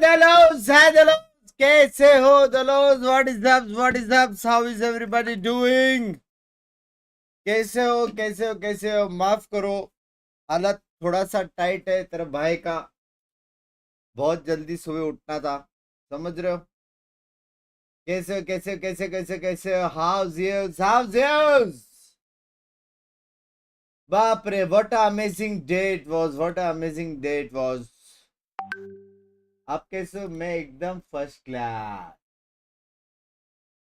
Hello. कैसे हो दलोज? What is up? How is everybody doing? कैसे हो? माफ करो, हालत थोड़ा सा टाइट है। तेरा भाई का बहुत जल्दी सुबह उठना था, समझ रहे हो? कैसे हो? How's yours? बाप रे, what a amazing day it was. आप कैसे हो? मैं एकदम फर्स्ट क्लास।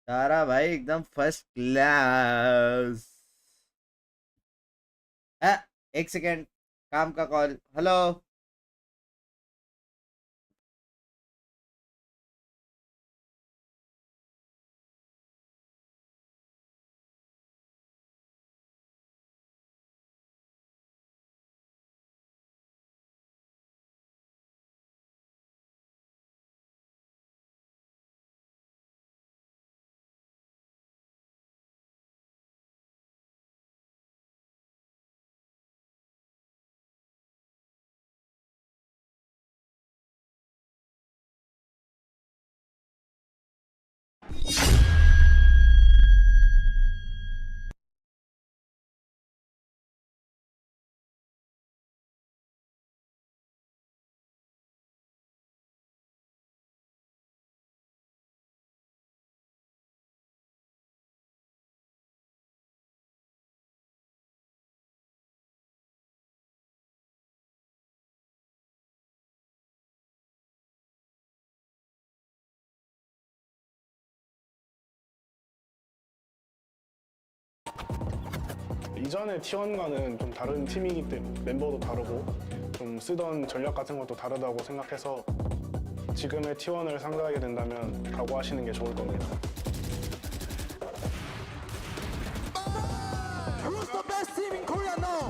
तारा भाई एकदम फर्स्ट क्लास। एक सेकेंड, काम का call. Hello, 이전에 T1과는 좀 다른 팀이기 때문에 멤버도 다르고 좀 쓰던 전략 같은 것도 다르다고 생각해서 지금의 T1을 상대하게 된다면 각오하시는 게 좋을 겁니다. Who's the best team in Korea now?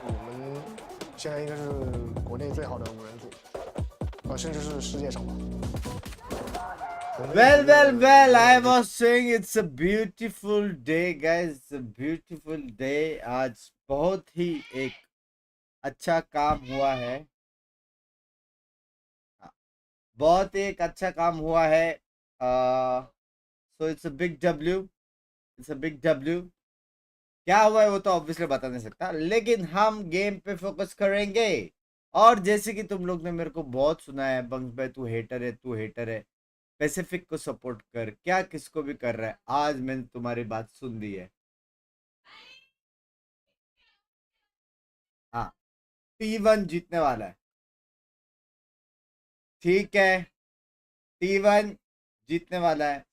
我们现在应该是国内最好的5人组，甚至是世界上吧。 Well, I was saying it's a beautiful day, guys. It's a beautiful day. आज बहुत ही एक अच्छा काम हुआ है। बहुत एक अच्छा काम हुआ है। So it's a big W. क्या हुआ है वो तो ऑब्वियसली बता नहीं सकता, लेकिन हम गेम पे फोकस करेंगे। और जैसे कि तुम लोग ने मेरे को बहुत सुना है, बंक्स भाई तू हेटर है, पैसिफिक को सपोर्ट कर, क्या किसको भी कर रहा है। आज मैंने तुम्हारी बात सुन ली है। हाँ, T1 जीतने वाला है, ठीक है? T1 जीतने वाला है,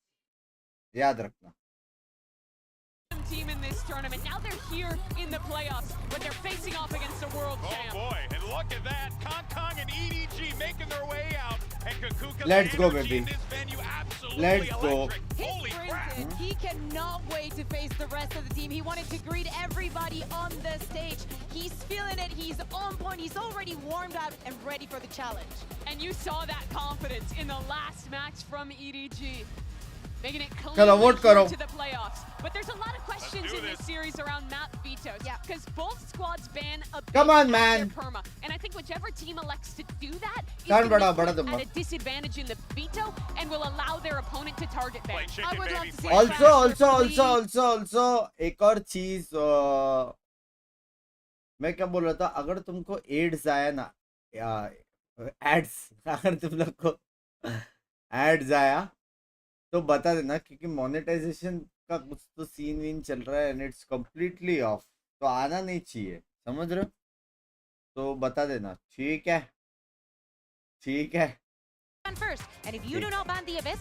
याद रखना। Team in this tournament. Now they're here in the playoffs, but they're facing off against the world champ. Oh boy, and look at that. Kong and EDG making their way out. And Kakuka, Let's go, baby. Let's go. Holy crap. He cannot wait to face the rest of the team. He wanted to greet everybody on the stage. He's feeling it. He's on point. He's already warmed up and ready for the challenge. And you saw that confidence in the last match from EDG. Making it clean to the playoffs. But there's a lot of questions in this series around map vetoes. Yeah, because both squads ban a bit of their perma. And I think whichever team elects to do that is going to be at a disadvantage in the veto and will allow their opponent to target ban. I would love to see Also, एक और चीज मैं क्या बोल रहा था, अगर तुमको एड्स आया ना, एड्स, अगर तुम लोग को एड्स आया तो बता देना, क्योंकि मोनेटाइजेशन का कुछ तो सीन वीन चल रहा है एंड इट्स कम्प्लीटली ऑफ, तो आना नहीं चाहिए, समझ रहे हो? तो बता देना, ठीक है? First, and if you do not ban the Abyss,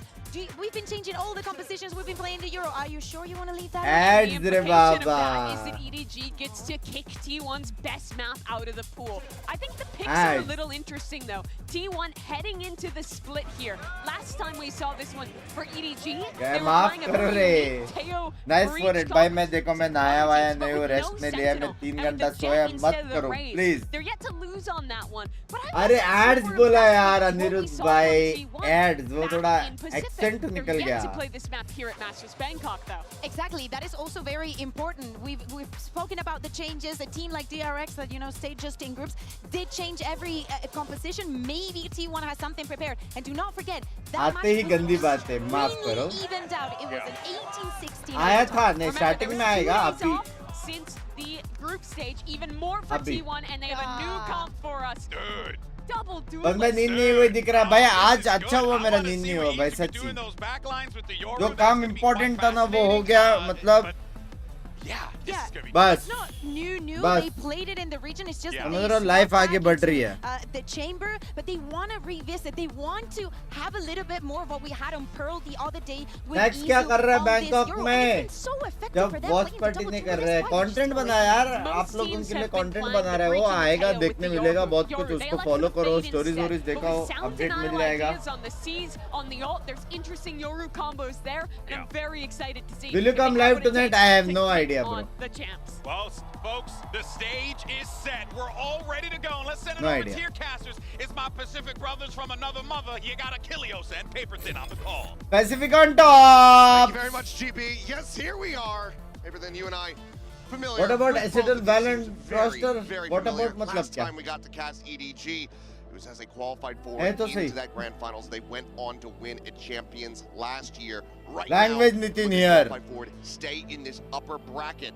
we've been changing all the compositions, we've been playing the Euro. Are you sure you want to leave that? Ads The implication of that is that EDG gets to kick T1's best map out of the pool. I think the picks are a little interesting though. T1 heading into the split here. Last time we saw this one for EDG, they were playing a pretty Teo nice for it भाई। मैं देखो, मैं नहाया via नहीं हूँ, rest में लिया, मैं 3 घंटा सोया, मत करो please. They're yet to lose on that one. अरे एड्स बोला यार अनिरुद्ध भाई, एड्स वो थोड़ा एक्सेंट instant They're निकल yet गया. to play this map here at Masters Bangkok, though. Exactly, that is also very important. We've spoken about the changes. A team like DRX that stayed just in groups did change every composition. Maybe T1 has something prepared. And do not forget that आते ही गंदी बात है, माफ करो. evened out. It was an 18-16. आया था नहीं, starting में आएगा अभी. Since the group stage, even more for अभी. T1, and they have a new comp for us. Dude. Double duel. बस मैं नींद नहीं हुई दिख रहा भाई. आज अच्छा हुआ मेरा नींद नहीं हुआ भाई सच्ची. जो काम इम्पोर्टेंट था ना वो हो गया. मतलब Yeah, this is gonna be बस It's not new. बस. They played it in the region. It's just Yeah. they हमारा saw life back आगे बढ़ रही into, है. the chamber, but they want to revisit. They want to have a little bit more of what we had on Pearl the other day. With Next क्या Izu कर रहा है on this Bangkok Euro. में? And it's been so effective जब for them watch playing the party double नहीं duel. कर This रहे is हैं. why कंटेंट we're बना still यार. in. आप लोग Most उनके teams लिए have been कंटेंट playing बना the रहे हो. वो region आएगा KO देखने with the मिलेगा बहुत Yoru. कुछ. They उसको elected फॉलो to करो. fade stories instead. Voorhees But देखो. we sound अपडेट and मिल जाएगा. ideas on the C's, on the ult. There's interesting Yoru combos there, and I'm very excited to see. Will you if come they have live what it tonight? takes I have to no take idea, bro. on the champs. Well, folks, the stage is set. We're all ready to go. And let's send it No over idea. to your casters. It's my Pacific brothers from another mother. You got Achilles and Paperton on the call. Pacific on Thank top. you very much, GB. Yes, here we are. Maybe then you and I familiar. What about with Acetal both of these Valorant teams. Very, roster? very What familiar. about मतलब Last क्या? time we got to cast EDG, it was as they qualified for है तो into सही. that grand finals. They went on to win a champions last year. Right Language now, Nitin looking to here. qualify forward, stay in this upper bracket,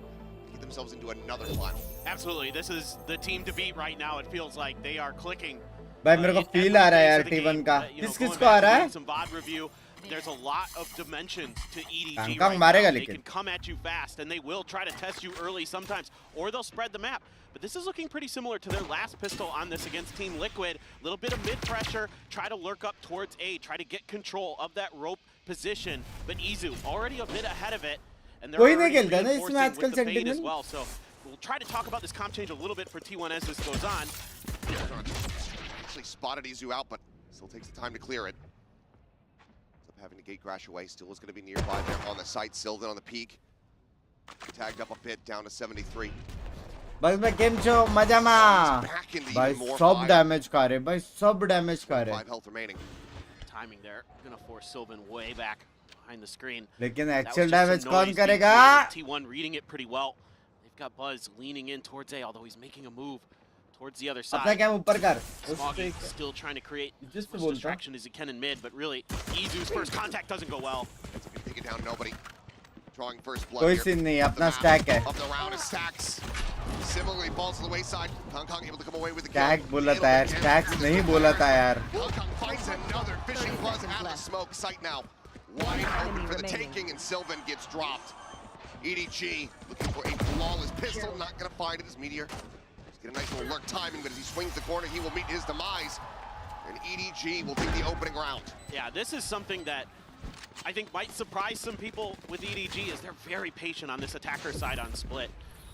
get themselves into another final. Absolutely, this is the team to beat right now. It feels like they are clicking. भाई मेरे को in feel every आ रहा है phase यार of the T1 game. का. You know, किस going किस को आ back to रहा doing है? some VOD review. There's a lot of dimensions to EDG Kang right मारेगा now. They लेकिन. can come at you fast, and they will try to test you early sometimes, or they'll spread the map. But this is looking pretty similar to their last pistol on this against Team Liquid. A little bit of mid-pressure, try to lurk up towards A, try to get control of that rope position. But Izu already a bit ahead of it, and they're कोई नहीं already खेलता ना इसमें reinforcing आजकल with the fade as Sentinel. well. So we'll try to talk about this comp change a little bit for T1 as this goes on. Actually spotted Izu out, but still takes the time to clear it. Ends up having to gate crash away. Still is going to be nearby there on the site. Sylvan on the peak. Tagged up a bit, down to 73. बस मैं game छो मजा मा. Back into भाई even more सब fire. Damage कर रहे. भाई सब डैमेज कर रहे. 5 health remaining. Timing there, gonna force Sylvan way back behind the screen. लेकिन That was actual just some damage noise कौन being करेगा? created. T1 reading it pretty well. They've got Buzz leaning in towards A, although he's making a move towards the other अपना side. क्या ऊपर कर. Smoggy still trying to create Just as much बोलता. distraction as he can in mid, but really, Izu's first contact doesn't go well. It's going to take it down. Nobody. Drawing first blood कोई here. Scene नहीं. Up the अपना map, stack है. Up the round is Stacks. Similarly, falls to the wayside. Kong Kong able to come away with the kill. Stack बोला था यार. Nailed it stacks again. नहीं बोला था यार. Kong Kong finds another fishing buzz out of the smoke. Sight now wide open for the taking, and Sylvan gets dropped. EDG looking for a flawless pistol. Not going to find it as Meteor. Just get a nice little lurk timing, but as he swings the corner, he will meet his demise. And EDG will take the opening round. Yeah, this is something that I think might surprise some people with EDG, is they're very patient on this attacker side on split.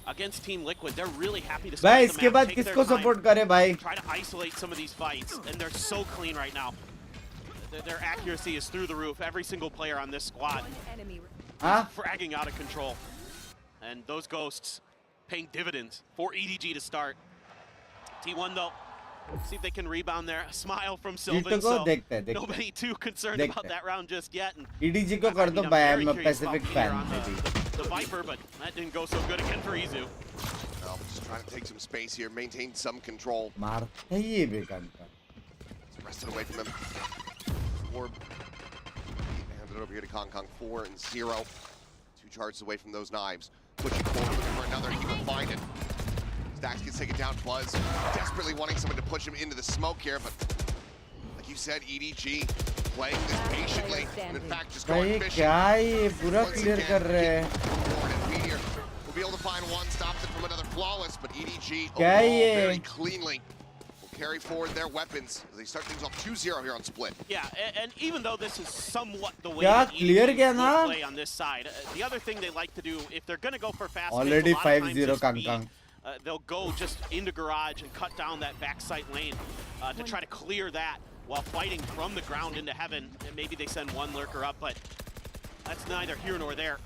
Against Team Liquid, they're really happy to भाई split the इसके map, बाद take their किसको time, support करे भाई? try to isolate some of these fights, and they're so clean right now. Their accuracy is through the roof. Every single player on this squad हाँ? fragging out of control. And those ghosts paying dividends for EDG to start. T1 though, see if they can rebound there. A smile from Sylvan, को so देखते हैं, देखते nobody too concerned देखते about हैं. that round just yet. And EDG को I कर mean, दो I'm भाई. very I'm a curious about Pacific Meteor fan on maybe. the Viper, but that didn't go so good again for Izu. Well, just trying to take some space here, maintain some control. मारता ही है बेकार का. Wrested away from him. Orb. Handed over here to Kong Kong. 4 and 0. 2 charges away from those knives. Pushing forward, looking for another. He will find it. Stacks gets taken down. Buzz desperately wanting someone to push him into the smoke here, but like you said, EDG playing this patiently, and in fact just भाई going fishing. क्या ये पूरा Once clear again, कर रहे हैं. getting forward, and Meteor will be able to find one, stops it from another flawless, but EDG क्या overall ये? very cleanly will carry forward their weapons as they start things off 2-0 here on Split. Yeah, and even though this is somewhat the way क्या that clear EDG किया will ना? play on this side, the other thing they like to do, if they're going to go for fast Already hits, a lot of times 5-0 is Kang speed. Kang. They'll go just into garage and cut down that backside lane to try to clear that while fighting from the ground into heaven. And maybe they send one lurker up, but that's neither here nor there.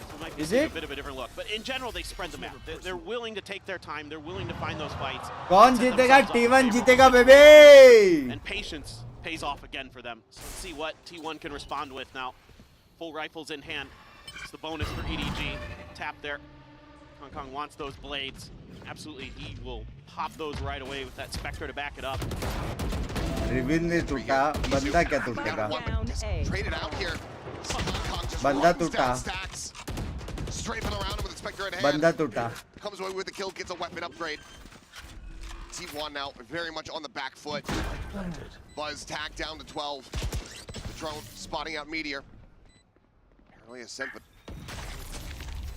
So it might be Is seeing it? a bit of a different look. But in general, they spread the map. They're willing to take their time. They're willing to find those fights. कौन set जीतेगा? themselves up T1 favorable जीतेगा positions. Baby. And patience pays off again for them. So let's see what T1 can respond with now. Full rifles in hand. It's the bonus for EDG. Tap there. Kong wants those blades. Absolutely, he will pop those right away with that Spectre to back it up. रिविल नहीं टूटा, बंदा क्या टूटेगा? Traded out here. बंदा टूटा, Strafing around him with the Spectre in hand. बंदा टूटा. Comes away with the kill, gets a weapon upgrade. T1 now very much on the back foot. Buzz tagged down to 12. The drone spotting out Meteor. Apparently a scent, but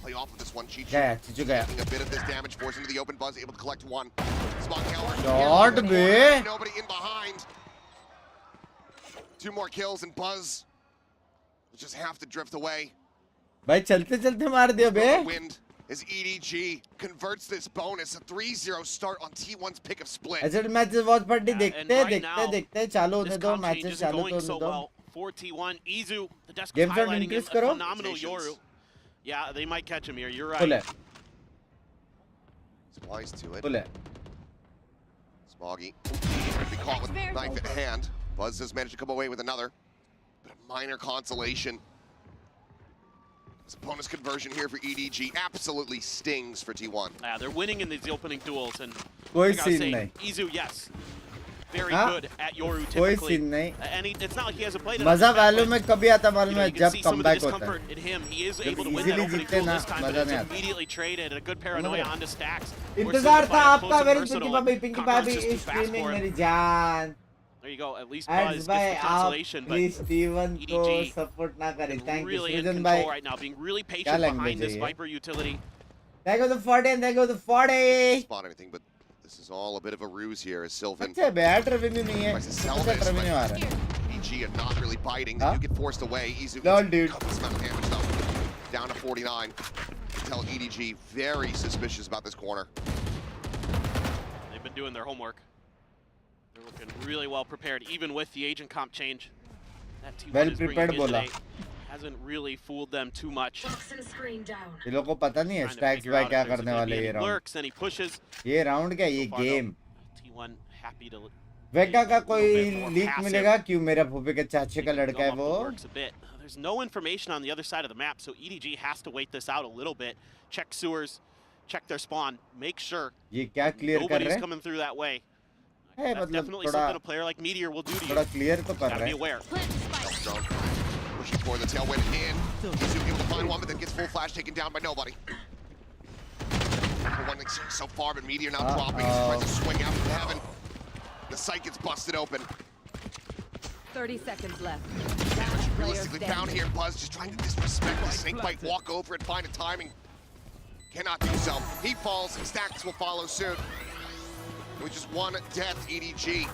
play off of this one. Chichu गया, चिचू गया. taking a bit of this damage, forced into the open. Buzz able to collect one. Spawn counter. Shot bhe. Nobody in behind. 2 more kills and Buzz will just have to drift away. भाई चलते चलते मार दिया बे. Wind as EDG converts this bonus, a 3-0 start on T1's pick of split. ऐसे matches बहुत फटी देखते right देखते now, देखते चालू होने This दो, comp change मैचेस isn't चालू going होने so दो. well for T1. Izu, the desk Game is sound highlighting him, increase a करो. phenomenal Yoru. Yeah, they might catch him here. You're Full right. है, Supplies to it. full है. Smoggy going to be caught with a knife in hand. Buzz has managed to come away with another, but a minor consolation. This bonus conversion here for EDG absolutely stings for T1. Yeah, they're winning in these opening duels, and कोई I gotta scene say, नहीं. Izu, yes, very हाँ? good at Yoru कोई typically. Scene नहीं. And it's not like he hasn't played it. मजा value में कभी आता You मालूम know, है you can जब see some of the comeback होता है. discomfort in him. He is जब able to win that easily opening जीतते duel ना, this time, but मजा it's नहीं आता. immediately traded. A good paranoia onto stacks. इंतजार था आपका वेरी पिंकी Versatile, भाभी, and पिंकी Conqueror's भाभी just too इस fast स्ट्रीमिंग for him. मेरी जान. There you go. At least एड्स Buzz gets भाई the आप consolation, but प्लीज स्टीवन को EDG सपोर्ट ना करें. थैंक यू really in सृजन control भाई. right now, being really patient क्या language behind this है ये? Viper utility. There goes the 40 and there goes the 40. Spot anything, but this is all a bit of a ruse here as Sylvan अच्छा bat revenue नहीं है. tries to sell अच्छा this, revenue uh but रहा है. EDG are not really biting. They Huh? do get forced away. Izu Lol, dude. comes amount of damage though. Down to 49. You tell EDG very suspicious about this corner. They've been doing their homework. They're looking really well prepared, even with the agent comp change. That T1 Well is bringing prepared in बोला. today hasn't really fooled them too much. ये लोगों को पता नहीं है Trying to stacks figure भाई out क्या if there's करने gonna वाले be ये any round. lurks, and he pushes. ये राउंड क्या ये So far, game. T1 happy to वेगा का a कोई little bit more leak passive. मिलेगा क्यों मेरा फूफे के चाचे का Maybe लड़का है gum up वो. the works a bit. There's no information on the other side of the map, so EDG has to wait this out a little bit. Check sewers, check their spawn, make sure ये क्या clear कर nobody's रहे coming through that way. है. That's मतलब definitely थोड़ा something a player like Meteor will do to you. थोड़ा clear तो कर Gotta रहे be हैं. aware. Drone pushing for the tailwind in. Izu able to find one, but then gets full flash taken down by nobody. Number one that's so far, but Meteor now dropping as he tries to swing out from heaven. The site gets busted open. 30 seconds left. Realistically found here. Buzz just trying to disrespect the snake bite, walk over and find a timing. Cannot do so. He falls. Stacks will follow soon. With just one death, EDG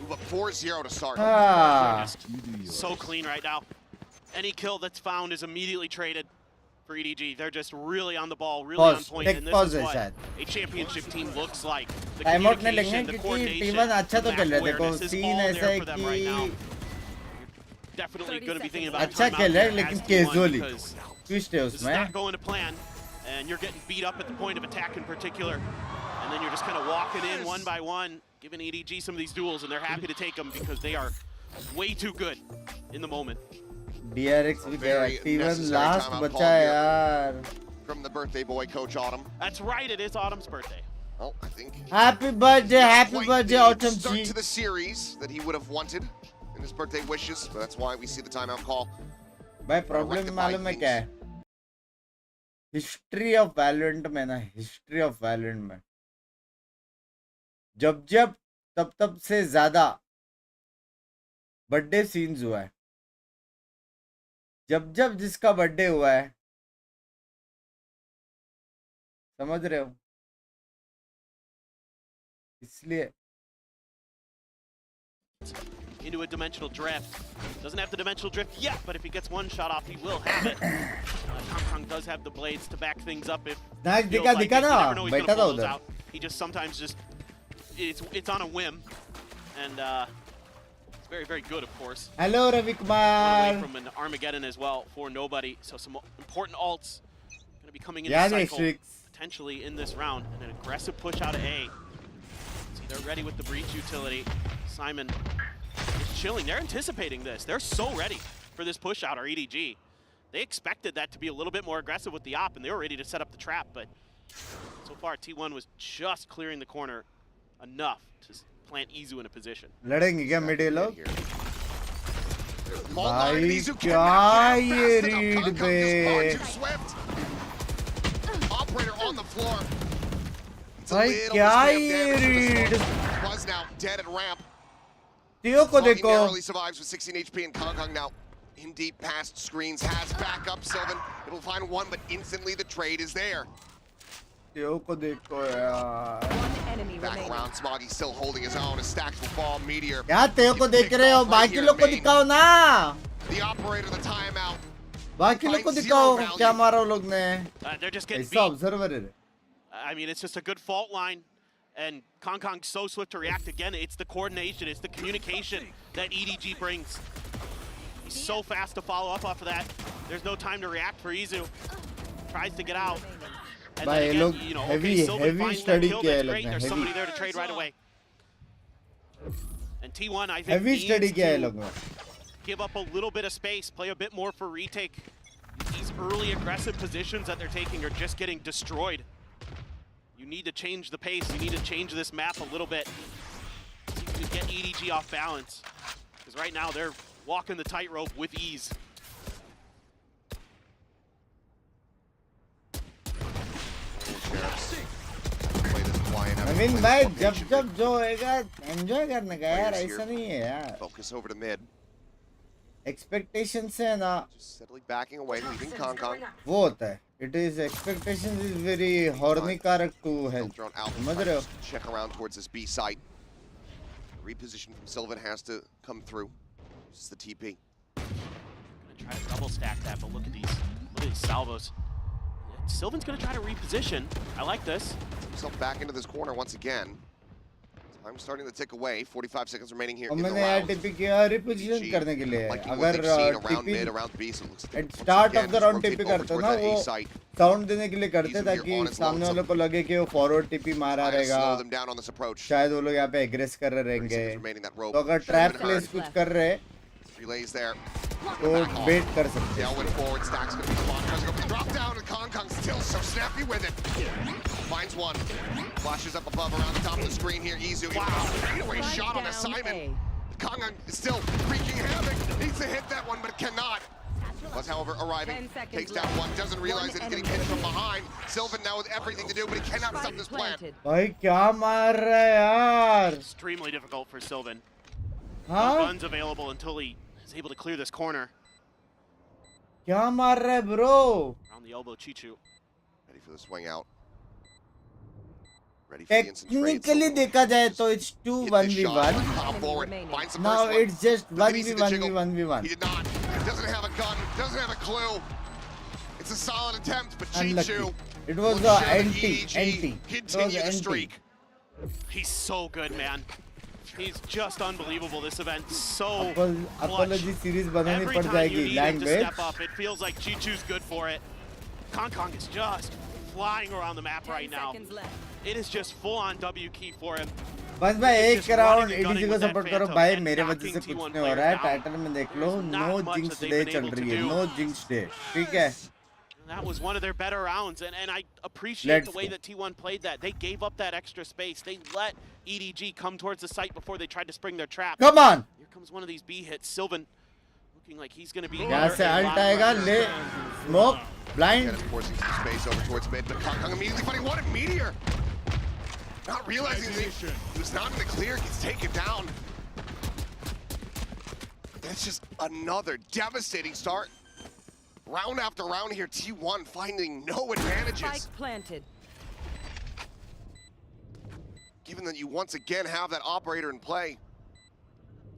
move up 4-0 to start. हाँ. So clean right now. Any kill that's found is immediately traded for EDG. They're just really on the ball, really on Pause. point, Take and this pause is है what शायद. a championship team looks like. The time out नहीं लेंगे communication, the क्योंकि coordination, team अच्छा तो the खेल map रहे. देखो awareness is सीन all ऐसा there है for them right now. कि Definitely going to be thinking about अच्छा timeout खेल रहे हैं here लेकिन as T1 casually because twist है this is उसमें. not going to plan, and you're getting beat up at the point of attack in particular. And then you're just kind of walking in one by one, giving EDG some of these duels, and they're happy to take them because they are way too good in the moment. DRX भी गया. Very T1 necessary last timeout बचा call है here. यार. From the birthday boy, Coach Autumn. That's right, it is Autumn's birthday. Well, I think Happy birthday quite the Autumn start जी. to the series that he would have wanted in his birthday wishes, but that's why we see the timeout call. भाई problem मालूम है क्या है? History of Valorant में ना, history of Valorant में जब जब तब से ज्यादा बर्थडे सीन्स हुआ है. जब जब जिसका बर्थडे हुआ है, समझ रहे हो, इसलिए Into a dimensional drift. Doesn't have the dimensional drift yet, but if he gets one shot off, he will have it. Kong does have the blades to back things up if Snacks feels दिखा like दिखा it. You ना, never know he's बैठा gonna था pull those उधर. out. He just sometimes just it's on a whim, and it's very, very good, of course. Hello Ravi One away Kumar. from an Armageddon as well for nobody. So some important alts going to be coming in याद the है cycle स्ट्रिक्स. potentially in this round, and an aggressive push out of A. See, they're ready with the breach utility. Simon just chilling. They're anticipating this. They're so ready for this push out, our EDG. They expected that to be a little bit more aggressive with the op, and they were ready to set up the trap, but so far T1 was just clearing the corner enough to plant Izu in a position. लड़ेंगे क्या mid लोग? भाई क्या ये read पे? Operator on the floor. भाई क्या ये read? Buzz now dead at ramp. तियो को Foggy देखो. narrowly survives with 16 HP and Kong now in deep past screens has backup. Sylvan, it'll find one, but instantly the trade is there. तियो को देखो यार. Back around, Smoggy still holding his own. His stacks will fall. Meteor. क्या तियो को देख रहे हो? बाकी लोग को दिखाओ ना. The operator, the timeout. बाकी लोग को दिखाओ क्या मारा वो लोग ने. They're just getting ऐसा beat. observer है. I mean, it's just a good fault line, and Kong's so swift to react again. It's the coordination, it's the communication that EDG brings. He's so fast to follow up off of that. There's no time to react for Izu. Tries to get out. And भाई then लोग again, you know, heavy okay, Sylvan heavy finds that study kill, किया है that's लोग great. ने. There's Heavy somebody there to trade right away. And T1, I think, heavy needs study किया है to लोग ने. give up a little bit of space, play a bit more for retake. These early aggressive positions that they're taking are just getting destroyed. You need to change the pace. You need to change this map a little bit. See if you can get EDG off balance. Because right now they're walking the tightrope with ease. I mean भाई जब जो होएगा enjoy करने का यार, ऐसा नहीं है यार. Focus over to mid. Expectations है ना. Just steadily backing away, leaving Kong. वो होता है. It is expectations is very horny कारक to health. Thrown out. समझ रहे हो? Check around towards this B site. Reposition from Sylvan has to come through. This is the TP. Gonna try to double stack that, but look at these salvos. Sylvan's gonna try to reposition. I like this. Himself back into this corner once again. Time starting to tick away. 45 seconds remaining here और in the मैंने यार round. टिपी किया reposition करने के लिए. Liking what अगर they've seen around टिपी mid, around B, so it looks like at once start again, of the just round rotate टिपी over करते हो towards ना that A वो site. साउंड देने के लिए करते Easily ताकि on his सामने वाले lonesome. को लगे कि वो फॉरवर्ड टिपी मारा Trying to रहेगा. slow them down on this approach. शायद वो लोग यहाँ पे एग्रेस कर रहे 30 रहेंगे. seconds remaining that rope. तो अगर Should've trap been place hard. कुछ कर रहे Relays there. तो वेट कर सकते हैं. Tailwind forward, Stack's gonna be spawned. Tries to go for the drop down, and Kong still so snappy with it. Finds one. Flashes up above around the top of the screen here. Izu. Wow. Fadeaway shot on assignment. Kong is still wreaking havoc. Needs to hit that one, but cannot. Was, however, arriving. Takes down one. Doesn't realize that he's getting hit from behind. Sylvan now with everything to do, but he cannot stop this plant. भाई क्या मार रहा है यार? Extremely difficult for Sylvan. No हाँ? guns available until he is able to clear this corner. क्या मार रहा है bro? Around the elbow, Chichu. Ready for the swing out. Ready for the instant trade. Technically देखा जाए तो it's Hit the shot, 2-1v1. pop forward, finds the Now first one. it's just Look at Easy the jiggle. 1v1v1v1. He did not. Doesn't have a gun. Doesn't have a clue. It's a solid attempt, but Unlucky. Chichu It was will the show anti. EDG continue the streak. He's so good, man. He's just unbelievable this event. So Apology series बनानी Every पड़ time you जाएगी need him to language. step up, it feels like Chichu's good for it. Kong is just flying around the map right now. It is just full-on W key for him. बस भाई He's एक just round running and gunning ADG को with that support करो Phantom भाई. and मेरे knocking वजह से कुछ T1 नहीं हो रहा है. players टाइटल में देख लो. There's not no much jinx that day they've been चल able to रही है. do. No jinx day. ठीक है. That was one of their better rounds, and I appreciate Let's the way go. that T1 played that. They gave up that extra space. They let EDG come towards the site before they tried to spring their trap. Come on. Here comes one of these B hits. Sylvan looking like he's going to be यहाँ under से a alt lot of आएगा. pressure. ले smoke blind. Again, it's forcing some space over towards mid, but Kong immediately finding what a meteor. Not realizing that he was not in the clear, gets taken down. That's just another devastating start. Round after round here, T1 finding no advantages. planted. Given that you once again have that operator in play,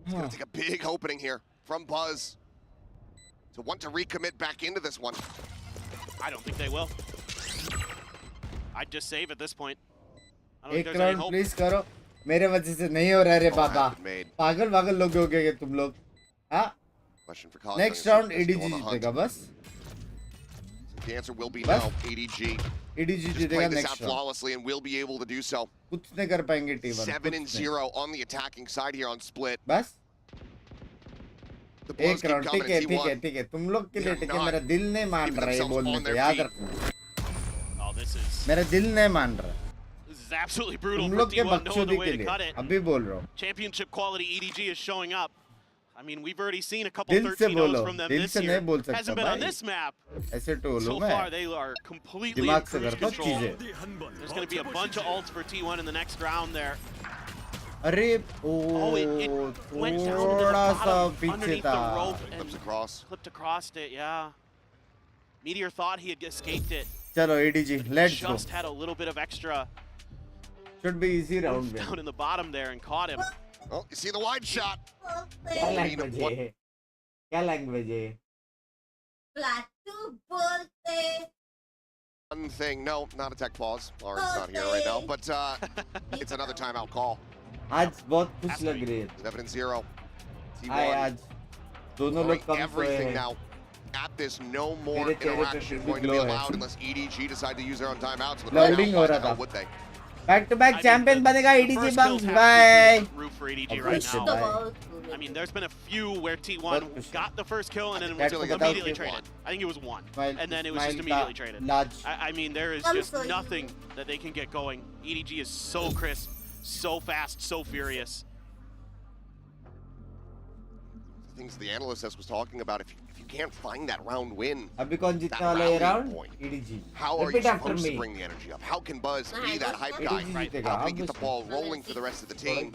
it's going to take a big opening here from Buzz to want to recommit back into this one. I don't think they will. I'd just save at this point. I don't think एक there's any round hope. Please करो. मेरे वजह से नहीं हो रहा है रे बाबा. Been made. पागल पागल लोग हो गए तुम लोग. हाँ? Question for Kong. Next round Is still ADG on the hunt. जीतेगा बस. The answer will be Bus? no. ADG ADG just जीतेगा played this out next round. flawlessly and will be able to do so. कुछ नहीं कर पाएंगे team. 7-0 on the attacking side here on split. बस. The blows एक keep round coming. ठीक है and ठीक है T1 ठीक है तुम लोग के लिए They're ठीक है not मेरा दिल नहीं मान keeping रहा है ये themselves बोलने on पे their याद feet. रखना Oh, this मेरा दिल नहीं मान रहा is absolutely brutal तुम for लोग के T1. No बकचोदी other way के to लिए cut it. अभी बोल रहा हूँ Championship quality EDG is showing up. I mean, we've already seen a couple दिल से 13-0s बोलो from them दिल this से year. नहीं बोल सकता Hasn't been on भाई this map. ऐसे टोलू So मैं far, they are completely in दिमाग से cruise करता हूँ control. चीजें There's going to be a bunch of ults for T1 in the next round there. अरे Oh, it went down into the थोड़ा सा bottom पीछे underneath the था rope Flips and across. clipped across it, yeah. Meteor thought he had escaped it. चलो ADG let's go Just had a little bit of extra should be easy round oomph में down in the bottom there and caught him. Oh, you see the wide shot. क्या language है क्या language है One thing, no, not a tech pause. Lauren's not here right now, but it's another timeout call. आज बहुत खुश लग रही है 7-0. हाय T1 आज दोनों throwing लोग कम सोए everything हैं now at this. No more मेरे चेहरे पे interaction फिर भी going to be glow है। allowed unless EDG decide to use their own timeouts. But Loading right now, हो why रहा the hell था। would they? Back to back champion बनेगा The एडीजी first बंक्स kills have to be by through the roof for EDG right Shit, now. bye. I mean, there's been a few where T1 बहुत खुश है। got the first kill and then That's was what I immediately thought. traded. I think it was one. Smile- And then it was just smile immediately का traded. लाज I mean, there is just nothing that they can get going. EDG is so crisp, so fast, so furious. The things the analyst was talking about, if you can't find that round win, अभी कौन जीतने that वाला है ये rallying round point, ADG how are you repeat after supposed to me bring the energy up? How can Buzz be that hype guy? ADG जीतेगा How can he get the obviously ball rolling for the rest of the team?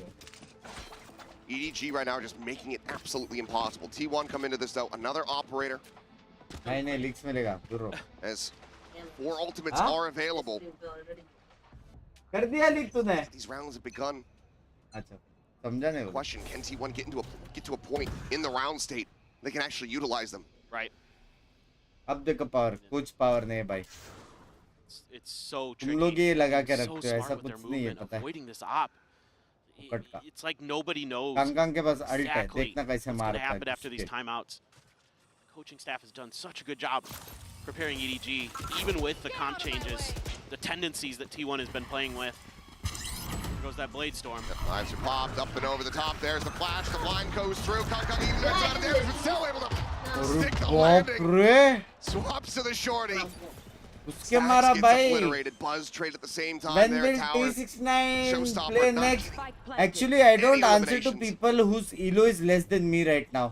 EDG right now are just making it absolutely impossible. T1 come into this though, another operator, नहीं नहीं leaks मिलेगा दूर रहो as 4 ultimates Huh? are available. कर दिया leak तूने These rounds have begun. अच्छा समझा नहीं वो Question, can T1 get to a point in the round state they can actually utilize them? Right. अब देखो पावर कुछ पावर नहीं है भाई It's so तुम tricky. लोग ये लगा के So रखते हो ऐसा smart with their कुछ नहीं है movement, पता है avoiding this op. कट का It's like nobody knows Kong के पास अल्ट है exactly देखना कैसे what's going to मारता happen है after these किसके। timeouts. Coaching staff has done such a good job preparing EDG, even with the comp changes, the tendencies that T1 has been playing with. There goes that Blade Storm. Lives are popped up and over the top. There's the flash. The blind goes through. Kong even gets out of damage, but still able to stick the बाप landing. रे Swaps to the shorty. उसके Sax मारा gets भाई obliterated. Buzz trade at the same time when there. will Tower. T69 Showstopper, play not next actually I don't any answer to eliminations. people whose elo is less than me right now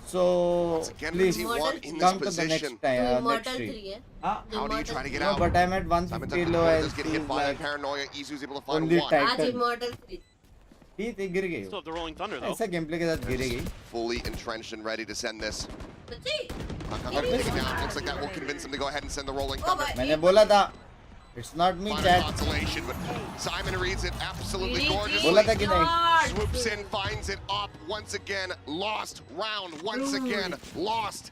so Once again, please T1 in this come to the next position. time next stream How do you try to get no out? but I'm at 150 elo and Does get she's hit by that like paranoia. Izu's able to find only one. titan ठीक है गिर गई Still have the rolling thunder though. ऐसा gameplay के साथ गिरेगी Fully entrenched and ready to send this. Kong take it down. Looks like that will convince him to go ahead and send the rolling thunder. मैंने बोला था it's not me Final chat consolation, but Simon reads it absolutely gorgeously. बोला था कि नहीं Swoops in, finds it up once again. Lost round once again. Lost.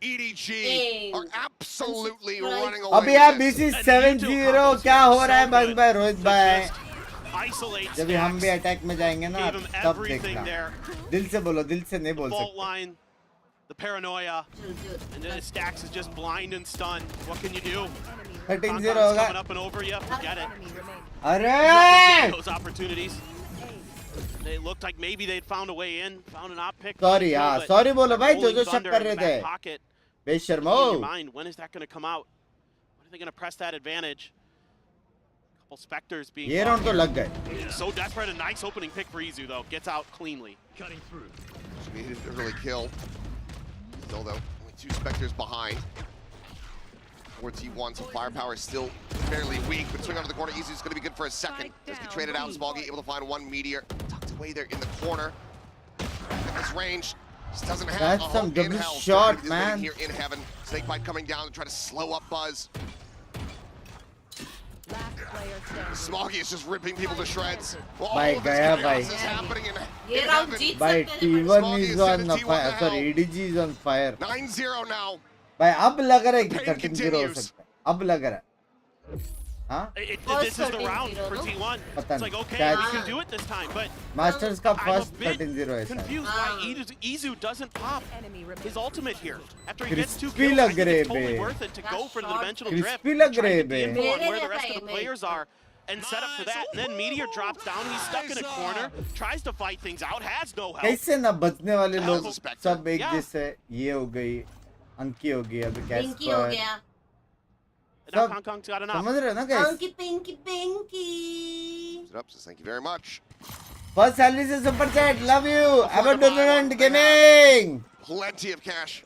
EDG are absolutely running away अभी यार with this. BC 7-0 क्या हो रहा है बंग भाई रोहित भाई Isolate जब हम भी अटैक में जाएंगे ना gave him तब everything देखना there. दिल से बोलो दिल से नहीं बोल Fault सकते line, the paranoia, and then Stacks is just blind and stunned. What can you do? 13-0 Coming होगा up and over you, forget it. अरे Those opportunities. They looked like maybe they'd found a way in, found an op pick. Sorry, हाँ, but sorry बोलो भाई, rolling जो शक thunder कर in रहे the back थे। pocket. बेशर्मो In your mind, when is that going to come out? When are they going to press that advantage? Couple specters being ये caught round तो here. लग गए So desperate, a nice opening pick for Izu though. Gets out cleanly. She needed to really kill. Still though, only 2 Spectres behind. 4T1, so firepower is still fairly weak, but swing out of the corner, Izu's gonna be good for a second. Does get traded out, Smoggy able to find one Meteor. Tucked away there in the corner. At this range, just doesn't have That's a some hope in double hell. shot, Is waiting man. Here in heaven, Snakebite coming down to try to slow up Buzz. Smoggy is just ripping people to shreds. Well, all Bhai, of this gaya, chaos bhai. is happening in ये round heaven. जीत भाई सकते हैं T1 Smoggy is is on sending the T1 fire to sorry hell. ADG is on fire 9-0 now. भाई अब लग रहा है कि Pain 13-0 हो continues. सकता है अब लग रहा है हाँ This is the round 13-0, for no? T1. पता It's like, नहीं, okay, शायद we can do it this time, but masters का I'm a फर्स्ट bit 13-0 है शायद confused why Izu doesn't pop his ultimate here. After he gets 2 Crispy kills, I लग think रहे it's totally bay. worth it to go for the dimensional drift. Crispy लग Try रहे to get the bay. info on where मेरे the rest of जैसा the he players are. and set up for that. And then Meteor drops down. He's stuck in a corner. Tries to fight things out. Has no help. कैसे ना बचने वाले That लोग was a spectre. सब एक Yeah. जैसे ये हो गई अंकी हो गई अभी पिंकी हो कैस्पर गया And now सब Kong Kong's got enough. समझ रहे हो ना guys Pinky Pinky Pinky It up, so thank you very much. First salary से super chat love you abundant gaming Plenty of cash.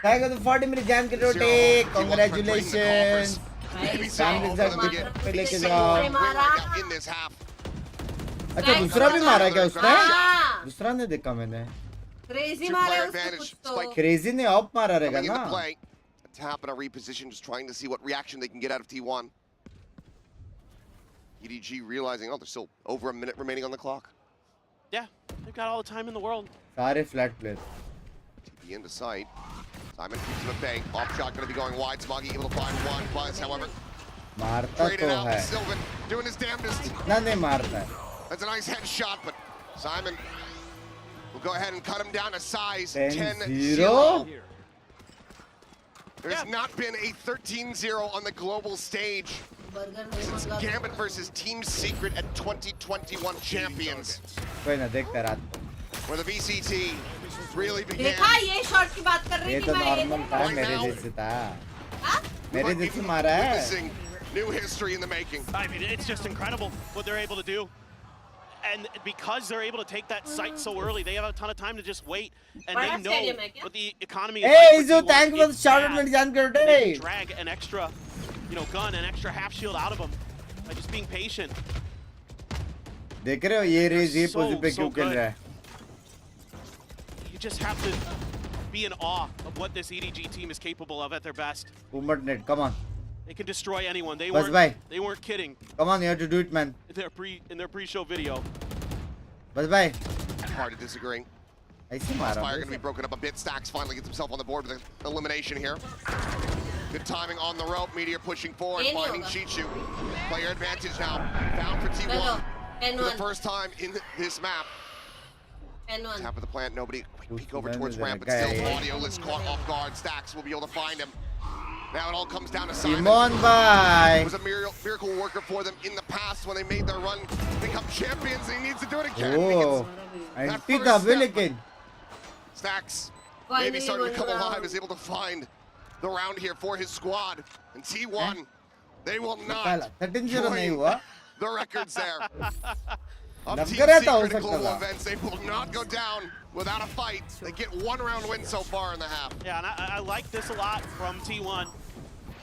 Thank you for 40 minute जैम के रोटे congratulations Maybe Family some side of them pick- get pick लेके single जाओ। right now in this half. अच्छा दूसरा भी मारा क्या उसने हाँ दूसरा नहीं देखा मैंने क्रेजी Two मारे player उसको advantage. कुछ तो Spike क्रेजी ने ऑफ मारा रहेगा coming ना into play. A tap and a reposition, just trying to see what reaction they can get out of T1. EDG realizing, oh, there's still over a minute remaining on the clock. Yeah, they've got all the time in the world. सारे flat player TP into sight. Simon keeps him at bay. Off shot going to be going wide. Smoggy able to find one. Buzz, however, मारता traded तो out. है Sylvan doing his damnedest. ना नहीं मारता है That's a nice headshot, but Simon will go ahead and cut him down to size 10-0. 10-0. There's Yeah. not been a 13-0 on the global stage burger नहीं since मंगा Gambit versus Team Secret at 2021 champions, कोई ना देखते रात को where the VCT really began. देखा ये shot की बात कर रही ये थी तो मैं नॉर्मल था Right मेरे now- जैसे था हाँ? मेरे Might be जैसे मारा है witnessing new history in the making. I mean, it's just incredible what they're able to do. And because they're able to take that site so early, they have a ton of time to just wait. And Bada they know stadium है क्या? what the economy is Hey like for Izu T1. thank you for the It's shout out bad. मेरी जान के They Rote can drag an extra, gun, an extra half shield out of them by just being patient. देख रहे हो ये raise ये So, position पे so क्यों खेल good. रहा है You just have to be in awe of what this EDG team is capable of at their best. उमट net come on They can destroy anyone. They बस भाई weren't. They weren't kidding come on you have to do it man in their pre-show video. बस भाई Hard to disagree. ऐसे मारा Fire going to be broken up a bit. Stacks finally gets himself on the board with an elimination here. Good timing on the rope. Meteor pushing forward, Any finding hoga. Chichu. Player advantage now. Found for चलो T1 for the 10-1 first time in this map. 10-1 Tap of the plant. Nobody. Quick peek over Oof, towards man, ramp, but guy. still audioless, caught off guard. Stacks will be able to find him. Now it all comes down to Simon. Simon भाई Was a miracle worker for them in the past when they made their run to become champions. He needs to do it again. ओ एंटी था बे लेकिन Stacks, Finally maybe starting to come one round. alive, is able to find the round here for his squad. And T1, they will निकाला not 13-0 नहीं हुआ the records there. Of लग Team रहा था हो Secret सकता global था events, they will not go down without a fight. They get one round win so far in the half. Yeah, and I like this a lot from T1.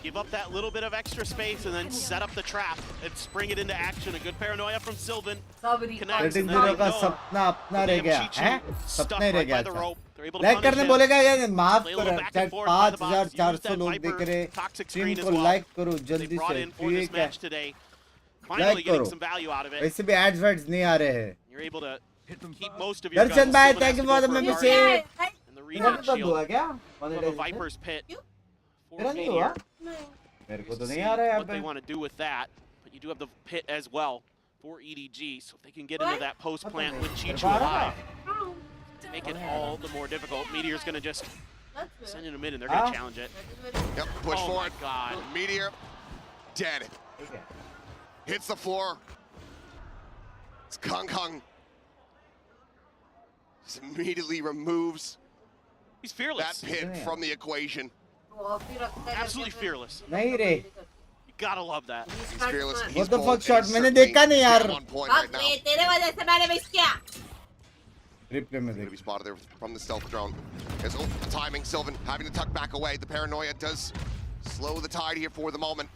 Give up that little bit of extra space and then set up the trap and spring it into action. A good paranoia from Sylvan. Shabari Connects and 13-0 then का they know सपना अपना they रह have गया Chichu हैं stuck सपना ही रह right गया by the था rope. They're able to like punish करने him. बोलेगा यार माफ Play a करो little back chat and forth by the box. 5400 Use लोग that देख Viper रहे toxic स्ट्रीम screen as को well. लाइक करो They जल्दी brought से in for this ठीक है match today. Finally करो। getting some value out of it. वैसे भी एड्स वेड्स नहीं आ रहे हैं You're able to keep most of your guns. दर्शन भाई Sylvan has thank to you go for the for a membership guard and the तेरा regen कब shield हुआ क्या of a monetisation Viper's pit. For तेरा नहीं हुआ Meteor. मेरे को तो See नहीं आ रहा है यहाँ what they पे want to do with that, but you do have the pit as well for EDG, so if they can get into that post plant with Chichu alive, make it all the more difficult. Meteor's gonna just send in a mid and they're gonna challenge it. Yep, push Oh my forward. God. Meteor, dead. ठीक है Hits the floor. It's Kong Kong. Just immediately removes He's that fearless. pit from the equation. Absolutely fearless. नहीं रे You gotta love that. He's fearless. He's What the bold, fuck shot? and he's मैंने certainly देखा नहीं यार। damn on point right now. तेरे वजह से मैंने मिस किया रिप्ले में Going to देख be spotted there from the stealth drone. There's the timing. Sylvan having to tuck back away. The paranoia does slow the tide here for the moment.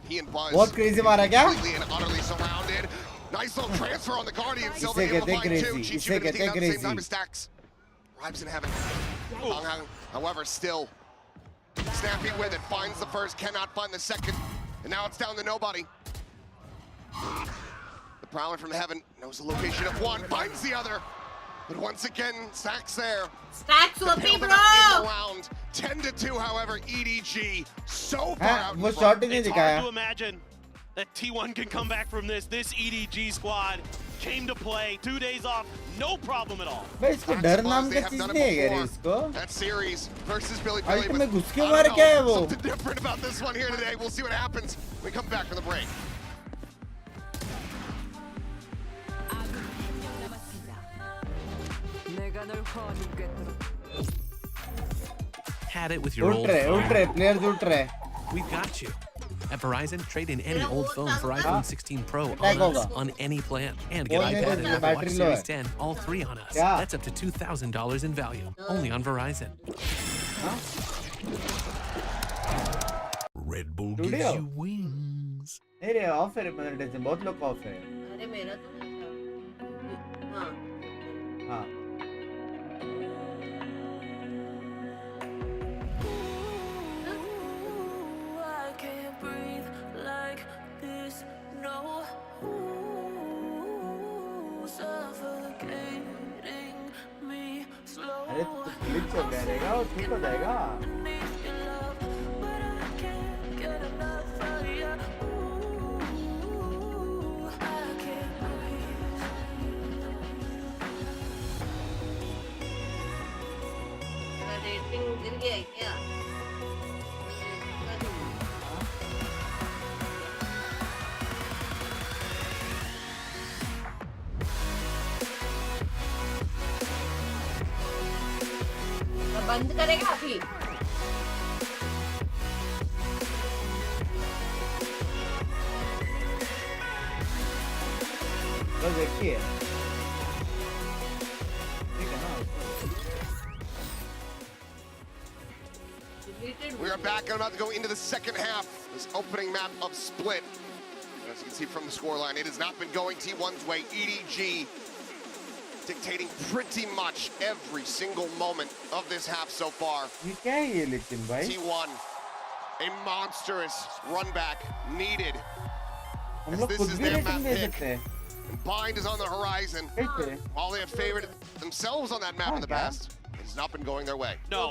He and Buzz बहुत crazy मारा क्या completely and utterly surrounded. Nice little transfer on the Guardian. Sylvan इसे able to कहते find two. crazy, Chichu इसे gonna take कहते out the same time crazy। as Stacks. Arrives in heaven. Hong Hong, however, still snappy with it. Finds the first, cannot find the second. And now it's down to nobody. The Prowler from heaven knows the location of one, finds the other. But once again, Stacks there. Stacks Bail OP them bro out in the round. 10-2, however, EDG so far हैं out in वो front. Shot ही नहीं It's दिखाया hard to imagine that T1 can come back from this. This EDG squad came to play. 2 days off, no problem at all. भाई इसको Stacks डर and नाम Buzz, का they have चीज done it नहीं है क्या रे before. इसको That series versus Billy अल्ट Billy. में but घुस के I don't मार know, क्या है वो something different about this one here today. We'll see what happens when we come back from the break. Had it with your old उठ रहे phone? players उठ रहे We've got you. At Verizon, trade in any old phone for iPhone 16 Pro Attack on us होगा। on any plan. And get बोलने दे, iPad and इसमें Apple Watch battery low Series है। 10, all three on us. क्या? That's up to $2,000 in value. Only on Verizon. Red Bull gives Studio? you wings. नहीं ray of है monetization बहुत लोग of है अरे मेरा तो नहीं था हाँ हाँ अरे तो ग्लिच हो गया रहेगा और ठीक हो जाएगा रेटिंग गिर गया है क्या तो बंद करेगा अभी तो देखिए ठीक है ना We are back and about to go into the second half. This opening map of Split. As you can see from the scoreline, it has not been going T1's way. EDG dictating pretty much every single moment of this half so far. ये क्या है ये लेकिन भाई T1, a monstrous run back needed. हम As लोग this खुद is भी their rating map they pick. सकते हैं Bind is on the horizon. कैसे While they have favored themselves on that map in the past, it has not been going their way. No,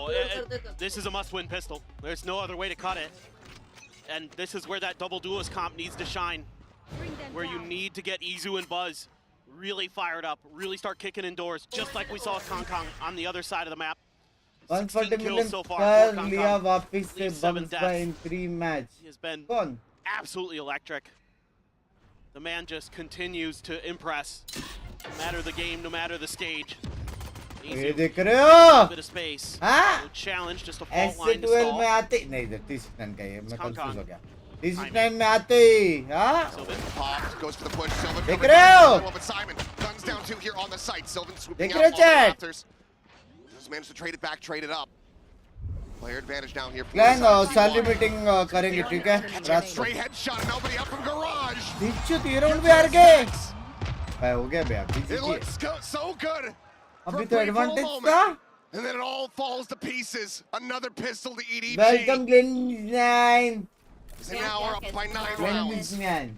this is a must-win pistol. There's no other way to cut it. And this is where that double duelist comp needs to shine. Where you need to get Izu and Buzz really fired up, really start kicking indoors, just like we saw with Kong Kong on the other side of the map. 140 kills million so far कर for Kong लिया Kong. वापस से Leaves 7 बम्स deaths. बाय इन 3 match He has been कौन absolutely electric. The man just continues to impress. No matter the game, no matter the stage. ये Izu, देख रहे a हो bit of space. हाँ No challenge, just a fault line to SC12 stall. में आते नहीं इधर 39 का ये मैं Kong कंफ्यूज Kong. हो गया 39 में आते ही हाँ Sylvan popped, goes for the push. Sylvan देख coming रहे down. हो But Simon guns down two here on the site. Sylvan swooping देख out रहे on हो the chat rafters. Just managed to trade it back, trade it up. Player advantage down here. Plan salary meeting करेंगे ठीक है रात को Straight headshot. Nobody up from garage. Dikshu 3 round भी हार गए भाई हो गया भैया It looks so good. अभी for a तो brief little एडवांटेज moment. था And then it all falls to pieces. Another pistol to EDG. Welcome Glenn And now we're up by 9 Glenn rounds. Man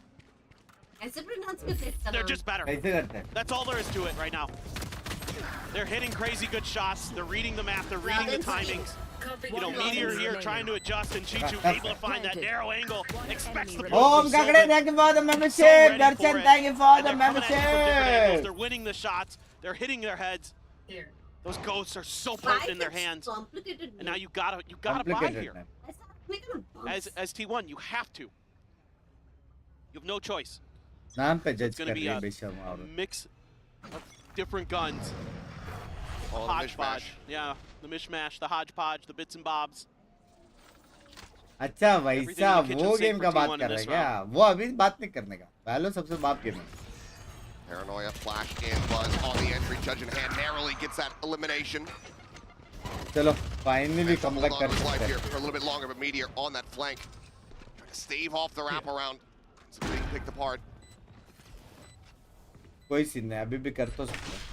ऐसे pronounce करते हैं इसका They're नाम? just better. कैसे करते हैं That's all there is to it right now. They're hitting crazy good shots. They're reading the map. They're reading the timings. You know, Meteor here trying to adjust, and Chichu able to find that narrow angle. Expects the Om push from Kakade, Sylvan. thank you for the So membership. ready for Darshan, it. thank you for And the they're coming at it from different angles. membership. They're winning the shots. They're hitting their heads. Those ghosts are so potent in their hands. Complicated. And now you gotta buy Complicated here. man. ऐसा अपने का ना As T1, you have to. You have no choice. नाम पे जज It's gonna कर be रही है a बेशर्म और mix of different guns. All the mishmash. Hodgepodge. Yeah, the mishmash, the hodgepodge, the bits and bobs. अच्छा Everything वैसा in the kitchen वो sink गेम for का बात T1 कर in रहे this हैं क्या वो अभी बात नहीं करने का पहले सबसे बात गेम है Paranoia, flash in, Buzz on the entry. Judge in hand narrowly gets that elimination. चलो फाइनली Hold कमबैक on कर to his सकते life here हैं for a little bit longer, but Meteor on that flank. Trying to stave off the wraparound. It's being picked apart. कोई scene नहीं अभी भी कर तो सकते हैं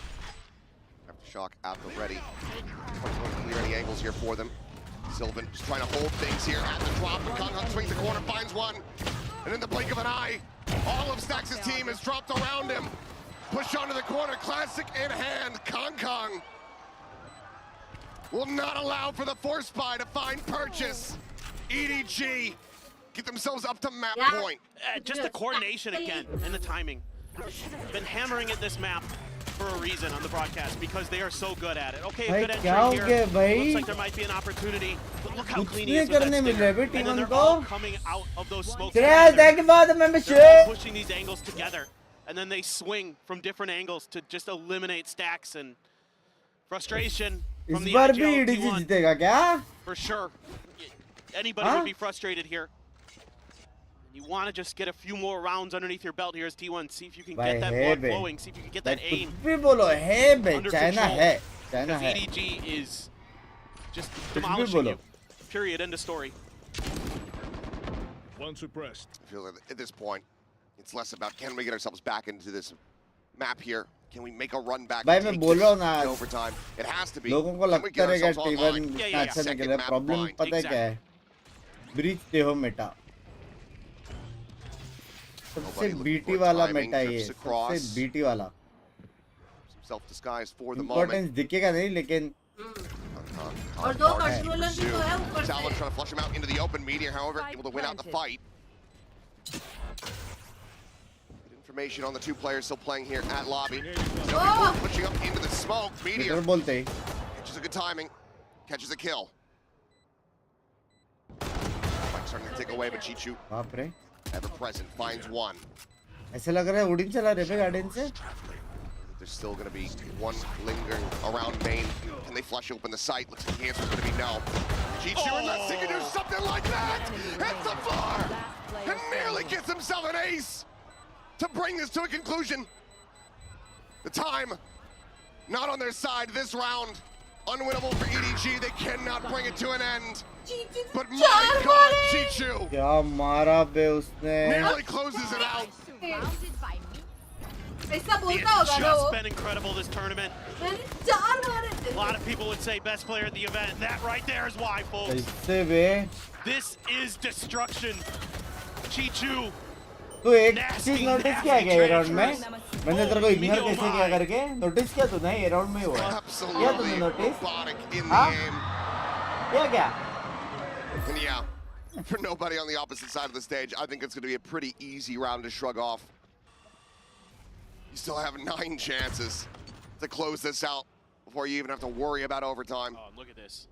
Aftershock at the ready. Trying to clear any angles here for them. Sylvan just trying to hold things here at the drop. But Kong Kong swings the corner, finds one. And in the blink of an eye, all of Stax' team is dropped around him. Push onto the corner, classic in hand. Kong Kong will not allow for the force buy to find purchase. EDG get themselves up to map Yeah. point. Just the coordination again and the timing. Been hammering at this map for a reason on the broadcast because they are so good at it. Okay, a भाई good क्या हो entry गया here. भाई Looks like there might be an opportunity. But look how कुछ clean he नहीं is with that करने मिल रहा है stinger. बे And then टीम they're को all coming out of those smoke Shreya together. Thank you for the They're all membership pushing these angles together. And then they swing from different angles to just eliminate Stacks. And Frustration इस from the बार भी Aajao EDG T1 जीतेगा क्या? for sure. Anybody Huh? would be frustrated here. You want to just get a few more rounds underneath your belt here as T1. See if you can भाई get that है blood bay. flowing. See if you can get भाई that कुछ aim भी बोलो है बे, under China control. है, China Because है। EDG is just भी demolishing बोलो। you. Period. End of story. One suppressed. I feel that at this point, it's less about can we get ourselves back into this map here? Can we make a run back? भाई and मैं take बोल this रहा हूँ ना, to overtime? It has to be. लोगों को Can we लगता get रहेगा ourselves T1 online? Yeah, इतना yeah, अच्छा Second निकला, map प्रॉब्लम blind. पता है क्या है? ब्रीच ते हो मेटा, सबसे Nobody looking बीटी for वाला timing, मेटा ये, trips across. सबसे बीटी वाला। Self-disguise for the importance moment. दिखेगा नहीं लेकिन और दो कंट्रोलर भी तो है ऊपर Talon से. trying to flush him out into the open. Meteor, however, able to win out the fight. Good information on the two players still playing here at lobby. Oh! Pushing up into the smoke. Meteor मित्र बोलते ही catches a good timing, catches a kill. Mike starting to take away, but Chichu, बाप रे, ever present, finds one. ऐसे लग रहा है उड़ीन चला रे पे गार्डन से। There's still going to be one lingering around main. Can they flush open the site? Looks like the answer's going to be no. Chichu unless he can do something like that. Hits the floor and nearly gets himself an ace to bring this to a conclusion. The time not on their side this round. Unwinnable for EDG. They cannot bring it to an end. But my God, Chichu क्या मारा बे उसने? nearly closes it out. ऐसा He बोलता has होगा ना वो. just been incredible this tournament. मैंने 4 मारे A थे. lot of people would say best player at the event. That right there is why, folks. इससे बे, This is destruction. Chichu. तू एक चीज नोटिस किया क्या ये राउंड में? मैंने तेरे को इग्नोर कैसे किया करके नोटिस किया तूने? ये राउंड में हुआ है। किया Absolutely तूने notice? robotic in Huh? the game. किया क्या? And yeah, for nobody on the opposite side of the stage, I think it's going to be a pretty easy round to shrug off. You still have 9 chances to close this out before you even have to worry about overtime. Oh, look at this.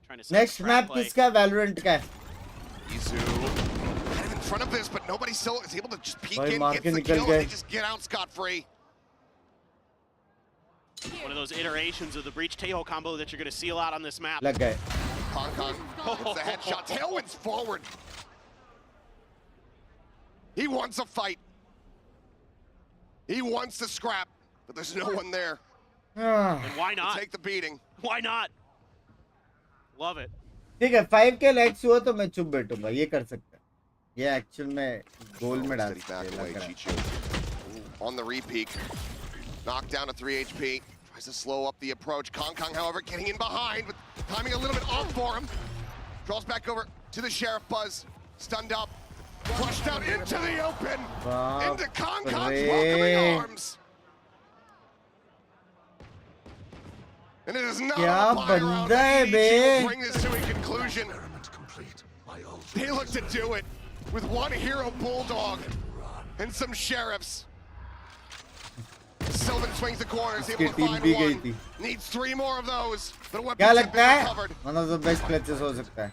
Trying to set Next trap map play. किसका Valorant का है? Izu kind of in front of this, but nobody still is able to just peek भाई in, मार gets के the निकल kill, गए। and they just get out scot-free. One of those iterations of the Breach Tejo combo that you're going to see a lot on this map. लग गए। Kong gets the headshot. Tailwinds forward. He wants a fight. He wants to scrap, but there's no one there हाँ, And why to not? take the beating. Why not? Love it. ठीक है, 5K likes हुआ तो मैं चुप बैठूंगा, ये कर सकते हैं। ये एक्चुअल में गोल में डाल Steady सकते back हैं, away, लग रहा है। Chichu. Ooh, on the repeat. Knocked down to 3 HP. Tries to slow up the approach. Kong, however, getting in behind, but timing a little bit off for him. Draws back over to the Sheriff Buzz. Stunned up. Flushed out into the open. बाप Into Kong's रे। welcoming arms. And it is not क्या a buy round. बंदा है EDG बे। will bring this to a conclusion. They look to do it with one hero Bulldog and some Sheriffs. Sylvan swings the corners, इसकी able to team find भी गई one. थी। Needs 3 more of those. But क्या weapons have लगता been है? recovered. One of the best clutches हो सकता है।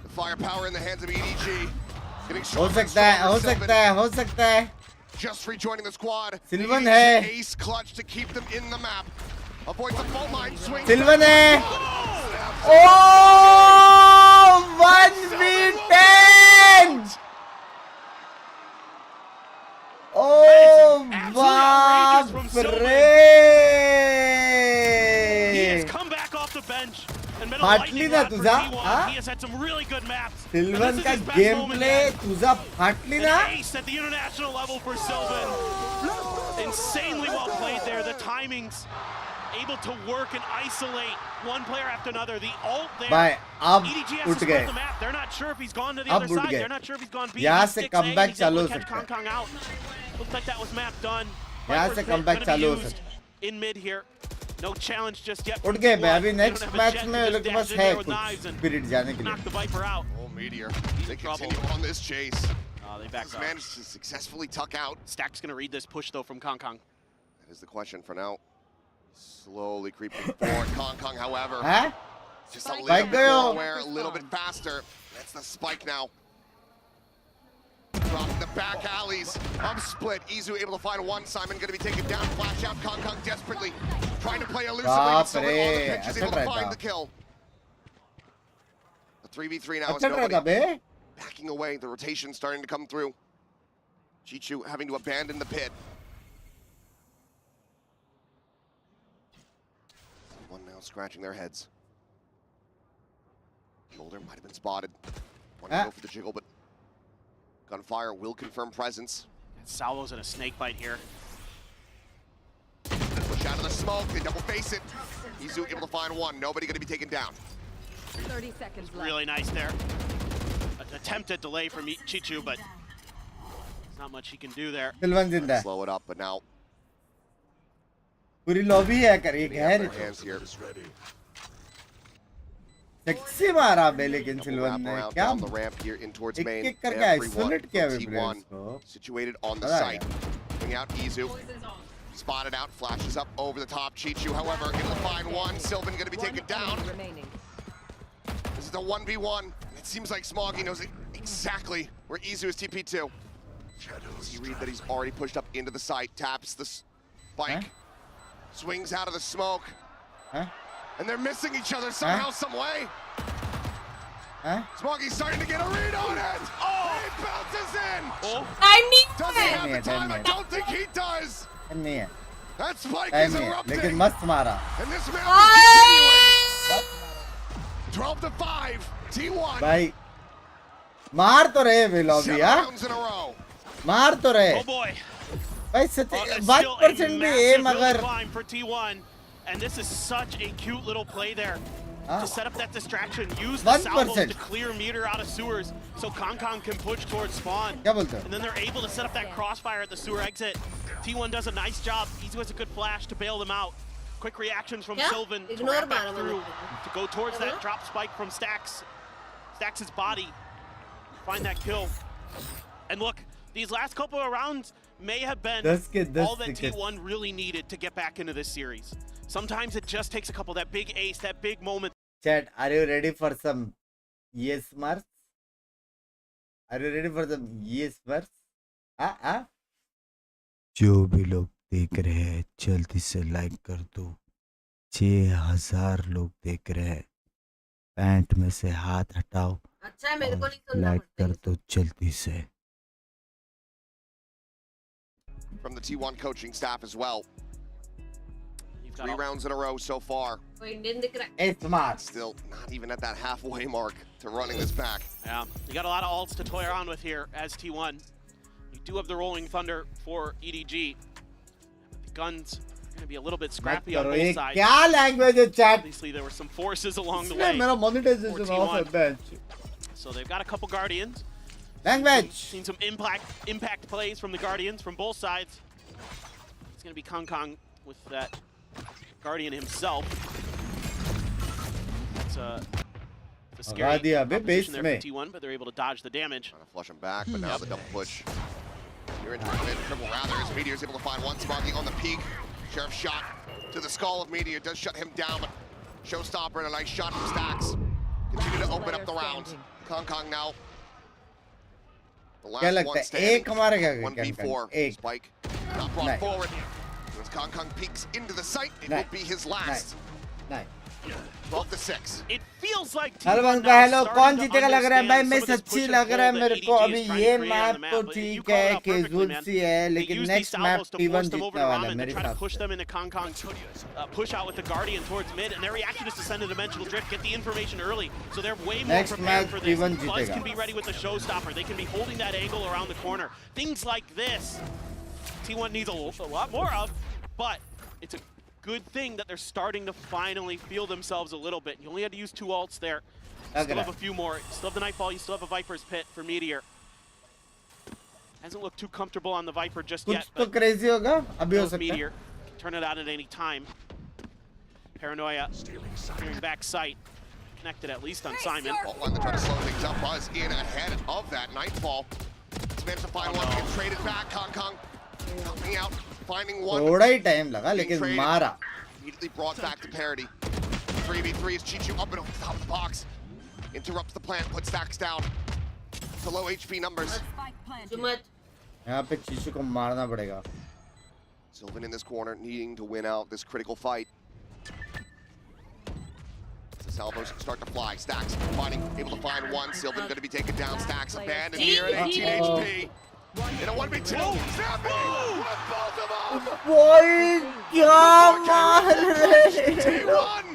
The firepower in the hands of EDG. Getting हो stronger and सकता है, हो stronger. सकता है, हो सकता है। Just rejoining the squad. Sylvan EDG है। Ace clutch to keep them in the map. Avoids the fault line swing. सिल्वन है। Oh, 1v10! Oh, बाप He has रे! come back off the bench and been a फाटली lightning ना rod for तुझा, T1. हाँ? He has had some really good maps. And सिल्वन this is का his best game moment play yet. तुझा फाटली ना? An ace at the international level for Sylvan. Insanely well played there. The timings able to work and isolate one player after another. The ult there. भाई अब EDG has उठ to spread गए। the map. They're not sure if he's gone to the अब other उठ side. गए। They're not sure if he's gone B. यहाँ He से sticks comeback A, he's able चालू to हो catch सकता है। Kong out. Looks like that was map done. यहाँ Viper's से pit comeback gonna be चालू हो used सकता है। in mid here. No challenge just yet. उठ from गए T1. बे, अभी They don't next have a match jet में to ये just लोग के dash पास in है there with कुछ knives and स्पिरिट जाने के लिए। knock the Viper out. Oh, Meteor. He's They in trouble. continue on this chase. They back Has up. managed to successfully tuck out. Stack's gonna read this push though from Kong. That is the question for now. Slowly creeping forward. Kong, however, हैं? just a little Spike bit गयो। more aware, a little bit faster. That's the spike now. Dropping the back alleys of Split. Izu able to find one. Simon going to be taken down. Flash out. Kong desperately trying to play elusively. But Silver on the pitch is able to find the kill. The 3v3 now is nobody. Backing away. The rotation starting to come through. Chichu having to abandon the pit. One now scratching their heads. Shoulder might have been spotted. Want to go for the jiggle, but gunfire will confirm presence. Salvo's in a snake bite here. Push out of the smoke. They double face it. Izu able to find one. Nobody going to be taken down. 30 seconds left. Really nice there. An attempted delay from Chichu, but there's not much he can do there. Slow it up, but now पूरी lobby है कर एक है hands here. Sexy मारा बे लेकिन silver Wrap ने around क्या down the ramp here in towards main. एक करके Everyone isolate किया from वे T1 players को situated on the पता site. Bring out Izu. Spotted out, flashes up over the top. Chichu, however, able to find one. Sylvan going to be taken down. This is a 1v1. It seems like Smoggy knows exactly where Izu is TP2. You read that he's already pushed up into the site, taps the spike, swings out of the smoke, and they're missing each other somehow, some way. Smoggy's starting to get a read on it. Oh, he bounces in. Time Does he have the time? I don't think he does. नहीं है That spike time is नहीं है erupting. लेकिन मस्त मारा And this match is continuing. 12 to 5. T1. भाई मार तो रहे वे लॉबी 7 यार rounds in a row. मार तो रहे Oh boy. भाई सच Oh, that's 1% still a भी massive एम hill अगर climb for T1, and this is such a cute little play there to set up that distraction. Use the 1%. salvos to clear meter out of sewers so Kong can push towards spawn. क्या बोलते हो And then they're able to set up that crossfire at the sewer exit. T1 does a nice job. Izu has a good flash to bail them out. Quick reactions from Yeah, Sylvan to ignore wrap back Mara through Mara. to go towards that drop spike from Stax. Stax' body. Find that kill. And look, these last couple of rounds may have been all that T1 really needed to get back into this series. Sometimes it just takes a couple, that big ace, that big moment. Chat, are you ready for some yes marks? Are you ready for some yes marks? जो भी लोग देख रहे हैं जल्दी से like कर दो 6000 लोग देख रहे हैं पैंट में से हाथ हटाओ अच्छा है मेरे को नहीं सुनना लाइक कर दो जल्दी से From the T1 coaching staff as well. 3 rounds in a row so far. कोई इंडियन दिख रहा है It's smart. Still not even at that halfway mark to running this back. Yeah, you got a lot of alts to toy around with here as T1. You do have the Rolling Thunder for EDG. The guns are going to be a little bit scrappy on both sides. क्या language है chat? Obviously, there were some forces along the way. मेरा monetization for off है T1. bench. So they've got a couple Guardians. Language. Seen some impact plays from the Guardians from both sides. It's going to be Kong with that Guardian himself. It's a scary position there for T1, but they're able to dodge the damage. Trying to flush him back, but now the double push. You're into mid triple rather as Meteor is able to find one Smoggy on the peak. Sheriff shot to the skull of Meteor does shut him down, but Showstopper and a nice shot from Stax. Continue to open up the round. Kong now. The last one standing. 1v4. Spike not brought forward. As Kong peeks into the site, it will be his last. 12 to 6. It feels like hello कौन जीतेगा लग रहा है भाई मैं सच्ची लग रहा है मेरे को अभी ये मैप तो ठीक है कैजुअल सी है लेकिन नेक्स्ट मैप T1 जीतने वाला है मेरे हिसाब push them into Kong push out with the Guardian towards mid, and their reaction is to send a dimensional drift, get the information early, so they're way more prepared for this. Buzz can be ready with the Showstopper. They can be holding that angle around the corner. Things like this, T1 needs a lot more of, but it's a good thing that they're starting to finally feel themselves a little bit. You only had to use 2 ults there. You still have a few more. You still have the Nightfall. You still have a Viper's Pit for Meteor. Hasn't looked too comfortable on the Viper just yet. कुछ तो crazy होगा अभी हो सकता है Meteor can turn it out at any time. Paranoia clearing back sight. Connected at least on Simon. Line to try to slow things up. Buzz in ahead of that Nightfall. He's managed to find one. Can trade it back. Kong coming out. Finding one. थोड़ा ही time लगा लेकिन मारा Immediately brought back to parity. 3v3 is Chichu up and over the top of the box. Interrupts the plant, puts Stax down to low HP numbers. यहाँ पे चीशू को मारना पड़ेगा। Sylvan in this corner, needing to win out this critical fight. The salvos start to fly. Stacks finding, able to find one. Sylvan going to be taken down. Stacks abandoned here at 18 HP. In a 1v2. Snappy! With both of them! Boy, क्या मार रहे T1!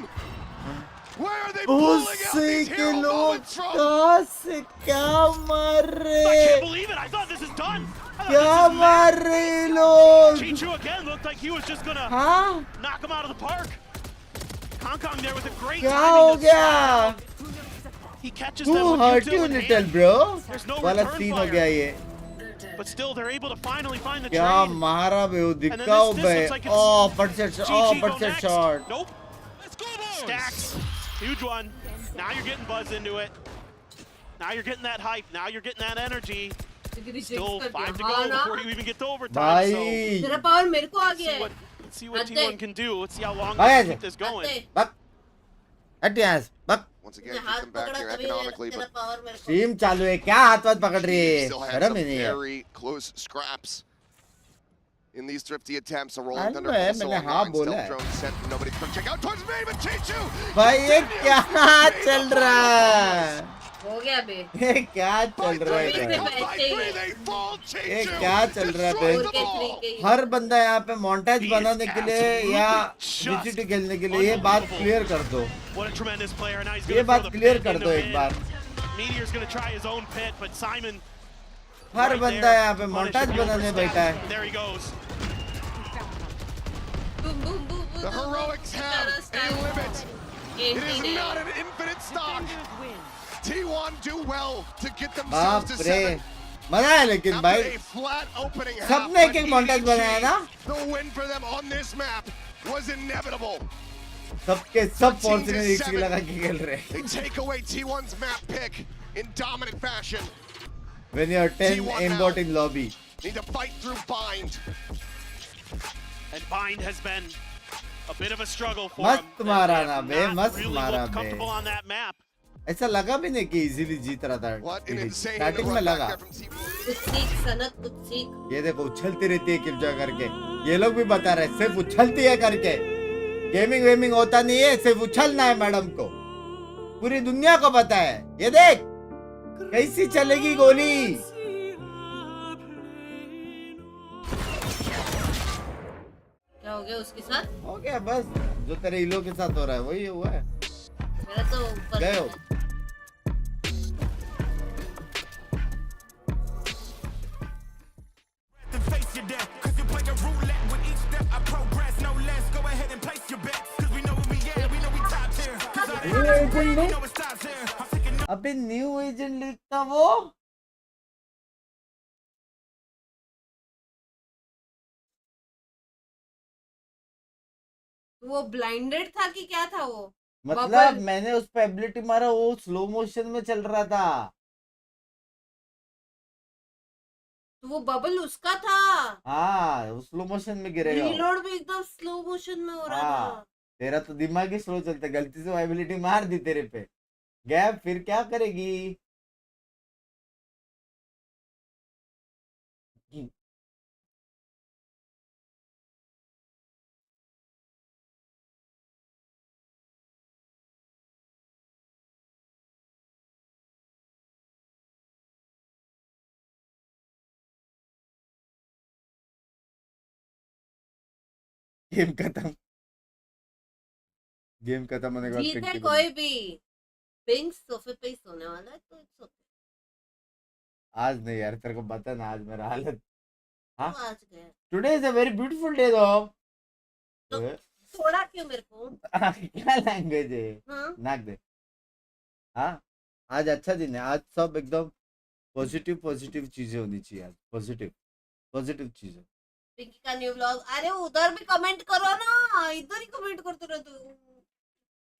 Where are they pulling out these hero moments from? कहाँ से क्या मार I रहे can't believe it. I thought this is done. क्या मार रहे लोग Chichu again looked like he was just gonna हाँ knock him out of the park. Kong there with a great क्या timing हो to गया He catches Who them with hurt util you in little hand, bro There's no वाला return scene हो fire. गया ये But still, they're able to finally find the क्या trade. मारा बे वो And then दिखाओ this बे looks like it's ओ पटसेट GG go पटसेट next. Shot Nope. Stacks. Huge one. Now you're getting buzzed into it. Now you're getting that hype. Now you're getting that energy. Still 5 to go before you even get to overtime. भाई तेरा power मेरे को आ So गया है let's see what T1 can do. Let's see how long भाई they ऐसे can keep this going. बक हट यहाँ से बक Once again, हाथ keep them back पकड़ा here तभी economically, तेरा but पावर मेरे को टीम चालू है क्या हाथ वाथ पकड़ रही है still had शर्म some ही नहीं है very close scraps in these thrifty attempts. A rolling मालूम thunder है, also मैंने online. हाँ बोला Stealth है। drone sent from nobody to check out towards me, but Chichu भाई ये क्या continues चल to be the रहा foe. है हो गया बे ये क्या चल रहा By है three, भाई? by three, they fall. ये Chichu क्या चल रहा है destroys बे? them all. हर बंदा यहाँ पे मोन्टाज He is बनाने के लिए या absolutely बीसीटी खेलने के लिए ये बात क्लियर कर दो What a tremendous player. Now he's ये going to बात throw the क्लियर pit कर into दो एक mid. Bar Meteor's going to try his own pit, but Simon her right बंदा there, यहाँ पे punish मोन्टाज the बनाने overstep. बैठा है There he goes. Boom boom boom The heroics have a limit. It is not an infinite stock. T1 do well to get themselves बाप to रे 7. मजा है लेकिन After भाई a flat opening half, सबने एक but एक मोन्टाज बनाया ना The win for them on this map was inevitable. सबके सब 13 फोर्स to ने एक 7. लगा के खेल रहे They take away T1's map pick in dominant fashion. when you are 10 T1 aimbot now. in lobby Need to fight through bind. And Bind has been a bit of a struggle for मस्त him. They मारा have ना बे not मस्त really मारा looked bay comfortable on that map. ऐसा लगा भी नहीं कि इजीली जीत रहा था What an insane स्टार्टिंग में run back लगा there from T1. कुछ सीख सनत कुछ सीख ये देखो उछलती रहती है किलजॉय करके ये लोग भी बता रहे हैं, सिर्फ उछलती है करके गेमिंग वेमिंग होता नहीं है सिर्फ उछलना है मैडम को पूरी दुनिया को पता है ये देख कैसी चलेगी गोली क्या हो गया उसके साथ हो गया बस जो तेरे इलो के साथ हो रहा है वही हुआ है मेरा तो ऊपर गए हो Face your death, cause you play a roulette with each step I progress, no less. Go ahead and place your bets, cause we know where we at, we know we top tier. Cause I new agent we league know it stops here. I'm taking no अबे new agent league था वो वो blinded था कि क्या था वो मतलब Bubble. मैंने उस पे एबिलिटी मारा वो स्लो मोशन में चल रहा था तो वो बबल उसका था हाँ वो स्लो मोशन में गिरेगा वो। रीलोड भी एकदम स्लो मोशन में हो रहा हाँ था तेरा तो दिमाग ही स्लो चलता है गलती से वो एबिलिटी मार दी तेरे पे गैप फिर क्या करेगी गेम खत्म गेम खत्म होने के बाद जीते पिंकी कोई भी बिंक्स सोफे पे ही सोने वाला है तो it's okay. आज नहीं यार तेरे को पता है ना आज मेरा हालत हाँ तो आज गया today is a very beautiful day दो तो थोड़ा क्यों मेरे को क्या लैंग्वेज है हाँ नाक दे हाँ आज अच्छा दिन है आज सब एकदम पॉजिटिव पॉजिटिव चीजें होनी चाहिए आज पॉजिटिव पॉजिटिव चीजें पिंकी का न्यू व्लॉग अरे उधर भी कमेंट करो ना इधर ही कमेंट करते रहो तू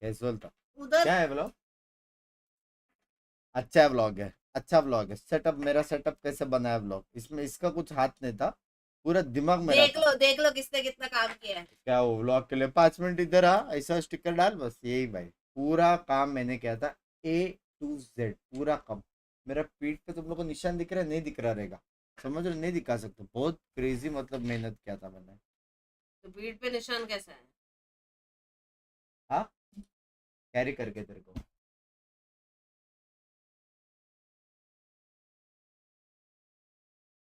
कैजुअल था उधर क्या है ब्लॉग अच्छा ब्लॉग है अच्छा ब्लॉग है सेटअप मेरा सेटअप कैसे बना है ब्लॉग इसमें इसका कुछ हाथ नहीं था पूरा दिमाग मेरा था देख लो किसने कितना काम किया है क्या वो ब्लॉग के लिए 5 मिनट इधर आ ऐसा स्टिकर डाल बस यही भाई पूरा काम मैंने किया था A to Z पूरा काम मेरा पीठ पे तुम लोग को निशान दिख रहा है नहीं दिख रहा रहेगा समझ रहे, नहीं दिखा सकते, बहुत क्रेजी मतलब मेहनत किया था मैंने। तो बीट पे निशान कैसा है? हाँ कैरी करके तेरे को।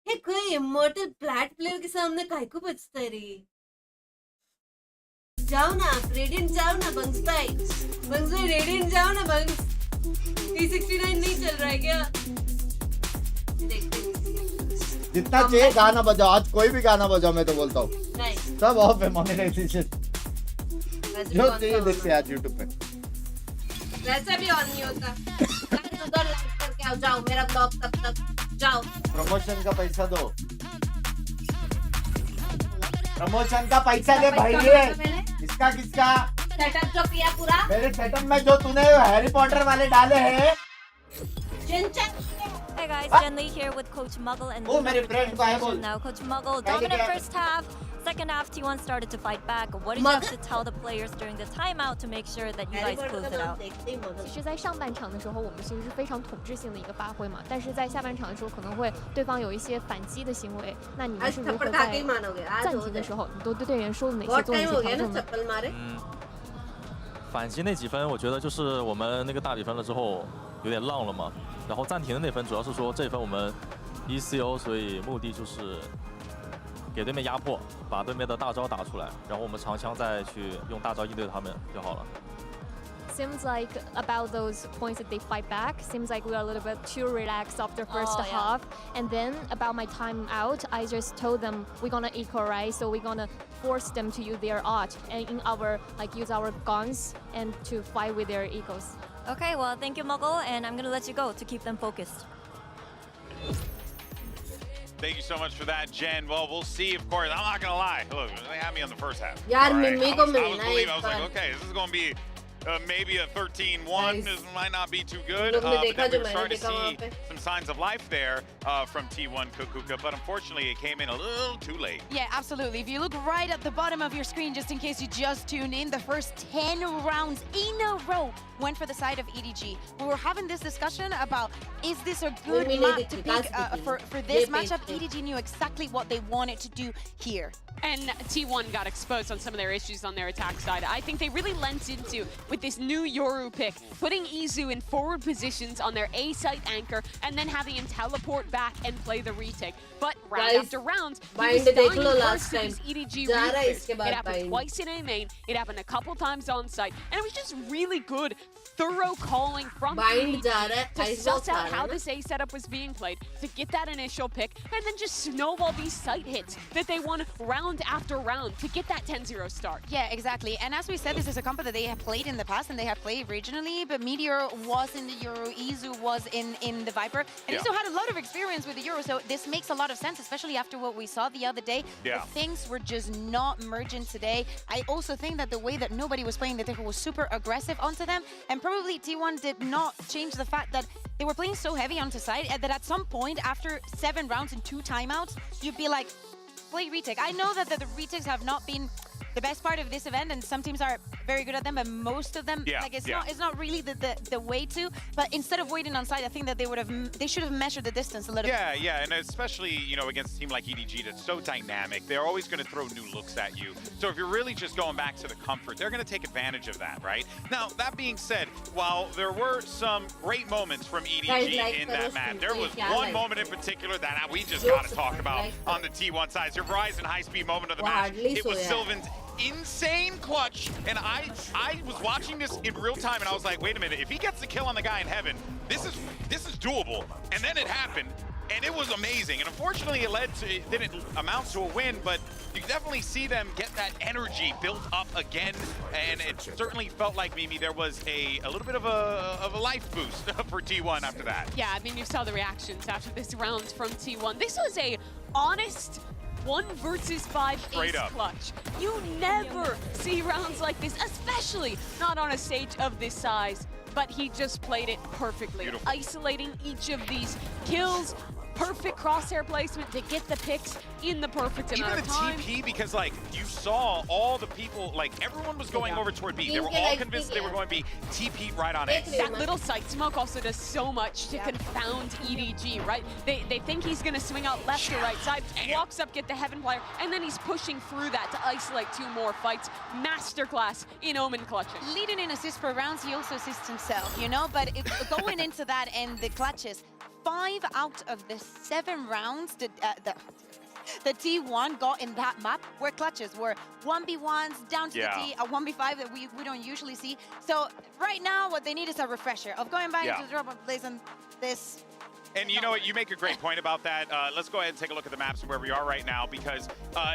ये कोई इमॉर्टल प्लैट प्लेयर के सामने काहे को बचता है रे? जाओ ना रेडियंट, जाओ ना बंक्स भाई, रेडियंट जाओ ना बंक्स। T69 नहीं चल रहा है क्या? जितना चाहिए गाना बजाओ, आज कोई भी गाना बजाओ, मैं तो बोलता हूँ नहीं सब ऑफ है मोनेटाइजेशन, जो चाहिए देखते हैं आज यूट्यूब पे। वैसे भी ऑन नहीं होता। उधर लाइक करके आओ, जाओ मेरा ब्लॉग तब तक जाओ। प्रमोशन का पैसा दो, प्रमोशन का पैसा दे भाई। इसका किसका सेटअप जो किया पूरा? मेरे सेटअप में जो तूने हैरी पॉटर वाले डाले हैं। Hey guys, Jenly here with Coach Muggle and Oh, मेरे friend को है बोल। now. Coach Muggle, dominant first half. Second half, T1 started to fight back. What did you have to tell the players during the timeout to make sure that you guys close it out? 其实，在上半场的时候，我们其实是非常统治性的一个发挥嘛，但是在下半场的时候，可能会对方有一些反击的行为。那你们是如何在暂停的时候，你都对队员说了哪些做了一些调整呢？反击那几分，我觉得就是我们那个大比分了之后有点浪了嘛。然后暂停的那分主要是说这分我们 ECO， 所以目的就是给对面压迫，把对面的大招打出来，然后我们长枪再去用大招应对他们就好了。Seems like about those points that they fight back, seems like we are a little bit too relaxed after first half. And then about my time out, I just told them we're gonna eco, right? So we're gonna force them to use their art and in our use our guns and to fight with their ecos. Okay, well, thank you, Muggle, and I'm gonna let you go to keep them focused. Thank you so much for that, Jen. Well, we'll see, of course. I'm not going to lie. Look, they had me on the first half. यार All right? मेरे को मिलना है I was like, okay, this is going to be maybe a 13-1. This might not be too good. लोग ने But देखा then जो we're मैंने starting to देखा वहाँ see पे। some signs of life there from T1 Kukuka, but unfortunately it came in a little too late. Yeah, absolutely. If you look right at the bottom of your screen, just in case you just tuned in, the first 10 rounds in a row went for the side of EDG. We were having this discussion about, is this a good map to pick for this matchup? EDG knew exactly what they wanted to do here. And T1 got exposed on some of their issues on their attack side. I think they really lent into, with this new Yoru pick, putting Izu in forward positions on their A site anchor, and then having him teleport back and play the retake. But round after round, he was dying first to this EDG retake. It happened twice in A main, it happened a couple times on site, and it was just really good, thorough calling from EDG to suss out how this A setup was being played, to get that initial pick, and then just snowball these site hits that they won round after round to get that 10-0 start. Yeah, exactly. And as we said, this is a combo that they have played in the past and they have played regionally, but Meteor was in the Euro, Izu was in the Viper, and Izu had a lot of experience with the Euro, so this makes a lot of sense, especially after what we saw the other day. Yeah. Things were just not merging today. I also think that the way that nobody was playing the Tejo was super aggressive onto them, and probably T1 did not change the fact that they were playing so heavy onto side that at some point, after 7 rounds and 2 timeouts, you'd be like, play retake. I know that the retakes have not been the best part of this event, and some teams are very good at them, but most of them, like it's not really the way to. But instead of waiting on side, I think that they should have measured the distance a little bit. Yeah, and especially, you know, against a team like EDG that's so dynamic, they're always going to throw new looks at you. So if you're really just going back to the comfort, they're going to take advantage of that, right? Now, that being said, while there were some great moments from EDG in that match, there was one moment in particular that we just got to talk about on the T1 side. It's your Verizon high-speed moment of the match. It was Sylvan's insane clutch, and I was watching this in real time, and I was like, wait a minute, if he gets the kill on the guy in heaven, this is doable. And then it happened, and it was amazing. And unfortunately, it didn't amount to a win, but you definitely see them get that energy built up again, and it certainly felt like, Mimi, there was a little bit of a life boost for T1 after that. Yeah, I mean, you saw the reactions after this round from T1. This was a honest 1 versus 5 ace clutch. You never see rounds like this, especially not on a stage of this size. But he just played it perfectly, isolating each of these kills, perfect crosshair placement to get the picks in the perfect amount Even of the time. TP, because like you saw all the people, like everyone was going over toward B. They were all convinced they were going B. TP right on A. That little sight smoke also does so much to confound EDG, right? They think he's going to swing out left or right side, walks up, get the heaven player, and then he's pushing through that to isolate 2 more fights. Masterclass in Omen clutching. Leading in assists per rounds, he also assists himself, you know? But going into that and the clutches, 5 out of the 7 rounds the T1 got in that map were clutches, were 1v1s down to the T, a 1v5 that we don't usually see. So right now what they need is a refresher of going back into the drop of place and this. And you know what, you make a great point about that. Let's go ahead and take a look at the maps where we are right now, because,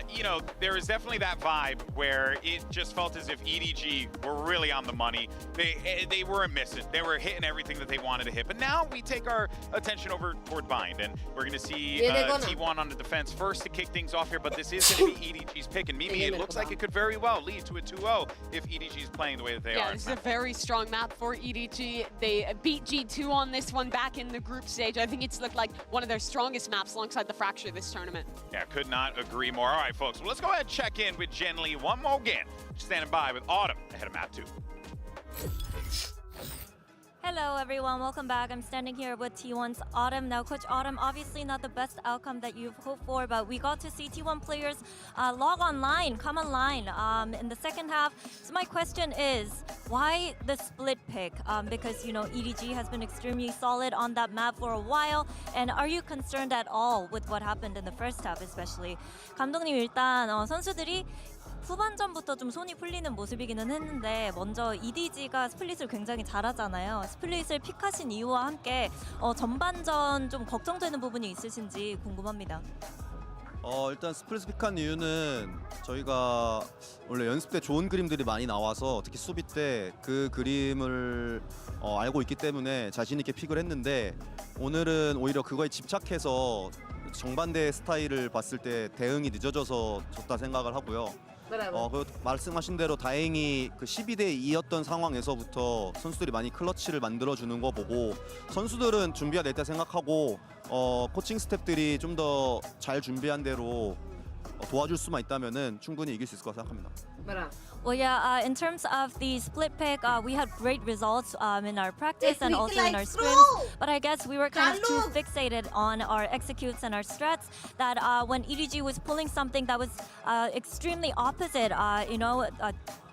you know, there is definitely that vibe where it just felt as if EDG were really on the money. They weren't missing. They were hitting everything that they wanted to hit. But now we take our attention over toward Bind, and we're going to see T1 on the defense first to kick things off here, but this is going to be EDG's pick. And Mimi, it looks like it could very well lead to a 2-0 if EDG is playing the way that they are. Yeah, this is a very strong map for EDG. They beat G2 on this one back in the group stage. I think it's looked like one of their strongest maps alongside the Fracture this tournament. Yeah, could not agree more. All right, folks, well, let's go ahead and check in with Jen Lee one more again. Standing by with Autumn ahead of map 2. Hello everyone, welcome back. I'm standing here with T1's Autumn. Now Coach Autumn, obviously not the best outcome that you've hoped for, but we got to see T1 players log online, come online in the second half. So my question is, why the split pick? Because, you know, EDG has been extremely solid on that map for a while, and are you concerned at all with what happened in the first half especially? 감독님, 일단 선수들이 후반전부터 좀 손이 풀리는 모습이기는 했는데 먼저 EDG가 스플릿을 굉장히 잘하잖아요. 스플릿을 픽하신 이유와 함께 전반전 좀 걱정되는 부분이 있으신지 궁금합니다. 일단 스플릿 픽한 이유는 저희가 원래 연습 때 좋은 그림들이 많이 나와서 특히 수비 때 그 그림을 알고 있기 때문에 자신 있게 픽을 했는데 오늘은 오히려 그거에 집착해서 정반대 스타일을 봤을 때 대응이 늦어져서 졌다 생각을 하고요. 그 말씀하신 대로 다행히 그 12대 2였던 상황에서부터 선수들이 많이 클러치를 만들어주는 거 보고 선수들은 준비가 됐다 생각하고 코칭 스태프들이 좀 더 잘 준비한 대로 도와줄 수만 있다면은 충분히 이길 수 있을 거라 생각합니다. Well, yeah, in terms of the split pick, we had great results in our practice and also in our scrims. But I guess we were kind of too fixated on our executes and our strats that when EDG was pulling something that was extremely opposite, you know,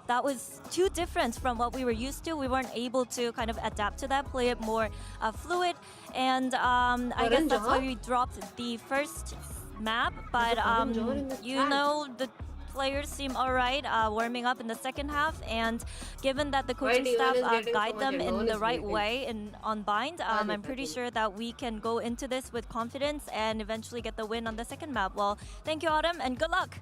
that was too different from what we were used to. We weren't able to kind of adapt to that, play it more fluid. And I guess that's why we dropped the first map. But, you know, the players seem all right warming up in the second half, and given that the coaching staff guide them in the right way on Bind, I'm pretty sure that we can go into this with confidence and eventually get the win on the second map. Well, thank you, Autumn, and good luck.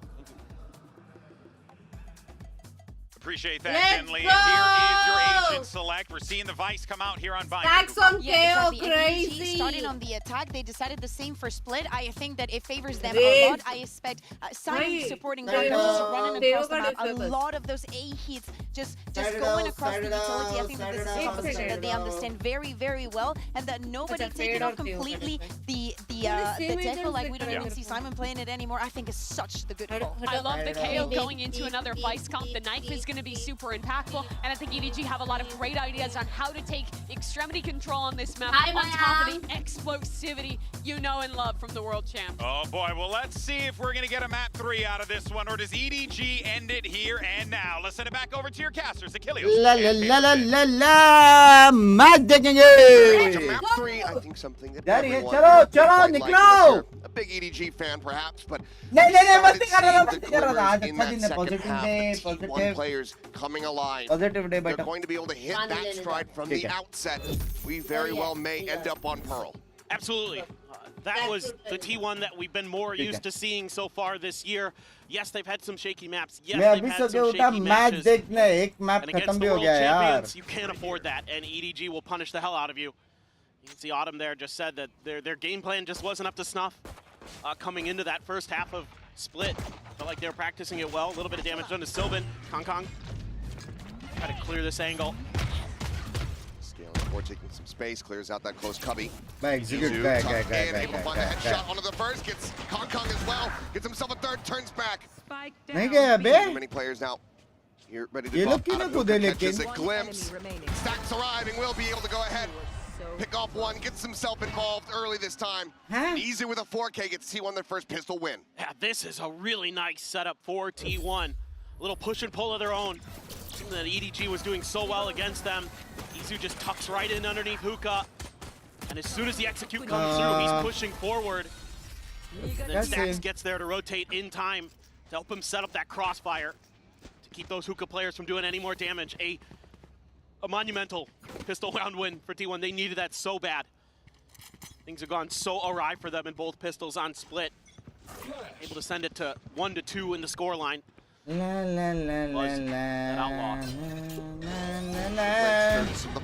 Appreciate that, Jen Lee. And here is your agent select. We're seeing the Vice come out here on Bind. Yeah, exactly. EDG started on the attack. They decided the same for split. I think that it favors them a lot. I expect Simon supporting them, just running across the map. A lot of those A hits just going across the utility. I think that this is something that they understand very, very well, and that nobody taking off completely the deco. Like we don't even see Simon playing it anymore. I think is such the good call. I love the KO going into another Vice comp. The knife is going to be super impactful, and I think EDG have a lot of great ideas on how to take extremity control on this map on top of the explosivity you know and love from the world champ. Oh boy, well let's see if we're gonna get a map 3 out of this one, or does EDG end it here and now? Let's send it back over to your casters, Achilles. La la la la la la, mad degeñe. Map 3, I think something that Daddy, everyone chalo, would quite like Nico. a big EDG fan perhaps, but Ne, started masti kar raha seeing the glimmers in that second half. The T1 players coming alive. Positive day, They're beta. going to be able to hit that stride from the outset. We very well may end up on Pearl. Absolutely. That was the T1 that we've been more used to seeing so far this year. Yes, they've had some shaky maps. Yes, they've had some shaky matches. And against the world champions, you can't afford that, and EDG will punish the hell out of you. You can see Autumn there just said that their game plan just wasn't up to snuff coming into that first half of Split. Felt like they were practicing it well. A little bit of damage done to Sylvan. Kong try to clear this angle. Scaling Or taking some space, clears out that close cubby. Execute. Izu tucked in, able to find the headshot onto the first, gets Kong as well, gets himself a third, turns back. नहीं गया बे? Many players now here ready ये to लोग pop क्यों out of ना कूदे Hookah, catches लेकिन? a glimpse. Stacks arriving, will be able to go ahead. Pick off one, gets himself involved early this time. Easy with a 4K, gets T1 their first pistol win. Yeah, this is a really nice setup for T1. A little push and pull of their own. Something that EDG was doing so well against them. Izu just tucks right in underneath Hookah. And as soon as the execute comes through, he's pushing forward. And then Stacks gets there to rotate in time to help him set up that crossfire to keep those Hookah players from doing any more damage. A monumental pistol round win for T1. They needed that so bad. Things have gone so awry for them in both pistols on split. Able to send it to 1-2 in the scoreline. The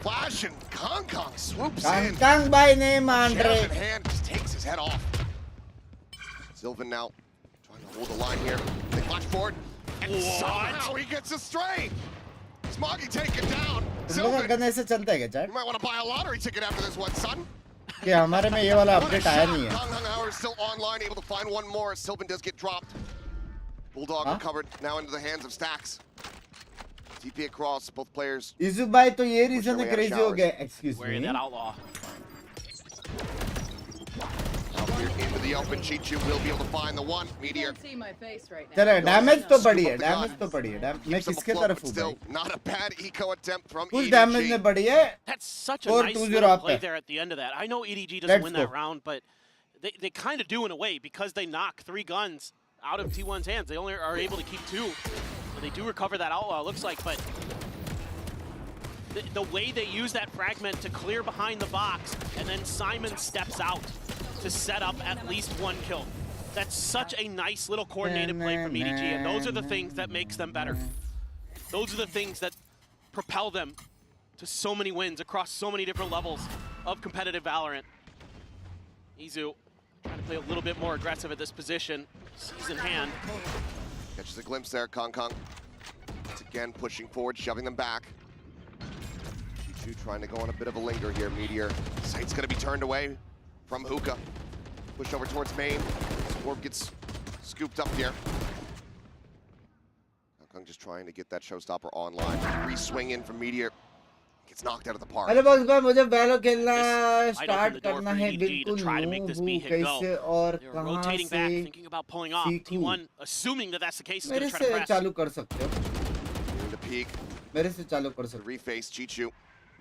flash and Kong swoops in. Kong by name Andre. In hand, just takes his head off. Sylvan now trying to hold the line here. They flash forward, and somehow he gets astray. Smoggy taken down. Sylvan, gun ऐसे चलता है क्या चार? you might want to buy a lottery ticket after this one, son. कि हमारे में ये वाला अपडेट आया नहीं है. Kong, however, still online, able to find one more. Sylvan does get dropped. Bulldog recovered, now into the hands of Stacks. TP across, both players. इजू भाई तो ये रीजन है crazy हो गया. Excuse Wearing me. that outlaw. Out here into the open, Chichu will be able to find the one. Meteor. चलो damage तो पड़ी है. डैमेज तो पड़ी है. मैं किसके तरफ हूँ भाई? Not a bad eco attempt from कुछ EDG. डैमेज ने पड़ी है. That's such a nice little play there at the end of that. I know EDG doesn't win that round, but they kind of do in a way because they knock 3 guns out of T1's hands. They only are able to keep 2. So they do recover that outlaw, it looks like, but the way they use that fragment to clear behind the box, and then Simon steps out to set up at least 1 kill. That's such a nice little coordinated play from EDG, and those are the things that makes them better. Those are the things that propel them to so many wins across so many different levels of competitive Valorant. Izu trying to play a little bit more aggressive at this position. Sees in hand. Catches a glimpse there, Kong. Once again pushing forward, shoving them back. Chichu trying to go on a bit of a linger here, Meteor. Sight's gonna be turned away from Hookah. Push over towards main. Orb gets scooped up here. Kong just trying to get that showstopper online. Re-swing in from Meteor. Gets knocked out of the park. अरे boss भाई मुझे वैलो खेलना start करना है बिल्कुल नूबू कैसे और कहां से thinking about pulling off. T1 assuming that that's the case is मेरे going to try to से press. चालू कर सकते हो. The peak. मेरे से चालू कर सकते हो. Reface Chichu.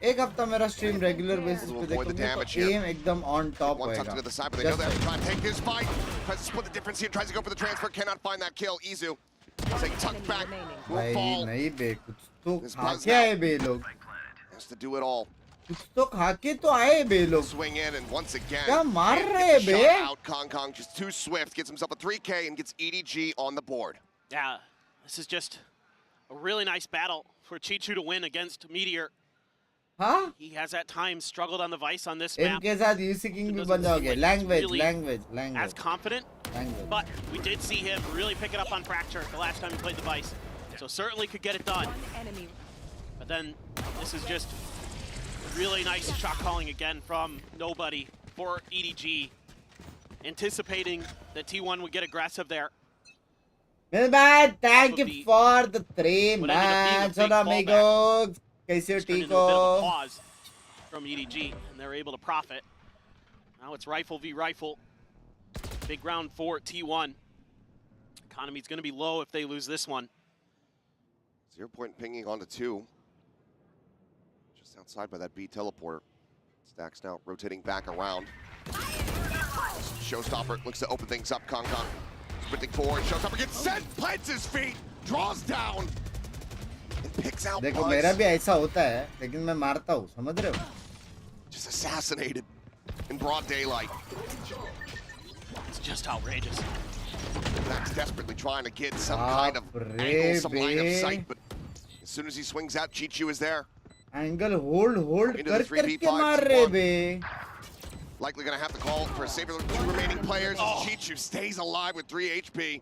एक हफ्ता मेरा स्ट्रीम रेगुलर बेसिस पे देखोगे तो एम एकदम ऑन टॉप One tucked होएगा. to the side, but they know they're trying to take this fight. Tries to split the difference here, tries to go for the transfer, cannot find that kill. Izu saying tucked back, will भाई fall. नहीं बे कुछ तो खा के आए बे लोग. Has to do it all. कुछ तो खा के तो आए बे लोग. Swing in and once again. क्या मार can't रहे get the bay? shot out. Kong just too swift, gets himself a 3K and gets EDG on the board. Yeah, this is just a really nice battle for Chichu to win against Meteor. हाँ? He has at times struggled on the Vice on this map. इनके साथ UC king भी बन जाओगे. Language. As confident, but we did see him really pick it up on Fracture the last time he played the Vice. So certainly could get it done. But then this is just really nice shot calling again from nobody for EDG. Anticipating that T1 would get aggressive there. Man, thank you for the 3 months. Hola amigos. कैसे हो Turned ठीक into a bit of a हो? pause from EDG, and they're able to profit. Now it's rifle v rifle. Big round for T1. Economy's going to be low if they lose this one. 0 point pinging onto 2. Just outside by that B teleporter. Stacks now rotating back around. Showstopper looks to open things up. Kong sprinting forward. Showstopper gets sent, plants his feet, draws down, and picks out देखो Buzz. मेरा भी ऐसा होता है लेकिन मैं मारता हूँ समझ रहे हो? Just assassinated in broad daylight. It's just outrageous. That's desperately trying to get some kind of angle, some line of sight, but as soon as he swings out, Chichu is there. Angle hold Into the कर 3v5 करके मार रहे बे. Likely going to have to call for a save for the 2 remaining players. Chichu stays alive with 3 HP.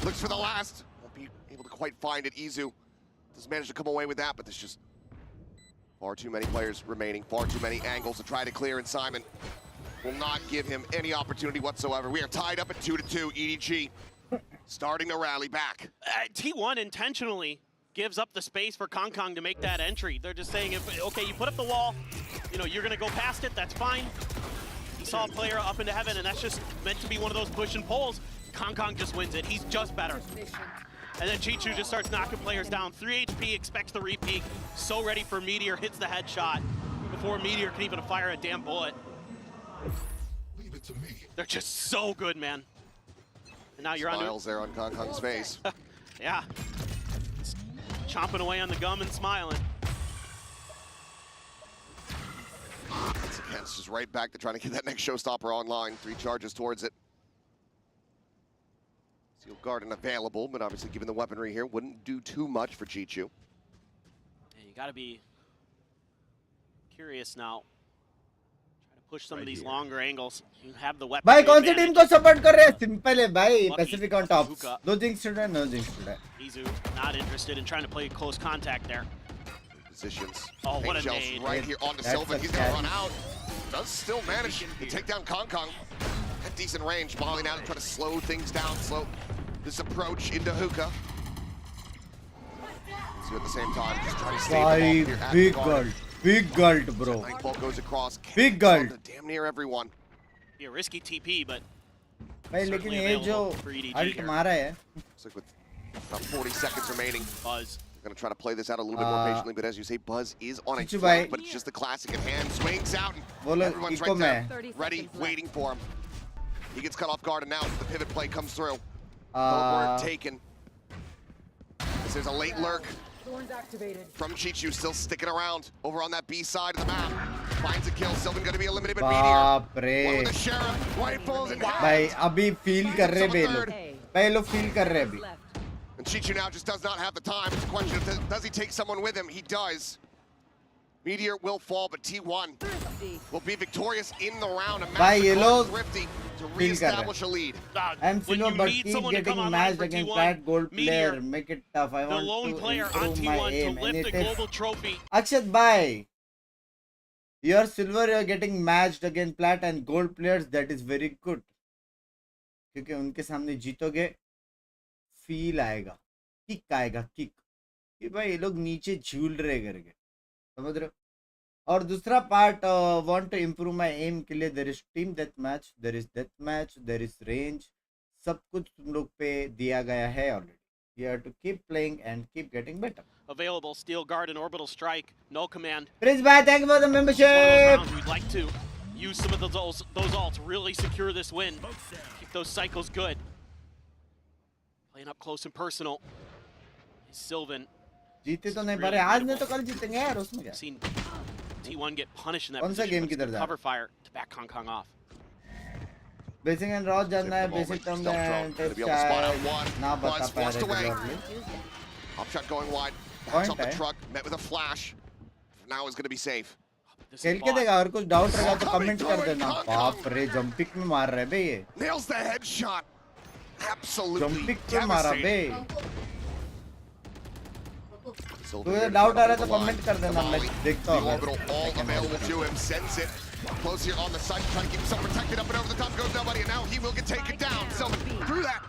Looks for the last. Won't be able to quite find it. Izu does manage to come away with that, but this just Far too many players remaining, far too many angles to try to clear, and Simon will not give him any opportunity whatsoever. We are tied up at 2-2. EDG starting to rally back. T1 intentionally gives up the space for Kong Kong to make that entry. They're just saying, okay, you put up the wall, you know, you're gonna go past it, that's fine. He saw a player up into heaven, and that's just meant to be one of those push and pulls. Kong Kong just wins it, he's just better. And then Chichu just starts knocking players down. 3 HP, expects the repeat. So ready for Meteor, hits the headshot before Meteor can even fire a damn bullet. They're just so good, man. And now you're on Smiles there on Kong Kong's face. Yeah. Just chomping away on the gum and smiling. Once again, it's just right back to trying to get that next showstopper online. 3 charges towards it. Steel Garden available, but obviously given the weaponry here, wouldn't do too much for Chichu. Yeah, you gotta be curious now. Try to push some of these longer angles. You have the weapon. भाई कौन सी team को support कर रहे हैं? Simple है भाई. Pacific on top. No Jinx today, no Jinx today. Izu not interested in trying to play close contact there. Positions. Oh, what a Angels nade. right here on the Silva. He's gonna run out. Does still manage to take down Kong Kong. At decent range, balling out and try to slow things down, slow this approach into hookah. So at the same time, just trying to stay the ball here at the guard. Big gult, bro. Nightfall goes across. Big gult. Damn near everyone. Be a risky TP, but भाई लेकिन ये जो alt मारा है. Looks like with about 40 seconds remaining. Buzz. Gonna try to play this out a little bit more patiently, but as you say, Buzz is on a Chichu flank, bhai. but it's just the classic at hand. Swings out, and Bolo, everyone's eco right there, mein. ready, waiting for him. He gets cut off guard, and now the pivot play comes through. Teleport taken. As there's a late lurk from Chichu, still sticking around over on that B side of the map. Finds a kill. Sylvan going to be eliminated, but बाप Meteor. One रे. with the Sheriff. Rifles and भाई अभी feel कर रहे बे लोग. भाई लोग feel कर रहे अभी. And Chichu now just does not have the time. It's a question of does he take someone with him? He does. Meteor will fall, but T1 will be victorious in the round. A Bhai, ye match log Thrifty to feel re-establish a lead. I'm Silver, but keep getting matched against that gold player. Make it tough. I The want lone to player on improve my T1 aim. to And lift it the is global trophy. Akshat bhai. You're silver. You're getting matched against plat and gold players. That is very good. क्योंकि उनके सामने जीतोगे, feel आएगा, kick आएगा, kick कि भाई ये लोग नीचे झूल रहे करके, समझ रहे हो? और दूसरा part want to improve my aim के लिए there is team death match, there is range, सब कुछ तुम लोग पे दिया गया है already. You have to keep playing and keep getting better. Available, Steel Guard and Orbital Strike, no command. Prince bhai, thank you for the One of membership. those rounds we'd like to use some of those ults, really secure this win, keep those cycles good. Playing up close and personal. Sylvan. जीते तो नहीं पा रहे, आज नहीं तो कल जीतेंगे यार, उसमें क्या? Seen T1 get punished in that कौन सा position. गेम But किधर it's जा? cover fire to back Kong Kong off. Basic and raw जानना है, बेसिक टर्म में टिप्स क्या है, ना बता पा रहे regularly. Upshot going wide. Backs Point off the है. truck, met with a flash. Now is going to be safe. खेल के देगा, अगर कुछ डाउट रहेगा तो कमेंट कर देना. बाप रे, जंप पिक में मार रहे बे ये. Nails the headshot. Absolutely jump peek पे मारा बे. So तो ये डाउट आ रहा है तो कमेंट कर देना, मैं देखता The हूँ. orbital all available to him, sends it close here on the site, trying to keep himself protected. Up and over the top goes nobody, and now he will get taken down. So through that,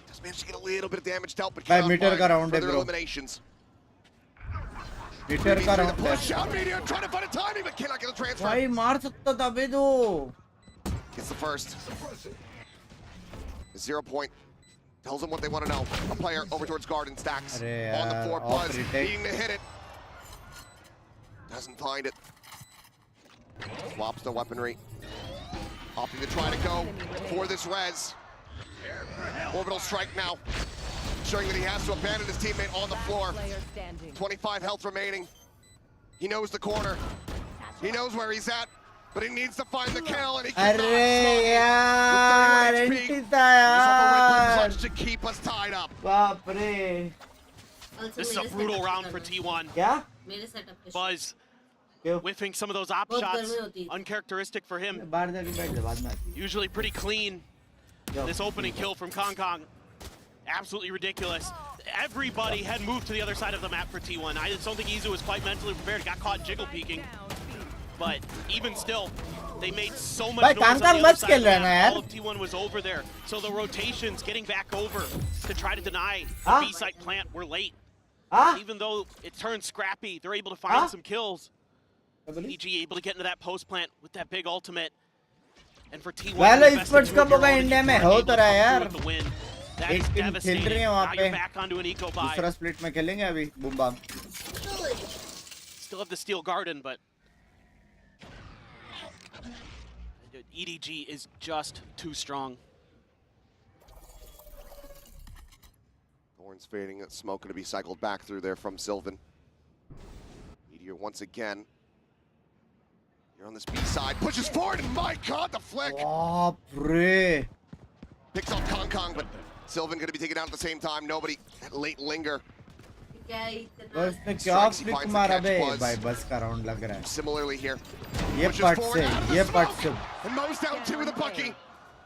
just managed to get a little bit of damage dealt, but भाई cannot metre का find round है further bro. eliminations. Metre का round है. Push out, Meteor trying to find a timing, but cannot get the transfer. भाई मार सकता था बे दो. Gets the first. 0 point. Tells them what they want to know. A player over towards Garden stacks. On the floor, Buzz needing to hit it. Doesn't find it. Swaps the weaponry. Opting to try to go for this res. Orbital strike now. Showing that he has to abandon his teammate on the floor. 25 health remaining. He knows the corner. He knows where he's at. But he needs to find the kill, and he cannot. अरे यार, anti था यार. Clutch to keep us tied up. बाप रे. This is a brutal round for T1. क्या? मेरे setup पे Buzz whiffing some of those op बहुत shots, गर्मी होती है. uncharacteristic for him. बाहर जाके बैठ जा, बाद में. Usually pretty clean. This opening kill from Kong Kong, absolutely ridiculous. Everybody had moved to the other side of the map for T1. I just don't think Izu was quite mentally prepared. Got caught jiggle peeking. But even still, they made so much noise on the other side of the map. All of T1 was over there. So the rotations getting back over to try to deny the B-site plant were late. Even though it turned scrappy, they're able to find some kills. EG able to get into that post plant with that big ultimate. And for T1, well, Esports कब होगा India में हो तो रहा है यार एक team खेल रही है वहाँ पे back onto an eco buy. दूसरा स्प्लिट में खेलेंगे अभी boom bam Still have the steel garden, but EDG is just too strong. Thorns fading, smoke going to be cycled back through there from Sylvan. Meteor once again. You're on this B side, pushes forward, and my God, the flick! Oh, pray. Picks off Kong, but Sylvan going to be taken out at the same time. Nobody, that late linger. बस में क्या flick मारा बे भाई बस का round लग रहा है Similarly here. ये पट से And Mo's down two with a bucky.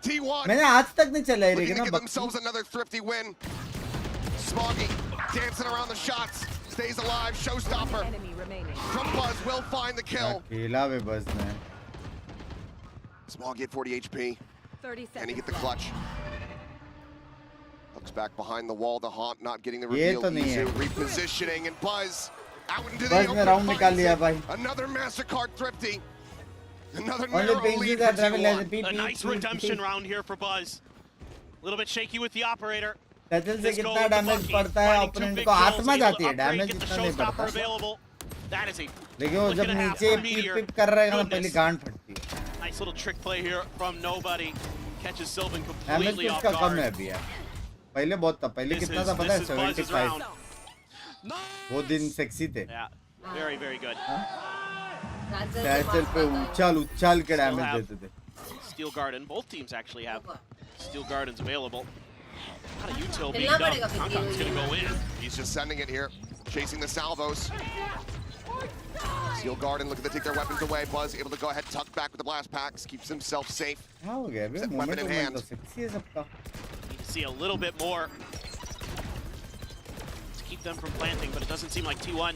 T1 मैंने आज तक नहीं चला है looking to give themselves another thrifty win. Smoggy dancing around the shots, stays alive, showstopper. From Buzz will find the kill. अकेला बे बस में Smoggy at 40 HP. And he get the clutch. Hooks back behind the wall, the haunt not getting the reveal. Izu repositioning and Buzz out into the open. Another MasterCard thrifty. Another narrow lead for T1. A nice redemption round here for Buzz. A little bit shaky with the operator. टचल से कितना damage पड़ता है opponent को आत्मा जाती है damage इतना नहीं पड़ता लेकिन वो जब नीचे पीप कर रहा है ना पहले गांड फटती है Nice little trick play here from nobody. Catches Sylvan completely off guard. कम है अभी यार पहले बहुत था पहले कितना था पता है 75 वो दिन सेक्सी थे very very good टचल पे उछाल के डैमेज देते थे Steel Garden, both teams actually have Steel Gardens available. Not a util being done. Kong's gonna go in. He's just sending it here, chasing the salvos. Steel Garden looking to take their weapons away. Buzz able to go ahead, tuck back with the blast packs, keeps himself safe. Weapon in hand. Need to see a little bit more to keep them from planting, but it doesn't seem like T1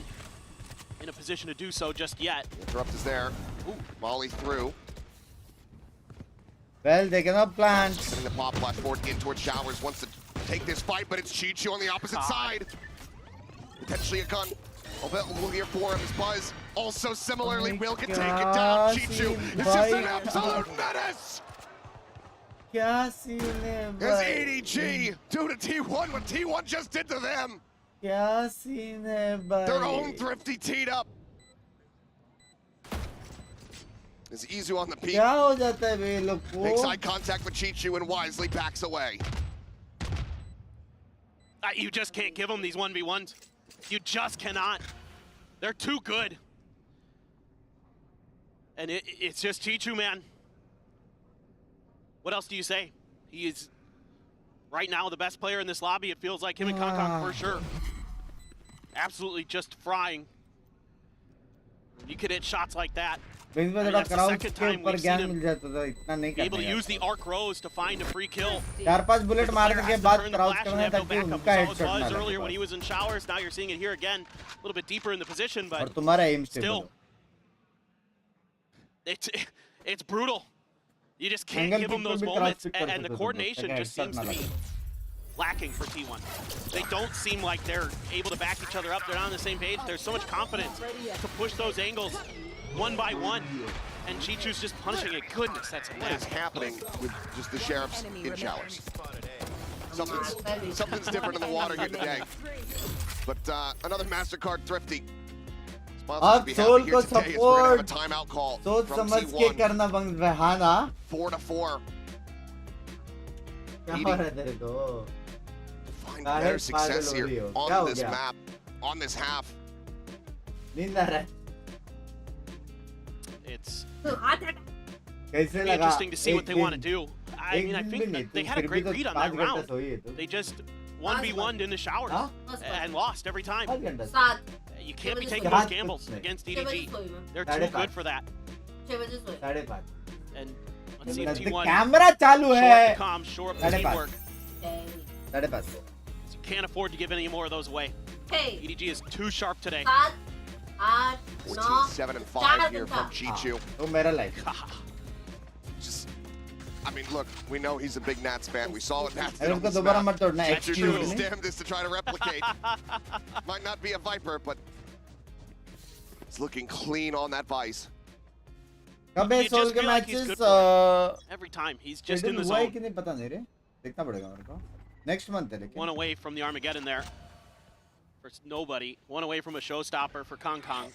in a position to do so just yet. Interrupt is there. Ooh, Molly through. Well, they cannot plant. Sending the pop flash forward in towards Showers. Wants to take this fight, but it's Chichu on the opposite side. Potentially a gun. Available here for him is Buzz. Also similarly, Will can take it down. Chichu is just an absolute menace. क्या scene है As ADG do to T1 what T1 just did to them. क्या scene है भाई Their own thrifty teed up. Is Izu on the peak. क्या हो जाता है वे लोग को Makes eye contact with Chichu and wisely backs away. You just can't give them these 1v1s. You just cannot. They're too good. And it's just Chichu, man. What else do you say? He is right now the best player in this lobby. It feels like him and Kong for sure. Absolutely just frying. You could hit shots like that. I mean, that's the second time we've seen him be able to use the arc rows to find a free kill. 4-5 bullet मारने के बाद crouch करना ताकि उनका headshot ना लगे. Earlier when he was in Showers, now you're seeing it here again, a little bit deeper in the position, but और तुम्हारा aim still, it's brutal. You just can't give them those moments, and the coordination just seems to be lacking for T1. They don't seem like they're able to back each other up. They're not on the same page. There's so much confidence to push those angles one by one, and Chichu's just punishing it. Goodness, that's What is happening with just the sheriffs in Showers? Something's different in the water here today. But another MasterCard thrifty. अब soul को support timeout call सोच समझ के करना बंद है ना 4-4. क्या हो रहा है तेरे को Find their success here on this map, on this half. नींद आ रहा है It's कैसे लगा interesting to see what they want to do. I mean, I think that they had a great read on that round. They just 1v1'd in the Showers and lost every time. You can't be taking those gambles against EDG. They're too good for that. And let's see if T1 camera चालू है shore up the teamwork. can't afford to give any more of those away. Hey. EDG is too sharp today. 7, 8, 14, 7, and 5 here from Chichu. तो मेरा like Just, I mean, look, we know he's a big Nats fan. We saw what Nats did अरे on उसको this दोबारा map. मत तोड़ना Chichu excuse was नहीं damned this to try to replicate. Might not be a Viper, but it's looking clean on that Vice. कब है You soul just के feel like he's matches good for it. Every time, he's just in the हुआ है zone. कि नहीं पता नहीं रे देखना पड़ेगा मेरे को नेक्स्ट मंथ है लेकिन One away from the Armageddon there. For nobody. One away from a showstopper for Kong Kong.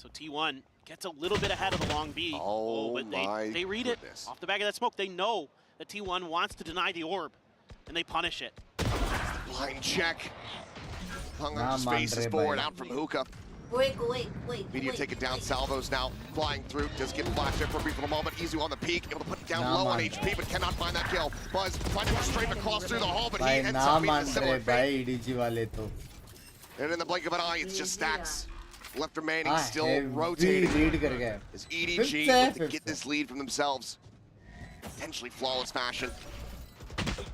So T1 gets a little bit ahead of the long B. Oh but my they read goodness. it off the back of that smoke. They know that T1 wants to deny the orb, and they punish it. Blind check. Hung Nah, just faces Mandre, forward bhai. out from Hookah. Wait. Media taking down salvos now. Flying through. Just get flashed there for a brief little moment. Izu on the peak. Able to put it down Nah, low on man. HP, but cannot find that kill. Buzz trying to strafe across through the hall, but he भाई ends ना up meeting मान a रहे similar fate. भाई EDG वाले तो And in the blink of an eye, it's just stacks. Left remaining, हाँ still heavy rotating. Read कर गया As EDG Fifth है, look to fifth get this lead from themselves. Potentially flawless fashion.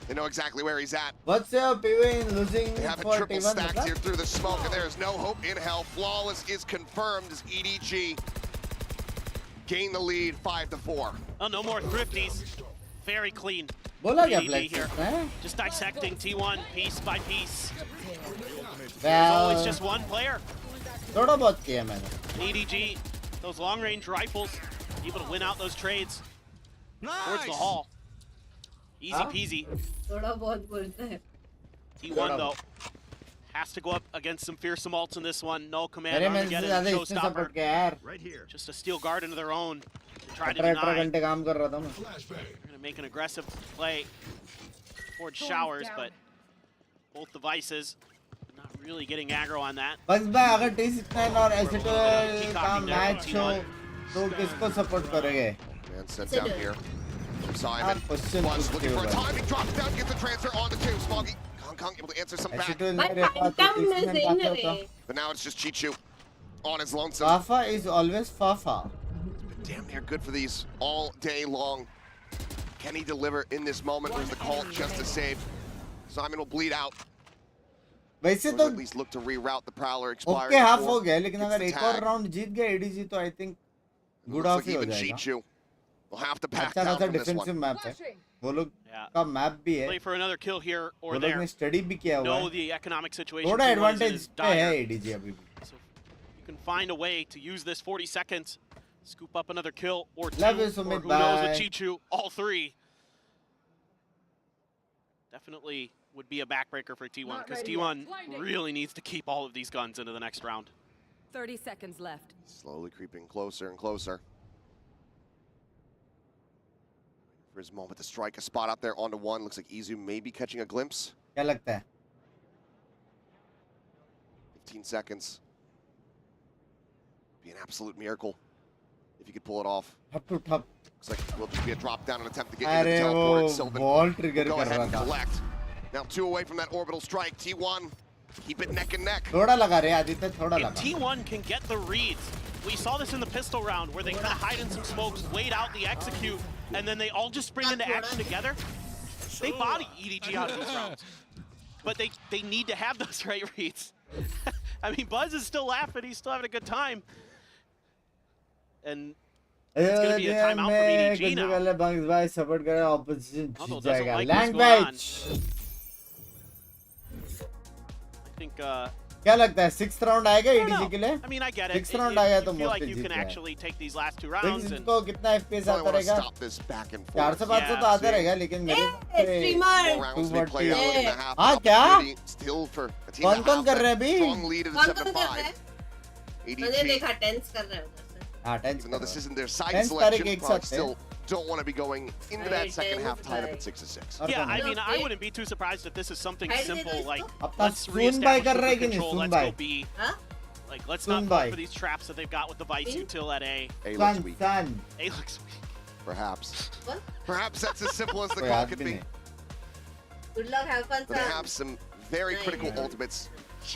They know exactly where he's at. what's your PV in losing They have a for triple T1 stacked मतलब here through the smoke, and there is no hope in hell. Flawless is confirmed as EDG gain the lead 5-4. Oh, no more thrifties. Very clean. बोला क्या EDG flex here. हैं Just dissecting T1 piece by piece. There's well always just one player. थोड़ा बहुत किया मैंने EDG, those long-range rifles, able to win out those trades towards the hall. Easy Huh? peasy. थोड़ा बहुत बोलता है T1 though has to go up against some fearsome ults in this one. No command अरे मैंने Armageddon, ज्यादा इसने showstopper. Support किया यार Just a steel guard into their own to try to 18 deny. घंटे काम कर रहा था मैं They're gonna make an aggressive play towards showers, but both devices not really getting aggro on that. बस भाई अगर T69 और एसिटल का मैच हो तो किसको सपोर्ट करोगे Man sent down here. Simon. question Buzz पूछते looking हो for a भाई timing, drops down, gets the transfer on the two. Smoggy. Kong Kong able to answer some back. एसिटल भाई मेरे पास कम में T69 से बात इन होता रे But now it's just Chichu on his lonesome. Fafa is always Fafa Damn near good for these all day long. Can he deliver in this moment, or is the call just a save? Simon will bleed out. वैसे Or तो at least look to reroute the Prowler expiring. Okay half before हो गया लेकिन hits अगर the एक और tag. Round जीत गया ADG तो I think good Looks of like ही हो even जाएगा Chichu will have to back अच्छा down खासा from this defensive one. Map है वो लोग Yeah. का मैप भी है Play for another kill here वो or लोग there. ने स्टडी भी किया हुआ Know है the economic situation. थोड़ा T1 is एडवांटेज in पे है dire. एडीजी अभी भी So you can find a way to use this 40 seconds, scoop up another kill or two, Love you, or who Sumit. knows Bye. with Chichu, all three. Definitely would be a backbreaker for T1 because T1 really needs to keep all of these guns into the next round. 30 seconds left. Slowly creeping closer and closer. For his moment to strike a spot out there onto one. Looks like Izu may be catching a glimpse. क्या लगता है 15 seconds. Be an absolute miracle if he could pull it off. ठप to ठप Looks like it will just be a drop down and attempt to get into अरे the teleport. वो Sylvan ball trigger go कर ahead रहा and था collect. Now 2 away from that orbital strike. T1 keep it neck and neck. थोड़ा लगा रे आदित्य थोड़ा If लगा T1 can get the reads, we saw this in the pistol round where they kind of hide in some smokes, wait out the execute, and then they all just spring into action together. They body EDG out of these rounds. But they need to have those right reads. I mean, Buzz is still laughing. He's still having a good time. And it's going to be a timeout from EDG now. वाले बंग्स भाई support कर opposition Although Jeet doesn't जाएगा like what's going language I think क्या लगता है 6th round आएगा I don't ADG know. के लिए I mean, I get it. 6th round आया तो You feel like mostly you Jeet can गया actually take these last two लेकिन rounds. And इसको कितना एफपीएस Probably आता want to रहेगा stop this back and 400 forth. 500 तो आता रहेगा लेकिन मेरे streamer More rounds may play out in the half. हाँ क्या Opportunity still for a team कौन to कौन have कर रहे हैं that अभी strong lead at कौन a कौन कर रहा 7-5. है मैंने EDG, देखा टेंस कर रहा है उधर से हाँ 10th even though this isn't their side 10th तारीख selection, एक probably साथ still don't want to be going into that Right, second 10th half tied up भाई। at 6-6. और yeah, कौन I है? mean, I wouldn't be too surprised if this is something Hide simple it, like अपना let's सुन भाई reestablish कर रहा है the कि नहीं control, सुन let's go भाई B. हाँ Like, let's Sun not Bai. fall for these traps that they've got with the Vice Hmm? util at A. A सन looks weak, सन A looks weak. perhaps. What? Perhaps that's as simple as the कोई call याद could भी be. नहीं good luck have fun But they have some very critical ultimates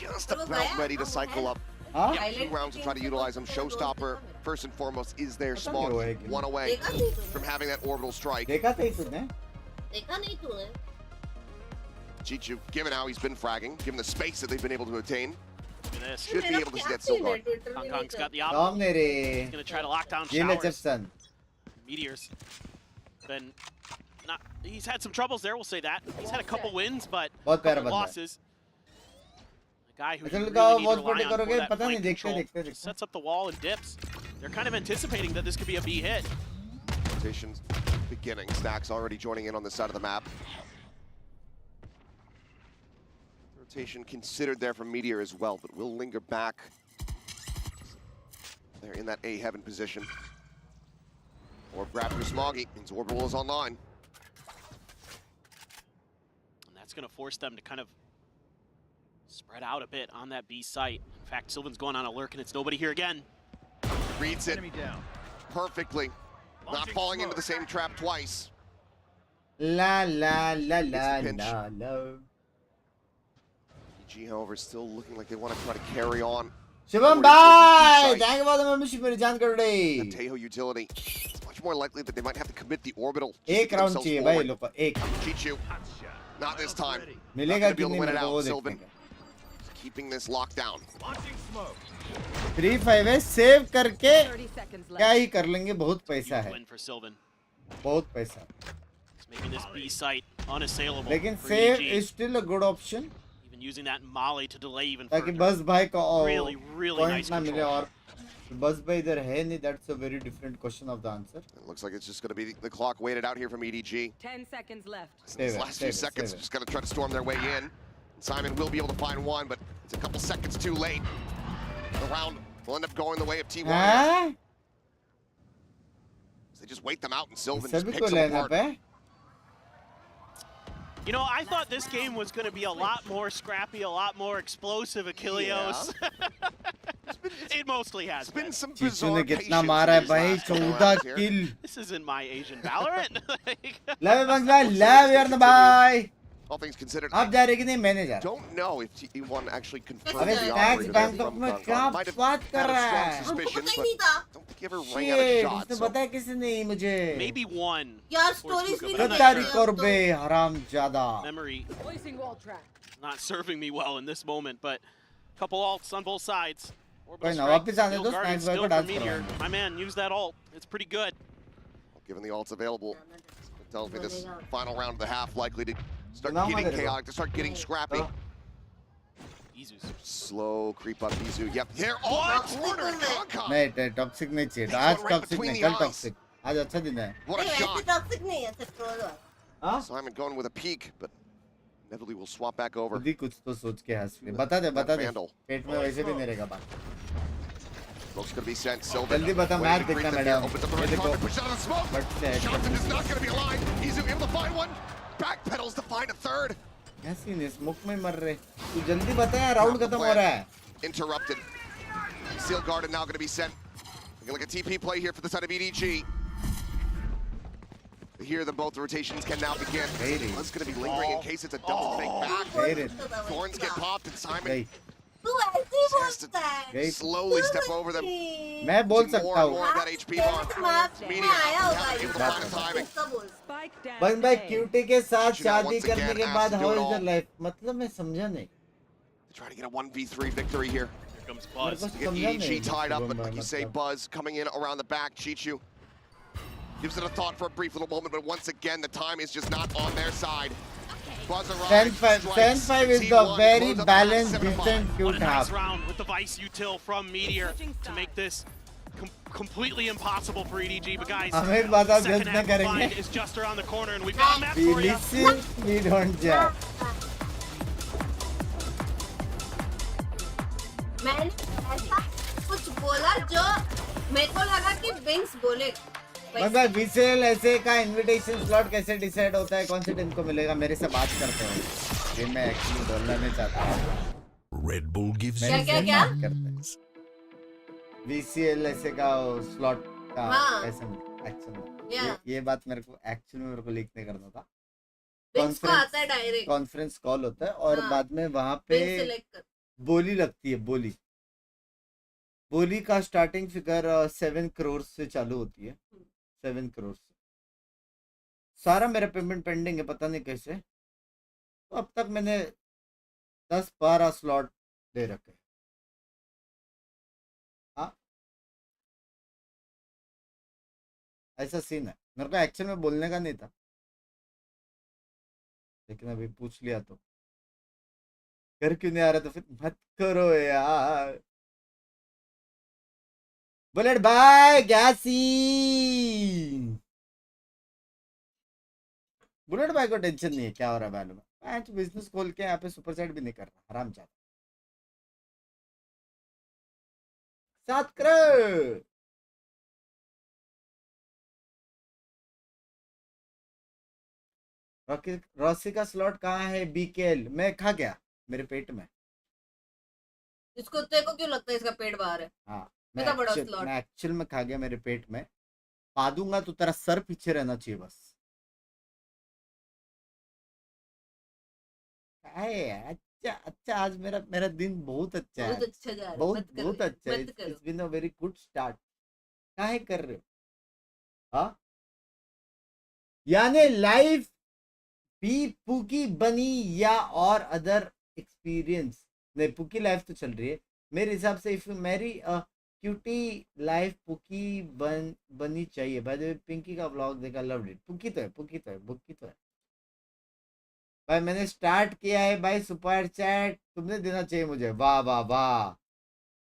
just about ready to cycle up. हाँ 2 rounds to try to utilize them. Showstopper, first and foremost, is their पता नहीं वो है smog. कि 1 away देखा नहीं तूने from having that orbital strike. देखा था ही तूने देखा नहीं तूने Chichu, given how he's been fragging, given the space that they've been able to attain, Look at this. should be able to see that still guard. Kong Kong's got the Tom op. ne re. He's going to try to lock down Ye le showers. Jefferson. Meteors. Then, not. He's had some troubles there, we'll say that. He's had a couple wins, but बहुत प्यारा couple बंदा है। losses. A guy who अच्छा you लगा really need to watch rely Pote on for करोगे that पता नहीं flank देखते control. देखते देखते Sets up the wall and dips. They're kind of anticipating that this could be a B hit. Rotations beginning. Stacks already joining in on the side of the map. Rotation considered there from Meteor as well, but will linger back. They're in that A heaven position. Orb grab through Smoggy, means Orbital is online. And that's going to force them to kind of spread out a bit on that B site. In fact, Sylvan's going on a lurk, and it's nobody here again. Reads it perfectly. Not falling into the same trap twice. La la la la pinch. la la. PG, however, still looking like they want to try to carry on. Shivam towards bhai, the B site. thank you for the membership मेरी जान कर The they. Tejo utility. It's much more likely that they might have to commit the orbital. just to एक get round themselves चाहिए भाई forward. लोग को एक. Chichu, not this time. मिलेगा Not gonna be कि able to नहीं win it मेरे को out. वो Sylvan देखने का. keeping this locked down. 3-5 है सेव करके क्या ही कर लेंगे बहुत पैसा है. Win for Sylvan. बहुत पैसा. It's making this B site unassailable. लेकिन for save EG. is still a good option. Even using that Molly to delay even ताकि further. बस भाई को Really, really पॉइंट nice ना मिले control. और बस भाई इधर है नहीं. That's a very different question of the answer. It looks like it's just going to be the clock waited out here from EDG. 10 seconds left. These last few seconds, just going to try to storm their way in. Simon will be able to find one, but it's a couple seconds too late. The round will end up going the way of T1. हाँ? They just wait them out and Sylvan just सभी picks को them लेना apart. पे. You know, I thought this game was going to be a lot more scrappy, a lot more explosive, Achilleos. It mostly has been. Some चीचू ने कितना मारा है भाई 14 किल. This isn't my Asian Valorant. Love you Banks भाई, love you the bye. All things considered, आप जा रहे कि नहीं मैंने जा रहा. don't know if T1 actually confirmed अबे the Stacks operator there Bangkok from में Kong क्या Kong. Might have बात कर had a रहा strong है? suspicion, हमको but पता ही नहीं था. don't think he ever ran out of Shit, shots. इसने So बताया किसी ने मुझे. Maybe one. यार Sports स्टोरीज Hookah, भी but I'm नहीं not गद्दारी sure. कर बे हराम ज्यादा. Memory Placing wall trap. not serving me well in this moment, but a couple ults on both sides. Orbital कोई ना strike, वापस आने Steel दो Guardian Stacks भाई still को for डांस Meteor. करवाएंगे. My man, use that ult. It's pretty good. given the ults available, it tells me this final round of the half likely to start Now getting mother- chaotic, to start getting scrappy. Izu's Slow creep up Izu. Yep, here on the corner. Kong Kong. नहीं toxic नहीं चाहिए. Takes आज one right toxic between नहीं the कल eyes. Toxic. आज अच्छा दिन है. What a ऐसे shot. टॉक्सिक नहीं है सिर्फ ट्रोल है. हाँ? Simon going with a peek, but inevitably will swap back over. खुद ही कुछ तो सोच के हंस ले. बता दे Vandal. पेट में वैसे भी नहीं रहेगा बात. Smoke's going to be sent. Sylvan. जल्दी बता waiting मैच to greet देखना them here. Madam. Opens up the ये right देखो. corner, pushes out of the smoke. But से Johnson is not going to be alive. Izu able to find one. Backpedals to find a third. क्या scene है? Smoke में मर रहे. तू जल्दी बता यार राउंड खत्म हो रहा है. Interrupted. Seal guarded now going to be sent. Looking like a TP play here for the side of EDG. Here, the both rotations can now begin. It's going to be lingering in case it's a double fake back. Thorns get popped and Simon तू ऐसे ही has बोलता है. to slowly step over them. मैं बोल See more सकता and हूँ. more of that HP bar. मैं आया होगा Able to find the timing. इसका बोल. Spike down. बन भाई क्यूटी के साथ Chichu now शादी once करने again के asked बाद to do how it is all. The life. मतलब मैं समझा नहीं. Trying to get a 1v3 victory here. Here comes मेरे Buzz. को To get समझा EDG नहीं. tied up, but like you say, मतलब. Buzz coming in around the back. Chichu gives it a thought for a brief little moment, but once again, the time is just not on their side. Buzz arrives, 10-5 is the T1 very blows up the balanced, 7-5. decent, What cute a nice half. round with the Vice util from Meteor to make this completely impossible for EDG. But guys, हमें बात आप second जज न half करेंगे. find is just around the corner, and we've got a map We for you. listen, we don't judge. मैंने ऐसा कुछ बोला जो मेरे को लगा कि बिंक्स बोलेगा. मतलब विसेल ऐसे का इनविटेशन स्लॉट कैसे डिसाइड होता है? कौन से टीम को मिलेगा? मेरे से बात करते हो. ये मैं एक्चुअली बोलना नहीं चाहता. Red Bull gives क्या क्या क्या? VCL ऐसे का स्लॉट का हाँ. कैसे एक्चुअली Yeah. ये बात मेरे को एक्चुअली मेरे को लीक नहीं करना था. बिंक्स को आता है डायरेक्ट. कॉन्फ्रेंस कॉल होता है और हाँ. बाद में वहाँ पे बिंक्स सेलेक्ट कर. बोली लगती है. बोली का स्टार्टिंग फिगर 7 करोड़ से चालू होती है. 7 करोड़ से. सारा मेरा पेमेंट पेंडिंग है, पता नहीं कैसे. तो अब तक मैंने 10-12 स्लॉट दे रखे। हाँ, ऐसा सीन है। मेरे को एक्चुअल में बोलने का नहीं था, लेकिन अभी पूछ लिया तो कर क्यों नहीं आ रहा, तो फिर मत करो यार। बुलेट भाई गैसी, बुलेट भाई को टेंशन नहीं है क्या हो रहा है मालूम है। मैच बिजनेस खोल के यहाँ पे सुपर सेट भी नहीं कर रहा, आराम चाहता 7 करोड़। रॉसी का स्लॉट कहाँ है बीकेएल? मैं खा गया मेरे पेट में। इसको तेरे को क्यों लगता है इसका पेट बाहर है? हाँ, इतना बड़ा स्लॉट। मैं एक्चुअल में खा गया मेरे पेट में। पा दूंगा तो तेरा सर पीछे रहना चाहिए बस। अच्छा अच्छा, आज मेरा मेरा दिन बहुत अच्छा है। बहुत अच्छा जा रहा है। बहुत मत करो बहुत यार, अच्छा है। मत करो। It's been a very good start. काहे कर रहे हो? हाँ, यानी लाइफ भी पुकी बनी या और अदर एक्सपीरियंस? नहीं, पुकी लाइफ तो चल रही है मेरे हिसाब से। इफ मेरी क्यूटी लाइफ पुकी बनी चाहिए। बाय द वे पिंकी का व्लॉग देखा, लव्ड इट। पुकी तो है, पुकी तो है, बुकी तो है भाई। मैंने स्टार्ट किया है भाई। सुपर चैट तुमने देना चाहिए मुझे। वाह वाह वाह।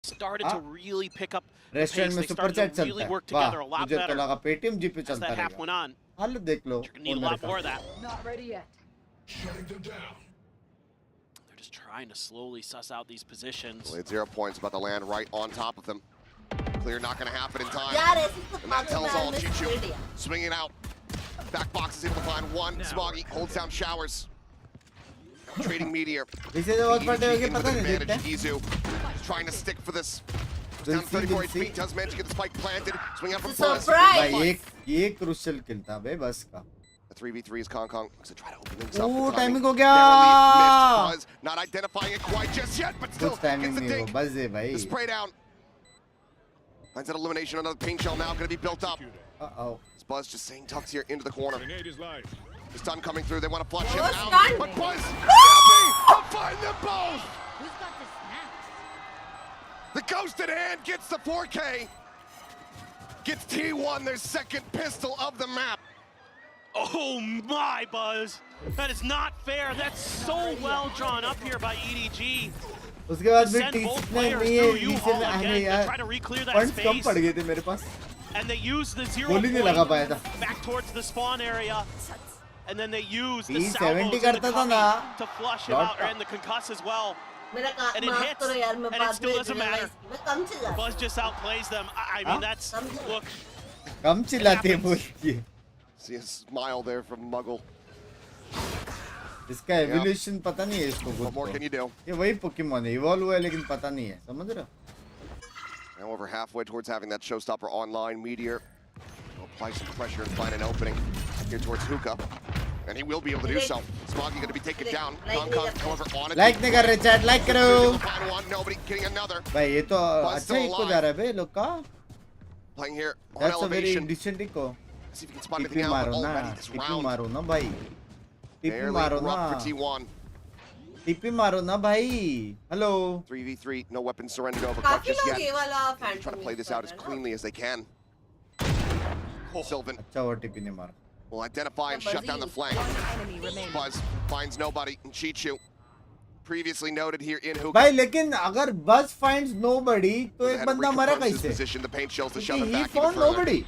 Started to really pick up the restaurant pace. में They super started chat to really चलता है। work वाह, together a lot मुझे तो better लगा पेटीएम जी पे as चलता that half went रहेगा। on. हाल देख लो। You're gonna need a lot more of that. Not ready yet. They're just trying to slowly suss out these positions. Well, it's 0 points, about to land right on top of them. Clear not going to happen in time. यार ऐसे तो And that tells all. पागल Chichu है। swinging out. Back box is able to find one. Smoggy holds down showers. Trading meteor. इसे तो बहुत पड़ते होंगे, EDG पता नहीं, advantage. देखते हैं। Izu trying to stick for this. Down We'll see, 34 we'll HP. see। Does manage to get the spike planted. Swing out from Surprise! Plus. भाई ये क्रूशियल किल था बे बस का। The 3v3 is Kong Kong. Looks to try to open things up. Ooh, The timing हो गया। narrowly missed. Buzz not identifying it quite just yet, but still कुछ timing gets the नहीं हो, dink. बस है भाई। The spray down. Finds that elimination. Another paint shell now going to be built up. Uh-oh. This Buzz just saying tucks here into the corner. The stun coming through. They want to flush him Oh, out. stun. But Buzz to find them both. Who's got the snaps? The ghosted hand gets the 4K. Gets T1 their second pistol of the map. Oh my, Buzz! That is not fair. That's so well drawn up here by EDG. उसके बाद भी Send both टी-6 players नहीं है through नीचे U-Haul में आने again to यार। try to reclear that points come space. पड़ गए थे मेरे पास। And they use the 0 गोली नहीं लगा पाया था। point back towards the spawn area. And then they use the T70 salvos in the करता था ना। cubby to flush him out and the concuss as well. मेरा And it माफ hits, करो यार, मैं and it बाद still में doesn't matter. मैं कम चिल्ला। Buzz just outplays them. I mean, that's look. कम चिल्लाते हैं बोलिए। See a smile there from Muggle. इसका एवोल्यूशन पता नहीं है इसको What more खुद can you को। do? ये वही पोकेमॉन है, इवॉल्व हुआ है लेकिन पता नहीं है, समझ रहे हो? Now over halfway towards having that showstopper online. Meteor will apply some pressure and find an opening here towards Hookah. And he will be able to do so. Smoggy going to be taken down. Kong Kong, however, on it. Like नहीं कर रहे chat, like करो। Find one, nobody getting another. भाई ये तो अच्छा eco जा रहा है बे लोग का। Playing here on That's a very elevation. decent eco. See if he can spot टिपी anything out. मारो But ना, already this टिपी round मारो ना भाई। टिपी barely मारो ना, rough for T1. टिपी मारो ना भाई। Hello. 3v3, no weapon surrendered over काफी just लोग yet. ये वाला Try to Phantom play this out as cleanly as they can. Sylvan अच्छा वो टिपी ने मारा। will identify and shut down the flank. Buzz finds nobody in Chichu. Previously noted here in Hookah. भाई लेकिन अगर बस finds nobody तो एक बंदा मरा Reconfirms his कैसे? position, the paint shells to shove him He back even found further. nobody.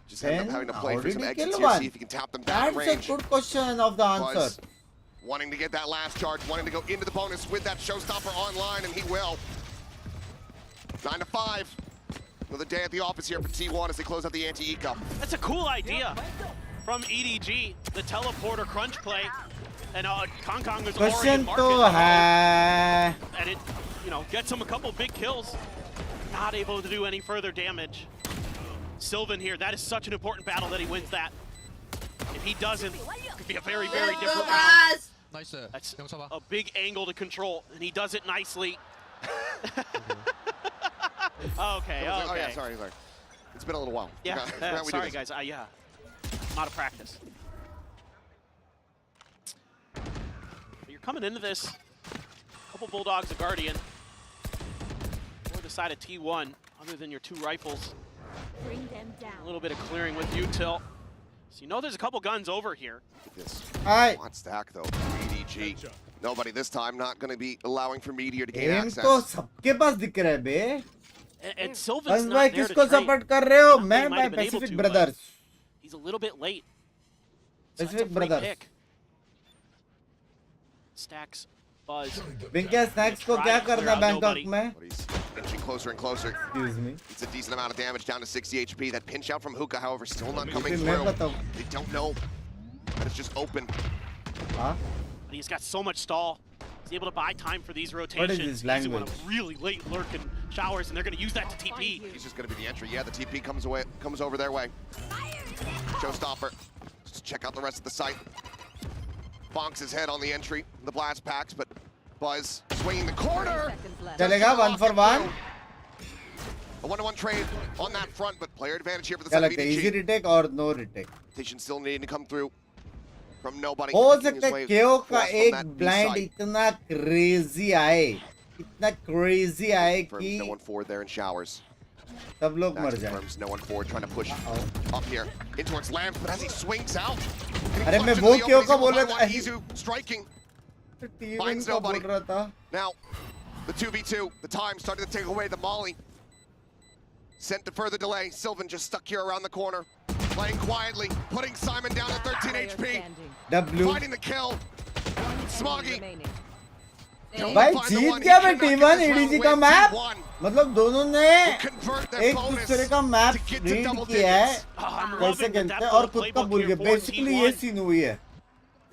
Just ends up Then having to play how for did some he exits kill here, one? see if he can tap them down That's a range. good question of the answer. Buzz wanting to get that last charge, wanting to go into the bonus with that showstopper online, and he will. 9 to 5. Another day at the office here for T1 as they close out the anti-eco. That's a cool idea from EDG, the teleporter crunch play. And Kong Kong was already Question in तो market. है। And it, gets him a couple big kills. Not able to do any further damage. Sylvan here, that is such an important battle that he wins that. If he doesn't, it could be a very, very different round. Nice. That's a big angle to control, and he does it nicely. Okay. Oh yeah, sorry. It's been a little while. Yeah, Forgot we do sorry this. guys, I'm out of practice. coming into this, a couple Bulldogs, a Guardian. Or the side of T1, other than your 2 rifles. Bring them down. A little bit of clearing with Util. So you know there's a couple guns over here. This Alright. quad stack though. EDG. Nobody this time. Not going to be allowing for Meteor to gain एम access. तो सबके पास दिख रहा है बे. And Sylvan's बस not भाई there to किसको trade. Support कर रहे हो? Not that मैं he might भाई have been able Pacific to, brothers. but He's a little bit late. So that's a Pacific free Brothers. pick. Stacks, Buzz. बिंके snacks को क्या करना बैंकॉक में? But he's inching closer and closer. Excuse me. It's a decent amount of damage down to 60 HP. That pinch out from Hookah, however, still not coming लेकिन मैं through. बताऊं. They don't know that it's just open. हाँ? But he's got so much stall. He's able to buy time for these What is rotations. this He's doing language? a really late lurk in showers, and they're going to use that to TP. He's just going to be the entry. Yeah, the TP comes over their way. Showstopper. Just check out the rest of the site. Bonks his head on the entry, the blast packs, but Buzz swinging the corner. चलेगा 1 for 1. A 1-to-1 trade on that front, but player advantage here for the क्या side of लगता है? Easy EDG. retake or no retake? Rotation still needing to come through from nobody. हो making his सकता है way KO का across from एक that B blind site. इतना crazy आए, इतना crazy आए Confirms कि no one forward there in showers. सब लोग Max मर जाए. confirms no one forward, trying to push up here in towards Lambs, but as he swings out, अरे मैं वो KO का बोल रहा था. Izu striking. T1 Finds का बोल nobody. रहा था. Now, the 2v2, the time started to take away the Molly. Sent to further delay. Sylvan just stuck here around the corner. Playing quietly, putting Simon down at 13 HP. W. Finding the kill. Smoggy. भाई जीत गया मैं T1 EDG का map. मतलब दोनों ने एक दूसरे का मैप रीड किया है, कैसे खेलते हैं और खुद का भूल गए. बेसिकली ये सीन हुई है.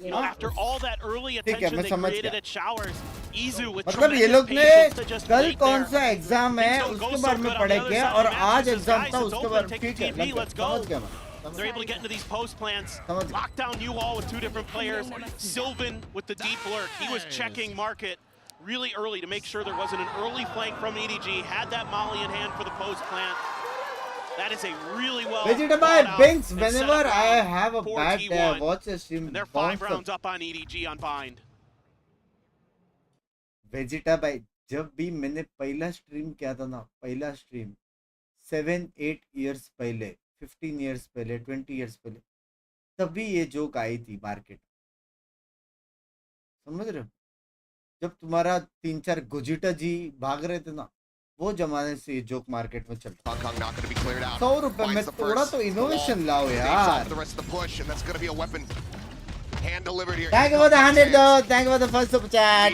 You know, after all that early ठीक है, attention मैं they समझ created गया. at showers, Izu with मतलब ये tremendous लोग ने patience to just कल wait कौन there. सा एग्जाम है उसके बारे में पढ़े क्या और आज एग्जाम था उसके बारे में. ठीक है, समझ गया मैं. They're able to get into these post plants, समझ गया. lock down you all with 2 different players. Sylvan with the deep lurk. He was checking market really early to make sure there wasn't an early flank from EDG. Had that molly in hand for the post plant. That is a really well Vegeta by thought out Binks. and set Whenever up I round have a for bad day, T1. watch a stream. And they're 5 rounds up on EDG on bind. Vegeta by जब भी मैंने पहला stream किया था ना, पहला stream 7-8 years पहले, 15 years पहले, 20 years पहले, तभी ये जोक आई थी मार्केट. समझ रहे हो? जब तुम्हारा 3-4 गोजिटा जी भाग रहे थे ना, वो जमाने से ये जोक मार्केट में चलता. 100 रुपए में थोड़ा तो इनोवेशन लाओ यार. Thank you for the 100 though. Thank you for the first super chat.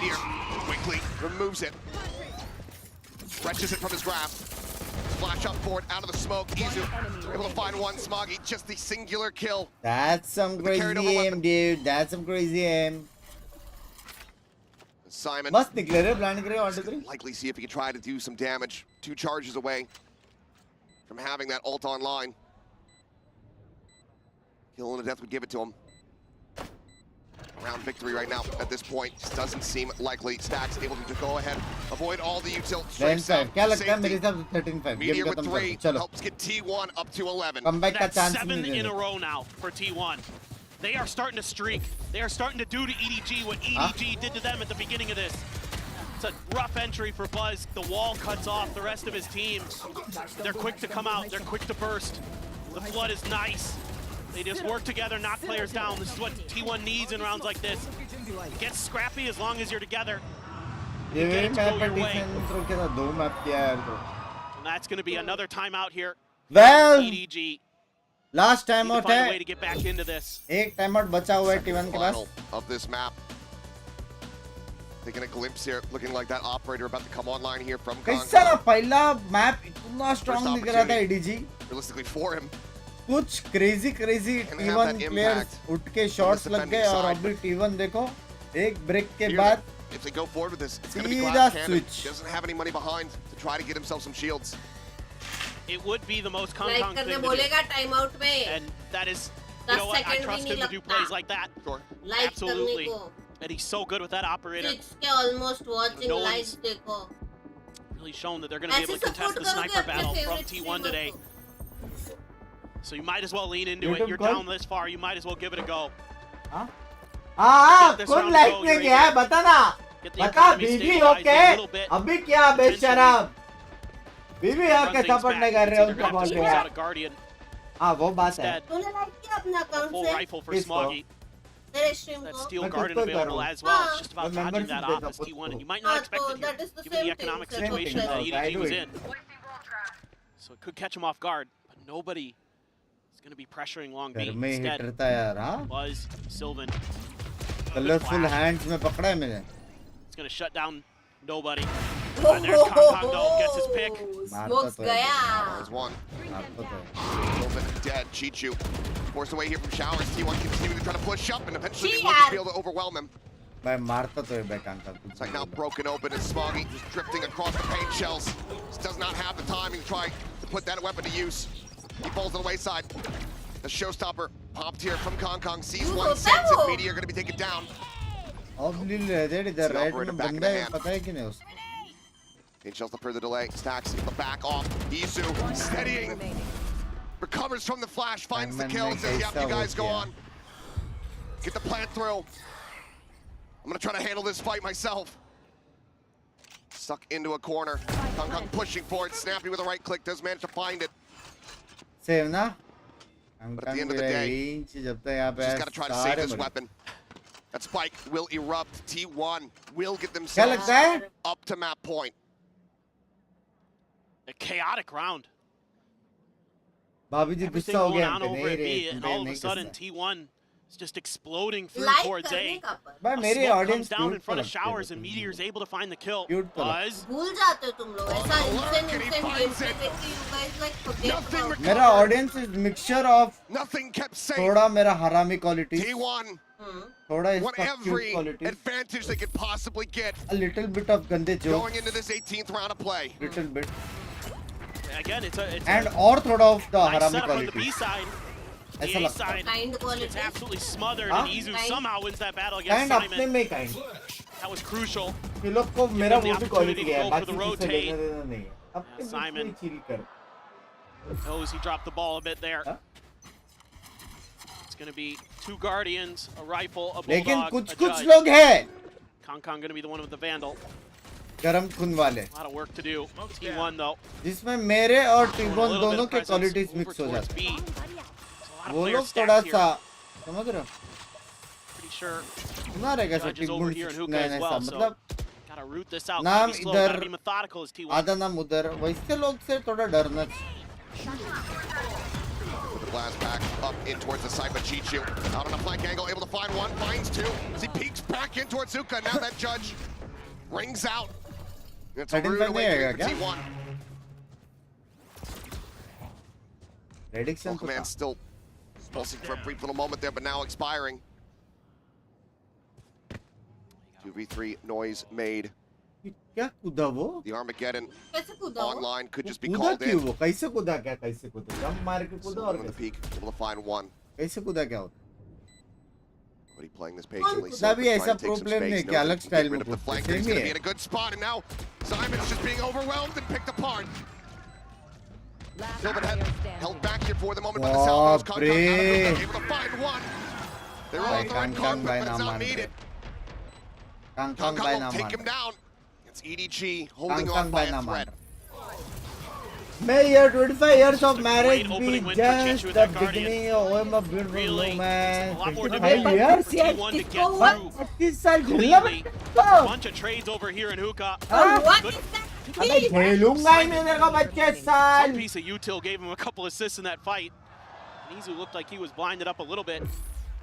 Quickly removes it. Stretches it from his grasp. Flash up for it out of the smoke. Izu able to find one. Smoggy just the singular kill. That's some crazy aim, dude. That's some crazy aim. Simon मस्त निकले रे blind करे 1 2 3. likely see if he can try to do some damage. 2 charges away from having that ult online. Kill and a death would give it to him. Around victory right now at this point just doesn't seem likely. Stacks able to go ahead, avoid all the util. Lane 5 क्या लगता है मेरे हिसाब से 13-5 Meteor game with खत्म 3 कर. चलो helps get T1 up to 11. Comeback का That's चांस 7 नहीं in a देंगे. row now for T1. They are starting to streak. They are starting to do to EDG what EDG did to them at the beginning of this. It's a rough entry for Buzz. The wall cuts off the rest of his team. They're quick to come out. They're quick to burst. The flood is nice. They just work together, knock players down. This is what T1 needs in rounds like this. Get scrappy as long as you're together. ये Get it to map go पे your way. Defence throw के साथ 2 map किया यार तो. And that's going to be another timeout here. Well, EDG. Last time Need to out find a way है. to get back into this. एक time out बचा हुआ है T1 के पास. Final of this map. Taking a glimpse here, looking like that operator about to come online here from Kong. कैसा ना पहला map इतना स्ट्रांग दिख रहा था EDG. Realistically for him. कुछ क्रेजी T1 प्लेयर्स उठ के शॉट्स लग गए और अभी T1 देखो एक ब्रेक के बाद If they go forward with this, it's going to be सीधा glass cannon. switch. Doesn't have any money behind to try to get himself some shields. It would be the most Kong like Kong करने thing to do. बोलेगा time out में. And that is, you 10 know what, I second भी trust नहीं him to do लगता. plays like that. Sure. Like करने Absolutely. को. And he's so good with that operator. 6 के almost watching No likes one's- देखो. Really shown that they're going to be able ऐसे to contest support the करोगे sniper अपने battle from favorite T1 streamer today. को. So you might as well lean into it. YouTube You're call? down this far. You might as well give it a go. हाँ हाँ Get this कौन round like to go, में you're गया है able to बता ना get the बता economy बीबी stabilized okay a little bit. अभी क्या बेशरम बीबी Run आके things थप्पड़ back. नहीं You कर can रहे see they're उनका gonna have to ball squeeze गया out a Guardian. हाँ वो बात है Instead, तूने लाइक किया अपना a अकाउंट full से rifle for किसको? Smoggy. तेरे स्ट्रीम That को steel मैं garden खुद को ही कर available रहा हूँ। as well. हाँ। It's just about मैं dodging membership that देता off as खुद T1, को। and you might हाँ, not expect तो it here, that is the given the same economic thing. situation that Same thing. EDG was Right in. So it could catch him off guard, but nobody is going to be pressuring Long B. घर में Instead, hit रहता है यार हाँ was Sylvan. Colourful hands में पकड़ा है मैंने It's going to shut down nobody. And there's Kong though, gets his pick. Smokes गया There's one. Open dead. Chichu forced away here from Showers. T1 continuing to try to push up, and eventually they look to be able to overwhelm him. भाई मारता तो है बैकांग का It's like now broken open and Smoggy just drifting across the paint shells. Just does not have the timing to try to put that weapon to use. He falls to the wayside. The showstopper popped here from Kong. Sees one sense and Meteor going to be taken down. ऑब्लिल red इधर right में बंदा है पता है कि नहीं उसको Paint shells to further delay. Stacks the back off. Izu steadying. Recovers from the flash. Finds the kill. And says, yep, you guys go on. Get the plant through. I'm going to try to handle this fight myself. Stuck into a corner. Kong pushing forward. Snappy with a right click. Does manage to find it. Save ना But at the end of the day, जब तक यहाँ पे just got to try to save this weapon. That spike will erupt. T1 will get क्या themselves लगता है up to map point. A chaotic round. भाभी जी Everything गुस्सा हो going गया on हम पे over नहीं at रे B, and all of a नहीं sudden गुस्सा T1 is just exploding through like towards करने A. का पर भाई A मेरी smoke comes audience down in cute तो front of लगते Showers, and हैं Meteor is able to find the kill. Cute तो Buzz. भूल जाते हो तुम लोग ऐसा instant and he game finds पे it. देखते you guys like forget Nothing about मेरा audience is mixture of Nothing kept safe. थोड़ा मेरा हरामी क्वालिटी T1 थोड़ा want इसका cute every quality advantage they could possibly get a little bit of गंदे going jokes into this 18th round of play. little bit Again, it's and a और थोड़ा of the nice हरामी setup from the quality B side. The ऐसा A लगता है side kind gets quality absolutely smothered, Huh? and Izu Kind. somehow wins that battle against kind अपने Simon. में kind That was crucial. ये लोग को मेरा them वो the भी क्वालिटी opportunity to है go for बाकी the किसी से rotate. लेना देना नहीं है अपने बीच Simon. में चिल कर Knows he dropped the ball a bit there. Huh? It's going to be 2 Guardians, a rifle, a लेकिन Bulldog, कुछ a कुछ Judge. लोग हैं Kong going to be the one with the Vandal. गरम खून वाले A lot of work to do. T1 though. जिसमें मेरे और Showing a टिबोन little bit दोनों of के presence क्वालिटीज over मिक्स हो towards जाते B. There's a lot of वो players लोग थोड़ा stacked सा here. समझ रहे हो Pretty sure सुना रहेगा sir Judge is over here in टिबोन hookah as ऐसा well, so मतलब gotta root this out. नाम Gotta be slow, इधर gotta be methodical as T1. आधा नाम उधर वैसे लोग से थोड़ा डरना चाहिए With the blast back up in towards the side, but Chichu out on a flank angle, able to find one, finds 2. As he peeks back in towards Zuka, now that Judge rings out. It's a 13 rude पे नहीं आएगा awakening for क्या? T1. Prediction तो Command था still pulsing for a brief little moment there, but now expiring. 2v3 noise made. क्या कूदा वो The Armageddon कैसे कूदा वो online could just be कूदा called क्यों in. वो कैसे कूदा क्या कैसे कूदा जंप मार के कूदा और On the कैसे peak, able to find one. कैसे कूदा क्या होता But he playing this patiently. कूदा भी Silver ऐसा trying to take some problem नहीं space, कि knows अलग he can स्टाइल get में rid of the कूदते flank, but same he's he going to be है in a good spot, and now Simon's just being overwhelmed and picked apart. Silver held back here for the moment, but the salvos बाप Kong out of रे hookah, able to find one. They're all भाई on the कांग red कांग carpet, भाई but ना it's not मान रहे needed. कांग Kong कांग भाई will ना take मान him रहे down. It's EDG Kang holding on Kang by भाई a ना मान thread. रहे May your 25 years of marriage great be opening win for just Chichu with the that Guardian. beginning of a beautiful Really, woman. a lot more 25 difficult years for यार T1 to get किसको through. 25 साल खेलना Cleanly, पड़ता a bunch of trades over here in hookah. हाँ? what Good. is that अबे खेलूंगा ही नहीं देखो 25 Some साल piece of util gave him a couple assists in that fight. And Izu looked like he was blinded up a little bit.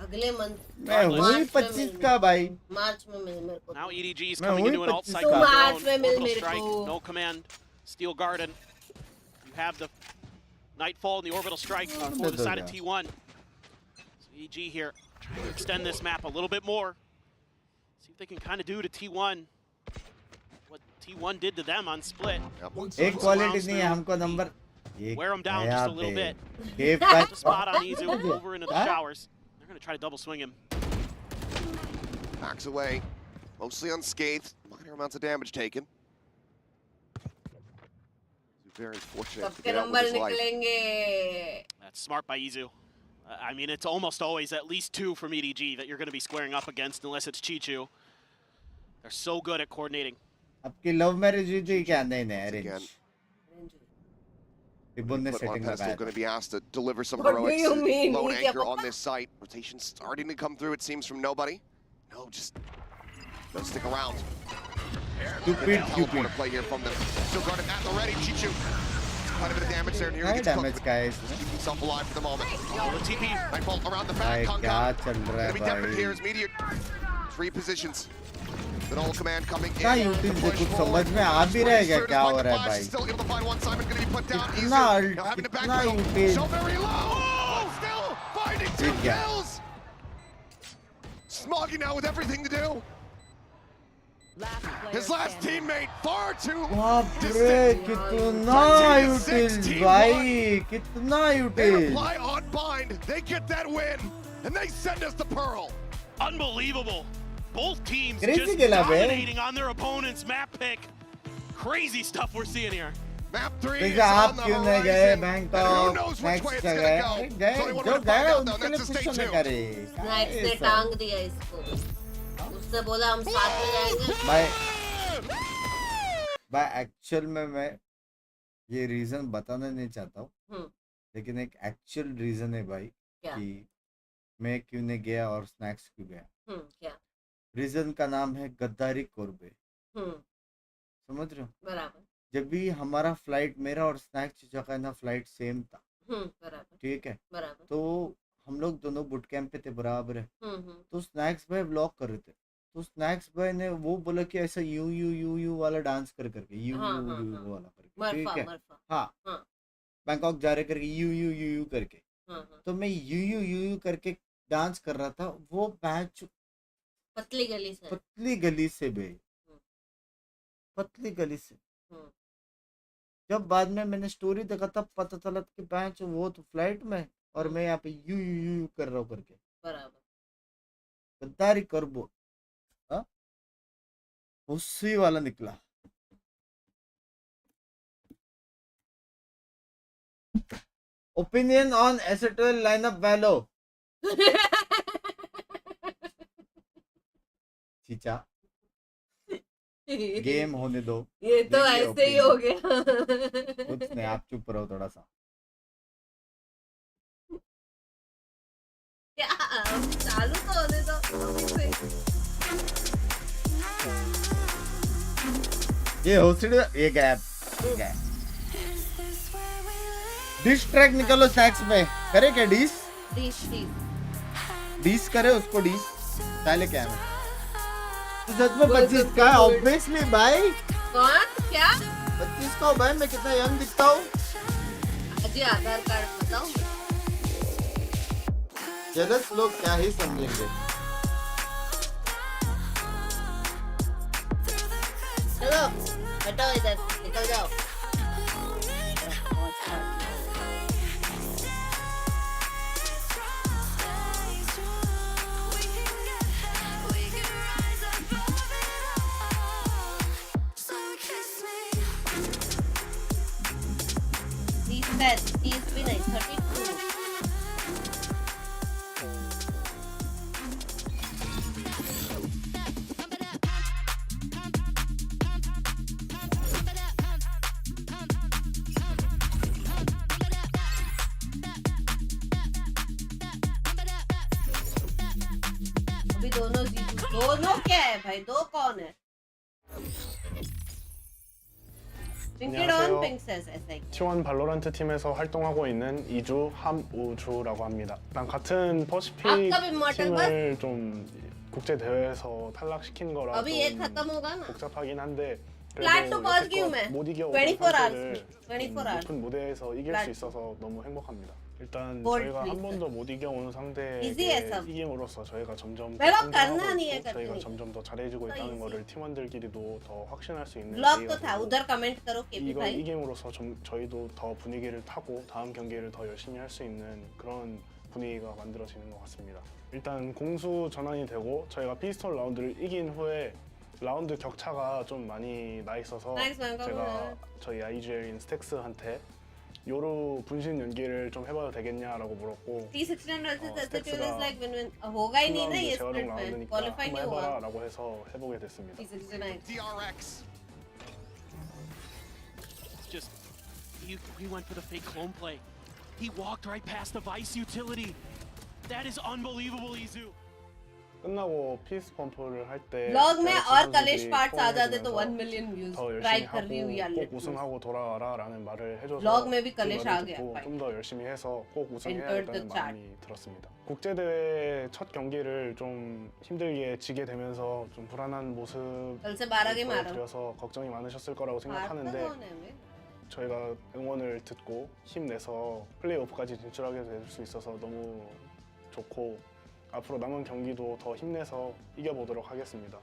अगले month मैं हुई 25 का भाई मार्च में मिल मेरे को Now EDG is मैं coming हुई into an alt 25 cycle का। of their March own. में मिल Orbital मेरे strike, को no command, steel garden. You have the nightfall and the orbital strike for the side of T1. So EDG here trying to extend this map a little bit more. See if they can kind of do to T1 what T1 did to them on split. एक quality नहीं है हमको number Wear them down just a little bit. Dave Just a spot on Izu over into the showers. They're going to try to double swing him. Backs away, mostly unscathed. Minor amounts of damage taken. Very fortunate to सबके get out with number his life. निकलेंगे That's smart by Izu. I mean, it's almost always at least 2 from EDG that you're going to be squaring up against, unless it's Chichu. They're so good at coordinating. आपकी love marriage हुई थी क्या? नहीं नहीं Again. Arrange ribbon ने Put on setting pedestal, लगाया going to be asked to deliver some What do heroics. you mean? Lone Media anchor papa? on this site. Rotation starting to come through, it seems, from nobody. No, just don't stick around. Stupid, Teleport stupid. play here from them. Still guarded at the ready. Chichu. Quite a bit of damage there. Nearly High gets damage cooked. guys. Keep himself alive for the moment. Oh, the TP. Nightfall around the भाई back. Kong क्या Kong. चल रहा Gonna है be definite भाई? here as Meteor. 3 positions. Then all command coming in. क्या YouTube से कुछ समझ में आ भी रहेगा क्या हो रहा है भाई? Still able to find one. Simon going to be put down. कितना Now having to कितना backpedal. YouTube So very low. Still finding 2 ठीक है। kills. Smoggy now with everything to do. His last teammate far too बाप रे distant. कितना यूटिल भाई कितना They यूटिल reply on bind. They get that win, and they send us the pearl. Unbelievable. Both teams Crazy just खेला बे। dominating on their opponent's map pick. Crazy stuff we're seeing here. Map 3 is देखिए on आप the क्यों नहीं गए horizon. Bank And who of knows which way next it's गए gonna go. अरे It's गए only one जो way to गए find out, though, उनके and लिए that's to कुछ stay नहीं tuned. करे स्नैक्स ने टांग दिया इसको उससे बोला हम साथ में जाएंगे भाई एक्चुअल में मैं ये रीजन बताना नहीं चाहता हूँ हम्म, लेकिन एक एक्चुअल रीजन है भाई क्या कि मैं क्यों नहीं गया और स्नैक्स क्यों गया क्या रीजन का नाम है गद्दारी कोरबे हम्म, समझ रहे हो बराबर जब भी हमारा फ्लाइट मेरा और स्नैक्स चीचा का ना फ्लाइट सेम था बराबर ठीक है बराबर तो हम लोग दोनों बुट कैंप पे थे बराबर है तो स्नैक्स भाई व्लॉग कर रहे थे तो स्नैक्स भाई ने वो बोला कि ऐसा यू यू यू यू वाला डांस करके यू हाँ, यू हाँ, यू हाँ। वाला करके ठीक मरफा है मरफा हाँ हाँ बैंकॉक जा रहे करके यू यू यू यू करके हाँ हाँ तो मैं यू यू यू यू करके डांस कर रहा था वो बैच पतली गली से पतली गली से बे पतली गली से हम्म, जब बाद में मैंने स्टोरी देखा तब पता चला कि बैच वो तो फ्लाइट में और मैं यहाँ पे यू यू यू यू कर रहा हूँ करके बराबर गद्दारी करबो हाँ उसी वाला निकला ओपिनियन ऑन एसेटल लाइनअप वैलो चीचा गेम होने दो ये तो देखिए ऐसे ही हो opinion। गया कुछ नहीं आप चुप रहो थोड़ा सा क्या चालू तो होने दो अभी से। ये होस्टेड ये गैप डिश ट्रैक निकालो सैक्स में करे क्या डिश डिश डिश करे उसको डिश पहले क्या है तो जब में 25 का है ऑब्वियसली भाई कौन क्या 25 का हो भाई मैं कितना यंग दिखता हूँ अजी आधार कार्ड बताओ जेलस लोग क्या ही समझेंगे चलो हटाओ इधर निकल जाओ तीस भी नहीं 32 अभी दोनों क्या है भाई दो कौन है 안녕하세요. 핑크스 T1 발로란트 팀에서 활동하고 있는 이주 함우주라고 합니다. 난 같은 퍼시픽 팀을 좀 국제 대회에서 탈락시킨 거라 अभी ये खत्म होगा ना 복잡하긴 한데 फ्लैट तो पहुंच गई हूँ मैं 못 이겨 24 hours 24 hours 높은 무대에서 이길 फ्लैट 수 있어서 너무 행복합니다. 일단 Bolt 저희가 please. 한 번도 못 이겨온 상대에게 Easy है सब। 이김으로써 저희가 점점 मेरा 성장하고 करना नहीं है 있고 저희가 कभी 점점 더 잘해지고 तो 있다는 easy। 거를 팀원들끼리도 더 확신할 수 있는 ब्लॉग 기회가 तो था 되고 उधर कमेंट करो केपी 이거 भाई 이김으로써 좀 저희도 더 분위기를 타고 다음 경기를 더 열심히 할 수 있는 그런 분위기가 만들어지는 것 같습니다. 일단 공수 전환이 되고 저희가 피스톨 라운드를 이긴 후에 라운드 격차가 좀 많이 나 있어서 Thanks, man. 제가 저희 아이즈인 스택스한테 요루 분신 연기를 좀 해봐도 되겠냐라고 물었고 T69 versus SC2 is 스택스가 like when होगा ही नहीं ना ये 재활용 split में 라운드니까 qualify 한번 नहीं हुआ 해봐라라고 해서 해보게 됐습니다. T69 DRX. Just he went for the fake clone play. He walked right past the Vice utility. That is unbelievable, Izu. 끝나고 피스 펌프를 할 때 Vlog में और कलेश parts आ जाते तो 1 million views 더 try 열심히 कर रही हूँ यार 하고 꼭 우승하고 돌아와라라는 말을 해줘서 Vlog में भी कलेश आ गया 좀 더 열심히 해서 꼭 Entered the 우승해야겠다는 chat. 마음이 들었습니다. 국제 대회 첫 경기를 좀 힘들게 지게 되면서 좀 불안한 모습 कल से 12 गेम आ रहा हूँ 보여드려서 걱정이 많으셨을 거라고 생각하는데 저희가 응원을 듣고 힘내서 플레이오프까지 진출하게 될 수 있어서 너무 좋고 앞으로 남은 경기도 더 힘내서 이겨보도록 하겠습니다.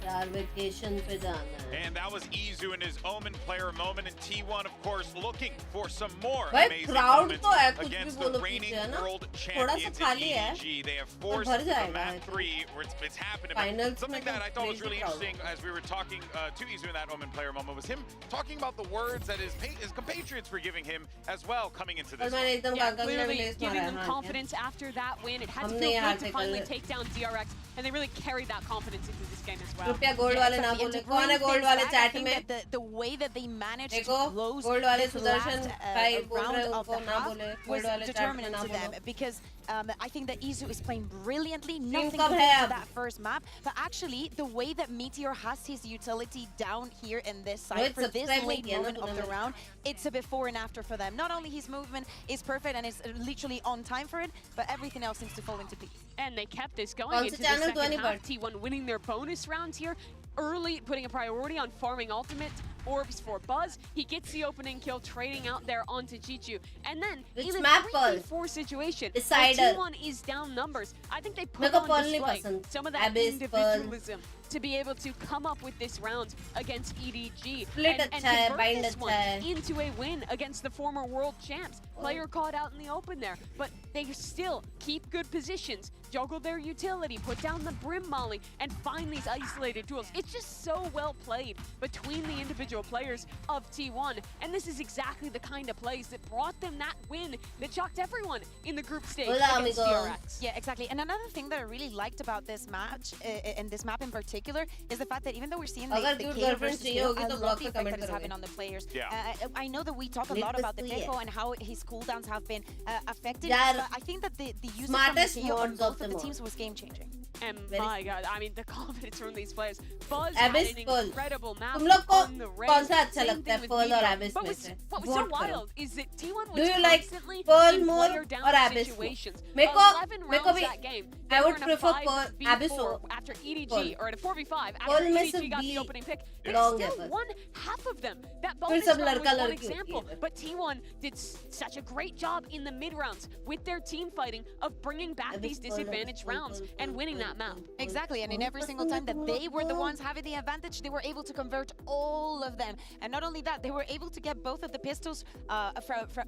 यार वेकेशन पे जाना है And that was Izu in his Omen player moment, and T1, of course, looking for some more भाई amazing crowd moments तो है कुछ भी against बोलो the पीछे reigning है ना world थोड़ा सा champions खाली in है EG. They have पर forced भर the जाएगा map 3 where it's happened. Finals Something में तो that I thought was really crazy interesting as we were talking to Izu in that Omen player moment was him talking about the words that his compatriots were giving him as well coming into और this. मैंने एकदम Yeah, कागज में clearly less giving मारा them है confidence after that win. It had to हमने feel यहाँ good to से finally कल take down DRX, and they really carried that confidence into this game as well. रुपया गोल्ड वाले ना बोले कौन है गोल्ड वाले चैट में The way that they managed देखो to close गोल्ड वाले this सुदर्शन last भाई बोल रहे round हैं of उनको the ना half बोले was गोल्ड वाले चैट में determinant ना to them बोलो because I think that Izu is playing brilliantly. Team Nothing कब है compared to अब? that first map, but actually the way that Meteor has his utility down here in this Rohit, side for this subscribe नहीं late किया ना moment of तूने the मेरे round, it's a before and after for them. Not only his movement is perfect and is literally on time for it, but everything else seems to fall into place. And they kept this going कौन into से the channel second 20 half. T1 winning their bonus rounds here early, putting a priority on farming ultimate orbs for Buzz. He gets the opening kill, trading out there onto Chichu. And then Which in a map, Pearl? 3v4 situation, Decider. where T1 is down numbers, I think they मेरे put को on Pearl नहीं display पसंद some of that Abyss, Pearl individualism to be able to come up with this round against EDG Split and अच्छा है, convert bind this अच्छा one है into a win against the former world champs. Player caught out in the open there, but they still keep good positions, juggle their utility, put down the Brim Molly, and find these isolated duels. It's just so well played between the individual players of T1, and this is exactly the kind of plays that brought them that win that shocked everyone in the group stage Hola, against amigo. DRX. Yeah, exactly. And another thing that I really liked about this match, and this map in particular, is the fact that even though we're seeing the अगर KO cute girlfriend versus चाहिए KO, होगी I तो love blog the पे effect comment that it's having करोगे on the players. Yeah. I know that we talk a Need lot to about the see it. Gecko and how his cooldowns have been affected, यार, but I think that the use smartest of KO on mods both of of them the all. teams was game-changing. And Very my god, I mean, the confidence from these players. Buzz Abyss, had an Pearl. incredible map तुम लोग को on the race. कौन सा अच्छा Same लगता है thing with Pearl और Meteor. Abyss But में what से was so Vote करो. wild is that T1 was Do you like constantly Pearl in more player down or Abyss more? situations. मेरे को 11 मेरे को rounds भी that game. I They were would in a prefer 5v4 Pearl Abyss or after EDG, Pearl. or at a 4v5 after Pearl में EDG सिर्फ got the B opening pick. But long still है बस. won half of them. That फिर bonus सब round लड़का was one लड़की होती example. है. But T1 did such a great job in the mid rounds with their team fighting of bringing back these disadvantaged rounds and winning that map. Exactly, and in every single time that they were the ones having the advantage, they were able to convert all of them. And not only that, they were able to get both of the pistols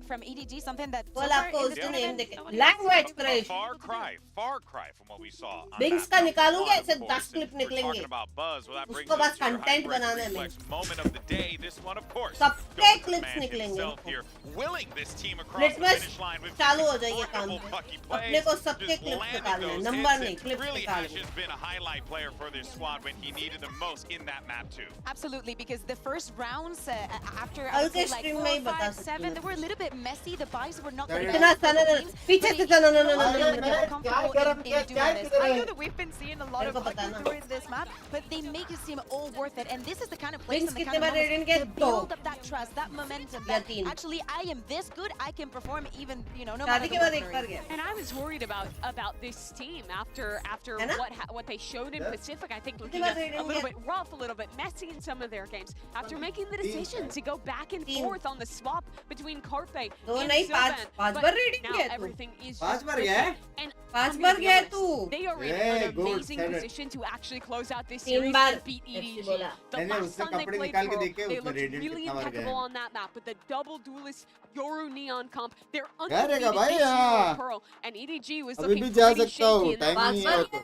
from EDG, something that so Pearl far आपको in this उसका tournament, name देखे nobody language else- crash Far cry from what we saw. on Binks that का number निकालूंगे one, ऐसे of 10 course. clip We're निकलेंगे talking about Buzz. Well, that brings उसको us बस to your content hybrid बनाने में reflex moment of the day. This one, of course, सबके going with the clips man निकलेंगे himself here, willing this team across Let the बस finish line with चालू हो these जाइए काम remarkable fucky अपने plays. को सबके Just clips landing निकालने हैं those नंबर hits नहीं and clips really has निकालने just been a highlight player for this squad when he needed them most in that map too. Absolutely, because the first rounds after कल I would के say like stream 4, में ही 5, बता सकती 7, हूँ they were a little bit messy. The buys were not the इतना best for sun the teams, पीछे but से he sun showed no that they were क्या comfortable गरम in क्या doing क्या this. किधर I है know that we've been seeing a lot मेरे of को पता ugly ना stories this map, but they make it seem all worth it. And this is the kind of place Binks and the कितने kind of bar moments rating के to दो build up that trust, that momentum. या That तीन actually, I am this good. I can perform even, you know, no शादी matter के the बाद एक weaponry. बार गया And I was worried about this team after है ना? what they showed in Pacific. I think looking bar a rating little के bit rough, a little bit messy in some of their games. After making the decision to go back and forth on the swap between Carpe and दो नहीं पांच Sylvan, पांच but bar rating now गया तू everything is पांच just बार गया है? different. And पांच I'm बार gonna be गया honest, तू they are in Yeah, an good, amazing said it. position to actually close out this तीन series bar and beat FC EDG. बोला The मैंने last उससे time they कपड़े played निकाल के Pearl, देखे, they उसमें looked rating really कितना बार गया impeccable है। on that map with the double duelist Yoru Neon comp. They're क्या रहेगा undefeated भाई this year यहाँ? on Pearl, and EDG was अभी looking भी जा pretty सकता हूँ shaky in that time last नहीं है round. तो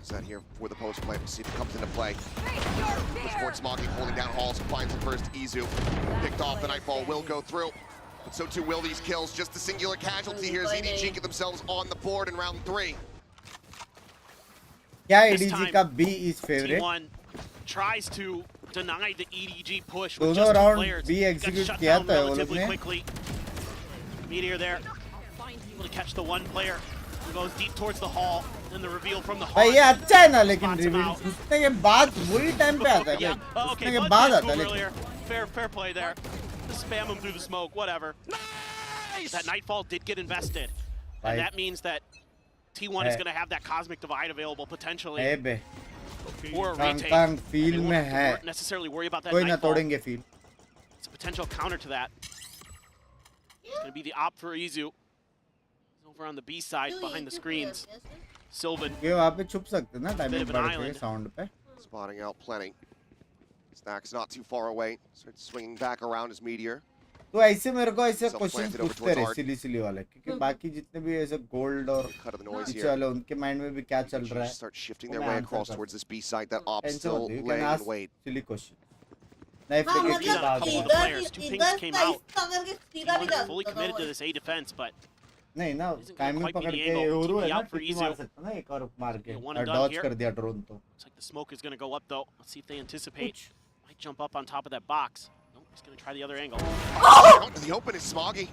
Set here for the post play. We'll see if it comes into play. Sports Smoggy holding down Halls, finds the first Izu. Picked off, the Nightfall will go through. But so too will these kills. Just a singular casualty here as EDG get themselves on the board in round 3. क्या EDG का B is favorite? T1 tries to deny the EDG push दोनों with just 2 round players. B Got execute shut किया down था वो लोग relatively ने. quickly. Meteor there, able to catch the one player who goes deep towards the hall. And the reveal from the hall. भाई ये अच्छा है ना लेकिन रिवील घुसने के बाद वही टाइम पे आता है Yeah, भाई okay, घुसने के Bud बाद did आता है move लेकिन earlier. Fair play there. Just spam him through the smoke, whatever. Nice! That Nightfall did get invested. भाई And that means that T1 is going to have that Cosmic Divide available potentially. है बे Or a retake. Kang feel They में won't है necessarily worry about that कोई ना Nightfall. तोड़ेंगे feel It's a potential counter to that. It's going to be the op for Izu. He's over on the B side behind the screens. Sylvan. ये वहाँ पे छुप सकते हैं ना Bit टाइमिंग of an बढ़ के island. साउंड पे Spotting out plenty. Snack's not too far away. Starts swinging back around his Meteor. तो ऐसे मेरे को ऐसे क्वेश्चन Self-planted over पूछते towards रहे सिली वाले क्योंकि बाकी जितने भी ऐसे गोल्ड और Cut of the noise पीछे here. वाले उनके माइंड में भी क्या चल रहा है Start shifting वो their मैं way आंसर across कर towards this B side. That op tension still मत लो, you can laying ask in wait. silly question नहीं हाँ फ्रिगेट की मतलब बात couple of है the players. Two pings came इधर out. करके सीधा भी T1 fully डाल committed to this A defense, but नहीं ना Isn't gonna timing quite be पकड़ the के angle. ओरू है Keep ना out for टिकी Izu. मार सकता ना एक और मार के Yeah, one और and done डॉज here. कर दिया ड्रोन तो looks like the smoke is going to go up though. Let's see if they anticipate. Might jump up on top of that box. Nope, he's going to try the other angle. Out to the open is Smoggy.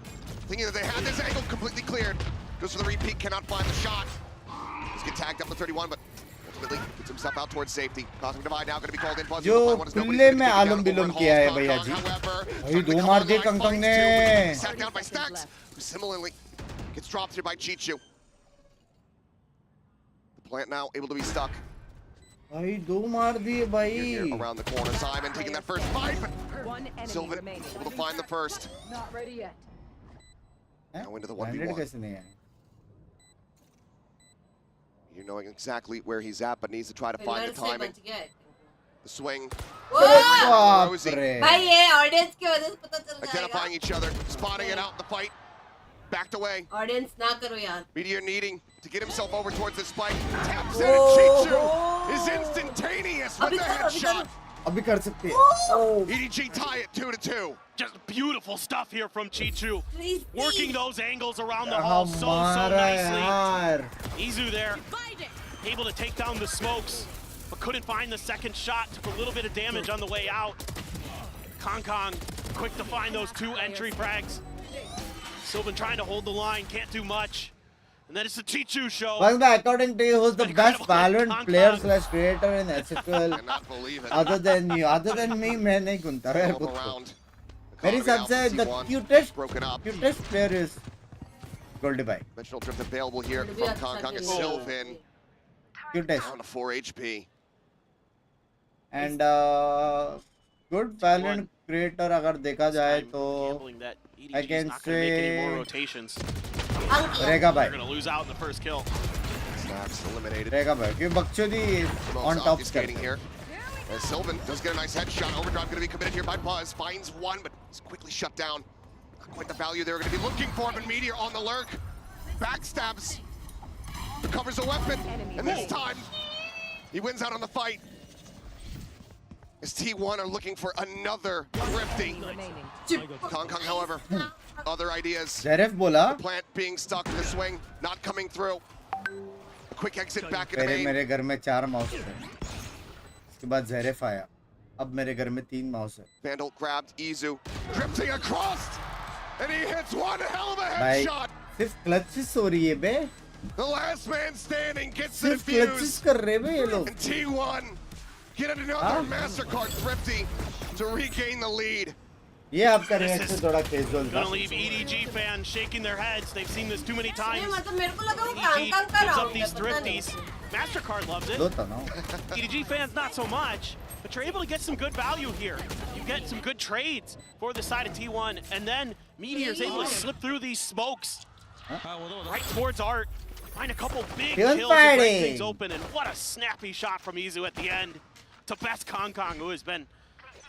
Thinking that they had this angle completely cleared. Goes for the repeat, cannot find the shot. He's get tagged up to 31, but ultimately gets himself out towards safety. Cosmic Divide now going to be called in. Buzz जो will find one as nobody's खुले gonna में take it down Alam over बिलम at किया है Hall's. भैया Kong, जी however, अभी trying to दो cover मार the दिए line, कंग finds ने two. Sat down by Stacks, who similarly gets dropped here by Chichu. The plant now able to be stuck. भाई दो मार दिए भाई Here around the corner. Simon taking that first fight, but Sylvan able to find the first. Not ready yet. Now into the branded 1v1. कैसे नहीं आए You're knowing exactly where he's at, but needs to try to find the फिलहाल से timing. बच गया है The swing. बाप Rosie रे भाई ये ऑडियंस की वजह से पता चल जाएगा identifying each other, spotting it out in the fight. Backed away. Audience ना करो यार Meteor needing to get himself over towards the spike. Taps in and Chichu is instantaneous with the headshot. अभी कर सकते हैं EDG tie it 2-2. Just beautiful stuff here from Chichu. Working those angles around the क्या hall so मारा है nicely. यार Izu there, able to take down the smokes, but couldn't find the second shot. Took a little bit of damage on the way out. Kong, quick to find those 2 entry frags. Sylvan trying to hold the line, can't do much. And then it's the Chichu show. Once by according to you, who's the best Valorant Kong. player slash creator in SFL Cannot believe it. other than you? Other than me, मैं नहीं गिनता यार All खुद को. around. मेरी Economy सबसे out, the C1 cutest broken up. player is Goldie. Dimensional drift available here from Kong and Sylvan. Cutest Down to 4 HP. and good Valorant creator अगर देखा जाए तो Gambling that EDG I is can not going to make any more say rotations. रहेगा They're भाई going to lose out in the first kill. Snaps eliminated. रहेगा भाई क्योंकि बकचोदी on Smoke's top obfuscating करते here. As Sylvan does get a nice headshot. Overdrive going to be committed here by Buzz. Finds one, but it's quickly shut down. Not quite the value they're going to be looking for, but Meteor on the lurk. Backstabs. Recovers a weapon. And this time, he wins out on the fight. As T1 are looking for another thrifty. Kong, however, other ideas. Zaref बोला Plant being stuck in the swing, not coming through. Quick exit back in the पहले main. मेरे घर में 4 mouse थे उसके बाद ज़ेरेफ आया अब मेरे घर में 3 माउस है Vandal grabbed Izu, drifting across, and he hits one hell of a भाई headshot. सिर्फ क्लचेस हो रही है बे The last man standing gets the सिर्फ क्लचेस defuse, कर रहे बे ये लोग and T1 get another Huh? MasterCard thrifty to regain the lead. ये आपका रिएक्शन थोड़ा कैजुअल था Gonna leave EDG fans shaking their heads. They've seen this too many times. ये मतलब मेरे को लगा वो EDG कांग का gives up राउंड है these पता नहीं thrifties. MasterCard loves it. दो था ना EDG fans not so much, but you're able to get some good value here. You get some good trades for the side of T1, and then Meteor's able to slip through these smokes right towards Art. Find a couple big Good kills to break fighting. things open, and what a snappy shot from Izu at the end to best Kong, who has been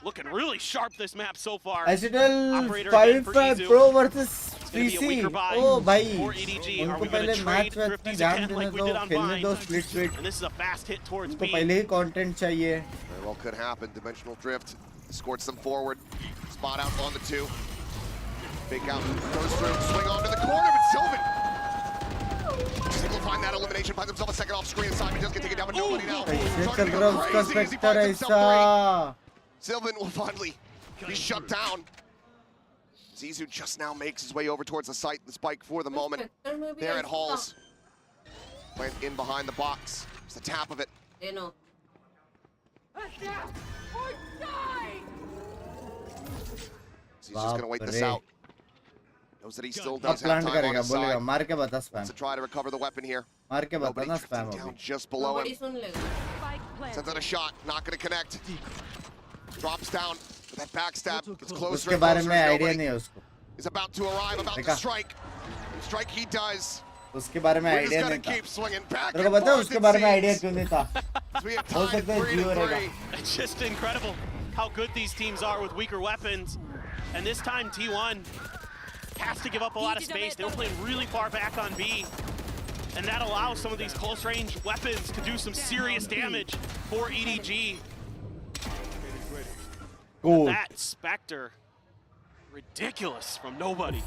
looking really sharp this map so far. Aajao Operator again for 5 Izu. Pro versus It's gonna be a PC. weaker buy Oh भाई, for EDG. Are उनको we gonna पहले trade match में Thrifties ध्यान again देने like we दो, did on खेलने Vine? दो split split. And this is a fast hit towards उनको B. पहले ही content चाहिए. Very well could happen. Dimensional drift escorts them forward. Spot out on the 2. Fake out, goes through, swing onto the corner, but Sylvan simplifying that elimination, finds himself a second off screen. Simon just get taken down, but nobody now. कैसे Starting चल to रहा go उसका crazy as he specter finds himself ऐसा? 3. Sylvan will finally be shut down. Zizou just now makes his way over towards the site, the spike for the moment. There at Halls. Plant in behind the box. It's the tap of it. He's just gonna wait this out. Knows that he still अब does have plant time on करेगा, his बोलेगा side. मार के बता spam. To try to recover the weapon here. मार के बता Nobody ना drifting spam down अभी. just below him. Sends out a shot, not gonna connect. Drops down with that backstab. Gets closer उसके and बारे closer. में as idea nobody नहीं है उसको. is about to arrive, about to देखा? strike. And strike he does. उसके बारे में We're just idea gonna नहीं था. keep swinging back तेरे को and पता है forth, उसके it बारे में idea seems. क्यों नहीं था? We have हो tied सकता है 3 जीरो to रहेगा. 3. It's just incredible how good these teams are with weaker weapons. And this time T1 has to give up a lot of space. They were playing really far back on B. And that allows some of these close range weapons to do some serious damage for EDG. Cool. That Spectre, ridiculous from nobody.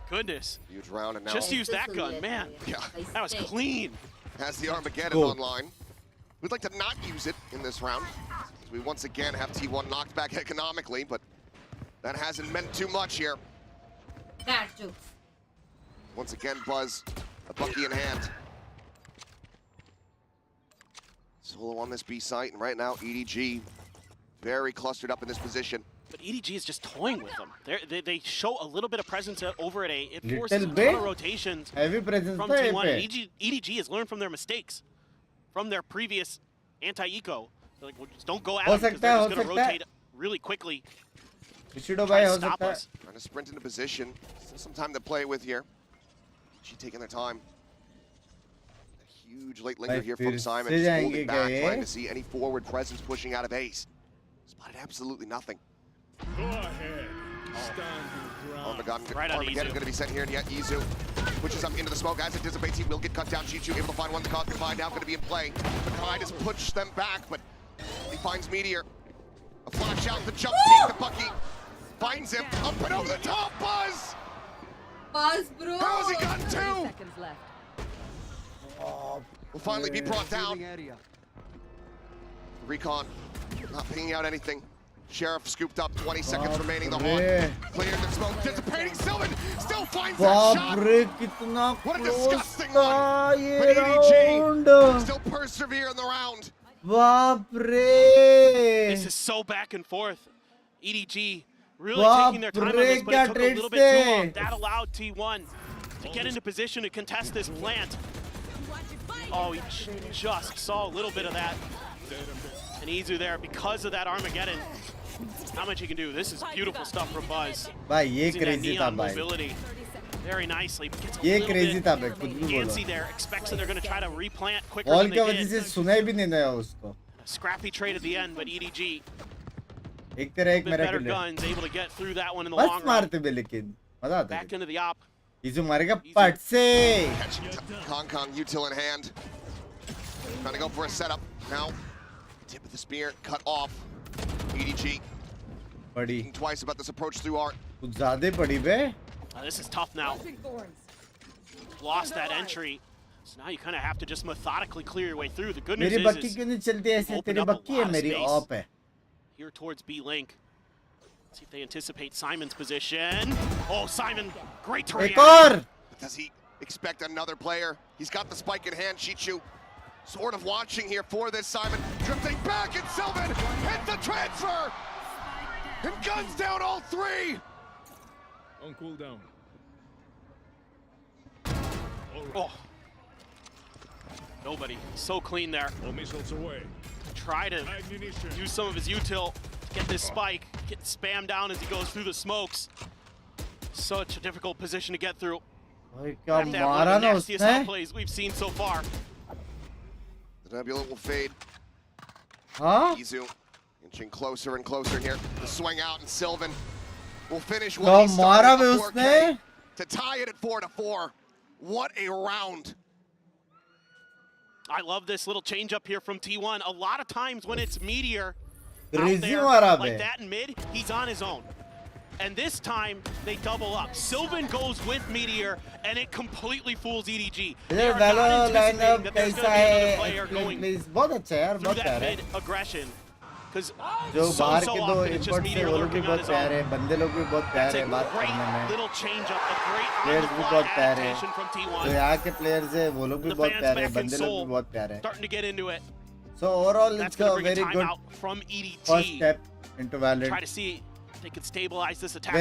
Goodness. Huge round and now Just use that gun, man. Yeah. That was clean. has the Armageddon Cool. online. We'd like to not use it in this round. We once again have T1 knocked back economically, but that hasn't meant too much here. Once again, Buzz, a Bucky in hand. Solo on this B site, and right now EDG very clustered up in this position. But EDG is just toying with them. They show a little bit of presence over at A. It Little forces a bit? ton of rotations Heavy presence from था ये T1. पे. And EDG has learned from their mistakes, from their previous anti-eco. They're like, well, just don't go at हो them because सकता they're है, just हो going to सकता है. rotate really quickly. Ishido Try भाई to हो stop सकता है. us. Trying to sprint into position. Still some time to play with here. She taking their time. A huge late linger भाई here फिर from Simon. से Just जाएंगे holding क्या back, ये? trying to see any forward presence pushing out of Ace. Spotted absolutely nothing. Go ahead. Stand your ground. Armageddon going to be sent here, and yet Izu pushes up into the smoke. As it dissipates, he will get cut down. Chichu able to find one. The cause combined now going to be in play. Makai has pushed them back, but he finds Meteor. A flash out, the jump peek, the Bucky finds him. Up and over the top, Buzz! Buzz, bro. How has he gotten two? Will finally be brought down. Recon not pinging out anything. Sheriff scooped up, 20 seconds remaining. The Hawk cleared the smoke, dissipating. Sylvan still finds that shot. बाप रे कितना What a close disgusting था one. ये But round. EDG still persevere in the round. बाप रे. This is so back and forth. EDG really बाप taking their time on रे, this, but क्या it took a trades little bit too थे. long. That allowed T1 to get into position to contest this plant. Oh, he just saw a little bit of that. And Izu there because of that Armageddon. How much he can do. This is beautiful stuff from Buzz. भाई ये Using that crazy था neon भाई. mobility very nicely. But gets a ये little crazy bit था भाई खुद भी antsy बोला. there. Expects that they're going to try to replant quicker Ball than की they वजह did. से सुना ही भी नहीं नया उसको. A scrappy trade at the end, but EDG एक तेरा एक bit मेरा better किल है. guns, able to get through that one in the बस long run. मारते भी लेकिन मजा आता है. Back into the op. इजू मारेगा पट से. Kong util in hand. Trying to go for a setup. Now, tip of the spear cut off. EDG बड़ी. thinking twice about this approach through art. कुछ ज़्यादा पड़ी बे. This is tough now. Lost that entry. So now you kind of have to just methodically clear your way through. The good news मेरी बक्की is क्यों नहीं चलती ऐसे? open तेरी up a बक्की है lot of मेरी space. ऑप है. here towards B-Link. See if they anticipate Simon's position. Oh, Simon, great to एक react. और. Does he expect another player? He's got the spike in hand. Chichu sort of watching here for this. Simon drifting back, and Sylvan hit the transfer and guns down all three. On cooldown. Oh. Nobody. So clean there. All missiles away. Try to Ammunition. use some of his util to get this spike. Get spammed down as he goes through the smokes. Such a difficult position to get through. भाई क्या Have to have one मारा of the ना nastiest उसने. outplays we've seen so far. The Nebula will fade. हाँ? Izu Inching closer and closer here. The swing out, and Sylvan will finish तो what he मारा started भी at उसने 4K to tie it at 4-4. What a round. I love this little change up here from T1. A lot of times when it's Meteor out Crazy there मारा like बे that in mid, he's on his own. And this time they double up. Sylvan goes with Meteor, and it completely fools EDG. They ये are वेलो not lineup anticipating that there's कैसा going to be है another player going please बहुत अच्छा है यार through बहुत that प्यारा है mid aggression. Because जो so बाहर के दो often it's just इनपुट से Meteor वो लोग भी lurking on बहुत his प्यारे own. हैं बंदे लोग भी बहुत That's प्यारे a हैं बात great करने में little change up, a great players भी on-the-fly बहुत प्यारे हैं adaptation from T1. जो यहाँ के प्लेयर्स हैं वो लोग भी The बहुत fans प्यारे हैं back in बंदे लोग Seoul भी बहुत प्यारे हैं starting to get into it. so overall That's it's going a to bring a very good timeout from EDT. first step into Try Valorant to see if they can stabilize this attack.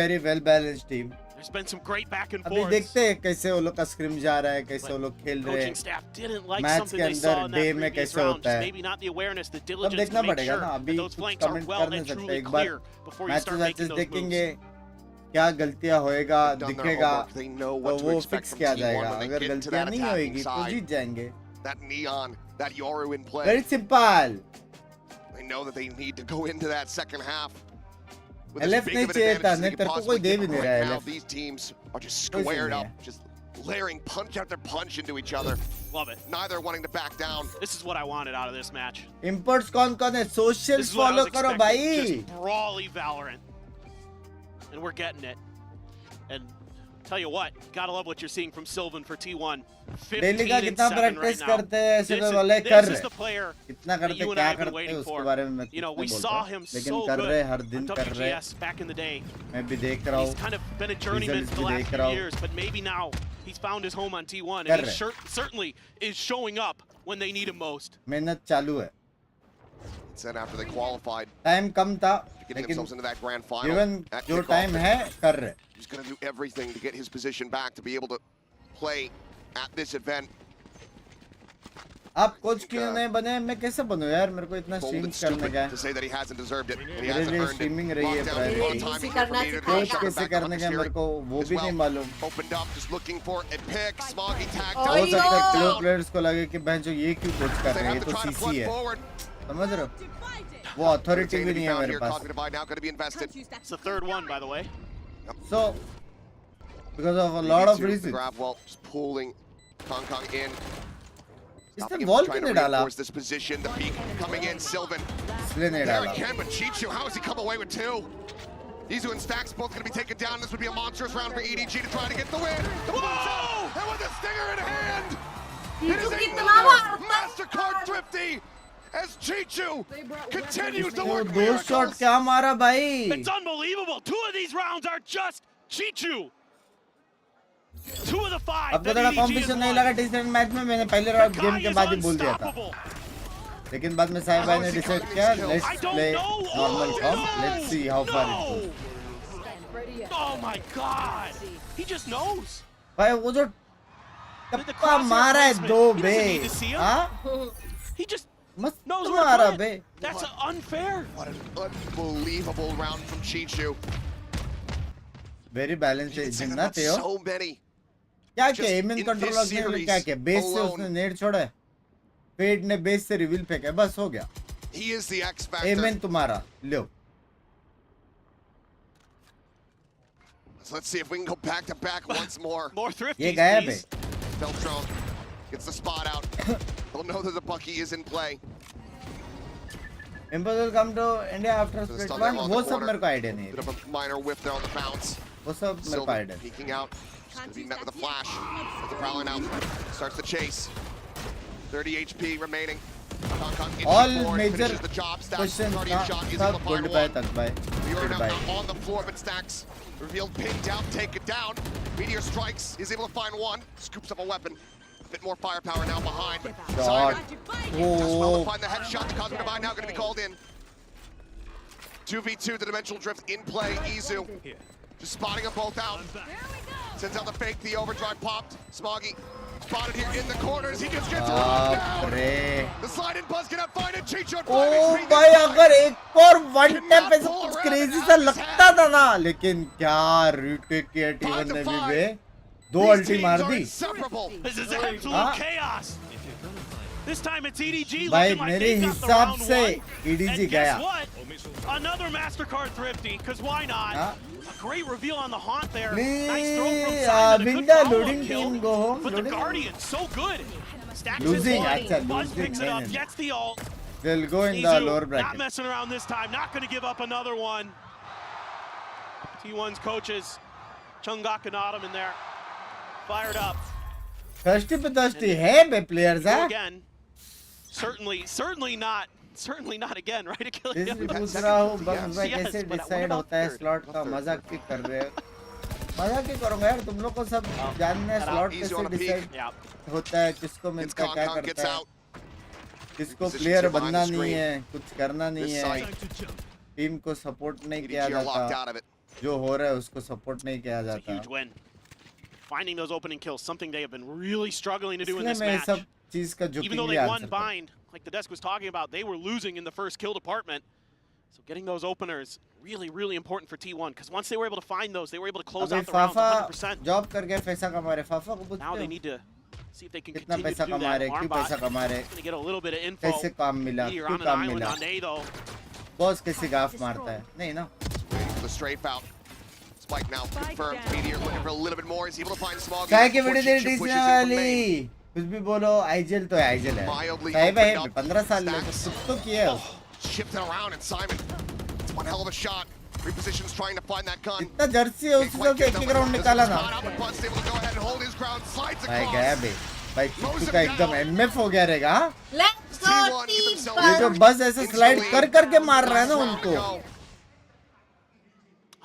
very well balanced team There's been some great back and अभी forth. देखते हैं कैसे वो लोग का scream जा रहा है कैसे वो लोग खेल रहे Coaching हैं staff didn't like match something के they saw अंदर in डे that में previous कैसे round. होता Just है maybe not the awareness, the तब diligence देखना to make पड़ेगा sure ना that अभी those कुछ flanks are कमेंट well कर नहीं and सकते truly एक बार clear before you matches start making वैचेस those देखेंगे moves. क्या गलतियां होएगा Done their दिखेगा homework. They know तो what to वो expect फिक्स from किया T1 जाएगा when they अगर get to गलतियां that नहीं attacking होएगी तो side. जीत जाएंगे That Neon, that Yoru in play. Very simple They know that they need to go into that second half with as LF big नहीं of an चाहिए था advantage as नहीं they तेरे could को कोई possibly दे get. भी नहीं Right रहा है now, LF these teams are just कोई squared नहीं up, है just layering punch after punch into each other. Love it. Neither wanting to back down. This is what I wanted out of this match. Imports कौन कौन है social This is what I follow was करो expecting. भाई Just brawly Valorant. And we're getting it. And tell you what, gotta love what you're seeing from Sylvan for T1. Daily का 15 and कितना 7 right practice now. करते हैं ऐसे This तो is- वाले this कर is रहे the player कितना that करते you and क्या I have been करते हैं waiting उसके for. बारे में मैं You know, कुछ we नहीं saw बोलता him लेकिन so कर good रहे हर on दिन कर रहे WGS back in the day. मैं भी देख रहा He's हूँ kind of been a journeyman Results for the भी last देख few रहा हूँ years, but maybe now he's found his home on T1, कर and he रहे certainly is showing up when they need him most. मेहनत चालू है Said after they qualified, time कम था getting लेकिन themselves into that grand final. Even at जो kickoff. Time है कर रहे He's going to do everything to get his position back to be able to play at this event. आप coach क्यों नहीं बने मैं कैसे बनूं यार मेरे को इतना Bold स्ट्रीम and करने stupid का है to say that he hasn't deserved it and he मेरे hasn't लिए earned it. स्ट्रीमिंग रही है Lockdown is on priority time इसी here for करना Meteor to कोच shut कैसे back up करने his का मेरे fury को वो as भी well. नहीं मालूम Opened up, just looking for a pick. Smoggy tagged हो down. सकता है Taken प्रो down. प्लेयर्स को लगे कि बहन जो ये क्यों कोच कर They रहे हैं have ये to तो try to सीसी flood है forward. समझ रहे हो वो अथॉरिटी भी नहीं है मेरे पास Cognitive Eye now going to be invested. It's the third one, by the way. so because of a lot of The reasons grab wall just pulling Kong in. इसने Stopping him, बॉल trying क्यों to नहीं डाला reinforce this position. The peak coming in. Sylvan. इसलिए नहीं There डाला again, but Chichu, how has he come away with two? Izu and Stacks both going to be taken down. This would be a monstrous round for EDG to try to get the win. Whoa! And with the stinger in hand, it is another MasterCard Thrifty as Chichu continues to वो work दो shot miracles. क्या मारा भाई It's unbelievable. 2 of these rounds are just Chichu. 2 of the 5 आपको that थोड़ा EDG has competition नहीं won. लगा टीसरेट match में मैंने पहले राउंड The गेम guy के is बाद ही बोल दिया था unstoppable. लेकिन बाद में साहिब भाई ने डिसाइड किया let's I don't play know. Normal Oh, form no. Let's see how far it goes No. Oh my God. He just knows. भाई वो जो The टप्पा crosshair मारा है placement, दो he बे doesn't need to see him. हाँ He just मस्त knows where to मारा put बे it. That's unfair. What an unbelievable round from Chichu. Very balance है Saying जिन्ना about थे हो so many. क्या Just किया एमिन in कंट्रोलर this ने series क्या किया बेस से alone. उसने नेट छोड़ा है फेड ने बेस से रिवील फेंका बस हो गया He is the X factor. एमिन तुम्हारा लो So let's see if we can go back to back once more. More ये thrifties, गया बे please. Beltron gets the spot out. They'll know that the Bucky is in play. Impossible come to India after So the split stun one there on वो the सब corner. मेरे को idea नहीं Bit है of a minor whiff there on the bounce. वो सब मेरे को Sylvan idea peeking out. Just going to be met with a flash. With the prowling out. Starts the chase. 30 HP remaining. Kong Kong inching All forward, major finishes the job. Stacks question guardian shot is able सब to gold find buy one. तक buy We are gold now buy on the floor, but Stacks revealed, pinned down, take it down. Meteor strikes, is able to find one, scoops up a weapon. A bit more firepower now behind, but shot does well to ओ find the headshot. Cosmic Divine now going to be called in. 2v2, the Dimensional Drift in play. Izu just spotting them both out. Sends out the fake, the overdrive popped. Smoggy spotted here in the corners. He just gets run down. अरे The slide in buzz cannot find it. Chicho at ओ 5 HP. भाई अगर एक और one tap ऐसा कुछ crazy सा लगता था ना लेकिन क्या रीटेक किया टीवन ने भी बे दो These अल्टी teams मार are the inseparable. This is absolute हाँ? chaos. This time it's EDG भाई looking like मेरे they've got the हिसाब round से one. EDG And गया. guess what? Another MasterCard thrifty, because why not? A great reveal on the haunt there. Nice throw from Simon. A good Binda follow-up loading kill. team go home. But the Loading. Guardian, so good. Stacks Losing, his अच्छा, body. Buzz losing, picks it नहीं, up, नहीं. gets the ult. They'll go in the Izu lower not bracket. messing around this time, not going to give up another one. T1's coaches, Chungak and Autumn in there, fired up. Thirsty पे thirsty है बे players Go हाँ. again. Certainly not again, right? इसलिए पूछ रहा हूँ बंग्स भाई कैसे decide होता है स्लॉट का. मजाक क्यों कर रहे हो? मजाक क्यों करूँगा यार, तुम लोग को सब जानना है स्लॉट कैसे डिसाइड होता है, किसको मिलता है, क्या करता है, किसको प्लेयर बनना नहीं है, कुछ करना नहीं है, टीम को सपोर्ट नहीं किया जाता, जो हो रहा है उसको सपोर्ट नहीं किया जाता. Finding those opening kills, something they have been really struggling to do in इसलिए this मैं match. सब चीज का Even झुकी though हुई they won answer. bind, like the desk was talking about, they were losing in the first kill department. So getting those openers, really important for T1, because once they were able to find those, they were able to close अभी out the rounds Fafa 100%. Job करके पैसा कमा रहे. फाफा को Now they पूछते need to see if they can कितना continue पैसा to do कमा that. रहे, क्यों पैसा कमा रहे, Going to get a little bit of info. कैसे काम मिला, Meteor क्यों on an काम island मिला, on A though. बॉस कैसे गाफ मारता है, नहीं ना. Waiting for the strafe out. Spike now confirmed. Meteor looking for a little bit more. He's able to find Smog. क्या की वीडियो तेरी टीचर वाली, कुछ भी बोलो, आईजेल तो है, आईजेल है. साहिब है 15 साल ले कुछ तो किया है. Shifting around and Simon. It's one hell of a shot. Repositions trying to find that gun. इतना जर्सी है उसने तो एक राउंड निकाला ना. भाई गया बे, भाई चिट्टू का एकदम एमएफ हो गया रहेगा. Let's go team. ये जो बस ऐसे स्लाइड कर के मार रहा है ना उनको,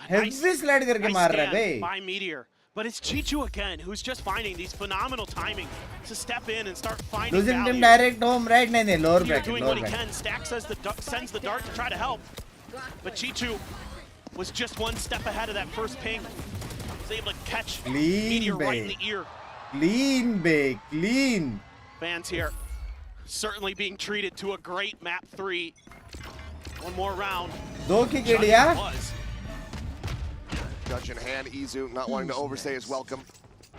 हेवी स्लाइड करके मार रहा है बे. By Meteor. But it's Chichu again, who's just finding these phenomenal timing to step in and start finding Losing value. team direct home, right? नहीं lower Meteor bracket, doing lower what he bracket. can. Stack sends the dart to try to help. But Chichu was just one step ahead of that first ping. Was able to catch Clean, Meteor right in babe. the ear. Clean bे, clean. Fans here certainly being treated to a great map 3. One more round. दो की Gidiya. Judge in hand, Izu not wanting to overstay his welcome.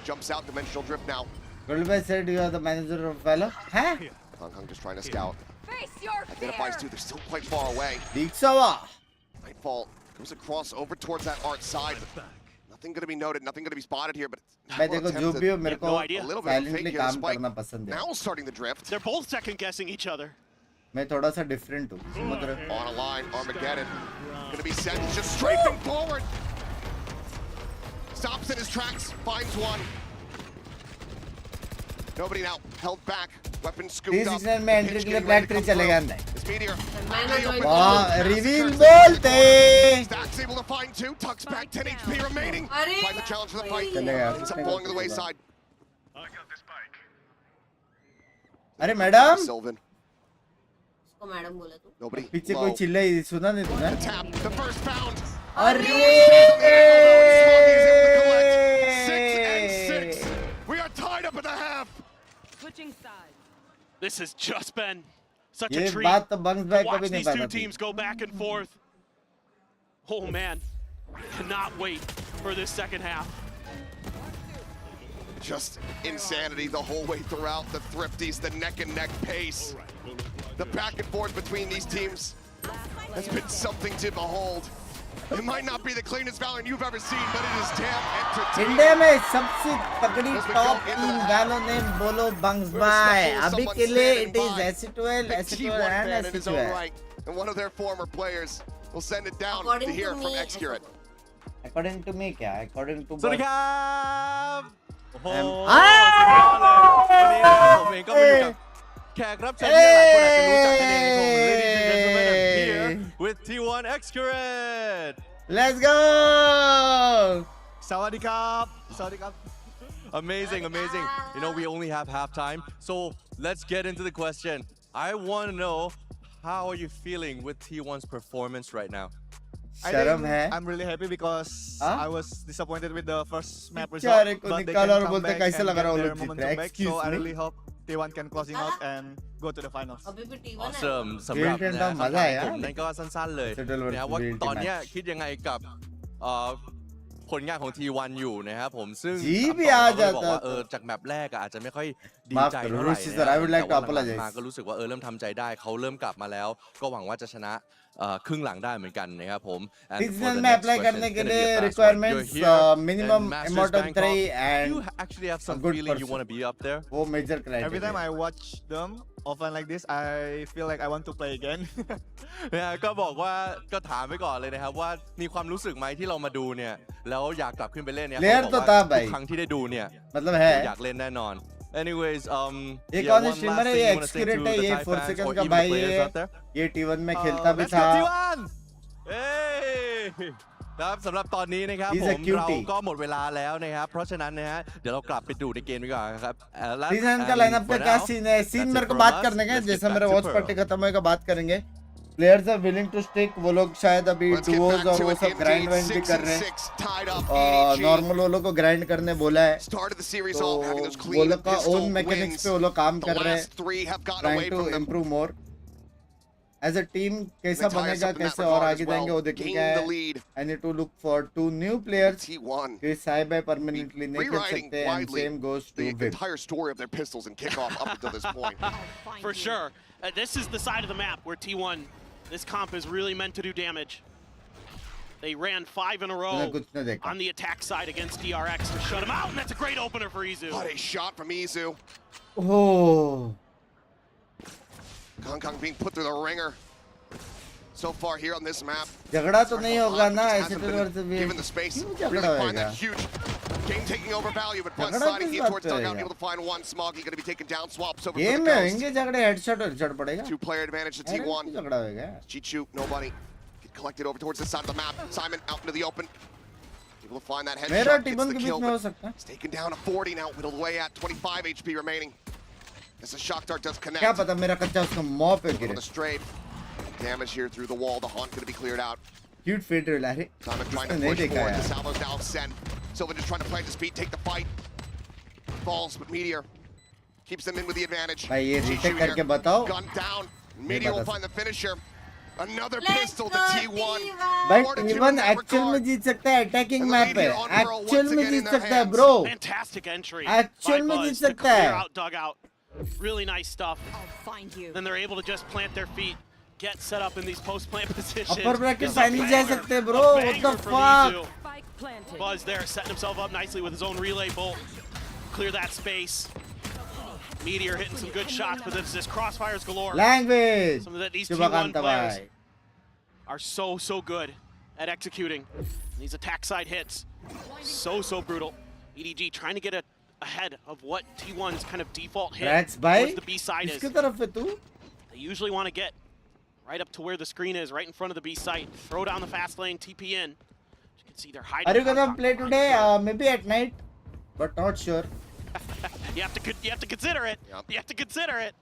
Jumps out, dimensional drift now. Goldberg said you are the manager of Valor. Huh? Kong just trying to scout. Identifies two, they're still quite far away. Dixawa. Nightfall goes across over towards that art side. Nothing going to be noted, nothing going to be spotted here, but मैं देखो जो भी हो मेरे को a little bit of a silently fake here. काम Spike करना पसंद है. now starting the drift. They're both second guessing each other. मैं थोड़ा सा different हूँ. समझ रहे हो? On a line, Armageddon. Going to be sent, just strafing forward. Stops in his tracks, finds one. Nobody now held back. Weapon scooped up. 369 में entry के लिए black tree चलेगा अंदर. It's Meteor. वाह, reveal बोलते. Stack's able to find two. Tucks back, 10 HP remaining. अरे Find the challenge for the fight. चलेगा. Ends up falling to the wayside. अरे मैडम. Sylvan. उसको मैडम बोला तू. Nobody. पीछे कोई चिल्लाई सुना नहीं तूने? Tap. The first found. We are tied up at the half. Switching sides. This has just been such ये a treat बात तो बंग्स भाई to कभी watch नहीं these two पता थी. teams go back and forth. Oh man, cannot wait for this second half. Just insanity the whole way throughout. The Thrifties, the neck and neck pace. The back and forth between these teams has been something to behold. It might not be the cleanest Valorant you've ever seen, but it is damn entertaining. India में सबसे तगड़ी top team वैलो ने बोलो बंग्स भाई. अभी के लिए it is S12 and S12. And one of their former players will send it down According to hear to from me, Excurate. According to me क्या? According to สวัสดีครับโอ้โห ผมเองก็มาอยู่กับแขกรับเชิญที่หลายคนอาจจะรู้จักกันเองในวง Ladies and Gentlemen, I'm here with T1 Excurate. Let's go. สวัสดีครับสวัสดีครับ Amazing. You know, we only have half time, so let's get into the question. I want to know, how are you feeling with T1's performance right now? शर्म है. I'm really happy because I was disappointed with the first map बेचारे result, को but they निकाला can और come बोलते back कैसे and लगा get रहा हूँ their लोग जीत momentum रहे. back. So Excuse I me. really hope T1 can closing out and go to the finals. अभी भी T1 है. Awesome สำหรับ Build นะ team คำถาม मजा है ของผม यार. นั่นก็สั้นๆเลย Settle versus นะว่า build ตอน team เนี้ย match. คิดยังไงกับเอ่อ ผลงานของ T1 อยู่นะครับผมซึ่ง जी भी ต่อ आ เราก็เลยบอก जाता ว่า तो จากแมปแรกอะอาจจะไม่ค่อยดี माफ ใจ करो เท่าไหร่ ऋषि นะ sir I would like to แต่ว่าหลัง apologize ๆมาก็รู้สึกว่าเริ่มทำใจได้เขาเริ่มกลับมาแล้ว ก็หวังว่าจะชนะครึ่งหลังได้เหมือนกันนะครับผม And for Seasonal the में next apply question, करने it's के gonna be लिए a fast one. requirements You're here minimum in Masters amount of Bangkok. 3 Do and you actually have a some good feeling you person. want to be up there? वो major criteria Every time I watch them offline like this, I feel like I want to play again. เนี่ยก็บอกว่าก็ถามไว้ก่อนเลยนะครับว่ามีความรู้สึกไหมที่เรามาดูเนี่ยแล้วอยากกลับขึ้นไปเล่นเนี่ย Player เขาบอก तो ว่า था भाई ทุกครั้งที่ได้ดูเนี่ย मतलब है อยากเล่นแน่นอน anyways ये yeah, कौन one streamer last है thing ये you wanna say एक्सक्यूरेट to है the ये Thai 4 fans सेकंड or का even the भाई players है out there? ये T1 में खेलता भी Let's था go T1 เอ้ยครับสำหรับตอนนี้นะครับ He's ผ a ม cutie เราก็หมดเวลาแล้วนะครับเพราะฉะนั้นนะฮะเดี๋ยวเรากลับไปดูในเกมดีกว่าครับและ season का and लाइनअप for का क्या now, सीन है सीन that's मेरे it को from बात us. करने का Let's get जैसा back मेरा to वॉच Pearl. पार्टी खत्म होएगा बात करेंगे players are willing to stick वो लोग शायद अभी Let's get डुओज back और to वो it. सब ग्राइंड वाइंड भी 6 कर and रहे हैं 6 tied up. और EDG नॉर्मल वो लोग को ग्राइंड करने बोला है started the series तो off having those वो clean लोग का pistol ओन मैकेनिक्स wins. पे वो लोग काम The कर रहे last 3 have gotten trying away to from them. Improve more as a team कैसा They tie us बनेगा up in that कैसे और regard आगे as जाएंगे well. वो देखने Gain का the है lead. I need to look for 2 new players T1 कि साई बाय परमानेंटली नहीं खेल rewriting सकते and widely same goes the to विप entire story of their pistols and kickoff up until this point. For sure. This is the side of the map where T1, this comp is really meant to do damage. They ran 5 in a row कुछ नहीं देखा on the attack side against DRX to shut him out, and that's a great opener for Izu. What a shot from Izu. Oh Kong being put through the ringer. So far here on this map. झगड़ा तो नहीं होगा ना Just ऐसे hasn't तो been वर्ष भी given the space. क्यों Really झगड़ा find होएगा that huge game taking over value, but Buzz झगड़ा sliding किस in बात towards पे dugout, होएगा? able to find one. Smoggy going to be taken down. Swaps over game for में the ghost. होंगे झगड़े हेडशॉट पड़ेगा 2-player advantage to अरे T1. क्यों झगड़ा होएगा Chichu, nobody. Get collected over towards the side of the map. Simon out into the open. Able to find that मेरा headshot. Gets टीमन the के बीच kill, में हो but सकता है it's taken down to 40 now. Whittled away at 25 HP remaining. As the shock dart does connect. क्या पता मेरा कच्चा उसको मॉ पे On गिरे the straight. Damage here through the wall. The haunt going to be cleared out. Cute फेट रहा है Simon trying to नहीं push देखा forward. यार The salvo's now sent. Sylvan just trying to plant his feet, take the fight. Falls, but Meteor keeps them in with the advantage. भाई ये Chichu retake here. करके बताओ Gun down. Meteor will find the finisher. Another Let's pistol go, to T1. भाई Fortitude in टीवन that actual में regard. जीत सकता है attacking And the map lead है here on Pearl actual once में again Jeet in their सकता है hands. Bro Fantastic entry Actual by में Buzz Jeet to सकता है clear out dugout. Really nice stuff. Find you. Then they're able to just plant their feet, get set up in these post-plant positions. Upper bracket It's a finally जा banger, सकते हैं a bro what banger the from fuck Izu. Buzz there setting himself up nicely with his own relay bolt. Clear that space. Meteor hitting some good shots, but this crossfires galore. Language Some of that these Shubhkant T1 players भाई are so good at executing these attack side hits. So brutal. EDG trying to get ahead of what T1's kind of default hit रैक्स भाई towards the B side is. किसकी तरफ है तू They usually want to get right up to where the screen is, right in front of the B site. Throw down the fast lane, TP in. You can see they're hiding. Are you gonna play today? Maybe at night, but not sure. You have to consider it. Yep. You have to consider it.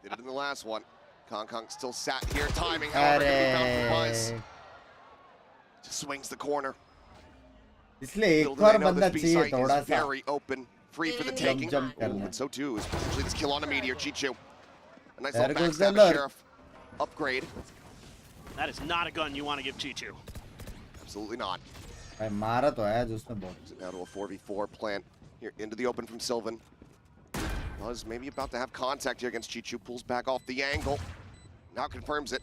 Did it in the last one. Kong still sat here, timing. However, gonna be found for Buzz. अरे Just swings the corner. इसलिए Little एक do they और know बंदा this B चाहिए site थोड़ा is सा very open, free for the taking. jump करना And so too is potentially this kill on a Meteor, Chichu. A nice There little goes the backstab lurk. Sheriff. Upgrade. That is not a gun you want to give Chichu. Absolutely not. भाई मारा तो है जो उसने बहुत Now to a 4v4 plant here into the open from Sylvan. Buzz maybe about to have contact here against Chichu. Pulls back off the angle. Now confirms it.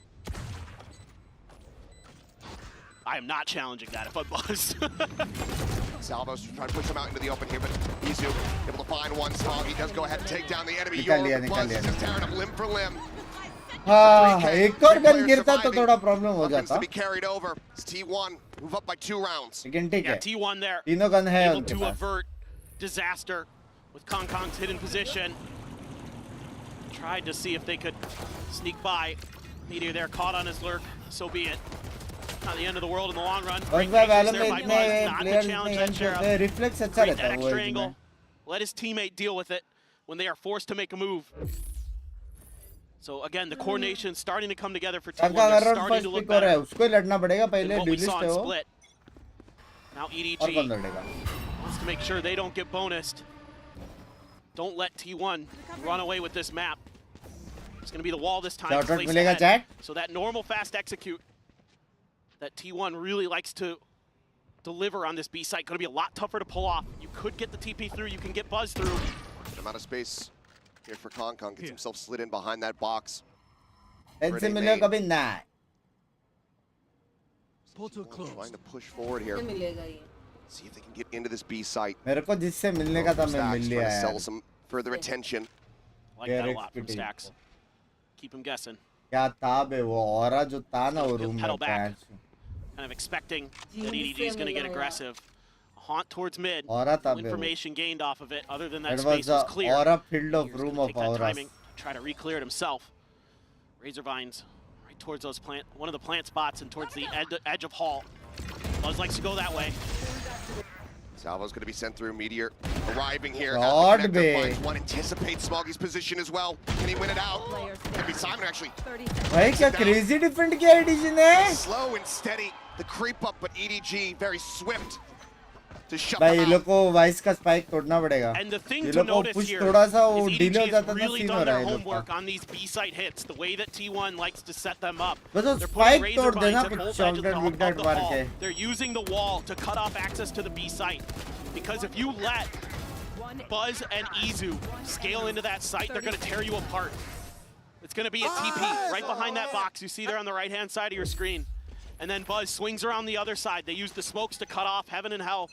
I am not challenging that if I'm Buzz. Salvo's trying to push him out into the open here, but Izu able to find one smog. He does go ahead and take down the enemy. निकाल लिया, Buzz निकाल is लिया, just tearing him limb for limb. हाँ एक और gun गिरता तो थोड़ा प्रॉब्लम हो Weapons जाता to be carried over. It's T1. Move up by 2 rounds. लेकिन ठीक Yeah, है T1 there. तीनों गन है Able उनके to pass avert disaster with Kong's hidden position. Tried to see if they could sneak by. Meteor there caught on his lurk. So be it. Not the end of the world in the long run. और Great भाई patience वालों there में by इतने Buzz not to players challenge इतने that gun Sheriff. करते हैं reflex अच्छा Create रहता that है वो extra इसमें angle. Let his teammate deal with it when they are forced to make a move. So again, the coordination starting to come together for T1. आपका They're अगर starting first to look pick हो रहा है better उसको ही लड़ना पड़ेगा than पहले what we dualist saw है in वो Split. Now और कौन EDG लड़ेगा wants to make sure they don't get bonused. Don't let T1 run away with this map. It's going to be the wall this time. Shout out place मिलेगा ahead. chat? So that normal fast execute that T1 really likes to deliver on this B site. Going to be a lot tougher to pull off. You could get the TP through. You can get Buzz through. Good amount of space here for Kong. Gets himself slid in behind that box. Pensi milega bhi nahi. Trying to push forward here. See if they can get into this B site. मेरे को जिससे मिलने का था मैं मिल लिया यार. Sell some further attention. Like that a lot from Stacks. Keep him guessing. क्या था बे वो औरा जो था ना वो रूम में Kind of expecting that EDG is going to get aggressive. Haunt towards mid. Aura No information gained off of it. Other than that, It space was was clear. aura filled of room of auras. Timing, try to re-clear it himself. Razor Vines right towards those one of the plant spots and towards the edge of Hall. Buzz likes to go that way. Salvo's going to be sent through. Meteor arriving here. God, At the connector, babe. finds one, anticipates Smoggy's position as well. Can he win it out? Can be Simon actually. भाई क्या crazy different किया EDG ने? Slow and steady. The creep up, but EDG very swift to shut भाई ये them लोग out. को vice का spike तोड़ना पड़ेगा. And the thing ये to लोग को notice पुश here थोड़ा सा वो is डिले हो EDG जाता has था really सीन हो done रहा their है ये लोग homework का. on these B-site hits. The way that T1 likes to set them up. बस वो They're स्पाइक putting तोड़ Razor देना Vines at कुछ both edges shortcut of wicket the मार hall. के. They're using the wall to cut off access to the B-site. Because if you let Buzz and Izu scale into that site, they're going to tear you apart. It's going to be a TP right behind that box you see there on the right-hand side of your screen. And then Buzz swings around the other side. They use the smokes to cut off Heaven and Hell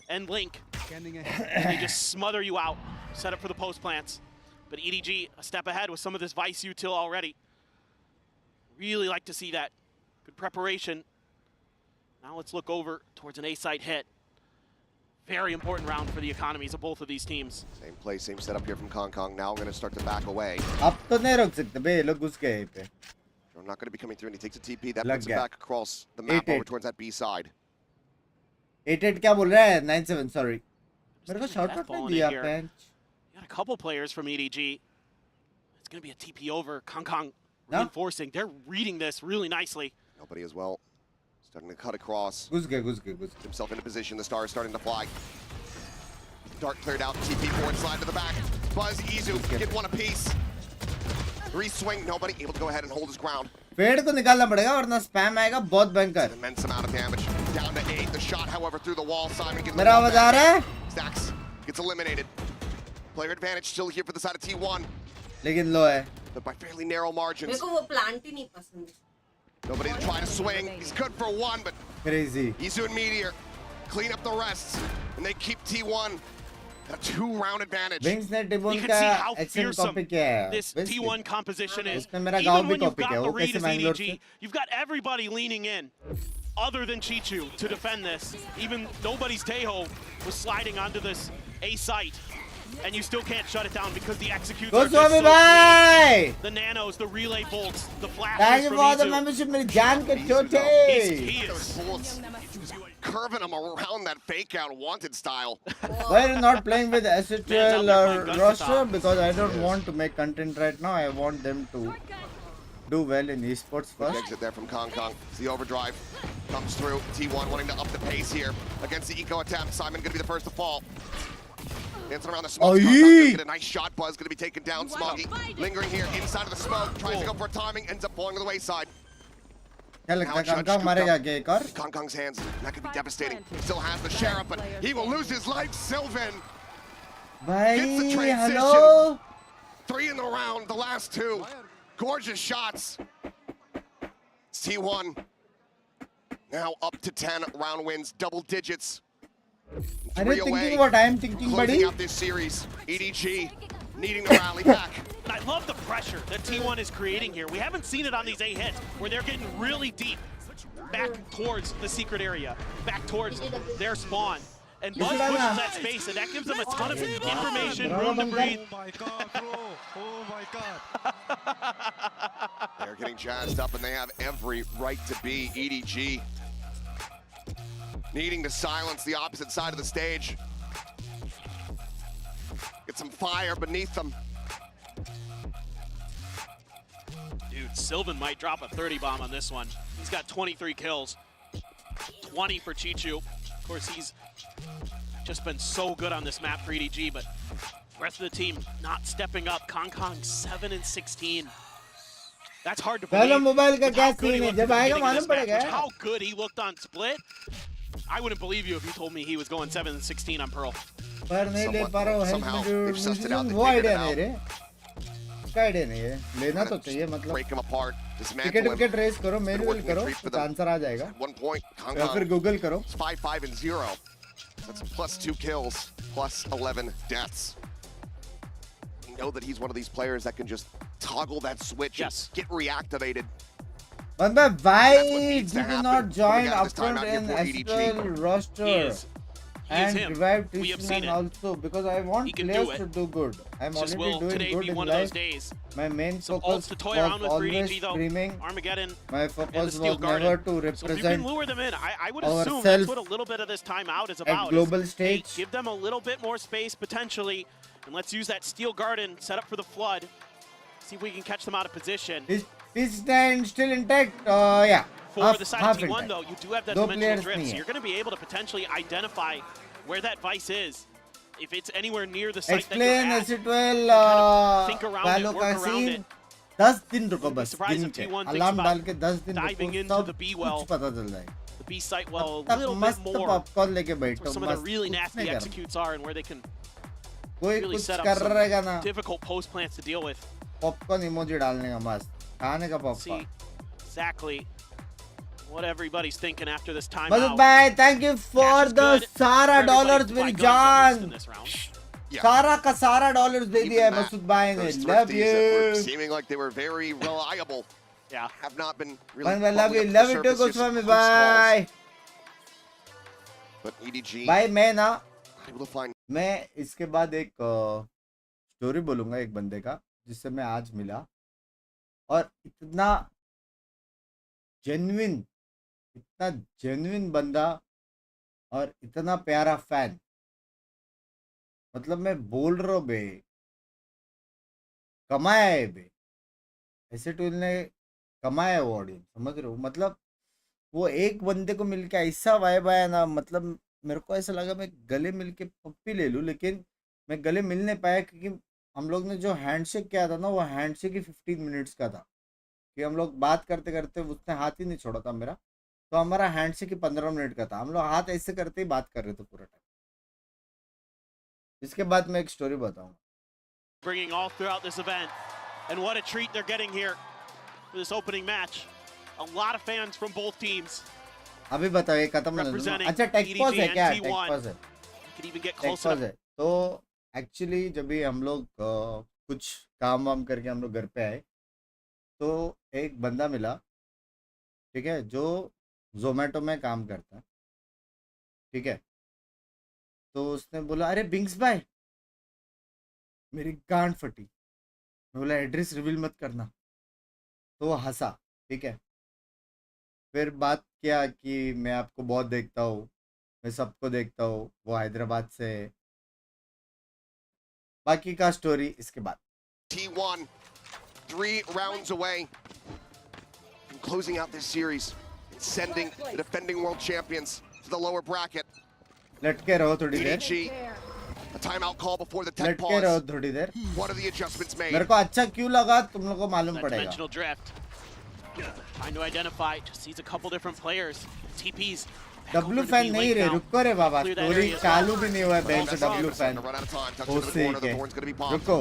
and Link. They just smother you out, set up for the post plants. But EDG a step ahead with some of this Vice util already. Really like to see that. Good preparation. Now let's look over towards an A-site hit. Very important round for the economies of both of these teams. Same play, same setup here from Kong Kong. Now I'm going to start to back away. अब तो नहीं रोक सकते बे ये लोग घुस गए पे. I'm not going to be coming through, and he takes a TP. That Lag puts him gap. back across the map 8-8. over towards that B side. 8-8 क्या बोल रहा है? 9-7 sorry. मेरे को शॉट आउट नहीं Falling in दिया here. Bench. Got a couple players from EDG. It's going to be a TP over. Kong Kong No? reinforcing. They're reading this really nicely. Nobody as well. Starting to cut across. घुस गए. Gets himself into position. The star is starting to fly. Dart cleared out. TP forward slide to the back. Buzz, Izu, get one apiece. Re-swing. Nobody able to go ahead and hold his ground. पेड़ को निकालना पड़ेगा वरना spam आएगा बहुत भयंकर. Immense amount of damage. Down to 8. The shot, however, through the wall. Simon gets मेरा आवाज आ रहा है? Stacks gets eliminated. Player advantage still here for the side of T1. लेकिन लो है. But by fairly narrow margins. मेरे को वो plant ही नहीं पसंद. Nobody to try to swing. He's good for one, but Crazy. Izu and Meteor clean up the rest, and they keep T1 a 2-round advantage. Binks ने You टिबोन can का see how action fearsome copy किया है. this T1 composition is. उसने मेरा गांव Even भी when you've copy got किया. the वो read कैसे as मैंगलोर EDG, से? you've got everybody leaning in, other than Chichu, to defend this. Even nobody's Tejo was sliding onto this A site, and you still can't shut it down because the executes are just so Goswami clean. भाई. The nanos, the relay bolts, the flashes Thank you from for the Izu. membership मेरी जान के He छोटे. is. Bullets curving him around that fake out wanted style. Why are you not playing with SHL Man, or playing roster? Gunstar. Because I don't want to make content right now. I want them to do well in esports Quick first. exit there from Kong Kong. The overdrive comes through. T1 wanting to up the pace here against the eco attempt. Simon going to be the first to fall. Dancing around the smoke. Kong Kong's gonna get a nice shot. Buzz going to be taken down. Smoggy lingering here inside of the smoke. Tries to go for a timing. Ends up falling to the wayside. क्या Now लगता है Judge कांका scooped मारेगा up क्या एक और? Kong Kong's hands. That could be devastating. Still has the sheriff, but he will lose his life. Sylvan gets the भाई transition. Hello. 3 in the round. The last 2. Gorgeous shots. It's T1 now up to 10 round wins, double digits. Are 3 you away thinking what I am from thinking, closing buddy? out this series. EDG needing to rally back. And I love the pressure that T1 is creating here. We haven't seen it on these A hits, where they're getting really deep back towards the secret area, back towards their spawn. And Buzz pushes that space, and that gives them a ton of information, room to breathe. Oh my god, bro. Oh my god. They're getting jazzed up, and they have every right to be. EDG needing to silence the opposite side of the stage. Get some fire beneath them. Dude, Sylvan might drop a 30 bomb on this one. He's got 23 kills, 20 for Chichu. Of course, he's just been so good on this map for EDG, but the rest of the team not stepping up. Kong Kong 7-16. That's hard to believe. पहला mobile का with क्या how good he scene है looked जब at the आएगा beginning of मालूम this match, पड़ेगा. with how good he looked on Split. I wouldn't believe you if you told me he was going 7-16 on Pearl. पर नहीं ले पा रहा हूँ Somehow, they've sussed it out, help they've वो figured idea it नहीं out. रे क्या आइडिया नहीं है लेना तो चाहिए मतलब Break him apart, dismantle ticket him. Wicket race करो मेल वेल working a करो treat for तो them. आंसर आ जाएगा At one point, Kong या फिर Kong गूगल करो 5-5-0. That's +2 kills, +11 deaths. You know that he's one of these players that can just toggle that switch and get reactivated. But why needs did to you happen not join coming out of this upfront timeout here in for EDG. Astral roster and him. revive We have Tishman seen it. also because I want He can do players it. to do good. I'm Just already will doing today good be in one of those life. days. My main Some focus ults to toy was around with for always EDG though. streaming. Armageddon My and the focus Steel was Garden. never to So if you can represent lure them in, I would ourselves assume that's what a little bit of this timeout is about. global is, stage. hey, give them a little bit more space potentially, and let's use that Steel Garden set up for the flood. See if we can catch them out of position. Is stand still intact? Yeah. For the side half of T1 intact. though, you do have that दो dimensional players drift, नहीं so है. you're going to be able to potentially identify where that vice is. If it's anywhere near the site Explain that you're at, Acetwell think around Valo it, का work around scene it. 10 दिन रुको बस surprised गिन if के T1 thinks alarm about डाल के 10 दिन diving रुको into सब the B कुछ well. पता चल जाएगा the B site well a तब little bit मस्त more पॉपकॉर्न लेके where बैठो some of the मस्त really कुछ nasty नहीं करना executes are and where they can कोई really कुछ set up कर रहेगा ना some difficult post plants to deal with. Popcorn emoji डालने का मस्त खाने का See popcorn exactly what everybody's thinking after this Masood timeout. भाई थैंक यू फॉर द सारा डॉलर्स मेरी जान सारा का सारा डॉलर्स दे दिया है मसूद भाई ने Those love thrifties that were you seeming like they were very reliable. Yeah. Have not been really love bubbling you up to the to surface, just Goswami close calls. भाई But EDG भाई मैं ना able to find मैं इसके बाद एक story बोलूंगा एक बंदे का जिससे मैं आज मिला और इतना जेन्युइन बंदा और इतना प्यारा फैन मतलब मैं बोल रहा हूँ बे कमाया है बे ऐसे टूल ने कमाया है वो ऑडियंस समझ रहे हो मतलब वो एक बंदे को मिलके ऐसा वाइब आया ना मतलब मेरे को ऐसा लगा मैं गले मिल के पप्पी ले लूँ लेकिन मैं गले मिल नहीं पाया क्योंकि हम लोग ने जो हैंडशेक किया था ना वो हैंडशेक ही 15 मिनट्स का था कि हम लोग बात करते करते उसने हाथ ही नहीं छोड़ा था मेरा तो हमारा हैंडशेक ही 15 मिनट का था हम लोग हाथ ऐसे करते ही बात कर रहे थे पूरा टाइम इसके बाद मैं एक स्टोरी बताऊंगा Bringing all throughout this event, and what a treat they're getting here for this opening match. A lot of fans from both teams. अभी बताओ ये खत्म होने दो ना। अच्छा टेक पॉज है क्या टेक पॉज है Could even get tech closer. Pause है तो एक्चुअली जब भी हम लोग कुछ काम वाम करके हम लोग घर पे आए तो एक बंदा मिला ठीक है जो जोमेटो में काम करता है ठीक है तो उसने बोला अरे बिंक्स भाई मेरी गांड फटी मैं बोला एड्रेस रिवील मत करना तो वो हंसा ठीक है फिर बात किया कि मैं आपको बहुत देखता हूँ मैं सबको देखता हूँ वो हैदराबाद से है बाकी का स्टोरी इसके बाद T1 3 rounds away from closing out this series and sending the defending world champions to the lower bracket. लटके रहो थोड़ी देर EDG, a timeout call before the tech लटके रहो pause. थोड़ी देर What are the adjustments made? मेरे को अच्छा क्यों लगा तुम लोगों को मालूम That पड़ेगा dimensional drift. Trying to identify, just sees a couple different players. TP's W fan नहीं रे रुको रे बाबा Clear that story area as चालू well. भी नहीं हुआ है bench That's W Salvos fan gonna run out of time. Tucks हो into the से corner. The के horn's gonna be popped. रुको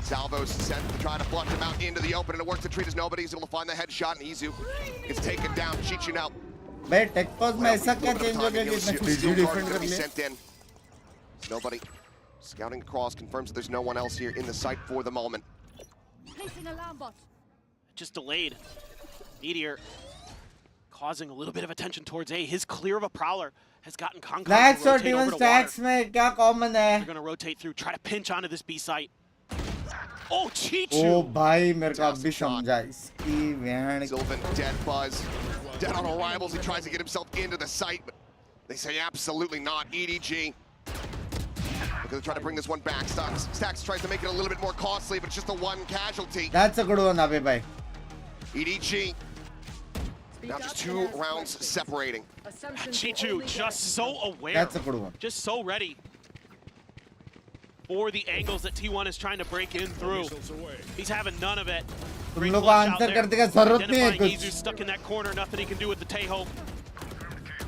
Salvos sent to try to flush him out into the open, and it works to treat as nobody. He's able to find the headshot, and Izu gets taken down. Chichu now. भाई take pause में ऐसा क्या change हो गया कि इतना Steel Fiji Guard defend gonna कर be लिया sent in. Nobody scouting across confirms that there's no one else here in the site for the moment. just delayed. Meteor causing a little bit of attention towards A. His clear of a prowler has gotten Kong Kong Lags to और rotate Demon over to Stacks water. में क्या common है They're going to rotate through, try to pinch onto this B site. Oh, Chichu! ओ भाई मेरे को अभी समझा इसकी van Sylvan dead buzz. Dead on arrivals. He tries to get himself into the site, but they say absolutely not. EDG. They're trying to bring this one back. Stacks tries to make it a little bit more costly, but it's just the one casualty. That's a good one, Abe bhai. EDG. Now just 2 rounds separating. Chichu just so aware. That's a good one. Just so ready for the angles that T1 is trying to break in through. He's having none of it. तुम लोग को answer करने का जरूरत नहीं है Identifying कुछ Izu stuck in that corner, nothing he can do with the Tejo.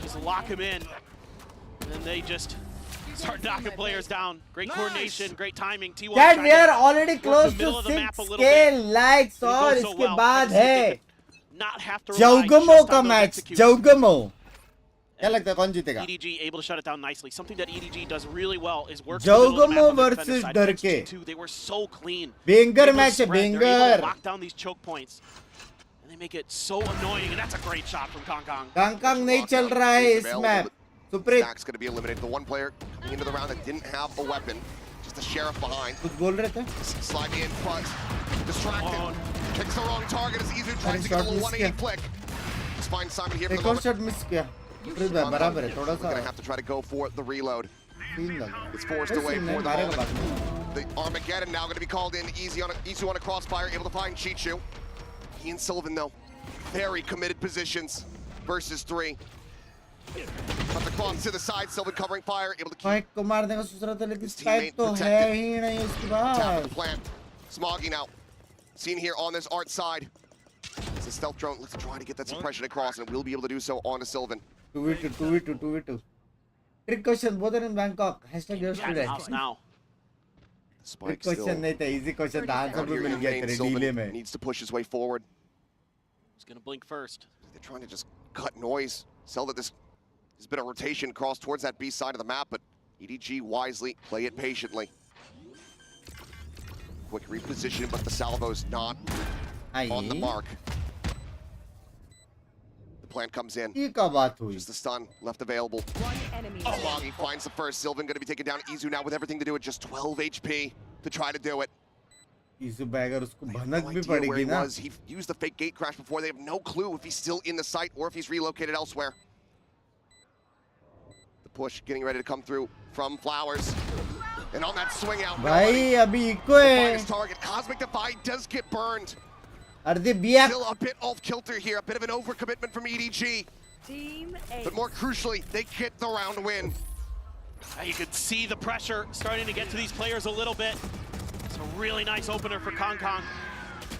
just lock him in. And then they just start knocking players down. Great coordination, great timing. T1 Chat, we are already work the close middle to of the map a 6K little bit. likes Didn't और go so इसके well. बाद I just think they है could not have to rely जौगमो just का on those match executes. जौगमो क्या लगता है कौन जीतेगा EDG able to shut it down nicely. Something that EDG does really well is work the middle of the map जौगमो on the defender versus side. डर Against के G2, they were so clean. Banger They're able to match है spread, they're able banger to lock down these choke points. And they make it so annoying, and that's a great shot from Kong Kong. कांगकांग नहीं चल रहा है इस map Supreet Stack's going to be eliminated. The one player coming into the round that didn't have a weapon, just a sheriff behind. कुछ बोल रहे थे Sliding in, Fuzz, distracted, kicks the wrong target as Izu अरे tries to get a shot little miss 180 किया flick. Just find Simon here for the एक और moment. Shot miss किया सुप्रीत भाई बराबर है थोड़ा We're सा going to have to try to go for the reload. Scene लगा It's forced away नहीं for the मारेगा moment. बाद में The Armageddon now going to be called in. Izu on a crossfire, able to find Chichu. He and Sylvan, though, very committed positions versus 3. But the cross to the side, Sylvan covering fire, able to keep spike को मारने का सोच रहा था लेकिन spike teammate तो है protected. ही नहीं उसके Tap of बाद the plant. Smoggy now. Seen here on this art side. It's a stealth drone. Let's try to get that suppression across, and we'll be able to do so onto Sylvan. 2v2 trick question both are in Bangkok hashtag your student House now. trick question नहीं था easy question था answer Out भी here mill in गया main, तेरे delay में Sylvan needs to push his way forward. He's going to blink first. They're trying to just cut noise. Sell that this has been a rotation across towards that B side of the map, but EDG wisely play it patiently. Quick reposition, but the salvo's not on the mark. The plant comes in. ये क्या बात हुई Just the stun left available. Smoggy finds the first. Sylvan going to be taken down. Izu now with everything to do it. Just 12 HP to try to do it. इस bagger उसको भनक No भी idea where पड़ेगी he ना was. He used the fake gate crash before. They have no clue if he's still in the site or if he's relocated elsewhere. The push getting ready to come through from Flowers. And on that swing out, भाई अभी eco the है finest target. Cosmic Defy does get burned. अर्धे बिया Still a bit off kilter here. A bit of an overcommitment from EDG. But more crucially, they get the round win. You can see the pressure starting to get to these players a little bit. It's a really nice opener for Kong Kong.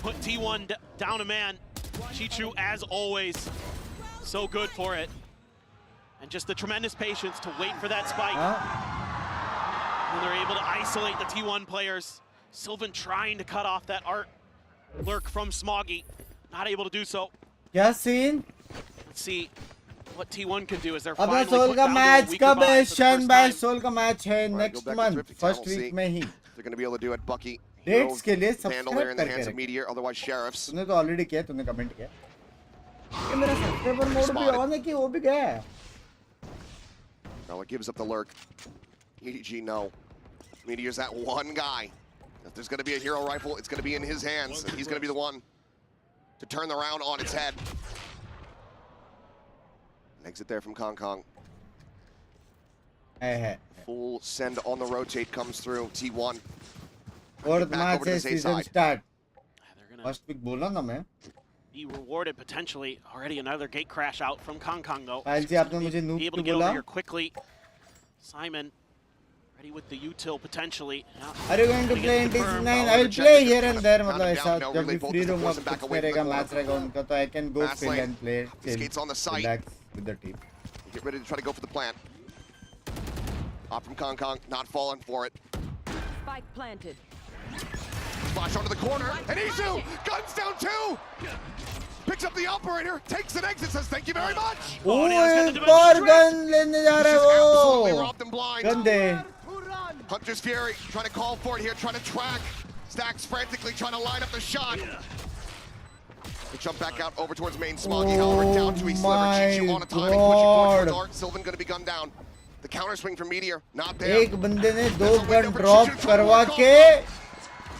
Put T1 down a man. Chichu, as always, so good for it. And just the tremendous patience to wait for that spike. And they're able to isolate the T1 players. Sylvan trying to cut off that art lurk from Smoggy. Not able to do so. क्या scene Let's see what T1 can do as they're अबे finally soul put का down to a match weaker कब है buy for the शन first buy time. Soul का match है All right, go next back to month Thrifty Town. First We'll week see. में ही They're going to be able to do it. Bucky. Dates के लिए Vandal there in subscribe the करके hands of रख Meteor, otherwise Sheriffs. तूने तो already किया तूने कमेंट किया ये मेरा सब्सक्राइबर मोड भी ऑन है कि वो भी गया है Now it gives up the lurk. EDG, no. Meteor's that one guy. If there's going to be a hero rifle, it's going to be in his hands, and he's going to be the one to turn the round on its head. An exit there from Kong Kong. है Full send on the rotate comes through. T1. और Back match over to है the safe season side. Start They're gonna first week बोला ना मैं be rewarded potentially. Already another gate crash out from Kong Kong though. पायल जी आपने मुझे noob Be able to क्यों get over बोला here quickly. Simon ready with the util potentially. Now, Are you going to gonna play in get confirmed. TC9? I will play here and there मतलब Round him ऐसा down, no जब भी relay bolt free to रहूँगा force him back कुछ away from मेरेगा the match रहेगा उनका तो I can go Fast fill lane. and play chill, Skates on the site. relax with the team Get ready to try to go for the plant. Off from Kong Kong, not falling for it. Spike planted. Flash onto the corner, and Izu guns down two. Picks up the operator, takes an exit, says thank you very much. ओह एक और gun लेने जा रहा है Absolutely वो robbed him blind. Gun they Hunter's Fury trying to call for it here, trying to track. Stacks frantically trying to line up the shot. They jump back out over towards main. Smoggy, however, down to his sliver. Chichu on a timing, pushing forward towards Art. Sylvan going to be gunned down. The counter swing from Meteor, not there. एक बंदे ने दो gun drop करवा के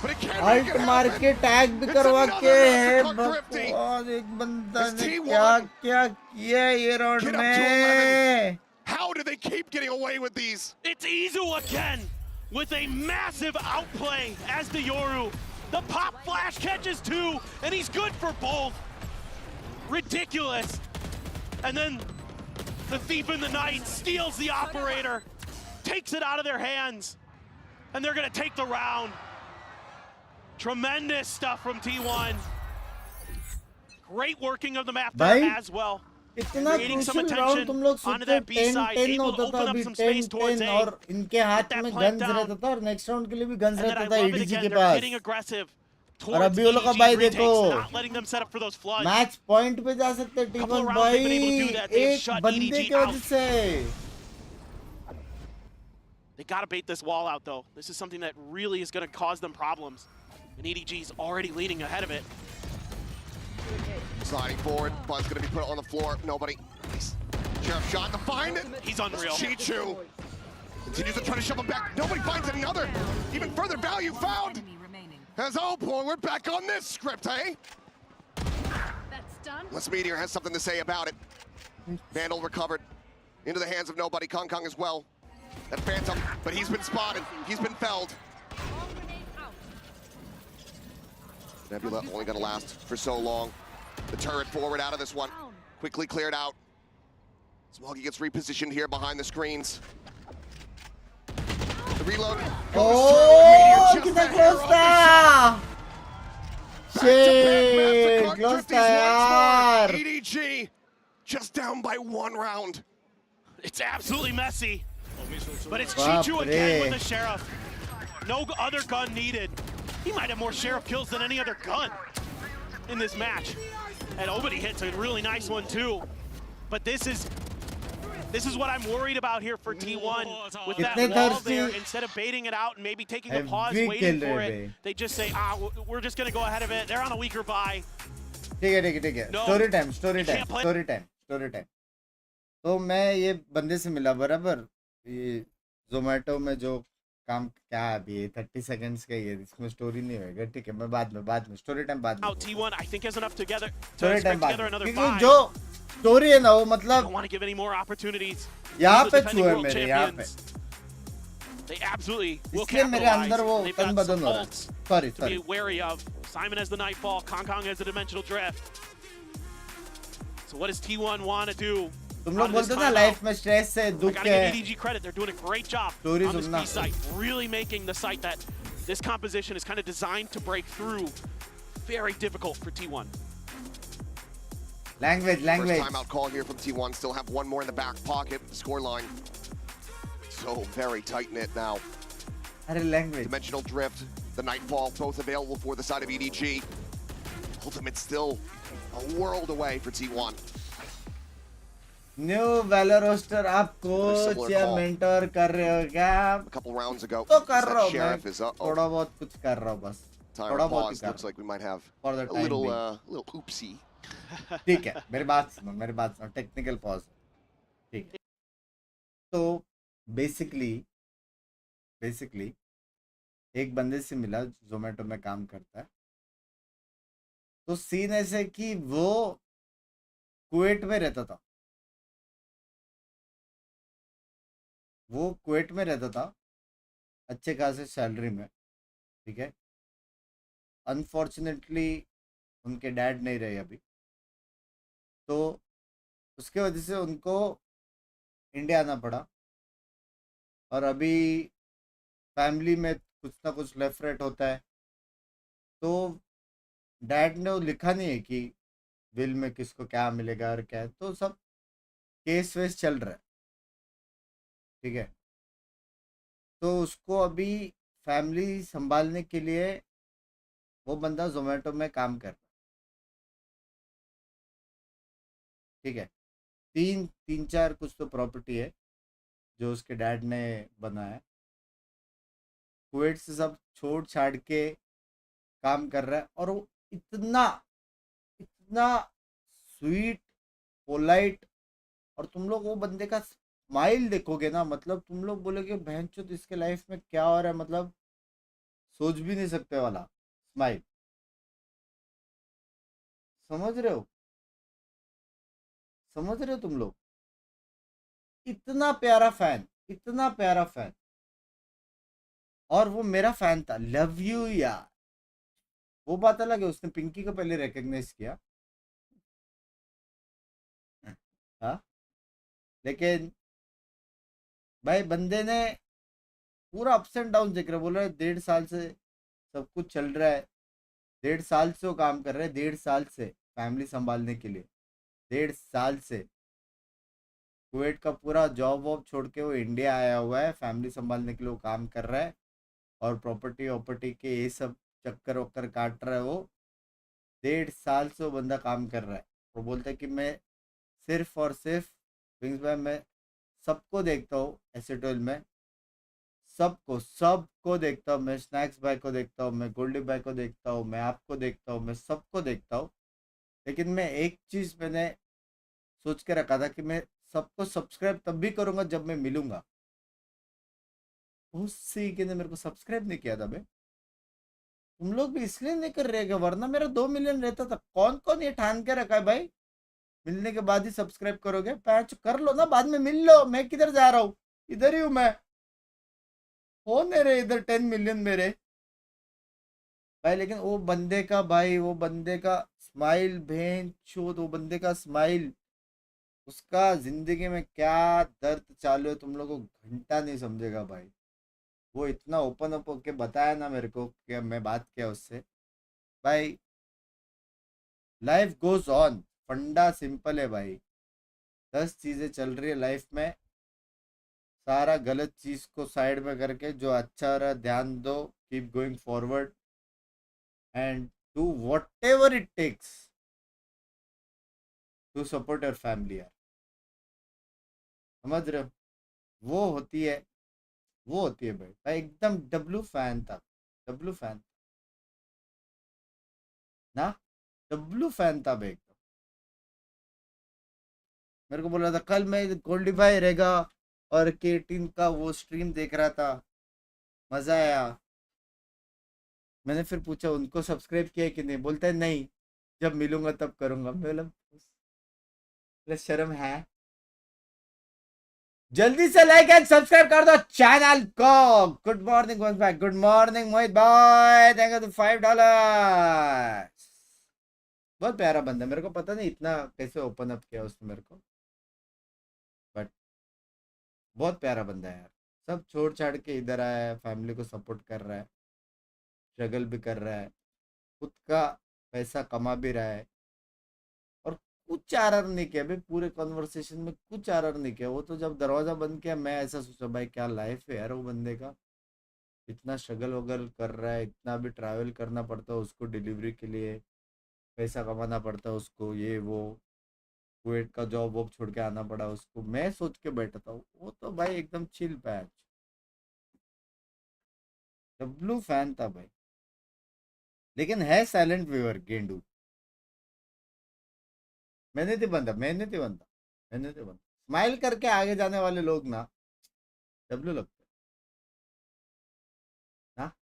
alt मार के tag भी करवा के है भगवान एक बंदा ने क्या क्या किया ये राउंड में How do they keep getting away with these? It's Izu again with a massive outplay as the Yoru. The pop flash catches two, and he's good for both. Ridiculous. And then the Thief in the Night steals the operator, takes it out of their hands, and they're gonna take the round. Tremendous stuff from T1. Great working of the map there भाई as well. इतना creating some crucial round attention तुम लोग onto सोचते that B side, 10-10 able to होता था, open up अभी some space towards 10-10 A. और इनके हाथ Get that में plant गन्स down. रहता था और नेक्स्ट राउंड के लिए भी गन्स And then I रहता था love it एडीजी again. के They're पास। getting aggressive और towards अभी वो लोग का EDG's भाई retakes, देखो not letting them set up for those floods. Match point पे जा सकते हैं Couple of T one rounds they've been able to भाई do that. They've एक shut बंदे EDG की वजह out. से। They gotta bait this wall out though. This is something that really is gonna cause them problems. And EDG's already leading ahead of it. Sliding forward, Buzz gonna be put on the floor. Nobody. Sheriff shot to find it. He's unreal. Chichu continues to try to shove him back. Nobody finds another. Even further value found. As oh boy, we're back on this script, hey? That's done. Les Meteor has something to say about it. Vandal recovered into the hands of nobody. Kong Kong as well. That Phantom, but he's been spotted. He's been felled. Nebula only gonna last for so long. The turret forward out of this one. Quickly cleared out. Smoggy gets repositioned here behind the screens. The reload goes Oh, through. कितना close था! Shit, close था यार! EDG just down by 1 round. It's absolutely messy. But it's Baap Chichu re. again with the Sheriff. No other gun needed. He might have more Sheriff kills than any other gun in this match. And Obadi hits a really nice one too. But this is what I'm worried about here for T1. With that Kitne wall thirsty. there, instead of baiting it out and maybe taking a pause, Heavy waiting kill for रहे it, they just say, we're just going to go ahead of it. They're on a weaker buy. ठीक है No, story time तो मैं ये बंदे से मिला बराबर ये जोमेटो में जो काम क्या है अभी 30 सेकंड्स का ही है इसमें स्टोरी नहीं होएगा ठीक है मैं बाद में स्टोरी टाइम बाद में Now T1 I think has enough together to story expect time बाद together में another क्योंकि 5. जो स्टोरी है ना वो Don't मतलब want to give any more opportunities. यहाँ These पे are defending छुए world मेरे यहाँ पे champions. They absolutely will इसलिए मेरे capitalize. अंदर वो They've तन got बदन some हो रहा ults है to be wary of. Simon has the Nightfall, Kong Kong has the Dimensional Drift. So what does T1 want to do? तुम Out लोग of this बोलते ना timeout? लाइफ में स्ट्रेस से I दुख gotta है give EDG credit. They're doing a great job Stories on this सुनना। B site. Really making the site that this composition is kind of designed to break through very difficult for T1. Language. First timeout call here from T1. Still have one more in the back pocket. The scoreline so very tight knit now. Language. Dimensional Drift, the Nightfall, both available for the side of EDG. Ultimate still a world away for T1. New Valor roster आप Similar coach या call. Mentor कर रहे हो क्या A couple rounds ago, तो कर that रहा हूँ मैं Sheriff is up. थोड़ा बहुत कुछ कर रहा हूँ बस Time थोड़ा to बहुत ही pause. कर Looks like we might have For the a time little, being. little oopsie. ठीक है मेरी बात सुनो टेक्निकल पॉज ठीक है तो बेसिकली एक बंदे से मिला जोमेटो में काम करता है तो सीन ऐसे कि वो कुवैत में रहता था अच्छे खासे सैलरी में ठीक है अनफॉर्चुनेटली उनके डैड नहीं रहे अभी तो उसके वजह से उनको इंडिया आना पड़ा और अभी फैमिली में कुछ ना कुछ लेफ्ट राइट होता है तो डैड ने वो लिखा नहीं है कि विल में किसको क्या मिलेगा और क्या है तो सब केस वेस चल रहा है ठीक है तो उसको अभी फैमिली संभालने के लिए वो बंदा जोमेटो में काम कर रहा है ठीक है तीन चार कुछ तो प्रॉपर्टी है जो उसके डैड ने बनाया कुवैत से सब छोड़ छाड़ के काम कर रहा है और वो इतना स्वीट पोलाइट और तुम लोग वो बंदे का स्माइल देखोगे ना मतलब तुम लोग बोलोगे बहनचोद इसके लाइफ में क्या हो रहा है मतलब सोच भी नहीं सकते वाला स्माइल समझ रहे हो तुम लोग इतना प्यारा फैन और वो मेरा फैन था लव यू यार वो बात अलग है उसने पिंकी को पहले रिकॉग्नाइज किया हाँ लेकिन भाई बंदे ने पूरा अप्स एंड डाउन देख रहा बोल रहा है 1.5 साल से सब कुछ चल रहा है 1.5 साल से वो काम कर रहे हैं 1.5 साल से फैमिली संभालने के लिए 1.5 साल से कुवैत का पूरा जॉब वॉब छोड़ के वो इंडिया आया हुआ है, फैमिली संभालने के लिए वो काम कर रहा है और प्रॉपर्टी वॉपर्टी के ये सब चक्कर वक्कर काट रहा है वो। 1.5 साल से वो बंदा काम कर रहा है। वो बोलता है कि मैं सिर्फ और सिर्फ विंग्स भाई मैं सबको देखता हूँ एसेटोल में, सबको देखता हूँ मैं, स्नैक्स भाई को देखता हूँ मैं, गोल्डी भाई को देखता हूँ मैं, आपको देखता हूँ मैं, सबको देखता हूँ। लेकिन मैं एक चीज़ मैंने सोच के रखा था कि मैं सबको सब्सक्राइब तब भी करूंगा जब मैं मिलूंगा। उसी के ने मेरे को सब्सक्राइब नहीं किया था बे। तुम लोग भी इसलिए नहीं कर रहे क्या? वरना मेरा 2 मिलियन रहता था। कौन कौन ये ठान के रखा है भाई मिलने के बाद ही सब्सक्राइब करोगे? पैच कर लो ना, बाद में मिल लो। मैं किधर जा रहा हूँ? इधर ही हूँ मैं। हो मेरे इधर 10 मिलियन मेरे भाई। लेकिन वो बंदे का भाई, वो बंदे का स्माइल भें चोद, वो बंदे का स्माइल, उसका जिंदगी में क्या दर्द चालू है तुम लोगों को घंटा नहीं समझेगा भाई। वो इतना ओपन अप होके बताया ना मेरे को कि मैं बात किया उससे भाई। लाइफ गोज ऑन, फंडा सिंपल है भाई। 10 चीजें चल रही है लाइफ में, सारा गलत चीज को साइड में करके जो अच्छा रहा ध्यान दो, keep going forward and do whatever it takes to support your family यार। समझ रहे हो? वो होती है भाई। भाई एकदम डब्लू फैन था, डब्लू फैन ना, डब्लू फैन था भाई एकदम। मेरे को बोल रहा था कल मैं गोल्डी भाई रहेगा और के18 का वो स्ट्रीम देख रहा था, मजा आया। मैंने फिर पूछा उनको सब्सक्राइब किया कि नहीं, बोलता है नहीं, जब मिलूंगा तब करूंगा। मैं बोला शर्म है? जल्दी से लाइक एंड सब्सक्राइब कर दो चैनल को। गुड मॉर्निंग भाई, गुड मॉर्निंग मोहित भाई, थैंक यू $5। बहुत प्यारा बंदा है। मेरे को पता नहीं इतना कैसे ओपन अप किया उसने मेरे को, बट बहुत प्यारा बंदा है यार। सब छोड़ छाड़ के इधर आया है, फैमिली को सपोर्ट कर रहा है, स्ट्रगल भी कर रहा है, खुद का पैसा कमा भी रहा है और कुछ आरर नहीं किया भाई। पूरे कॉन्वर्सेशन में कुछ आरर नहीं किया। वो तो जब दरवाजा बंद किया मैं ऐसा सोचा भाई क्या लाइफ है यार वो बंदे का। इतना स्ट्रगल वगल कर रहा है, इतना भी ट्रैवल करना पड़ता है उसको डिलीवरी के लिए, पैसा कमाना पड़ता है उसको, ये वो कुवैत का जॉब वॉब छोड़ के आना पड़ा उसको। मैं सोच के बैठा था वो तो भाई एकदम चिल पैच, डब्लू फैन था भाई। लेकिन है साइलेंट व्यूअर गेंडू, मेहनती बंदा, मेहनती बंदा, मेहनती बंदा। स्माइल करके आगे जाने वाले लोग ना डब्लू लगते हैं ना।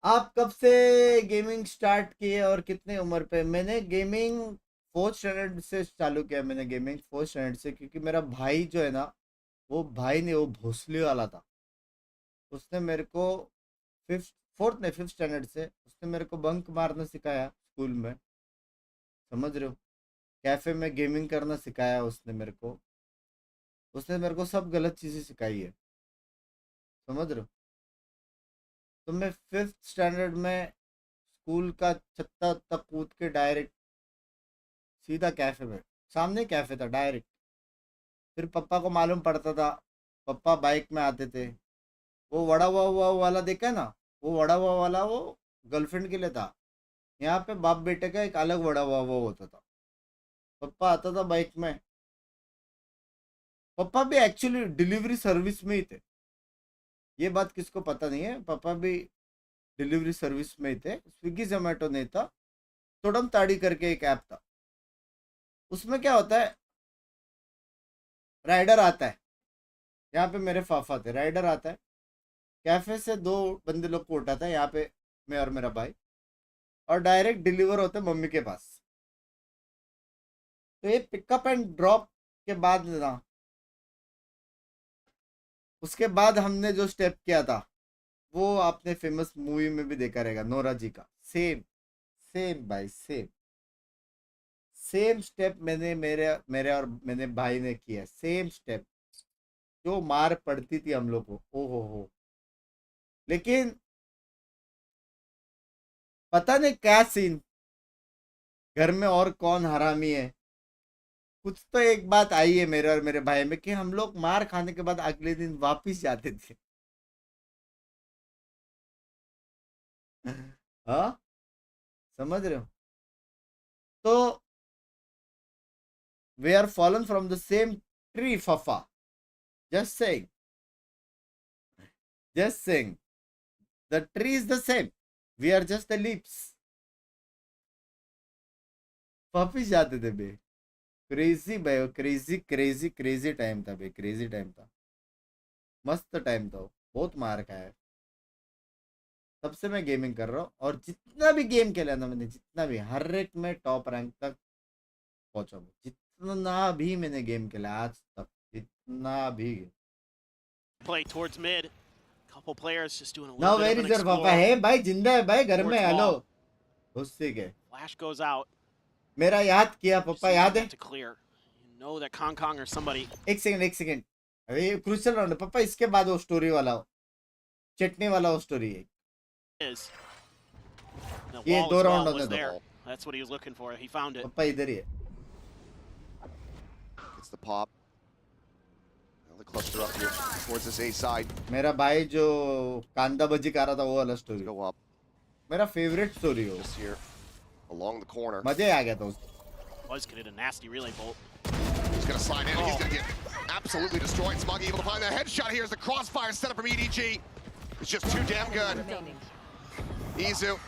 आप कब से गेमिंग स्टार्ट किए और कितने उम्र पे? मैंने गेमिंग 4th स्टैंडर्ड से चालू किया। मैंने गेमिंग 4th स्टैंडर्ड से, क्योंकि मेरा भाई जो है ना, वो भाई नहीं, वो भोसले वाला था। उसने मेरे को 5th स्टैंडर्ड से उसने मेरे को बंक मारना सिखाया स्कूल में। समझ रहे हो? कैफे में गेमिंग करना सिखाया उसने मेरे को। उसने मेरे को सब गलत चीज़ें सिखाई है। समझ रहे हो? तो मैं 5th स्टैंडर्ड में स्कूल का छत्ता तक कूद के डायरेक्ट सीधा कैफे में, सामने कैफे था डायरेक्ट। फिर पापा को मालूम पड़ता था, पापा बाइक में आते थे। वो वड़ा हुआ वाला देखा है ना, वो वड़ा हुआ वाला वो गर्लफ्रेंड के लिए था। यहाँ पे बाप बेटे का एक अलग वड़ा हुआ होता था। पापा आता था बाइक में। पापा भी एक्चुअली डिलीवरी सर्विस में ही थे, ये बात किसको पता नहीं है। पापा भी डिलीवरी सर्विस में ही थे, स्विगी जोमेटो नहीं था, तोड़म ताड़ी करके एक ऐप था। उसमें क्या होता है, राइडर आता है, यहाँ पे मेरे फाफा थे, राइडर आता है, कैफे से 2 बंदे लोग को उठाता है, यहाँ पे मैं और मेरा भाई, और डायरेक्ट डिलीवर होते हैं मम्मी के पास। तो ये पिकअप एंड ड्रॉप के बाद ना, उसके बाद हमने जो स्टेप किया था वो आपने फेमस मूवी में भी देखा रहेगा, नोरा जी का। सेम सेम भाई, सेम सेम स्टेप मैंने मेरे और मेरे भाई ने किया। सेम स्टेप, जो मार पड़ती थी हम लोग को, ओ हो। लेकिन पता नहीं क्या सीन, घर में और कौन हरामी है, कुछ तो एक बात आई है मेरे और मेरे भाई में कि हम लोग मार खाने के बाद अगले दिन वापिस जाते थे। हाँ, समझ रहे हो? तो we are fallen from the same tree, Fafa. Just saying. Just saying. The tree is the same. We are just the leaves. वापिस जाते थे बे। क्रेजी भाई, क्रेजी टाइम था बे, क्रेजी टाइम था, मस्त टाइम था, बहुत मार खाया है। तब से मैं गेमिंग कर रहा हूँ और जितना भी गेम खेला ना मैंने, जितना भी, हर एक में टॉप रैंक तक पहुंचा हूँ, जितना भी मैंने गेम खेला आज तक, जितना भी। Play towards mid. Couple players just doing a Now little where bit is of your an पापा? explore. है भाई, जिंदा है भाई, घर में। Towards hello, wall. उससे के Flash goes out. मेरा याद किया पापा, याद है? To clear. You know that Kong or somebody. एक सेकंड, अरे ये क्रूशियल राउंड है पापा, इसके बाद वो स्टोरी वाला हो, चटनी वाला वो स्टोरी है। Is. The ये wall दो as राउंड well होने was दो। there. That's what he was looking for. He found it. पापा इधर ही है। It's the pop. Another cluster up here towards this A side. मेरा भाई जो कांदा भजी खा रहा था वो वाला स्टोरी, Go up मेरा फेवरेट स्टोरी हो। just here along the corner. मजे आ गया था उस। Was getting a nasty relay bolt. He's gonna slide in. He's gonna get absolutely destroyed. Smuggy able to find that headshot here as the crossfire set up from EDG. It's just too damn good. Izu,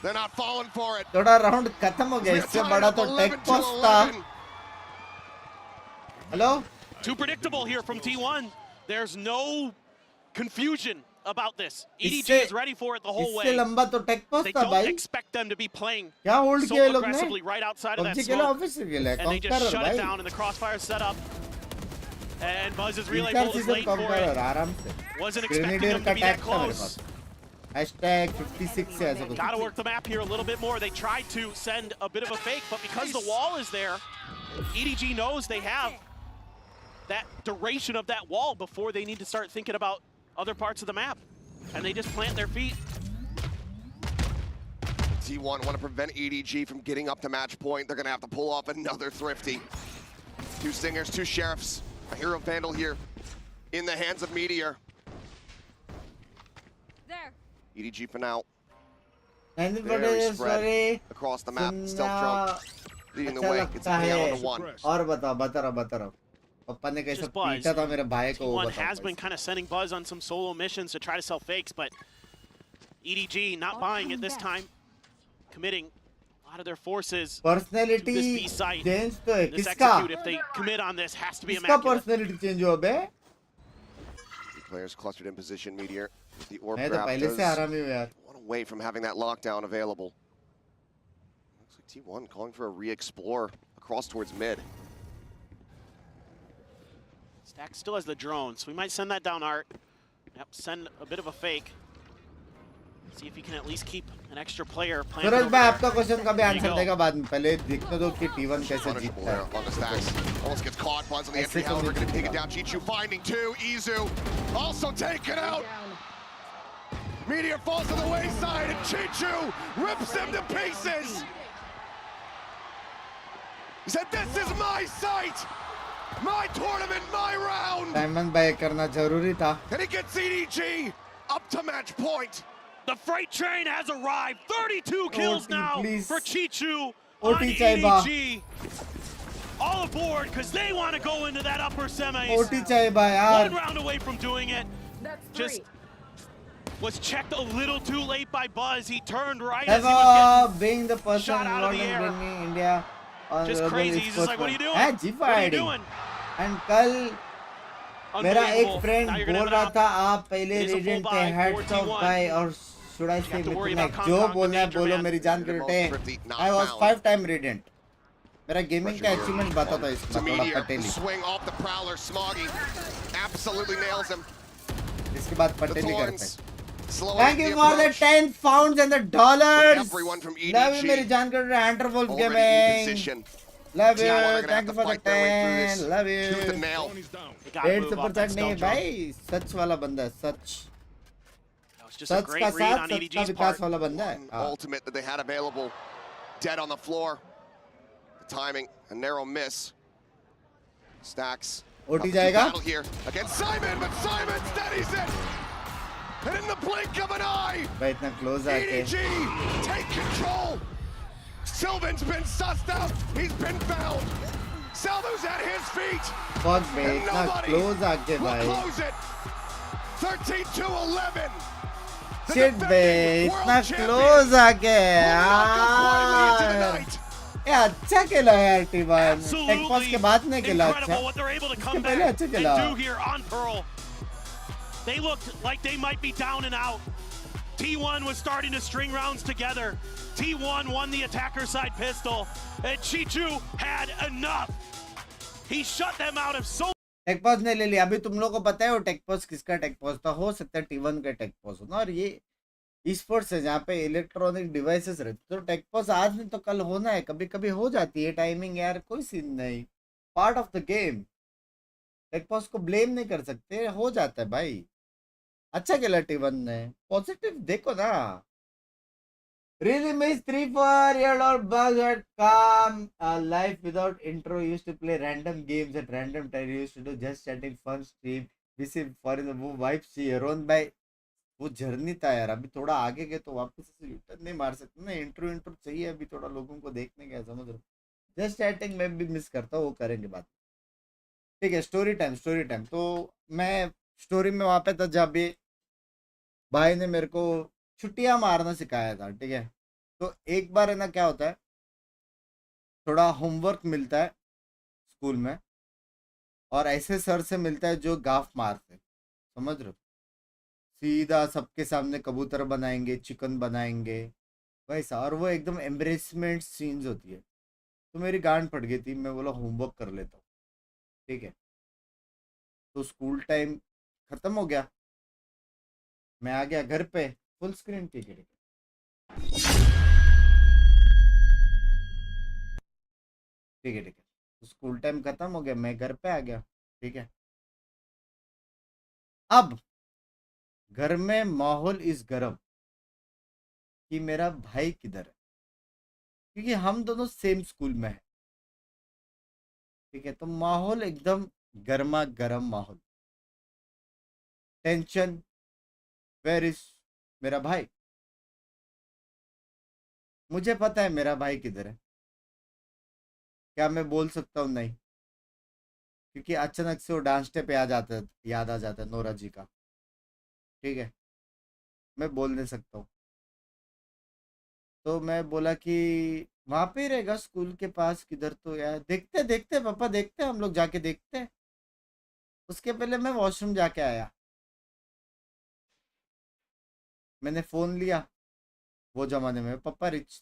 they're not falling for it. थोड़ा round खत्म हो गया, इससे बड़ा तो take post था। Hello, Too predictable here from T1. There's no confusion about this. EDG is ready for it the whole way. इससे लंबा तो टेक They पोस्ट था don't भाई। expect them to be playing क्या होल्ड so किया ये लोग ने? aggressively right outside of that PUBG खेला, smoke. ऑफिस से खेला, And they just conqueror shut it भाई। down in the crossfire setup. And Buzz's relay inter bolt is season late for conqueror it. आराम से। Wasn't expecting ग्रेनेडियर them का to be that tag था मेरे close. पास। Hashtag 56 से ऐसा कुछ। Gotta work the map here a little bit more. They tried to send a bit of a fake, but because the wall is there, EDG knows they have that duration of that wall before they need to start thinking about other parts of the map. And they just plant their feet. T1 want to prevent EDG from getting up to match point. They're going to have to pull off another thrifty. Two Stingers, two Sheriffs. A Hero Vandal here in the hands of Meteor. There. EDG for now. Anybody Very is spread sorry? across the map. Stealth drone leading the way. It's a KO-1. और बता रहा। पापा ने कैसे Just Buzz. पीटा था मेरे भाई को, वो T1 बता। has been kind of sending Buzz on some solo missions to try to sell fakes, but EDG not buying it this time. Committing a lot of their forces to this personality B site. Change तो है This किसका? execute, if they commit on this, has to be किसका immaculate. Personality change हुआ बे? Two players clustered in position. Meteor with the orb मैं तो grab पहले does से आराम ही हूँ यार। one away from having that lockdown available. Looks like T1 calling for a re-explore across towards mid. Stack still has the drone, so we might send that down Art. Yep, send a bit of a fake. See if he can at least keep an extra player planted Suraj over भाई there. आपका question का भी There you answer go. देगा बाद में, पहले देखने दो कि T1 कैसे Punishable जीतता there है। on the stacks. Almost gets caught. Buzz on the entry. ऐसे तो However, नहीं going to take it जीतेगा। down. Chichu finding two. Izu also taken out. Meteor falls to the wayside, and Chichu rips them to pieces. He said, "This is my site, my tournament, my round." Diamond buy करना जरूरी था। And he gets EDG up to match point. The freight train has arrived. 32 kills OT, now please. for Chichu on OT चाहिए बा। EDG. All aboard because they want to go into that upper semis. OT चाहिए बा यार। One round away from doing it. Just was checked a little too late by Buzz. He turned right as he was Ever being the person shot out of involved the in air. bringing India on Just global crazy. He's just like, what are you doing? है What are you G5 doing? And कल मेरा एक Unbelievable. Friend Now you're gonna बोल have रहा an था आप पहले It is a full radiant buy थे, for heads of T1. Buy, और should I You say have to Mithul worry Nayak, about जो Kong, the बोलना है danger बोलो, man. मेरी जान के Thrifty, बेटे। not I was found. 5 time radiant. मेरा गेमिंग का Pressure here अचीवमेंट बता था to इसका, थोड़ा Meteor. पटेली। Swing off the prowler. Smoggy absolutely nails him. इसके बाद The पटेली करते thorns हैं। slowing Thank you the for the approach. 10 pounds and the dollars. Everyone from Love you मेरी EDG जान के बेटे, Hunter Wolf already in Gaming। position. Love you, T1 are gonna thank have you to for the fight their way through 10, this love tooth you। and nail. They gotta pet move से off ऊपर that चढ़ नहीं है stealth drone. भाई, सच वाला बंदा है, सच। That was just a such great का read साथ, on सच का EDG's विकास part. वाला बंदा है। हाँ। Ultimate that they had available, dead on the floor. Timing, a narrow miss. Stacks. OT जाएगा? Battle here against Simon, but Simon steadies it. And in the blink of an eye, भाई इतना close आके EDG take control. Sylvan's been sussed out. He's been found. Salvo's at his feet. Fuck बे And इतना nobody close आके will भाई close it. 13-11. The shit बे defending इतना world champion close आके will not go quietly into the यार night. ये अच्छा खेला यार टीवन टेक पास के बाद नहीं खेला अच्छा Incredible what they're able to इसके come पहले back अच्छा and खेला do here on Pearl. They looked like they might be down and out. T1 was starting to string rounds together. T1 won the attacker side pistol, and Chichu had enough. He shut them out of so. Tech pause ने ले लिया अभी तुम लोगों को पता है वो टेक पॉज किसका टेक पॉज था हो सकता है टी1 का टेक पॉज हो ना और ये स्पोर्ट्स है जहाँ पे इलेक्ट्रॉनिक डिवाइसेस रहते तो टेक पॉज आज नहीं तो कल होना है कभी कभी हो जाती है टाइमिंग यार कोई सीन नहीं part of the game tech pause को ब्लेम नहीं कर सकते हो जाता है भाई अच्छा खेला टी1 ने पॉजिटिव देखो ना Really miss 3-4-year-old bug had calm life without intro. Used to play random games at random time. Used to do just chatting, fun stream. Busy for the वो वाइब चाहिए रोन भाई वो जर्नी था यार अभी थोड़ा आगे गए तो वापस से यूटर्न नहीं मार सकते ना इंट्रो चाहिए अभी थोड़ा लोगों को देखने का समझ लो जस्ट चैटिंग में भी मिस करता हूँ वो करेंगे बात ठीक है स्टोरी टाइम तो मैं स्टोरी में वहाँ पे था जब भी भाई ने मेरे को छुट्टियां मारना सिखाया था ठीक है तो एक बार है ना क्या होता है थोड़ा होमवर्क मिलता है स्कूल में और ऐसे सर से मिलता है जो गाफ मारते समझ रहे हो सीधा सबके सामने कबूतर बनाएंगे चिकन बनाएंगे वैसा और वो एकदम एम्ब्रेसमेंट सीन्स होती है तो मेरी गांड फट गई थी मैं बोला होमवर्क कर लेता हूँ ठीक है तो स्कूल टाइम ख़त्म हो गया मैं आ गया घर पे फुल स्क्रीन ठीक है तो स्कूल टाइम खत्म हो गया मैं घर पे आ गया ठीक है अब घर में माहौल इस गर्म कि मेरा भाई किधर है क्योंकि हम दोनों सेम स्कूल में है ठीक है तो माहौल एकदम गर्मा गर्म माहौल टेंशन वेयर इज मेरा भाई मुझे पता है मेरा भाई किधर है क्या मैं बोल सकता हूँ नहीं क्योंकि अचानक से वो डांस स्टेप याद आ जाता है नोरा जी का ठीक है मैं बोल नहीं सकता हूँ तो मैं बोला कि वहाँ पे ही रहेगा स्कूल के पास किधर तो यार देखते पापा देखते हम लोग जाके देखते उसके पहले मैं वॉशरूम जाके आया मैंने फ़ोन लिया वो ज़माने में पापा रिच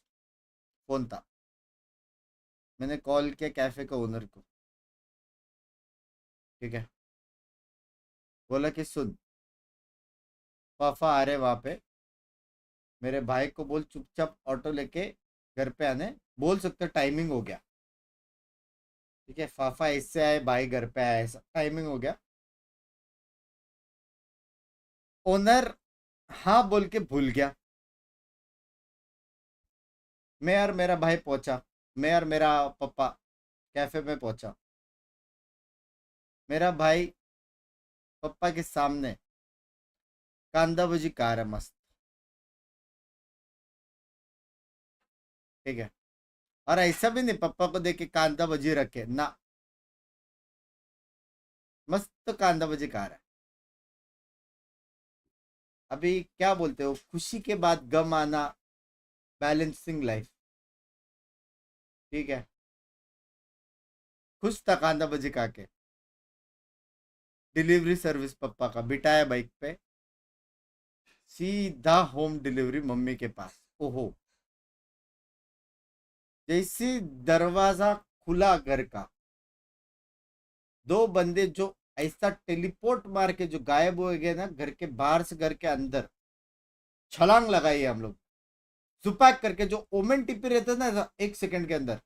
फ़ोन था मैंने कॉल किया कैफ़े के ओनर को ठीक है बोला कि सुन पापा आ रहे वहाँ पे मेरे भाई को बोल चुपचाप ऑटो लेके घर पे आने बोल सकते टाइमिंग हो गया ठीक है फाफा इससे आए भाई घर पे आए ऐसा टाइमिंग हो गया ओनर हाँ बोल के भूल गया मैं और मेरा भाई पहुंचा मैं और मेरा पापा कैफे में पहुंचा मेरा भाई पापा के सामने कांदा भजी कार है मस्त ठीक है और ऐसा भी नहीं पापा को देख के कांदा भजी रखे ना मस्त कांदा भजी कार है अभी क्या बोलते हो खुशी के बाद गम आना बैलेंसिंग लाइफ ठीक है खुश था कांदा भजी खा के डिलीवरी सर्विस पप्पा का बिठाया बाइक पे सीधा होम डिलीवरी मम्मी के पास ओहो जैसे दरवाजा खुला घर का दो बंदे जो ऐसा टेलीपोर्ट मार के जो गायब हो गए ना घर के बाहर से घर के अंदर छलांग लगाई हम लोग जुपैक करके जो ओमेन टिपी रहते ना 1 सेकंड के अंदर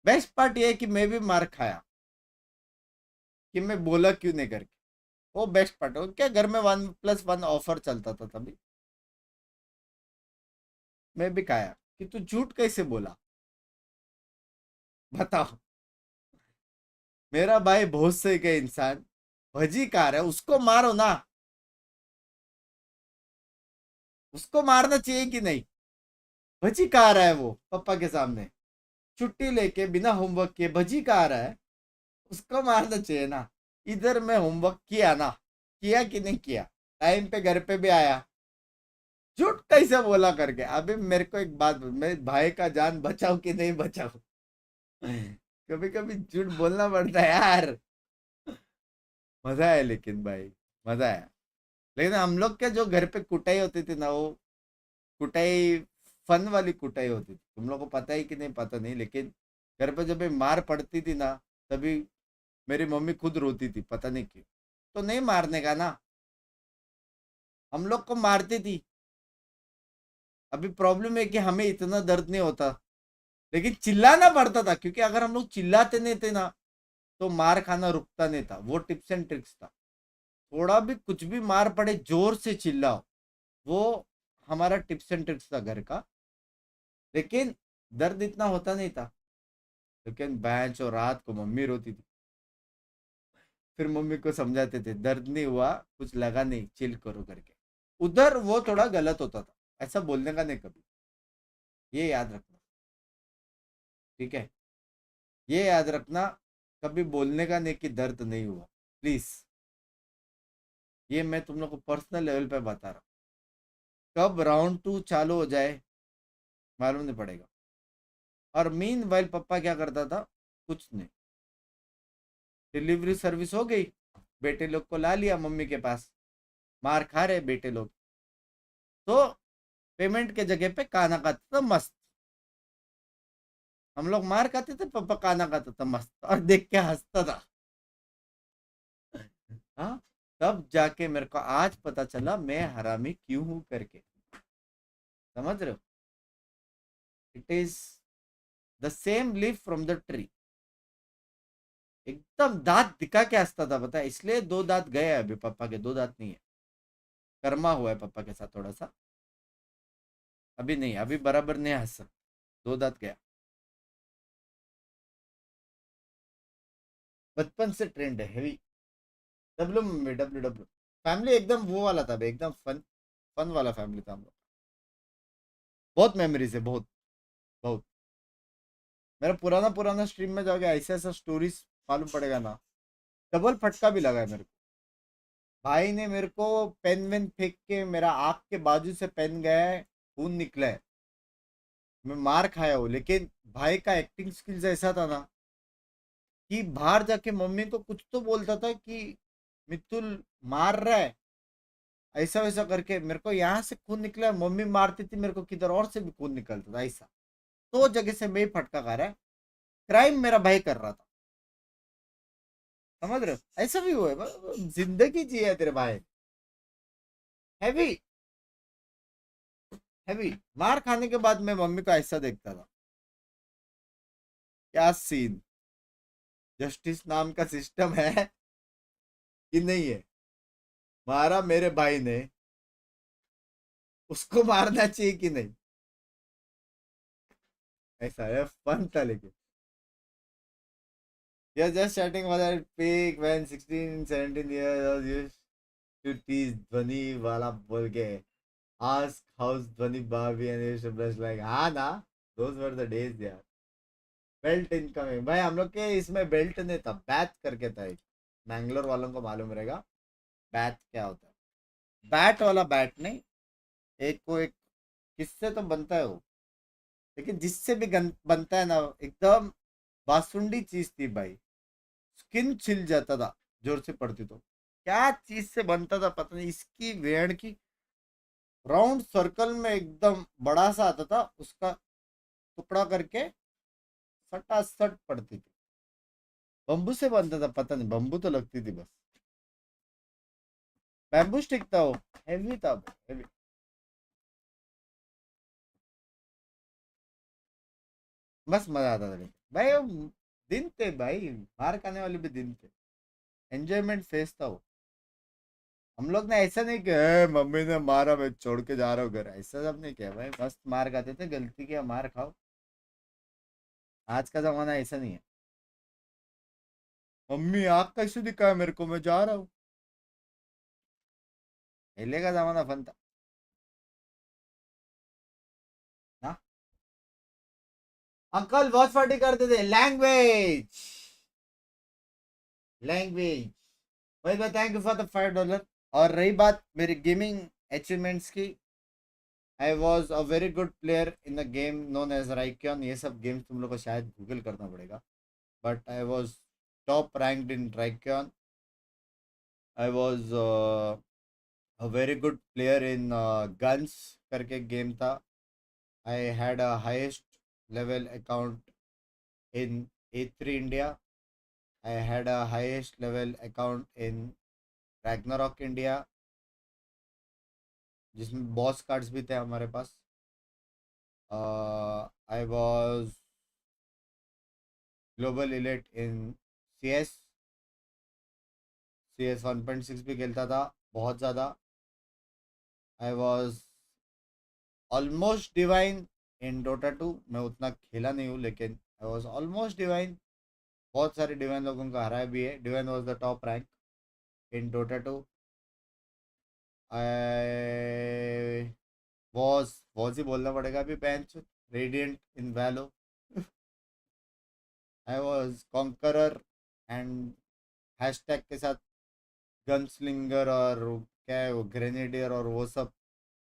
बेस्ट पार्ट ये है कि मैं भी मार खाया कि मैं बोला क्यों नहीं करके वो बेस्ट पार्ट है क्या घर में 1+1 ऑफर चलता था तभी मैं भी खाया कि तू झूठ कैसे बोला, बताओ। मेरा भाई बहुत सही का इंसान भजी खा रहा है, उसको मारो ना, उसको मारना चाहिए कि नहीं? भजी खा रहा है वो पापा के सामने, छुट्टी लेके बिना होमवर्क के भजी खा रहा है, उसको मारना चाहिए ना। इधर मैं होमवर्क किया ना, किया कि नहीं किया, टाइम पे घर पे भी आया, झूठ कैसे बोला करके। अभी मेरे को एक बात बोल, मेरे भाई का जान बचाओ कि नहीं बचाओ? कभी कभी झूठ बोलना पड़ता है यार। मजा है लेकिन भाई, मजा है। लेकिन हम लोग के जो घर पे कुटाई होती थी ना, वो कुटाई फन वाली कुटाई होती थी। तुम लोग को पता है कि नहीं पता नहीं, लेकिन घर पे जब भी मार पड़ती थी ना, तभी मेरी मम्मी खुद रोती थी, पता नहीं क्यों। तो नहीं मारने का ना, हम लोग को मारती थी। अभी प्रॉब्लम है कि हमें इतना दर्द नहीं होता, लेकिन चिल्लाना पड़ता था, क्योंकि अगर हम लोग चिल्लाते नहीं थे ना, तो मार खाना रुकता नहीं था। वो टिप्स एंड ट्रिक्स था। थोड़ा भी कुछ भी मार पड़े, जोर से चिल्लाओ, वो हमारा टिप्स एंड ट्रिक्स था घर का। लेकिन दर्द इतना होता नहीं था। लेकिन बैंच और रात को मम्मी रोती थी, फिर मम्मी को समझाते थे दर्द नहीं हुआ, कुछ लगा नहीं, चिल करो करके। उधर वो थोड़ा गलत होता था, ऐसा बोलने का नहीं कभी, ये याद रखना, ठीक है? ये याद रखना, कभी बोलने का नहीं कि दर्द नहीं हुआ, प्लीज। ये मैं तुम लोग को पर्सनल लेवल पे बता रहा हूँ। कब राउंड 2 चालू हो जाए मालूम नहीं पड़ेगा। और मीन वाइल पप्पा क्या करता था, कुछ नहीं, डिलीवरी सर्विस हो गई, बेटे लोग को ला लिया मम्मी के पास, मार खा रहे बेटे लोग, तो पेमेंट के जगह पे खाना खाते था मस्त। हम लोग मार खाते थे, पापा खाना खाता था मस्त, और देख के हंसता था। हाँ, तब जाके मेरे को आज पता चला मैं हरामी क्यों हूं करके। समझ रहे हो? It is the same leaf from the tree. एकदम दांत दिखा के हंसता था, पता है? इसलिए 2 दांत गए हैं अभी, पापा के 2 दांत नहीं है, कर्मा हुआ है पापा के साथ थोड़ा सा। अभी नहीं, अभी बराबर नहीं हंस सकता, 2 दांत गया। बचपन से ट्रेंड है heavy. W W W family एकदम वो वाला था बे, एकदम फन फन वाला फैमिली था हम लोग। बहुत मेमोरीज है, बहुत बहुत। मेरा पुराना पुराना स्ट्रीम में जाके ऐसा ऐसा स्टोरीज मालूम पड़ेगा ना, डबल फटका भी लगा है मेरे को। भाई ने मेरे को पेन वेन फेंक के, मेरा आँख के बाजू से पेन गया है, खून निकला है, मैं मार खाया हूँ। लेकिन भाई का एक्टिंग स्किल्स ऐसा था ना, कि बाहर जाके मम्मी को कुछ तो बोलता था कि मित्तुल मार रहा है, ऐसा वैसा करके मेरे को यहाँ से खून निकला, मम्मी मारती थी मेरे को किधर और से भी खून निकलता था, ऐसा। तो जगह से मैं ही फटका खा रहा है, क्राइम मेरा भाई कर रहा था। समझ रहे हो? ऐसा भी हुआ है, जिंदगी जी है तेरे भाई। हैवी हैवी मार खाने के बाद मैं मम्मी को ऐसा देखता था, क्या सीन। जस्टिस नाम का सिस्टम है कि नहीं है? मारा मेरे भाई ने, उसको मारना चाहिए कि नहीं? ऐसा है, फन था लेकिन। You're just chatting was at peak when 16, 17 years old used to tease ध्वनि वाला बोल के ask how's ध्वनि Barbie and used to brush like हाँ ना, those were the days यार। बेल्ट इनकमिंग भाई, हम लोग के इसमें बेल्ट नहीं था, बैच करके था एक। मैंगलोर वालों को मालूम रहेगा बैच क्या होता है। बैट वाला बैट नहीं, एक को एक किससे तो बनता है वो, लेकिन जिससे भी बनता है ना, एकदम बासुंडी चीज थी भाई, स्किन छिल जाता था जोर से पड़ती तो। क्या चीज से बनता था पता नहीं, इसकी वेड़ की राउंड सर्कल में एकदम बड़ा सा आता था, उसका टुकड़ा करके सटा सट पड़ती थी। बम्बू से बनता था, पता नहीं, बम्बू तो लगती थी बस। बैम्बू स्टिक था वो, हेवी था हेवी। बस मजा आता था लेकिन भाई, वो दिन थे भाई, मार खाने वाले भी दिन थे, एंजॉयमेंट फेस था वो। हम लोग ने ऐसा नहीं किया "ए, मम्मी ने मारा मैं छोड़ के जा रहा हूँ घर", ऐसा सब नहीं किया भाई। मस्त मार खाते थे, गलती किया मार खाओ। आज का जमाना ऐसा नहीं है। मम्मी आग कैसे दिखा है मेरे को, मैं जा रहा हूँ। पहले का जमाना फन था ना। अंकल बहुत पार्टी करते थे। लैंग्वेज लैंग्वेज भाई भाई, थैंक यू फॉर द $5। और रही बात मेरी गेमिंग अचीवमेंट्स की, I was a very good player in the game known as राइक्योन। ये सब गेम्स तुम लोग को शायद गूगल करना पड़ेगा, but I was top ranked in राइक्योन। I was a very good player in guns करके गेम था। I had a highest level account in A3 India. I had a highest level account in Ragnarok India, जिसमें boss cards भी थे हमारे पास। I was global elite in CS 1.6 भी खेलता था बहुत ज़्यादा। I was almost divine in Dota 2। मैं उतना खेला नहीं हूँ, लेकिन आई वॉज ऑलमोस्ट डिवाइन। बहुत सारे डिवाइन लोगों को हराया भी है। Divine was the top rank in Dota 2। I was ही बोलना पड़ेगा अभी, bench radiant in Valo. I was conqueror and hashtag के साथ गनस्लिंगर और क्या है वो ग्रेनेडियर और वो सब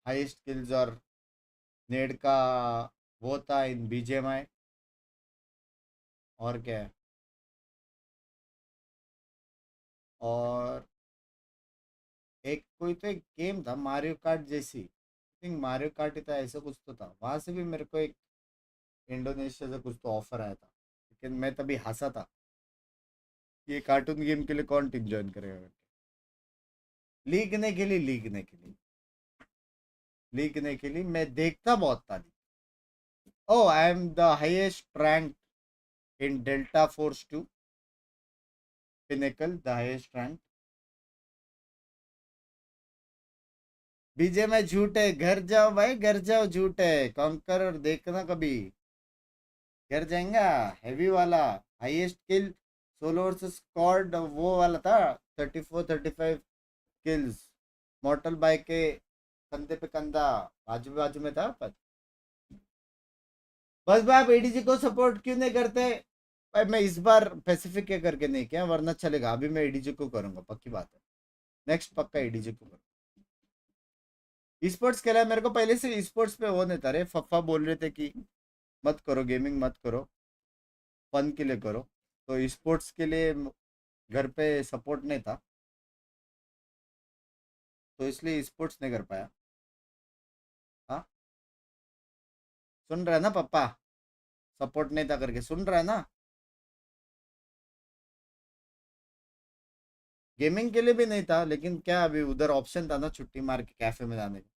हाई स्किल्स और नेड का वो था इन बीजेएमआई। और क्या है, और एक कोई तो एक गेम था मारियो कार्ट जैसी, आई थिंक मारियो कार्ट ही था, ऐसा कुछ तो था। वहां से भी मेरे को एक इंडोनेशिया से कुछ तो ऑफर आया था, लेकिन मैं तभी हंसा था कि ये कार्टून गेम के लिए कौन टीम ज्वाइन करेगा। लीग ने खेली, लीग ने खेली, मैं देखता बहुत था। Oh I am the highest rank in Delta Force 2 pinnacle, the highest rank. बीजे में झूठ है, घर जाओ भाई घर जाओ, झूठ है। कॉन्कर और देखना कभी घर जाएंगा। हैवी वाला हाईएस्ट किल सोलो वर्सेस स्क्वाड वो वाला था, 34-35 किल्स। मॉर्टल बाइक के कंधे पे कंधा, बाजू में था पर। बस भाई आप एडीजी को सपोर्ट क्यों नहीं करते भाई? मैं इस बार पैसिफिक के करके नहीं किया, वरना चलेगा। अभी मैं एडीजी को करूंगा, पक्की बात है। नेक्स्ट पक्का एडीजी को करूंगा। स्पोर्ट्स खेला है मेरे को पहले से। स्पोर्ट्स पे वो नहीं था रे, फफ्फा बोल रहे थे कि मत करो गेमिंग, मत करो, फन के लिए करो। तो स्पोर्ट्स के लिए घर पे सपोर्ट नहीं था, तो इसलिए स्पोर्ट्स नहीं कर पाया। हाँ सुन रहा है ना पापा, सपोर्ट नहीं था करके सुन रहा है ना। गेमिंग के लिए भी नहीं था, लेकिन क्या अभी उधर ऑप्शन था ना छुट्टी मार के कैफे में जाने का।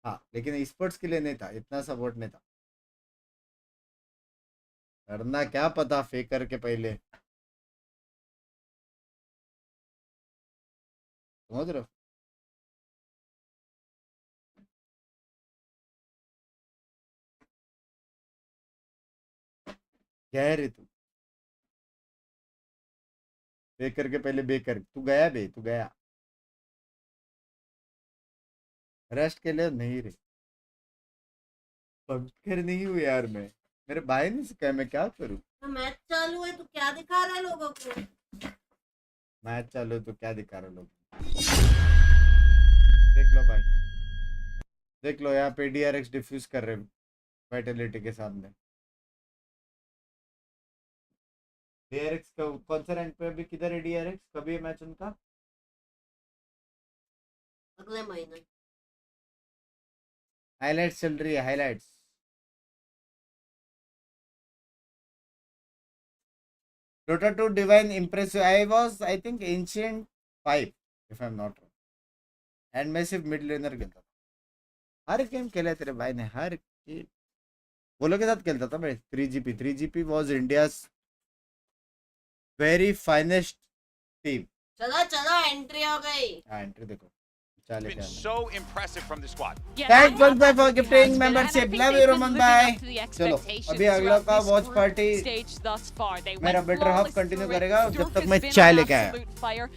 हाँ लेकिन स्पोर्ट्स के लिए नहीं था, इतना सपोर्ट नहीं था। करना क्या पता फेकर के पहले, समझ रहे हो। क्या है रे तू, बेकर के पहले बेकर। तू गया बे, तू गया रेस्ट के लिए नहीं रे। पंकर नहीं हूँ यार मैं, मेरे भाई ने सिखाया, मैं क्या करूँ। तो मैच चालू है तो क्या दिखा रहा है लोगों को? मैच चालू तो क्या दिखा रहे लोग। देख लो भाई, देख लो यहाँ पे डीआरएक्स डिफ्यूज कर रहे वाइटलिटी के सामने। डीआरएक्स का कौन सा रैंक पे अभी, किधर है डीआरएक्स, कभी है मैच उनका? अगले महीने हाइलाइट्स चल रही है, highlights. Dota 2 Divine impressive. I was, I think, Ancient 5, if I'm not wrong. And Massive mid laner खेलता था। हर गेम खेला है तेरे भाई ने, हर गेम। वो लोग के साथ खेलता था मैं 3GP। 3GP was India's very finest team चलो चलो एंट्री हो गई. हाँ एंट्री देखो चले Been so impressive from the squad. Thanks one bye for gifting membership love you Roman bye चलो अभी अगला का वॉच पार्टी मेरा बेटर हाफ कंटिन्यू करेगा जब तक मैं चाय लेके आया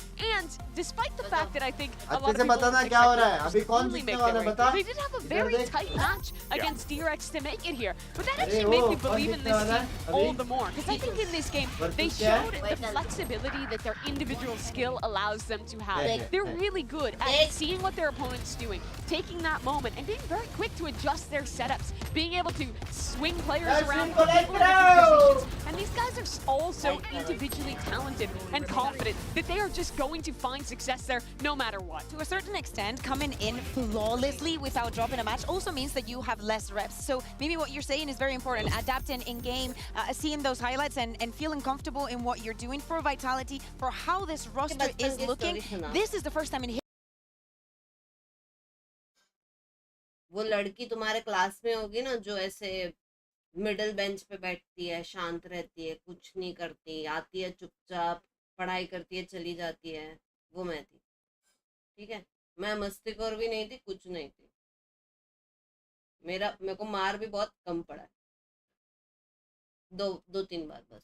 And despite the fact that I think a lot अच्छे of से people बताना क्या हो रहा है अभी कौन जीतने वाला है बता they did have a very देख। tight match against DRX to make it here. But that अरे actually made वो, me कौन believe in जीतने this वाला है team अभी? all the more. Because I think in this game, they Versus क्या है? showed the flexibility that their individual skill allows them to have. देख, They're really good at seeing what their opponent's doing, taking that moment, and being very quick to adjust their setups, being able to swing players around, put people in different positions. And these guys are all so individually talented and confident that they are just going to find success there no matter what. To a certain extent, coming in flawlessly without dropping a match also means that you have less reps. So maybe what you're saying is very important. Adapting in game, seeing those highlights and feeling comfortable in what you're doing for Vitality, for how this roster is looking. This is the first time in वो लड़की तुम्हारे class में होगी ना जो ऐसे middle bench पे बैठती है, शांत रहती है, कुछ नहीं करती, आती है चुपचाप पढ़ाई करती है चली जाती है, वो मैं थी. ठीक है, मैं मस्तीखोर भी नहीं थी, कुछ नहीं थी. मेरे को मार भी बहुत कम पड़ा है, दो तीन बार बस.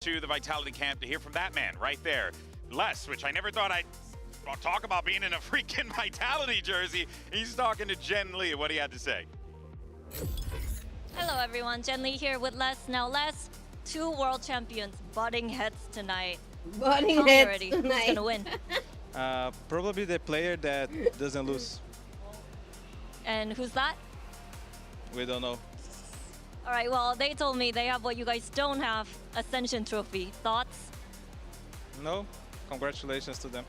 To the Vitality camp to hear from that man right there, Les, which I never thought I'd talk about being in a freaking Vitality jersey. He's talking to Jen Lee. What he had to say. Hello everyone, Jen Lee here with Les. Now Les, 2 world champions butting heads tonight. Butting Tell me heads already, tonight. Who's gonna win? Probably the player that doesn't lose. And who's that? We don't know. Alright, well they told me they have what you guys don't have, Ascension Trophy. Thoughts? No? Congratulations to them.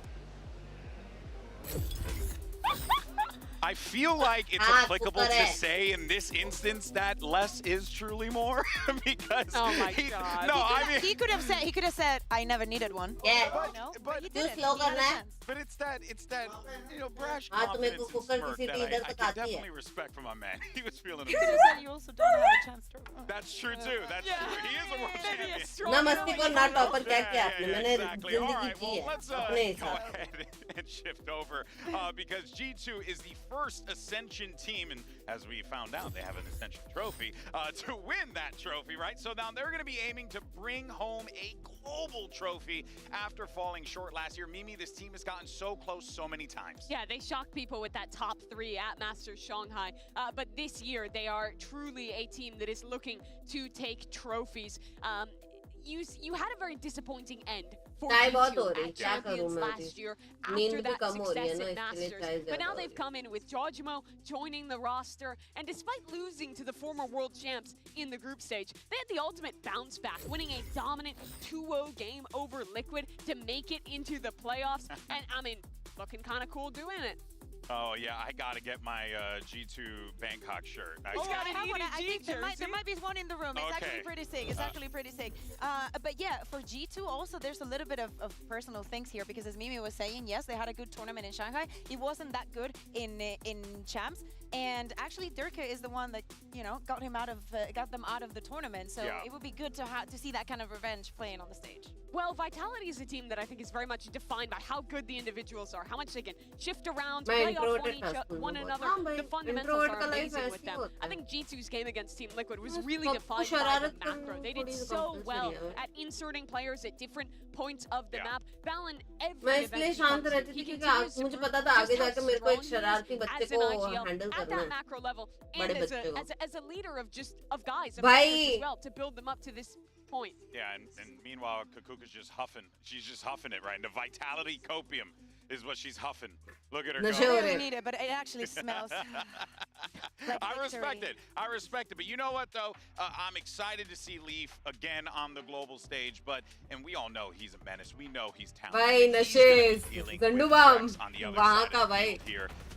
I feel like it's applicable to say in this instance that less is truly more because Oh my God. No, I mean he could have said I never needed one. Yeah. but he didn't. slow He had a करना है. chance. But it's that you know brash हाँ, तुम्हें confidence and cooker smirk किसी that की इधर I तक can आती है. definitely respect from my man. He was feeling You could have himself. said you also don't have a chance to. That's true too. That's true. He is a world champion. ना मस्तीखोर ना topper क्या किया Yeah, आपने? yeah, मैंने exactly. All जिंदगी right, जी well, है let's अपने go हिसाब. ahead and shift over because G2 is the first Ascension team, and as we found out, they have an Ascension trophy to win that trophy, right? So now they're going to be aiming to bring home a global trophy after falling short last year. Mimi, this team has gotten so close so many times. Yeah, they shocked people with that top 3 at Masters Shanghai. But this year, they are truly a team that is looking to take trophies. You had a very disappointing end for चाय बहुत G2 हो रही, at क्या करूं Champions मैं last अभी? year नींद after भी that कम हो रही है success ना, at इसके लिए Masters. चाय But ज़्यादा now हो they've come in with Jojimo joining the roster, and despite losing to the former world champs in the group stage, they had the ultimate bounce back, winning a dominant 2-0 game over Liquid to make it into the playoffs. And I mean, looking kind of cool doing it. Oh yeah, I gotta get my G2 Bangkok shirt. I have one. I think there might be one in the room. It's actually pretty sick. It's actually pretty sick. But yeah, for G2 also, there's a little bit of personal things here because as Mimi was saying, yes, they had a good tournament in Shanghai. It wasn't that good in champs. And actually, Durka is the one that got them out of the tournament. So it would be good to see that kind of revenge playing on the stage. Well, Vitality is a team that I think is very much defined by how good the individuals are, how much they can shift around, play off one another. The fundamentals are amazing with them. I think G2's game against Team Liquid was really defined by the macro. They did so well at inserting players at different points of the map. Balan मैं इसलिए शांत रहती थी क्योंकि मुझे पता था आगे जाकर मेरे को एक शरारती बच्चे को handle at that macro level and as a leader of guys as well to build them up to this point. Yeah, and meanwhile, Kakuka's just huffing. She's just huffing it, right? The Vitality copium is what she's huffing. Look at her go. I really need it, but it actually smells. I respect it. I respect it. But you know what, though? I'm excited to see Leaf again on the global stage. And we all know he's a menace. We know he's talented. भाई नशेज गंडूबाम वहाँ का भाई.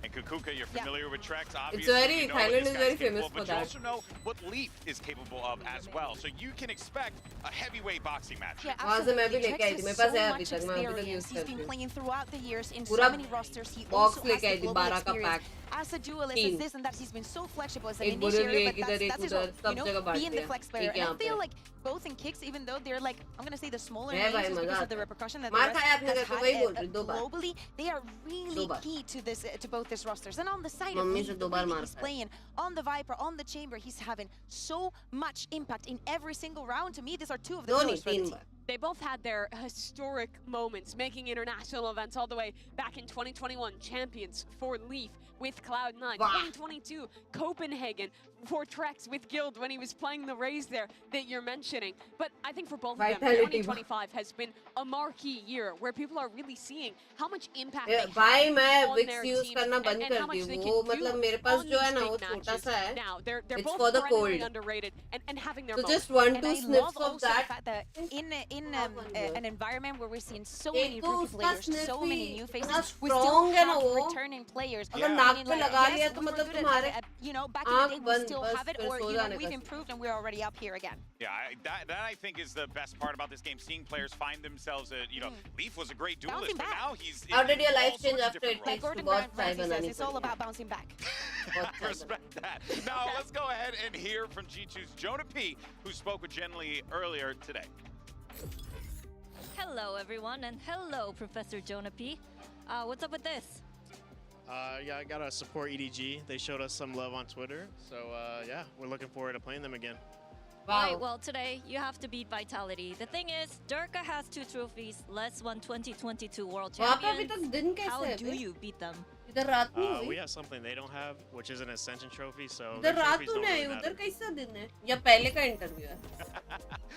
And Kakuka, you're familiar with Trex, It's obviously. very, Thailand is very famous for But you that. also know what Leaf is capable of as well. So you can expect a heavyweight boxing match. Yeah, वहाँ से मैं भी लेके आई थी. मेरे पास है अभी so तक मैं अभी तक यूज he's करती been हूँ. playing throughout the years in पूरा so many rosters. He box also लेके has आई the थी global 12 का experience pack. as a duelist, as this and that. he's been so flexible as an एक बोरियर initiator, एक but इधर एक that's his उधर role, सब you know, जगह बांट being the दिया flex player. एक And I यहाँ पे feel like both in kicks, even though they're like, I'm gonna say the smaller है names भाई just मजा because of the आता है repercussion that the मार rest खाया आपने has करके had वही बोल रही दो बार globally, they are really bar. key to this, to both these rosters. And on the side of mummy Lee, से the दो way बार that मार he's खाया playing on the Viper, on the Chamber, he's having so much impact in every single round. To me, these are two of the दो pillars नहीं for the तीन team. Bar They both had their historic moments, making international events all the way back in 2021, champions for Leaf with Cloud9. Wow. 2022, Copenhagen for Trex with Guild when he was playing the Rays there that you're mentioning. But I think for both of them, Vitality. 2025 has been a marquee year where people are really seeing how much impact they have भाई मैं on विक्स their use teams करना बंद and कर how the much they वो can मतलब do मेरे पास on जो है these ना वो big छोटा matches सा है now. They're it's both for the perennially cold underrated and having their so moments. just 1-2 And I sniffs love of also that the fact that in an environment where we're seeing so many एक तो rookie उसका players, sniff so भी many new इतना faces, we strong still है ना have वो returning players. अगर I नाक mean, पे like, लगा yes, लिया we तो were मतलब good तुम्हारे you know, back in the आँख day we बंद still बस have it, फिर or सो you know, जाने we've का improved and we're already up here again. Yeah, that I think is the best part about this game. Seeing players find themselves at, you know, Leaf was a great duelist, but now he's How in did your all life change sorts of after different it takes roles. to Gordon बहुत चाय Ramsay says बनानी it's all पड़ी about bouncing back. I respect that. Now let's go ahead and hear from G2's Jonah P, who spoke with Jen Lee earlier today. Hello, everyone, and hello, Professor Jonah P. What's up with this? Yeah, I gotta support EDG. They showed us some love on Twitter, so yeah, we're looking forward to playing them again. Right, well, today you have to beat Vitality. The thing is, Durka has 2 trophies, Les won 2022 World वहाँ पे अभी Champions. तक दिन कैसे How है do bay? you beat them? इधर रात नहीं We हुई have something they don't have, which is an Ascension trophy, so इधर their रात trophies तो don't नहीं really आई matter. उधर कैसा दिन है या पहले का इंटरव्यू है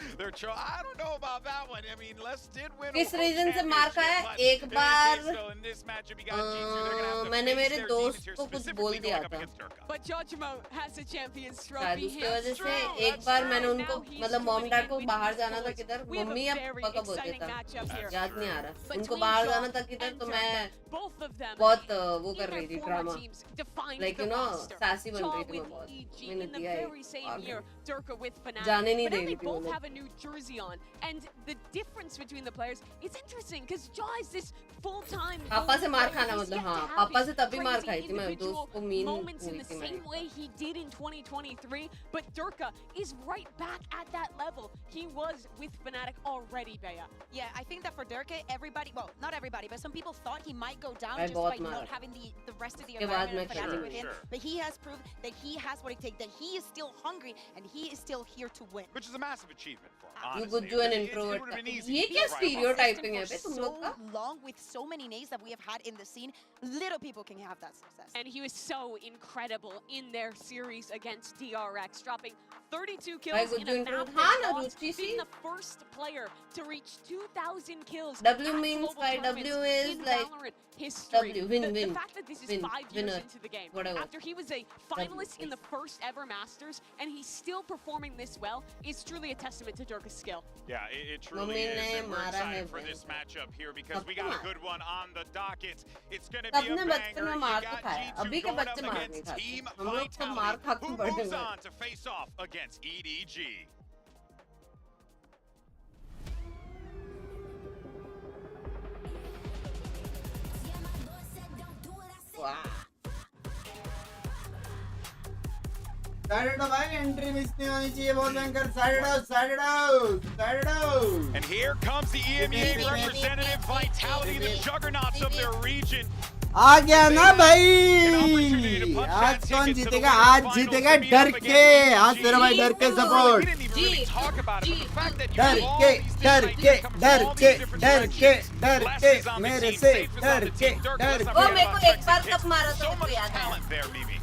I don't know about that one. I mean, Les did win a किस world रीजन से मार खाया championship, but एक in this bar case, though, in this matchup, you got G2, they're gonna have to मैंने face मेरे their दोस्त demons here, को कुछ specifically बोल दिया going up था against Durka. But Jojimo has a champion's शायद trophy उसकी वजह से himself. एक बार मैंने Now उनको he's मतलब मॉम joining डैड in को with बाहर his जाना था boys. किधर We have a मम्मी या very पापा का बोलते exciting था matchup here. याद नहीं आ रहा उनको Between बाहर Shaw जाना था किधर and तो Durka. मैं Both of them बहुत वो in कर their रही थी former drama teams defined like the you know roster. सासी बन Shaw रही थी मैं with बहुत EG मैंने in the दिया very same year, Durka with Fnatic. जाने नहीं But दे now रही they थी वो both लोग have a new jersey on, and the difference between the players is interesting because Shaw is this full-time. पापा से मार खाना He's मतलब yet to हाँ have पापा these से तभी मार crazy खाई थी मैं individual दोस्त को मीन moments in हुई the थी same मैंने way he did in 2023, but Durka is right back at that level he was with Fnatic already, Bea. Yeah, I think that for Durka, everybody, well, not everybody, but some people thought he might go down मैं just बहुत by मारा not having the rest of the उसके बाद environment मैं of Fnatic खेली with him. But he has proved that he has what it takes, that he is still hungry and he is still here to win. Which is a massive achievement for him, you honestly. could do an It introvert would've been easy ये to क्या write off. stereotyping है बे For तुम so लोग का long with so many names that we have had in the scene, little people can have that success. And he was so incredible in their series against DRX, dropping 32 भाई kills कुछ in जो a map introvert that हाँ ना lost, Ruchi being सी the first player to reach 2,000 kills W at means global by tournaments W is in like Valorant history. W, win, the win, fact that this is win, 5 years winner, into the game, whatever. after he was a finalist in the first ever Masters, and he's still performing this well, is truly a testament to Durka's skill. Yeah, it truly mummy is, ने and we're मारा है excited for भाई this matchup here because सबको we got a मारा good one on the docket. It's going to तब be a ने बचपन banger. में You मार तो got खाया G2 अभी के going up बच्चे मार नहीं against खाते Team हम लोग तो मार Vitality, खा के who बड़े moves हुए on to face off against EDG. Side out भाई एंट्री मिस नहीं होनी चाहिए बहुत भयंकर side out side out side out And here comes the EMEA representative, Vitality, the juggernauts of their region. आ गया ना भाई आज कौन जीतेगा आज जीतेगा डर के आज तेरा भाई डर के सपोर्ट डर के डर के डर के डर के डर के मेरे से डर के डर वो के मेरे को एक बार कब मारा था मुझको याद है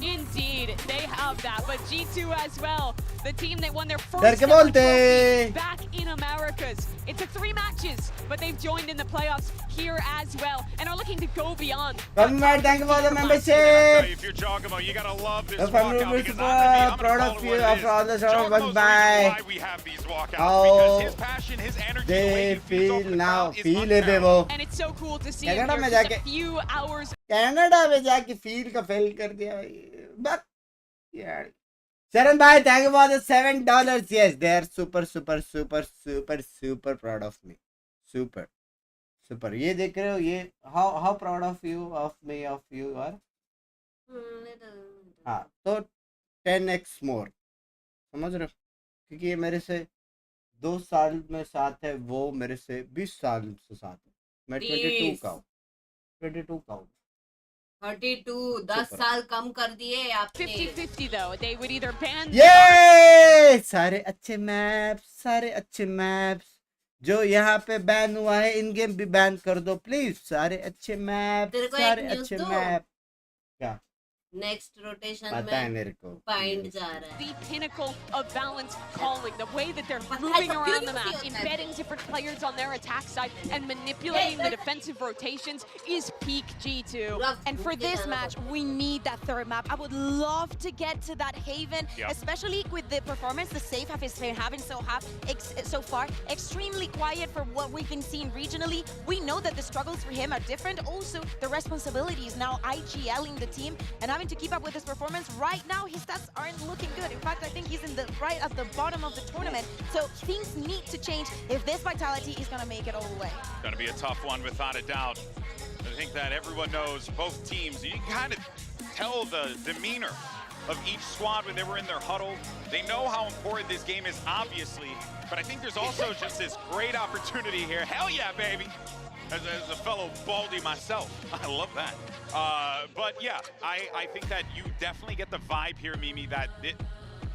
Indeed, they have that. But G2 as well, the team that won their डर first के ever बोलते trophy back in Americas. It took 3 matches, but they've joined in the playoffs here as well and are looking to go beyond. Come on, thank you for the membership. If you're Jogamo, you gotta love this If I'm walkout really because super I'm proud gonna of call you it what it after all is. the show Jogamo's went the reason by. why we have these walkouts How because his passion, his energy, the way they he feeds off feel the now crowd is feel है बे वो And it's so cool to see him Canada here में just जाके a few hours. Canada में जाके feel का fail कर दिया भाई बस यार शरण भाई thank you for the $7 yes they are super proud of me super ये देख रहे हो ये how proud of you of me of you are हाँ तो 10x मोर, समझ रहे हो? क्योंकि ये मेरे से 2 साल में साथ है, वो मेरे से 20 साल से साथ है। मैं 22 का हूँ, 22 का हूँ। 32 10 साल कम कर दिए आपने। 50-50 though. They would either ban ये सारे अच्छे मैप्स, सारे अच्छे मैप्स जो यहाँ पे बैन हुआ है, इन गेम भी बैन कर दो प्लीज। सारे अच्छे मैप, तेरे को सारे एक न्यूज़ अच्छे दूं? मैप। क्या नेक्स्ट रोटेशन पता है में मेरे को? पॉइंट जा रहा है। the pinnacle of balance calling, the way that they're moving around the map, embedding different players on their attack side and manipulating the defensive rotations is peak G2. And for this match, we need that third map. I would love to get to that Haven, especially with the performance the Safe have been having so far. Extremely quiet for what we've been seeing regionally. We know that the struggles for him are different. Also, the responsibility is now IGLing the team and having to keep up with his performance. Right now, his stats aren't looking good. In fact, I think he's in the right at the bottom of the tournament. So things need to change if this Vitality is going to make it all the way. Going to be a tough one without a doubt. I think that everyone knows both teams. You can kind of tell the demeanor of each squad when they were in their huddle. They know how important this game is, obviously. But I think there's also just this great opportunity here. Hell yeah, baby! As a fellow Baldy myself, I love that. But yeah, I think that you definitely get the vibe here, Mimi, that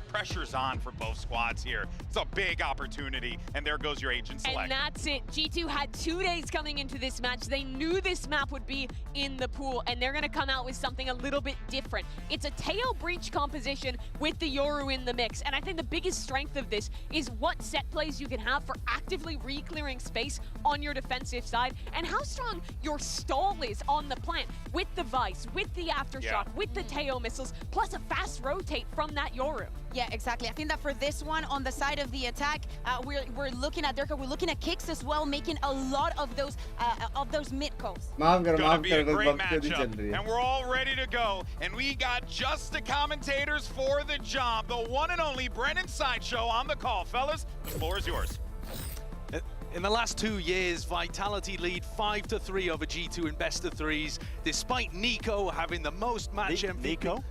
pressure's on for both squads here. It's a big opportunity, and there goes your agent select. And that's it. G2 had 2 days coming into this match. They knew this map would be in the pool, and they're going to come out with something a little bit different. It's a tail breach composition with the Yoru in the mix, and I think the biggest strength of this is what set plays you can have for actively re-clearing space on your defensive side, and how strong your stall is on the plant with the Vice, with the Aftershock, with the tail missiles, plus a fast rotate from that Yoru. Yeah, exactly. I think that for this one, on the side of the attack, we're looking at Durka, we're looking at kicks as well, making a lot of those mid calls. Gonna be a great matchup, and we're all ready to go. And we got just the commentators for the job. The one and only Brennan Sideshow on the call. Fellas, the floor is yours. In the last 2 years, Vitality lead 5-3 over G2 in best of threes, despite Nico having the most match MVP. Nico?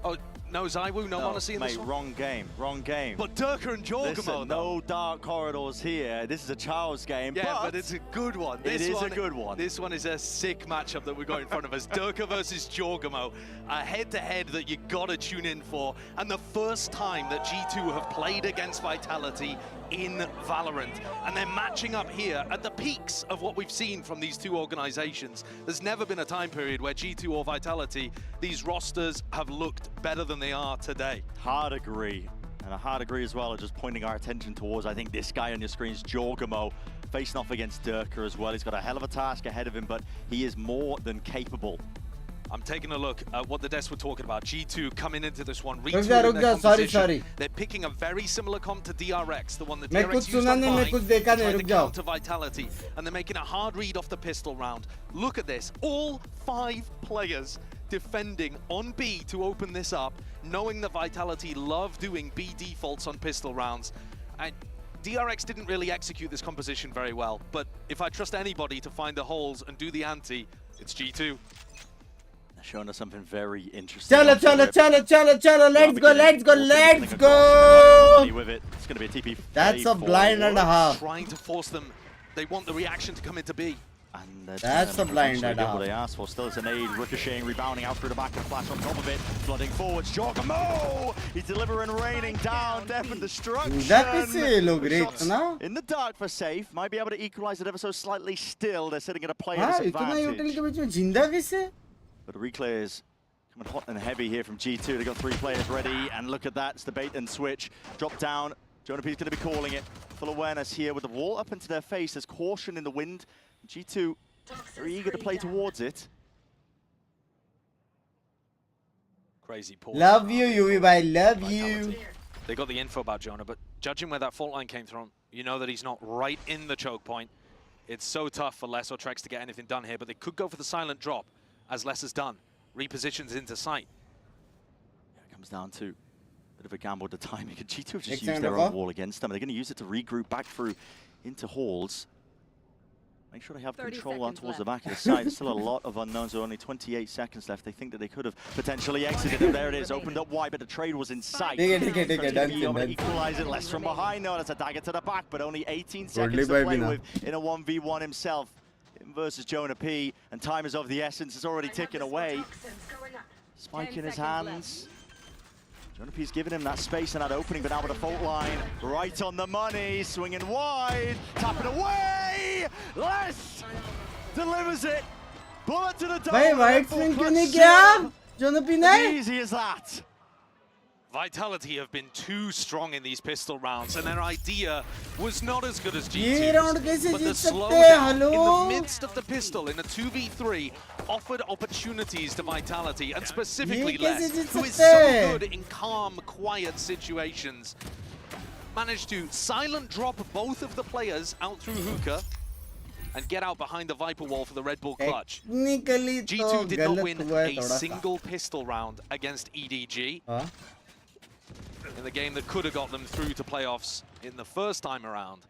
Oh, no Zywoo, no Odyssey in this one? Wrong game, wrong game. But Durka and Jorgamo, Listen, no dark corridors here. This is a child's game. Yeah, but it's a good one. It is a good one. This one is a sick matchup that we've got in front of us. Durka versus Jorgamo, a head-to-head that you gotta tune in for, and the first time that G2 have played against Vitality in Valorant. And they're matching up here at the peaks of what we've seen from these two organizations. There's never been a time period where G2 or Vitality, these rosters have looked better than they are today. Hard agree. And a hard agree as well of just pointing our attention towards, I think, this guy on your screen is Jorgamo, facing off against Durka as well. He's got a hell of a task ahead of him, but he is more than capable. I'm taking a look at what the devs were talking about. G2 coming into this one, sorry. They're picking a very similar comp to DRX, the one that मैं DRX कुछ used सुना on नहीं, मैं Vine कुछ देखा to नहीं, try रुक to जाओ. counter Vitality, and they're making a hard read off the pistol round. Look at this, all 5 players defending on B to open this up, knowing that Vitality love doing B defaults on pistol rounds. And DRX didn't really execute this composition very well, but if I trust anybody to find the holes and do the ante, it's G2. Showing us something very interesting. Chalo, let's go. With it. It's going to be a TP. That's a blind and a half. Trying to force them. They want the reaction to come into B. And that's a blind and a half. What they asked for. Still, it's an aid, ricocheting, rebounding out through the back and a flash on top of it. Flooding forwards. Jorgamo! He's delivering, raining down, death and destruction. In the dark for Safe. Might be able to equalize it ever so slightly still. They're sitting at a player's advantage. But reclears coming hot and heavy here from G2. They've got 3 players ready, and look at that. It's the bait and switch. Drop down. Jonah P's going to be calling it. Full awareness here with the wall up into their face. There's caution in the wind. G2 very eager to play towards it. Crazy Paul. Love you, Yuvi, love you. They got the info about Jonah, but judging where that fault line came from, you know that he's not right in the choke point. It's so tough for Les or Trex to get anything done here, but they could go for the silent drop, as Les has done. Repositions into sight. Yeah, it comes down to a bit of a gamble with the timing. G2 have just used their own wall against them. They're going to use it to regroup back through into halls. Make sure they have control out towards the back of the side. There's still a lot of unknowns. There are only 28 seconds left. They think that they could have potentially exited. And there it is, opened up wide, but the trade was in sight. Equalize it, less from behind. No, that's a dagger to the back, but only 18 seconds to play with in a 1v1 himself. Him versus Jonah P, and time is of the essence. It's already ticking away. Spike in his hands. Jonah P's giving him that space and that opening, but now with a fault line. Right on the money, swinging wide, tapping away! Les delivers it. Bullet to the dome. भाई white swing क्यों नहीं किया जोनो P ने? As easy as that. Vitality have been too strong in these pistol rounds, and their idea was not as good as ये round G2's. कैसे But the जीत सकते हैं? slowdown in hello? the midst of the pistol in a 2v3 offered opportunities to Vitality, and specifically ये कैसे Les, Jeet who is सकते so हैं? good in calm, quiet situations. Managed to silent drop both of the players out through hookah and get out behind the Viper wall for the Red Bull clutch. Technically G2 did not win हुआ है a थोड़ा सा. single pistol round against EDG. हाँ? In the game that could have got them through to playoffs in the first time around.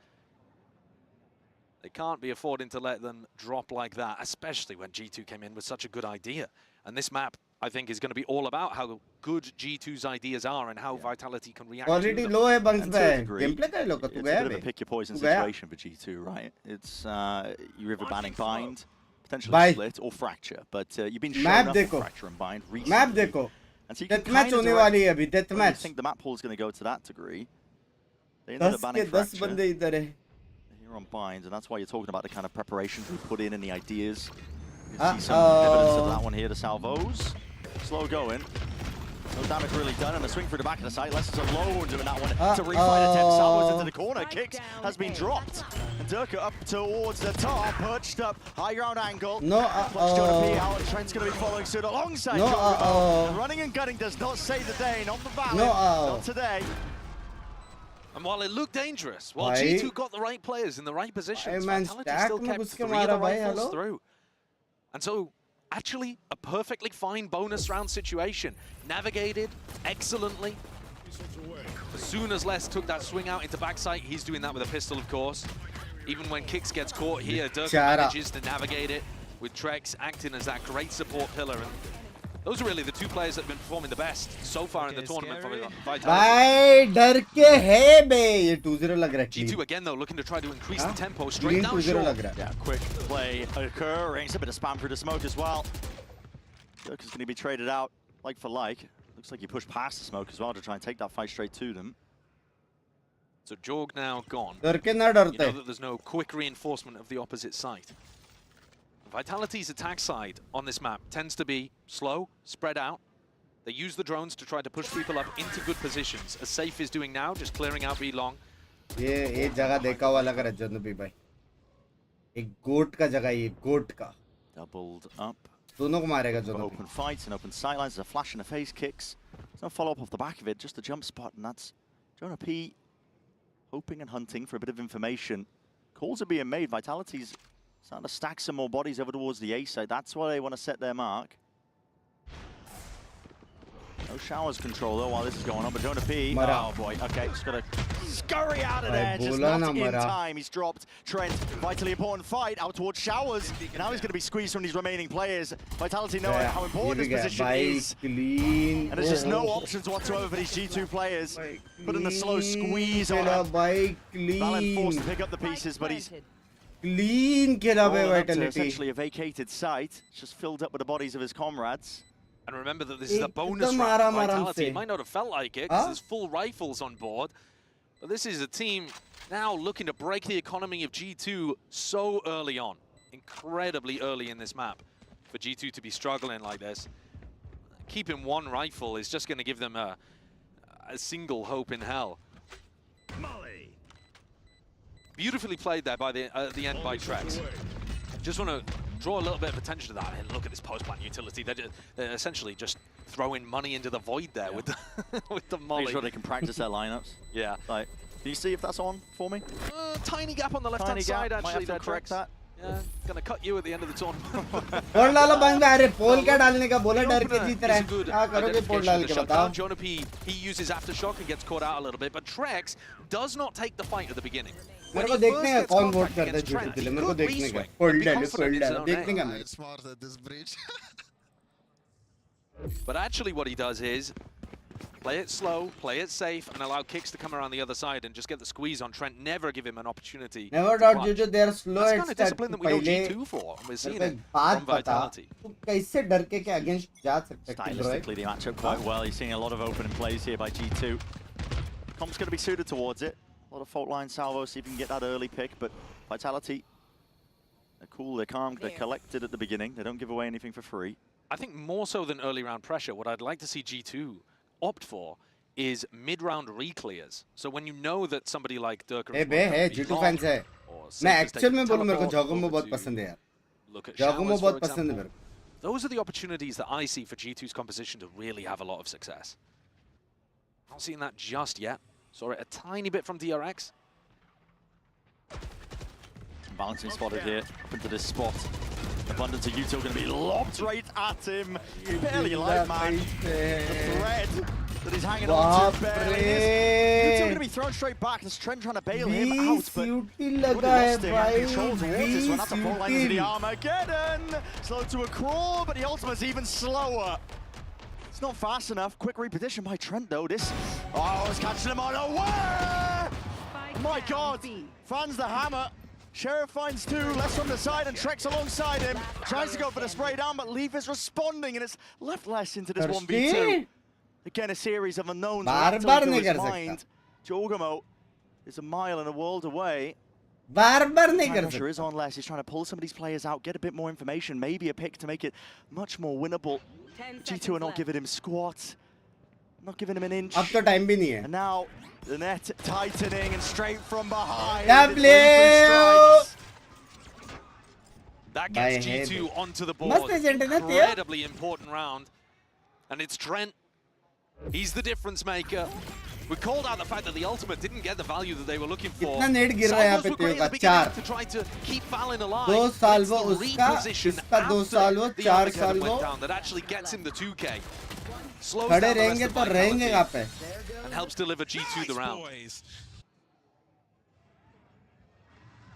They can't be affording to let them drop like that, especially when G2 came in with such a good idea. And this map, I think, is going to be all about how good G2's ideas are and how Vitality can react to Quality them. low है Binks And to a पे. degree, Gameplay का लोग it's तू a गया bit of bay. a pick your poison तू गया? situation for G2, right? It's you're either banning bind, potentially Bye. split, or fracture. But you've been shown Map enough देखो. fracture and bind recently. Map देखो. And so you can Deathmatch kind of होने वाली है अभी I deathmatch. think the map pool is going to go to that degree. They ended 10 up के banning 10 fracture. बंदे इधर है. Here on binds, and that's why you're talking about the kind of preparation we put in and the ideas. You can see some evidence of that one here to Salvos. Slow going. No damage really done, and a swing through the back of the site. Less is alone doing that one. It's a refight attempt. Salvos into the corner. Kicks has been dropped. And Durka up towards the top, perched up, high ground angle. No, Plucks Jonah P out, and Trent's going to be following suit alongside No, Jonah. Running and gunning does not save the day, not the valley, No, not today. And while it looked dangerous, while भाई, G2 got the right players in the right positions, भाई, man, Vitality stack still में kept घुस के 3 of मारा the भाई, rifles hello? through. And so, actually, a perfectly fine bonus round situation. Navigated excellently. As soon as Les took that swing out into backside, he's doing that with a pistol, of course. Even when Kix gets caught here, Durka manages to navigate it, with Trex acting as that great support pillar. And those are really the two players that have been performing the best so far in the tournament for Vitality. भाई डर के है बे ये 2-0 लग रहा है. G2 again though looking to try to increase Huh? the tempo Clean straight down 2-0 short. लग रहा है. Yeah, quick play occurring. It's a bit of spam through the smoke as well. Durka's going to be traded out like for like. Looks like he pushed past the smoke as well to try and take that fight straight to them. So Jorg now gone. डर के ना You डरते. know that there's no quick reinforcement of the opposite side. Vitality's attack side on this map tends to be slow, spread out. They use the drones to try to push people up into good positions, as Safe is doing now, just clearing out B long. ये जगह देखा हुआ लग रहा है जोनो P भाई. एक गोट का जगह ये गोट का. Doubled up. दोनों को मारेगा जोनो P. Open fights and open sightlines. There's a flash in the face kicks. There's no follow-up off the back of it, just a jump spot, and that's Jonah P hoping and hunting for a bit of information. Calls are being made. Vitality's starting to stack some more bodies over towards the A side. That's why they want to set their mark. No showers control though while this is going on, but Jonah P, Mara. oh boy, okay, just gotta scurry out of there, just bola not na in Mara. time. He's dropped. Trent, vitally important fight out towards showers. Now he's gonna be squeezed from these remaining players. Vitality know how important this position is. Clean. And there's just no options whatsoever for these G2 players. Put in a slow squeeze on him. भाई Valen forced clean. to pick up the pieces, but he's Clean खेला बे rolling up to Vitality. essentially a vacated site. It's just filled up with the bodies of his comrades. And remember that this is a bonus एकदम round आराम for आराम Vitality. से. It might not have felt like it, because there's full rifles on board. But this is a team now looking to break the economy of G2 so early on. Incredibly early in this map for G2 to be struggling like this. Keeping one rifle is just going to give them a single hope in hell. Beautifully played there by the end by Trex. Just want to draw a little bit of attention to that. And look at this post-plant utility. They're essentially just throwing money into the void there with the with the molly. Make sure they can practice their lineups. Yeah. Like, can you see if that's on for me? Tiny gap on the left-hand side, Might actually. have to There, correct Trex. that. Yeah, gonna cut you at the end of the tournament. पोल डालो बंदा अरे पोल क्या डालने का बोला डर के जीत रहा It's a है. good क्या करोगे पोल identification डाल of के the बताओ. shutdown. Jonah P, he uses aftershock and gets caught out a little bit, but Trex does not take the fight at the beginning. मेरे को देखने का कौन वोट करता है G2 के लिए मेरे को देखने का कोल्ड देखने का मेरे smart at this bridge. But actually what he does is play it slow, play it safe, and allow kicks to come around the other side and just get the squeeze on Trent. Never give him an opportunity. Never doubt Juju, they are slow. That's kind of discipline that we know G2 for. And we're seeing it from Vitality. कैसे डर के क्या against जा सकता है? Stylistically, they match up quite well. You're seeing a lot of opening plays here by G2. Comp's going to be suited towards it. A lot of fault line salvo, see if you can get that early pick, but Vitality, they're cool, they're calm, they're collected at the beginning. They don't give away anything for free. I think more so than early round pressure, what I'd like to see G2 opt for is mid-round re-clears. So when you know that somebody like Durka है G2 fans है मैं actual में बोलूं मेरे को जॉगमो बहुत पसंद है यार जॉगमो बहुत पसंद है मेरे को Those are the opportunities that I see for G2's composition to really have a lot of success. Not seeing that just yet. Saw it a tiny bit from DRX. Balancing spotted here, up into this spot. Abundance of Yuto going to be lobbed right at him. Barely alive, man. The thread that he's hanging on to barely. Yuto going to be thrown straight back. There's Trent trying to bail him out, but would have lost him and control towards this one. That's a full line into the Armageddon. Slow to a crawl, but the ultimate's even slower. It's not fast enough. Quick repetition by Trent, though. This, oh, it's catching him unaware. My God, fans the hammer. Sheriff finds two, left on the side, and Treks alongside him. Tries to go for the spray down, but Leaf is responding, and it's left less into this 1v2. Again, a series of unknowns. His mind. Jogamo is a mile and a world away. Pressure is on less. He's trying to pull some of these players out, get a bit more information, maybe a pick to make it much more winnable. G2 are not giving him squat, not giving him an inch. अब तो time भी नहीं है. And now the net tightening and straight from behind. That gets G2 onto the board. Incredibly important round. And it's Trent. He's the difference maker. We called out the fact that the ultimate didn't get the value that they were looking for. Salvos were great at the beginning to try to keep Valen alive. दो salvo उसका, इसका दो salvo, चार salvo. That actually gets him the 2K. Slows खड़े down the रहेंगे rest तो of रहेंगे कहाँ Vitality पे? and helps deliver G2 the round.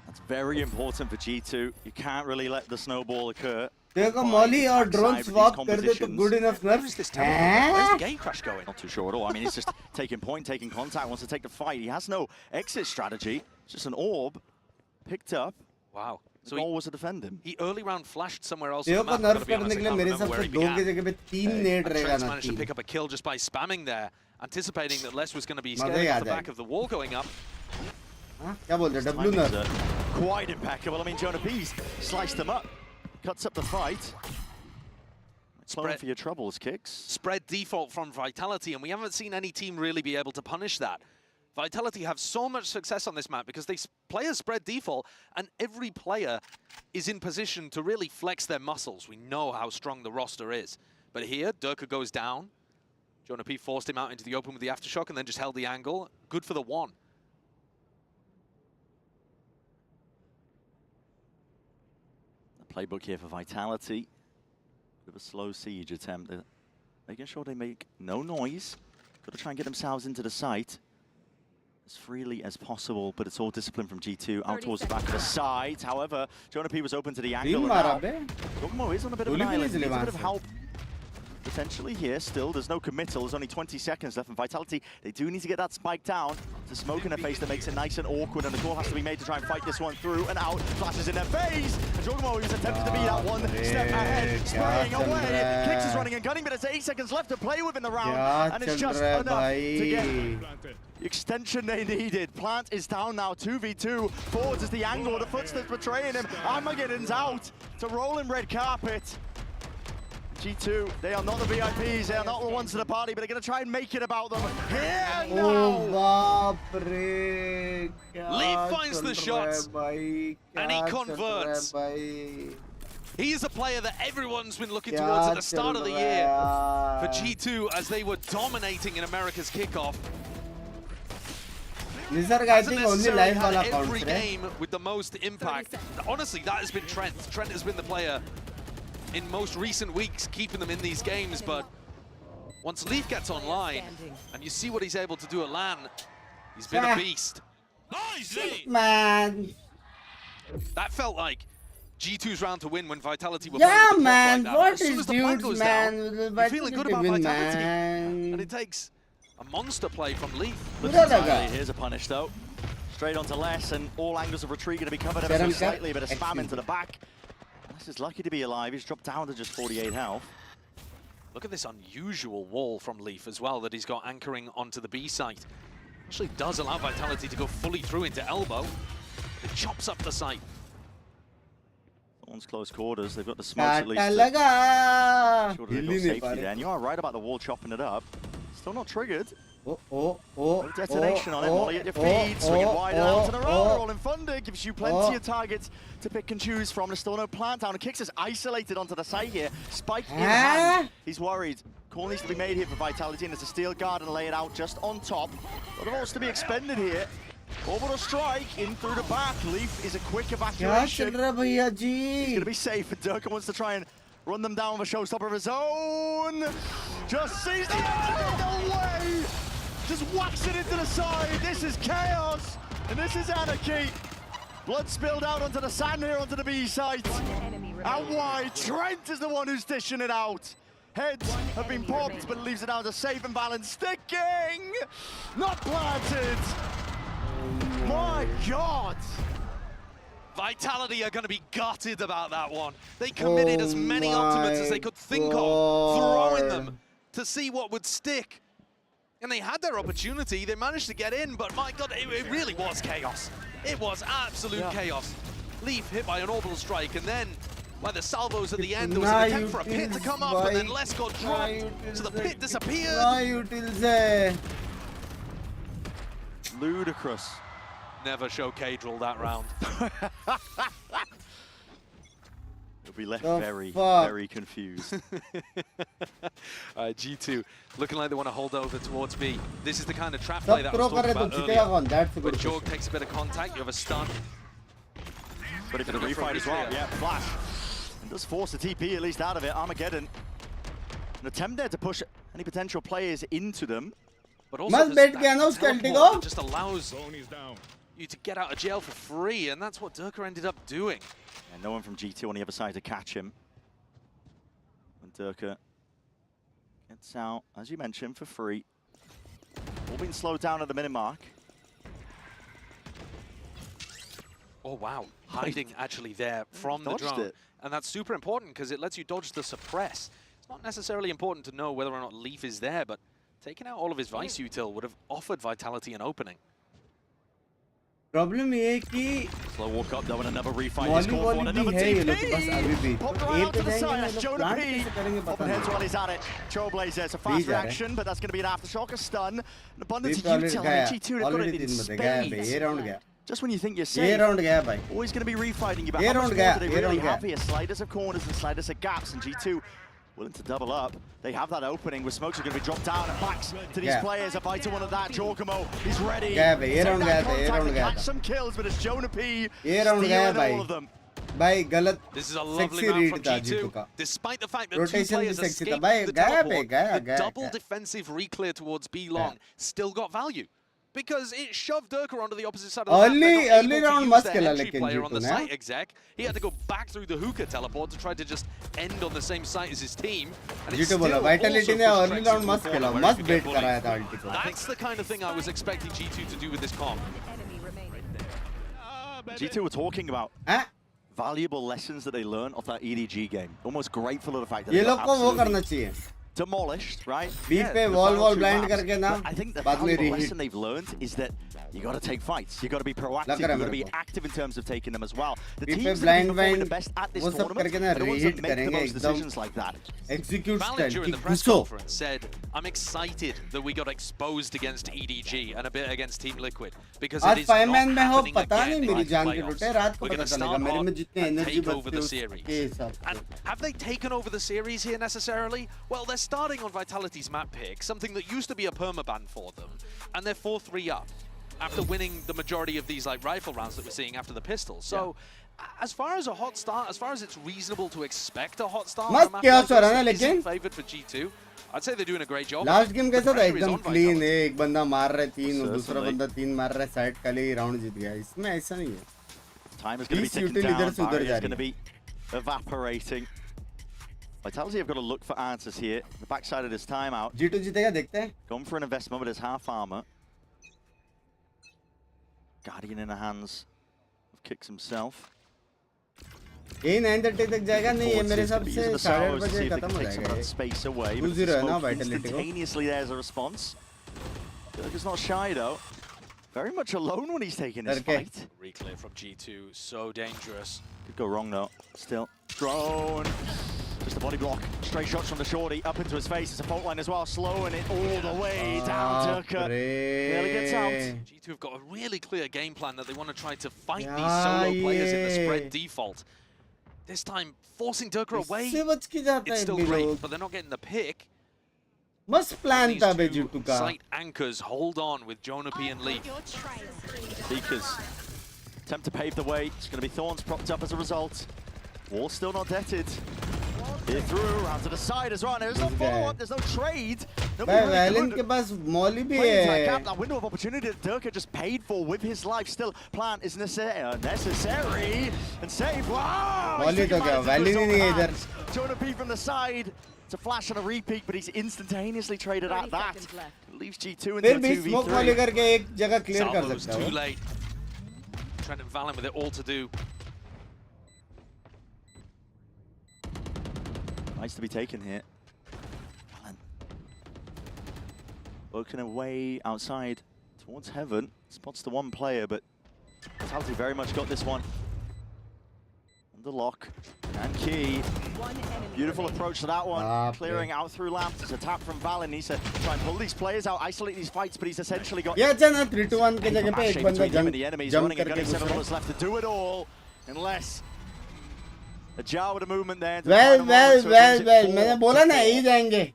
That's very important for G2. You can't really let the snowball occur. देखो Molly और drone swap कर दे तो good enough nerfs. Where's the gate crash going? Not too sure at all. I mean, he's just taking point, taking contact, wants to take the fight. He has no exit strategy. It's just an orb picked up. Wow. The goal was to defend him. He early round flashed somewhere else. देखो को nerf करने के लिए मेरे हिसाब से दो की जगह पे तीन नेट रहेगा ना. Managed to pick up a kill just by spamming there, anticipating that Les was going to be scared off the back of the wall going up. क्या बोल रहे? W nerf. Quite impeccable. I mean, Jonah P's sliced them up. Cuts up the fight. Spread for your troubles, kicks. Spread default from Vitality, and we haven't seen any team really be able to punish that. Vitality have so much success on this map because players spread default, and every player is in position to really flex their muscles. We know how strong the roster is. But here, Durka goes down. Jonah P forced him out into the open with the aftershock and then just held the angle. Good for the one. Playbook here for Vitality. Bit of a slow siege attempt. They're making sure they make no noise. Got to try and get themselves into the site as freely as possible, but it's all discipline from G2 out towards the back of the site. However, Jonah P was open to the angle. Jogmo is on a bit of an island. Needs a bit of help potentially here. Still, there's no committal. There's only 20 seconds left. And Vitality, they do need to get that spike down. It's a smoke in their face that makes it nice and awkward, and the call has to be made to try and fight this one through and out. Flashes in their face, and Jogmo is attempting to be that one step ahead, spraying away. Kicks is running and gunning, but it's 8 seconds left to play with in the round, and it's just enough to get the extension they needed. Plant is down now, 2v2. Forwards is the angle, the footsteps betraying him. Armageddon's out to roll in red carpet. G2, they are not the VIPs, they are not the ones to the party, but they're going to try and make it about them. Here now! Leaf finds the shots, and he converts. He's a player that everyone's been looking towards at the start of the year for G2 as they were dominating in America's kickoff. I think only live wala every game with the most impact. Honestly, that has been Trent. Trent has been the player in most recent weeks keeping them in these games, but once Leaf gets online and you see what he's able to do at LAN, he's been a beast. Shit, man. That felt like G2's round to win when Vitality were Yeah, playing man. like What as soon is as the plan dudes, goes man? down, With you're feeling good about win, Vitality. man. And it takes a monster play from Leaf. Looks entirely, here's a punish though. Straight onto Les, and all angles of retreat going to be covered ever so slightly. A bit of spam into the back. Les is lucky to be alive. He's dropped down to just 48 health. Look at this unusual wall from Leaf as well that he's got anchoring onto the B site. Actually does allow Vitality to go fully through into elbow. It chops up the site. Someone's close quarters. They've got the smokes at least. Sure they've got safety there. And you are right about the wall chopping it up. Still not triggered. No detonation on it. Molly at your feet. Swinging wide out to the road. Rolling Thunder gives you plenty of targets to pick and choose from. There's still no plant down. And Kicks is isolated onto the site here. Spike in hand. He's worried. Call needs to be made here for Vitality, and there's a steel guard and lay it out just on top. A lot of ults to be expended here. Orbital strike in through the back. Leaf is a quick evacuation. He's going to be safe, and Durka wants to try and run them down with a showstopper of his own. Just sees the no way. Just whacks it into the side. This is chaos, and this is anarchy. Blood spilled out onto the sand here onto the B site. Out wide, Trent is the one who's dishing it out. Heads have been popped, but leaves it down to safe and balanced. Sticking, not planted. My God. Vitality are going to be gutted about that one. They committed as many ultimates as they could think of, throwing them to see what would stick. And they had their opportunity. They managed to get in, but my God, it really was chaos. It was absolute chaos. Leaf hit by an orbital strike, and then by the salvos at the end, there was an attempt for a pit to come up, and then Les got dropped, so the pit disappeared. Ludicrous. Never show Cadril that round. He'll be left very confused. G2 looking like they want to hold over towards B. This is the kind of trap play that I was talking about earlier. When Jorg takes a bit of contact, you have a stun. But if the refight as well, yeah, flash. And does force the TP at least out of it. Armageddon. An attempt there to push any potential players into them. But also that just allows you to get out of jail for free, and that's what Durka ended up doing. And no one from G2 on the other side to catch him. And Durka gets out, as you mentioned, for free. All being slowed down at the minute mark. Oh wow, hiding actually there from the drone. And that's super important because it lets you dodge the suppress. It's not necessarily important to know whether or not Leaf is there, but taking out all of his Vice util would have offered Vitality an opening. Problem ये है कि slow walk up though and another refight is called for another TP. Pop right out to the side. That's Jonah P. Up and heads while he's at it. Trailblazer, it's a fast reaction, but that's going to be an aftershock, a stun. An abundance of util. G2 have got it in spades. Just when you think you're safe, always going to be refighting you. But how much more do they really have here? Sliders of corners and sliders of gaps, and G2 willing to double up. They have that opening with smokes are going to be dropped down and backs to these players. A bite to one of that. Jorgamo, he's ready. Catch some kills, but it's Jonah P. stealing all of them. This is a lovely round from G2. Despite the fact that two players escaped the teleport, the double defensive reclear towards B long still got value. Because it shoved Durka onto the opposite side of the map. Early round must kill a player on the site exec. He had to go back through the hookah teleport to try to just end on the same site as his team. And it's still Vitality ne early round must kill. Must bait karaya tha ulti ko. That's the kind of thing I was expecting G2 to do with this comp. G2 were talking about valuable lessons that they learned off that EDG game. Almost grateful of the fact that they got absolutely demolished, right? wall blind karke na. I think the valuable lesson they've learned is that you got to take fights. You got to be proactive. You got to be active in terms of taking them as well. The teams that have been performing the best at this tournament are the ones that make the most decisions like that. Execute Valid during the press conference said, "I'm excited that we got exposed against EDG and a bit against Team Liquid because it is not happening again in playoffs. We're going to start hot and take over the series." And have they taken over the series here necessarily? Well, they're starting on Vitality's map pick, something that used to be a permaban for them, and they're 4-3 up. after winning the majority of these like rifle rounds that we're seeing after the pistols. So as far as a hot start, as far as it's reasonable to expect a hot start, मस्त chaos हो रहा है ना, लेकिन favored for G2. I'd say they're doing a great job. Last game कैसा था? एकदम clean है, एक बंदा मार रहा है 3 और दूसरा बंदा 3 मार रहा है, साइड खाली राउंड जीत गया. इसमें ऐसा नहीं है. Time is going to be ticking down. Barrier is going to be evaporating. Vitality have got to look for answers here. The backside of this timeout. G2 जीतेगा, देखते हैं. Going for an investment with his half armor. Guardian in the hands of Kicks himself. ये 9:30 तक जाएगा. नहीं, ये मेरे हिसाब से 8:30 बजे खत्म हो जाएगा. Space away. 2-0 है ना Vitality को. Instantaneously there's a response. Dirk's not shy though. Very much alone when he's taking his fight. Reclear from G2, so dangerous. Could go wrong though. Still. Drone. Just a body block. Straight shots from the shorty up into his face. It's a fault line as well, slowing it all the way down. Dirk nearly gets out. G2 have got a really clear game plan that they want to try to fight these solo players in the spread default. This time, forcing Dirk away, it's still great, but they're not getting the pick. Must plan था बे G2 का. Slight anchors hold on with Jonapi and Leaf. Seekers attempt to pave the way. It's going to be Thorns propped up as a result. Wall still not deaded. Here through, round to the side as well. There's no follow-up, there's no trade. Valen के पास Molly भी है. That window of opportunity that Dirk just paid for with his life. Still, plan is necessary. And save. Wow! Molly तो क्या? Valen ही नहीं है इधर. Jonapi from the side. It's a flash and a repeat, but he's instantaneously traded at that. Leaves G2 into फिर a भी 2v3. smoke वाले करके एक जगह clear कर Salvo's सकता है. too late. Trent and Valen with it all to do. Nice to be taken here. Valen. Working away outside towards heaven. Spots the one player, but Vitality very much got this one. Under lock. And Key. Beautiful approach to that one. Clearing out through lamps. It's a tap from Valen. Needs to try and pull these players out, isolate these fights, but he's essentially got... Yeah, चना 3-2-1 के जगह पे एक बंदा jump करके घुस left to do it all, unless Aajao with a movement there. Well, मैंने बोला ना यही जाएंगे.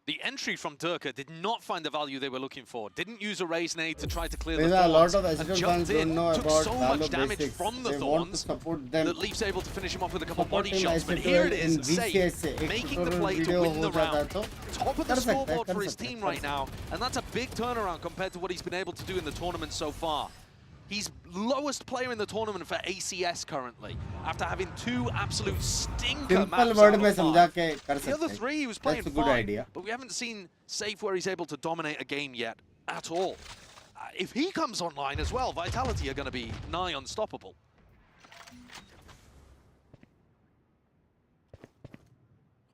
The entry from Dirk did not find the value they were looking for. Didn't use a raise nade to try to clear the a lot thorns. of And Astral jumped fans in, don't know took about so Halo much damage basics. from the They want to thorns support them. that Leaf's able to finish him off with a couple Support body him shots. But as here it in is, VCS safe, एक making the tutorial play to video win the हो जाता round. तो Top of the कर सकता है, scoreboard कर for his सकता है, team कर right सकता now. And that's a big turnaround compared to what he's been able to do in the tournament so far. He's lowest player in the tournament for ACS currently, after having 2 absolute stinker Simple maps word out में of 5. समझा के कर The other सकते 3 he was हैं. playing That's a good fine, idea. but we haven't seen Safe where he's able to dominate a game yet at all. If he comes online as well, Vitality are going to be nigh unstoppable.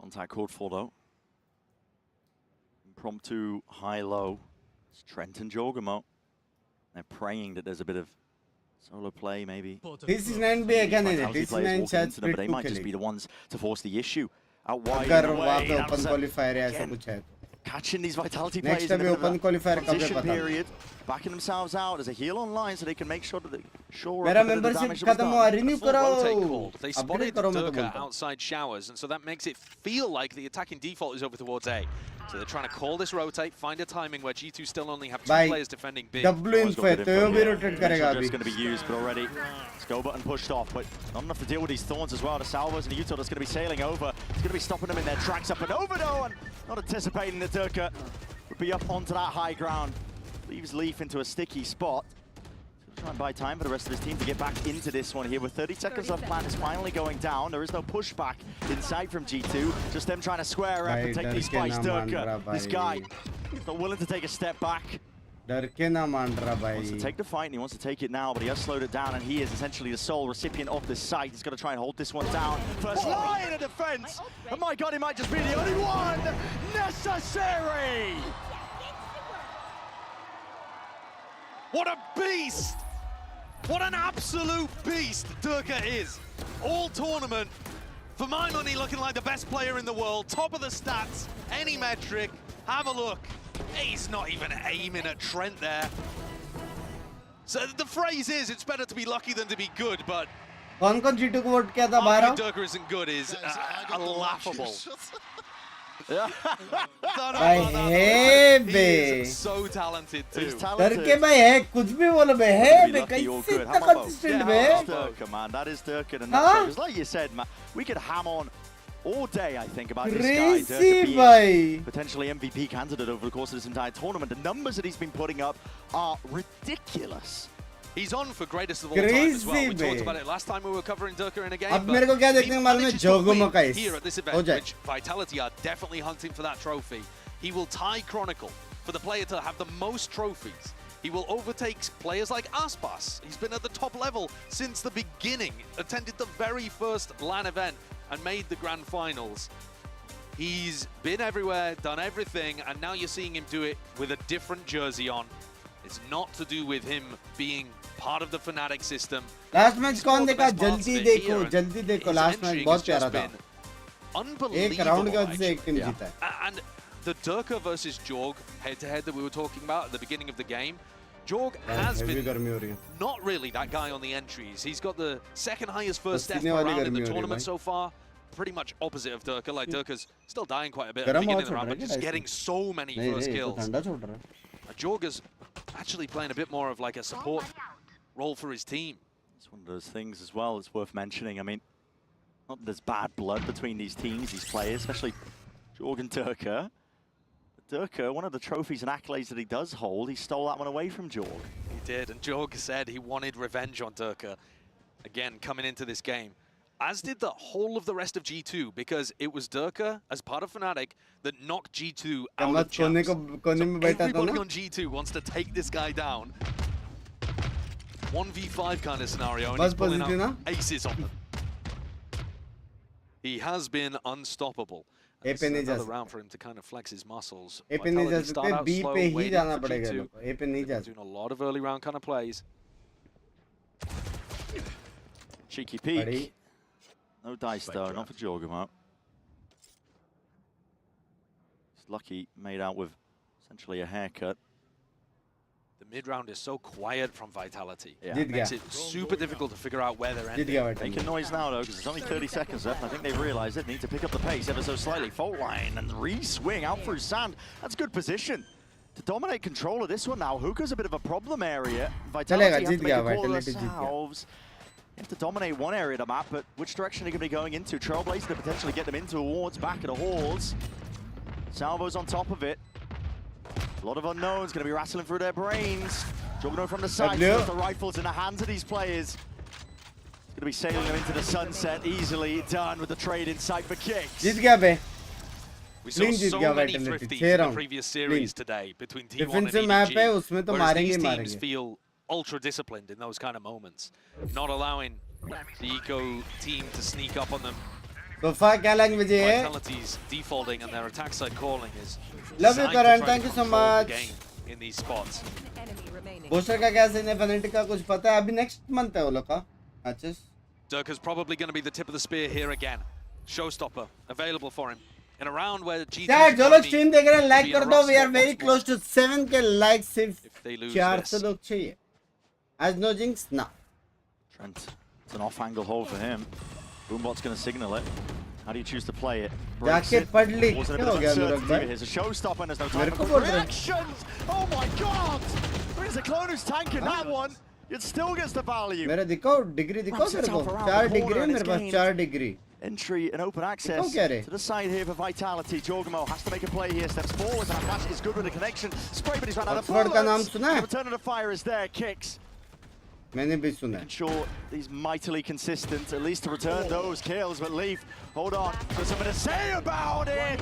Contact called for though. Impromptu high-low. It's Trent and Jorgamo. They're praying that there's a bit of solo play, maybe. This is 9B again, this is 9 chats but they might just be the ones to force the issue. Out wide अगर and वहाँ away. पे open qualifier है ऐसा कुछ है तो. Catching these Vitality Next players in time the open qualifier कब है transition पता. period, backing themselves out. There's a heal online so they can make sure that they shore मेरा up a bit of the membership damage that was खत्म done. हुआ, renew Full rotate करो. called. They Upgrade spotted करो मैं तो Dirk बोलता हूँ. outside showers, and so that makes it feel like the attacking default is over towards A. So they're trying to call this rotate, find a timing where G2 still only have 2 players defending B. W info है तो ये भी rotate करेगा अभी. It's going to be used, but already go button pushed off, but not enough to deal with these thorns as well. The Salvos and the Utah that's going to be sailing over. It's going to be stopping them in their tracks up and over though, and not anticipating that Dirk would be up onto that high ground. Leaves Leaf into a sticky spot. Try and buy time for the rest of his team to get back into this one here. With 30 seconds left, plan is finally going down. There is no pushback inside from G2. Just them trying to square up and take these fights. Dirk, this guy, is not willing to take a step back. डर के ना मान रहा He wants to भाई. take the fight and he wants to take it now, but he has slowed it down and he is essentially the sole recipient of this site. He's got to try and hold this one down. First line of defense. And my God, he might just be the only one necessary. What a beast! What an absolute beast Durka is. All tournament, for my money, looking like the best player in the world. Top of the stats, any metric. Have a look. He's not even aiming at Trent there. So the phrase is, it's better to be lucky than to be good, but कौन कौन G2 को vote किया था बाहर? Durka isn't good is laughable. भाई है बे so talented too. करके भाई है कुछ भी बोलो बे है बे कैसे इतना consistent bay Durka, man, that is Durka, and Huh? that's because, like you said, man, we could ham on all day, I think, about this guy. Crazy, Durka being bhai. potentially MVP candidate over the course of this entire tournament. The numbers that he's been putting up are ridiculous. He's on for greatest of all time as well. We Crazy, talked bhai. about it last time we were covering Durka in a game. अब but मेरे को क्या देखने he को मालूम है manages to जोगो win मकाइस here at this हो event, जाए which Vitality are definitely hunting for that trophy. He will tie Chronicle for the player to have the most trophies. He will overtake players like Aspas. He's been at the top level since the beginning, attended the very first LAN event and made the grand finals. He's been everywhere, done everything, and now you're seeing him do it with a different jersey on. It's not to do with him being part of the Fnatic system. Last match कौन देखा जल्दी देखो last match बहुत प्यारा था एक round के वजह से एक टीम जीता है And the Durka versus Jorg head-to-head that we were talking about at the beginning of the game, Jorg has been not really that guy on the entries. He's got the second highest first step around in the tournament so far. Pretty much opposite of Durka. Like Durka's still dying quite a bit at the beginning of the round, but just getting so many first kills. Jorg is actually playing a bit more of like a support role for his team. It's one of those things as well, it's worth mentioning. I mean, not that there's bad blood between these teams, these players, especially Jorg and Durka. But Durka, one of the trophies and accolades that he does hold, he stole that one away from Jorg. He did, and Jorg said he wanted revenge on Durka. Again, coming into this game. As did the whole of the rest of G2, because it was Durka, as part of Fnatic, that knocked G2 out of champs. So everybody on G2 wants to take this guy down. 1v5 kind of scenario, and he's pulling out aces on them. He has been unstoppable. It's another round for him to kind of flex his muscles. Vitality start out slow, waiting for G2. Doing a lot of early round kind of plays. Cheeky peek. No dice though, not for Jorgamo. He's lucky, made out with essentially a haircut. The mid-round is so quiet from Vitality. Yeah. It makes it super difficult to figure out where they're ending. Making noise now though, because there's only 30 seconds left. I think they've realized it. Need to pick up the pace ever so slightly. Fault line and re-swing out through sand. That's good position to dominate control of this one now. Hookah's a bit of a problem area. Vitality have to make a call themselves. You have to dominate one area of the map, but which direction are they going to be going into? Trailblazer to potentially get them in towards back of the halls. Salvo's on top of it. A lot of unknowns going to be rattling through their brains. Juggernaut from the side, the rifles in the hands of these players. It's going to be sailing them into the sunset, easily done with the trade in sight for kicks. We saw so many thrifties in the previous series today between T1 and EDG, whereas these teams feel ultra disciplined in those kind of moments, not allowing the Eco team to sneak up on them. So far, क्या language है? Vitality's defaulting and their attack side calling is love you, Karan. Thank you so much. In these spots. Booster का क्या scene है? Fnatic का कुछ पता है? अभी next month है वो लोग का matches. Durka's probably going to be the tip of the spear here again. Showstopper available for him in a round where G2 यार जो लोग stream देख रहे हैं like कर दो. We are very close to 7k likes. सिर्फ 400 लोग चाहिए. As no Jinx, no. Trent, it's an off-angle hold for him. Boombot's going to signal it. How do you choose to play it? जाके पढ़ ली. क्या हो गया अनुराग भाई? Here's a showstopper and there's no time for reactions. Oh my God! There's a Clonus tank in that one. It still gets the value. मेरा दिखाओ degree दिखाओ मेरे को. 4 degree मेरे पास 4 degree. Entry and open access to the side here for Vitality. Jorgamo has to make a play here, steps forward, and Flash is good with the connection. Spray, but he's run out of bullets. का नाम सुना है? Return of the fire is there, kicks. मैंने भी सुना है. Sure, he's mightily consistent, at least to return those kills, but Leaf, hold on, there's something to say about it!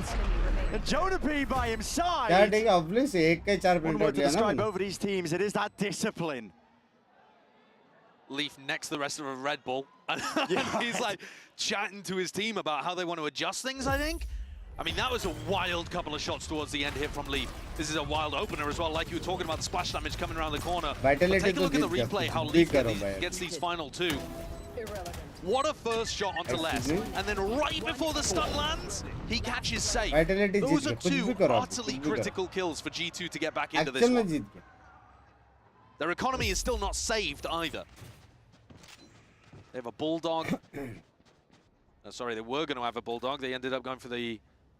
And Jonapi by his side! क्या ठीक है, obviously एक के 4 One word to describe over these teams, it is that discipline. Leaf next to the rest of a Red Bull. And he's like chatting to his team about how they want to adjust things, I think. I mean, that was a wild couple of shots towards the end here from Leaf. This is a wild opener as well, like you were talking about the splash damage coming around the corner. But take a look at the replay, how Leaf gets these final two. What a first shot onto Les. And then right before the stun lands, he catches safe. Those are two utterly critical kills for G2 to get back into this one. Their economy is still not saved either. They have a Bulldog. Sorry, they were going to have a Bulldog. They ended up going for the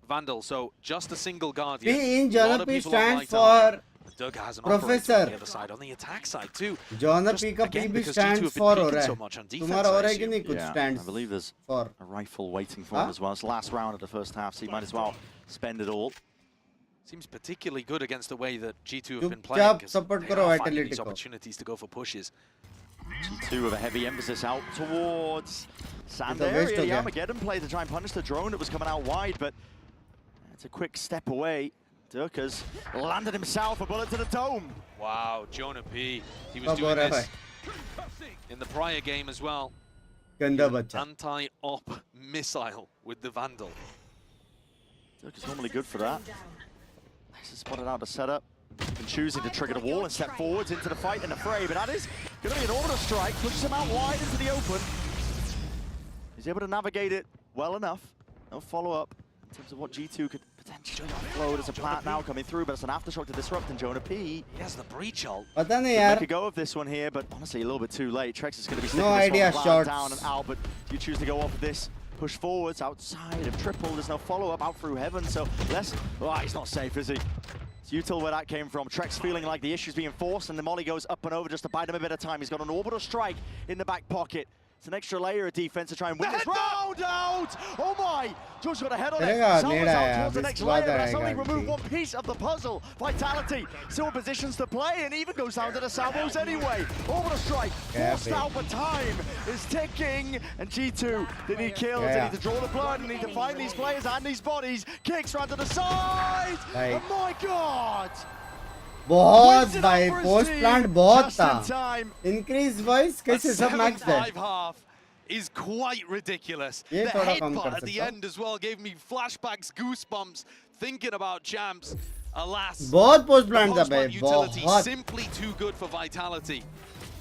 Vandal, so just a single Guardian. P in A lot John of P people on stands Vital. for Doug has an Professor. operator on the other side, on the attack side too. John Just P का P again, भी because G2 stands have been for peaking हो रहा so है. much on defense, तुम्हारा हो I रहा है कि assume. नहीं कुछ Yeah, stands I believe there's for a rifle waiting for him as well. It's last round of the first half, so he might as well spend it all. Seems particularly good against the way that G2 have been चुपचाप playing, 'cause support they करो are finding Vitality these को. opportunities to go for pushes. G2 with a heavy emphasis out towards Sand waste area. हो The गया. Armageddon play to try and punish the drone that was coming out wide, but it's a quick step away. Durka's landed himself a bullet to the dome. Wow, Jonah P. He was कब हो doing रहा है this in the prior game as well. गंदा बच्चा. Anti-op missile with the Vandal. Durka's normally good for that. This is spotted out the setup. Even choosing to trigger the wall and step forwards into the fight and the fray, but that is going to be an order strike. Pushes him out wide into the open. He's able to navigate it well enough. No follow-up in terms of what G2 could potentially offload. There's a plant now coming through, but it's an aftershock to disrupt, and Jonah P. He has the breach ult. पता नहीं Could यार. make a go of this one here, but honestly a little bit too late. Trex is going to be sticking No this idea, one shots. down and out, but you choose to go off of this. Push forwards outside of triple. There's no follow-up out through heaven, so less. Oh, he's not safe, is he? It's util where that came from. Trex feeling like the issue's being forced, and the molly goes up and over just to buy him a bit of time. He's got an orbital strike in the back pocket. It's an extra layer of defense to try and win this round out! Oh my! George got a head on it. चलेगा, Salvas नेड़ा out है, towards the अब next इसके बाद layer, but that's आएगा only removed aunty. one piece of the puzzle. Vitality still in positions to play, and even goes down to the salvos anyway. Orbital strike, forced out, but time is ticking. And G2, they need kills, they need to draw the blood, they need to find these players and these bodies. Kicks round to the side! Right. Oh my god! बहुत भाई post plant बहुत Just in था. time. Increase voice कैसे सब max है. 7-5 half is quite ridiculous. ये The थोड़ा कम headbutt कर at the सकता हूँ. end as well gave me flashbacks, goosebumps, thinking about champs. Alas, बहुत post plant था the भाई, post-plant utility बहुत. simply too good for Vitality.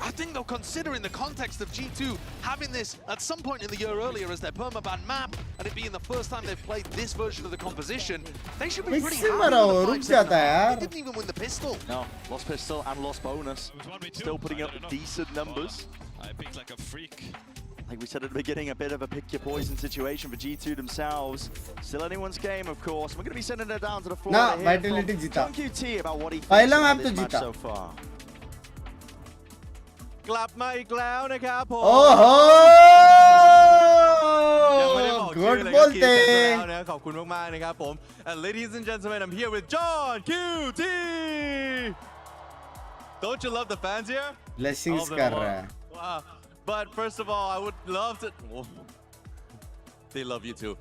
I think though, considering the context of G2 having this at some point in the year earlier as their permaban map, and it being the first time they've played this version of the composition, they should be pretty happy with the रुक 5-7 जाता है half. यार. They didn't even win the pistol. No, lost pistol and lost bonus. Still putting up decent numbers. I picked like a freak. Like we said at the beginning, a bit of a pick your poison situation for G2 themselves. Still anyone's game, of course. We're going to be sending it down to the floor. ना, to hear Vitality from जीता. John QT about what he thinks पहला about map this तो match जीता. so far. กลับมาอีกแล้วนะครับผม โอ้โห ยังไม่ได้บอกชื่อ good เลยก็กิน Bolte กันแล้วนะขอบคุณมากๆนะครับผม and ladies and gentlemen I'm here with John QT don't you love the fans here blessings All of them कर are. रहा है. Wow. But first of all I would love to they love you too.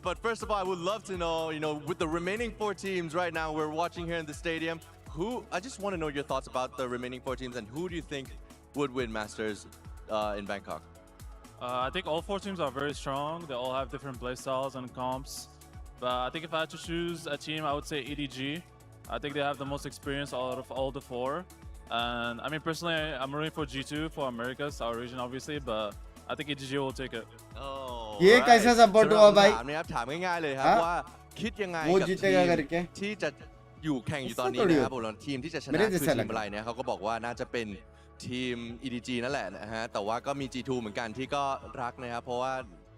But first of all, I would love to know, with the remaining 4 teams right now we're watching here in the stadium, I just want to know your thoughts about the remaining 4 teams and who do you think would win Masters in Bangkok? I think all 4 teams are very strong. They all have different play styles and comps. But I think if I had to choose a team, I would say EDG. I think they have the most experience out of all the 4. And I mean, personally, I'm rooting for G2 for Americas, our region, obviously. But I think EDG will take it. ये कैसा support हुआ भाई? ถามง่ายๆเลยครับว่าคิดยังไง वो กับที जीतेगा ม करके ที่จะอยู่แข่งอยู่ตอนนี้นะครับผมทีมที่จะชนะคือทีมอะไรเนี่ยเขาก็บอกว่าน่าจะเป็นทีม EDG นั่นแหละนะฮะแต่ว่าก็มี G2 เหมือนกันที่ก็รักนะครับเพราะว่า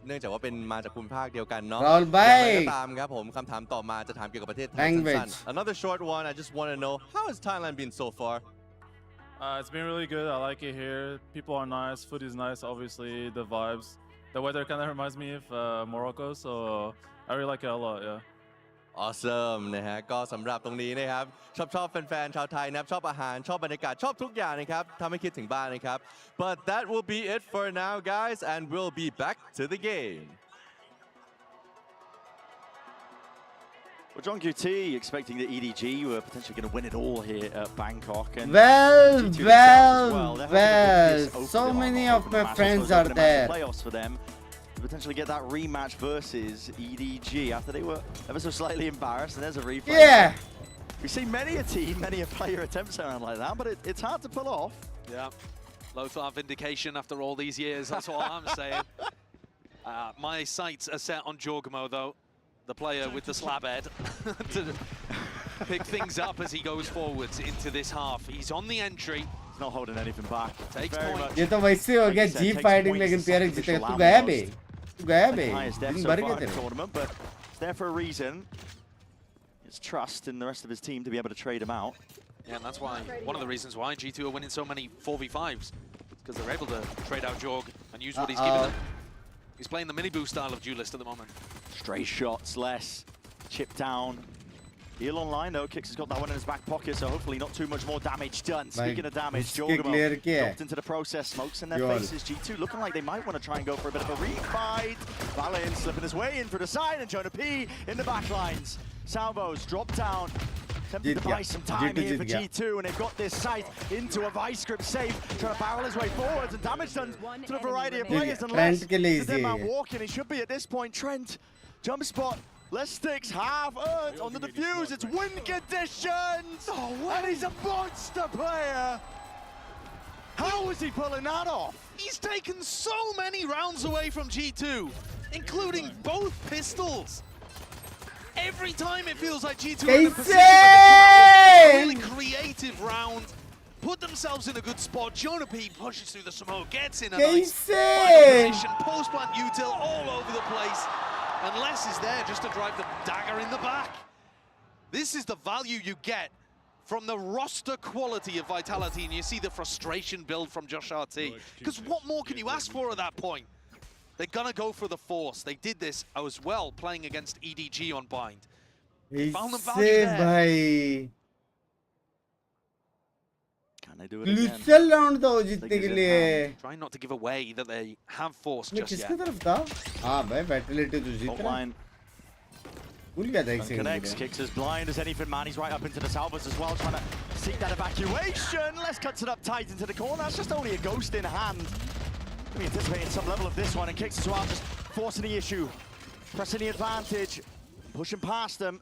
เนื่องจากว่าเป็นมาจากภูมิภาคเดียวกันเนาะอย่างไรก็ตามครับผมคำถามต่อมาจะถามเกี่ยวกับประเทศไทยสั้นๆ Another short one I just want to know how has Thailand been so far? It's been really good. I like it here. People are nice. Food is nice, obviously. The vibes. The weather kind of reminds me of Morocco, so I really like it a lot, yeah. Awesome นะฮะก็สำหรับตรงนี้นะครับชอบแฟนๆชาวไทยนะครับชอบอาหารชอบบรรยากาศชอบทุกอย่างนะครับทำให้คิดถึงบ้านนะครับ But that will be it for now guys and we'll be back to the game. Well, John QT expecting that EDG were potentially going to win it all here at Bangkok. And Well, G2 themselves as well. They're hoping to So open many the of my match, friends also are open a match there. of playoffs for them to potentially get that rematch versus EDG after they were ever so slightly embarrassed. And there's a replay. Yeah. We see many a team, many a player attempt something like that, but it's hard to pull off. Yeah. Lothar vindication after all these years, that's all I'm saying. My sights are set on Jorgamo, though, the player with the slab head, to pick things up as he goes forwards into this half. He's on the entry. He's not holding anything back. Takes Very point. much. ये तो वैसे हो गया G fighting लेकिन प्यारे जीतेगा तू गया बे Highest depth so भर far गया in the तेरे tournament, but there for a reason. It's trust in the rest of his team to be able to trade him out. Yeah, and that's why one of the reasons why G2 are winning so many 4v5s, because they're able to trade out Jorg and use what he's given them. He's playing the mini-boost style of duelist at the moment. Stray shots, less. Chip down. Heal online though, Kix has got that one in his back pocket, so hopefully not too much more damage done. Speaking of damage, Jorgamo dropped into the process, smokes in their faces. G2 looking like they might want to try and go for a bit of a refight. Valin slipping his way in for the side, and Jonah P in the back lines. Salvos drop down. Tempted to buy some time here for G2, and they've got this sight into a vice grip safe, trying to barrel his way forwards, and damage done to a variety of players. And less the dead man walking, he should be at this point. Trent, jump spot. Less sticks, half earned on the defuse. It's win conditions! And he's a monster player! How is he pulling that off? He's taken so many rounds away from G2, including both pistols. Every time it feels like G2 are in a position where they come out with a really creative round, put themselves in a good spot. Jonah P pushes through the smoke, gets in a nice final position, post-plant util all over the place. And Les is there just to drive the dagger in the back. This is the value you get from the roster quality of Vitality, and you see the frustration build from Josh RT. Because what more can you ask for at that point? They're gonna go for the force. They did this as well, playing against EDG on Bind. Found the value there. Can they do it again? Crucial round था वो जीतने के लिए. Trying not to give away that they have force just yet. किसकी तरफ था? हाँ भाई Vitality तो जीत रहा है. भूल गया था एक Connects, Kicks as blind as anything, man. He's right up into the salvos as well, trying to seek that evacuation. Les cuts it up tight into the corner. That's just only a ghost in hand. We anticipating some level of this one, and Kicks as well, just forcing the issue, pressing the advantage, pushing past them.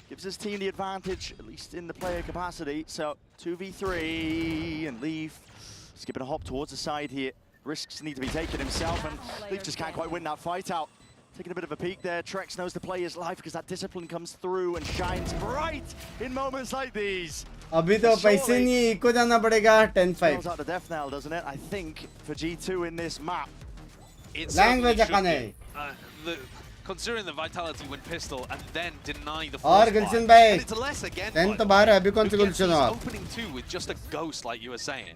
Gives his team the advantage, at least in the player capacity. So 2v3, and Leaf skipping a hop towards the side here. Risks need to be taken himself, and Leaf just can't quite win that fight out. Taking a bit of a peek there. Trex knows the player's life because that discipline comes through and shines bright in moments like these. अभी तो पैसे नहीं, eco जाना पड़ेगा 10-5. Spells out the death knell, doesn't it? I think for G2 in this map. Language Akane. Considering the Vitality win pistol and then deny the और force गुलशन buy. भाई, And it's less again. 10 तो बाहर है, अभी कौन सी Who gets Gulshan these हो? opening two with just a ghost, like you were saying.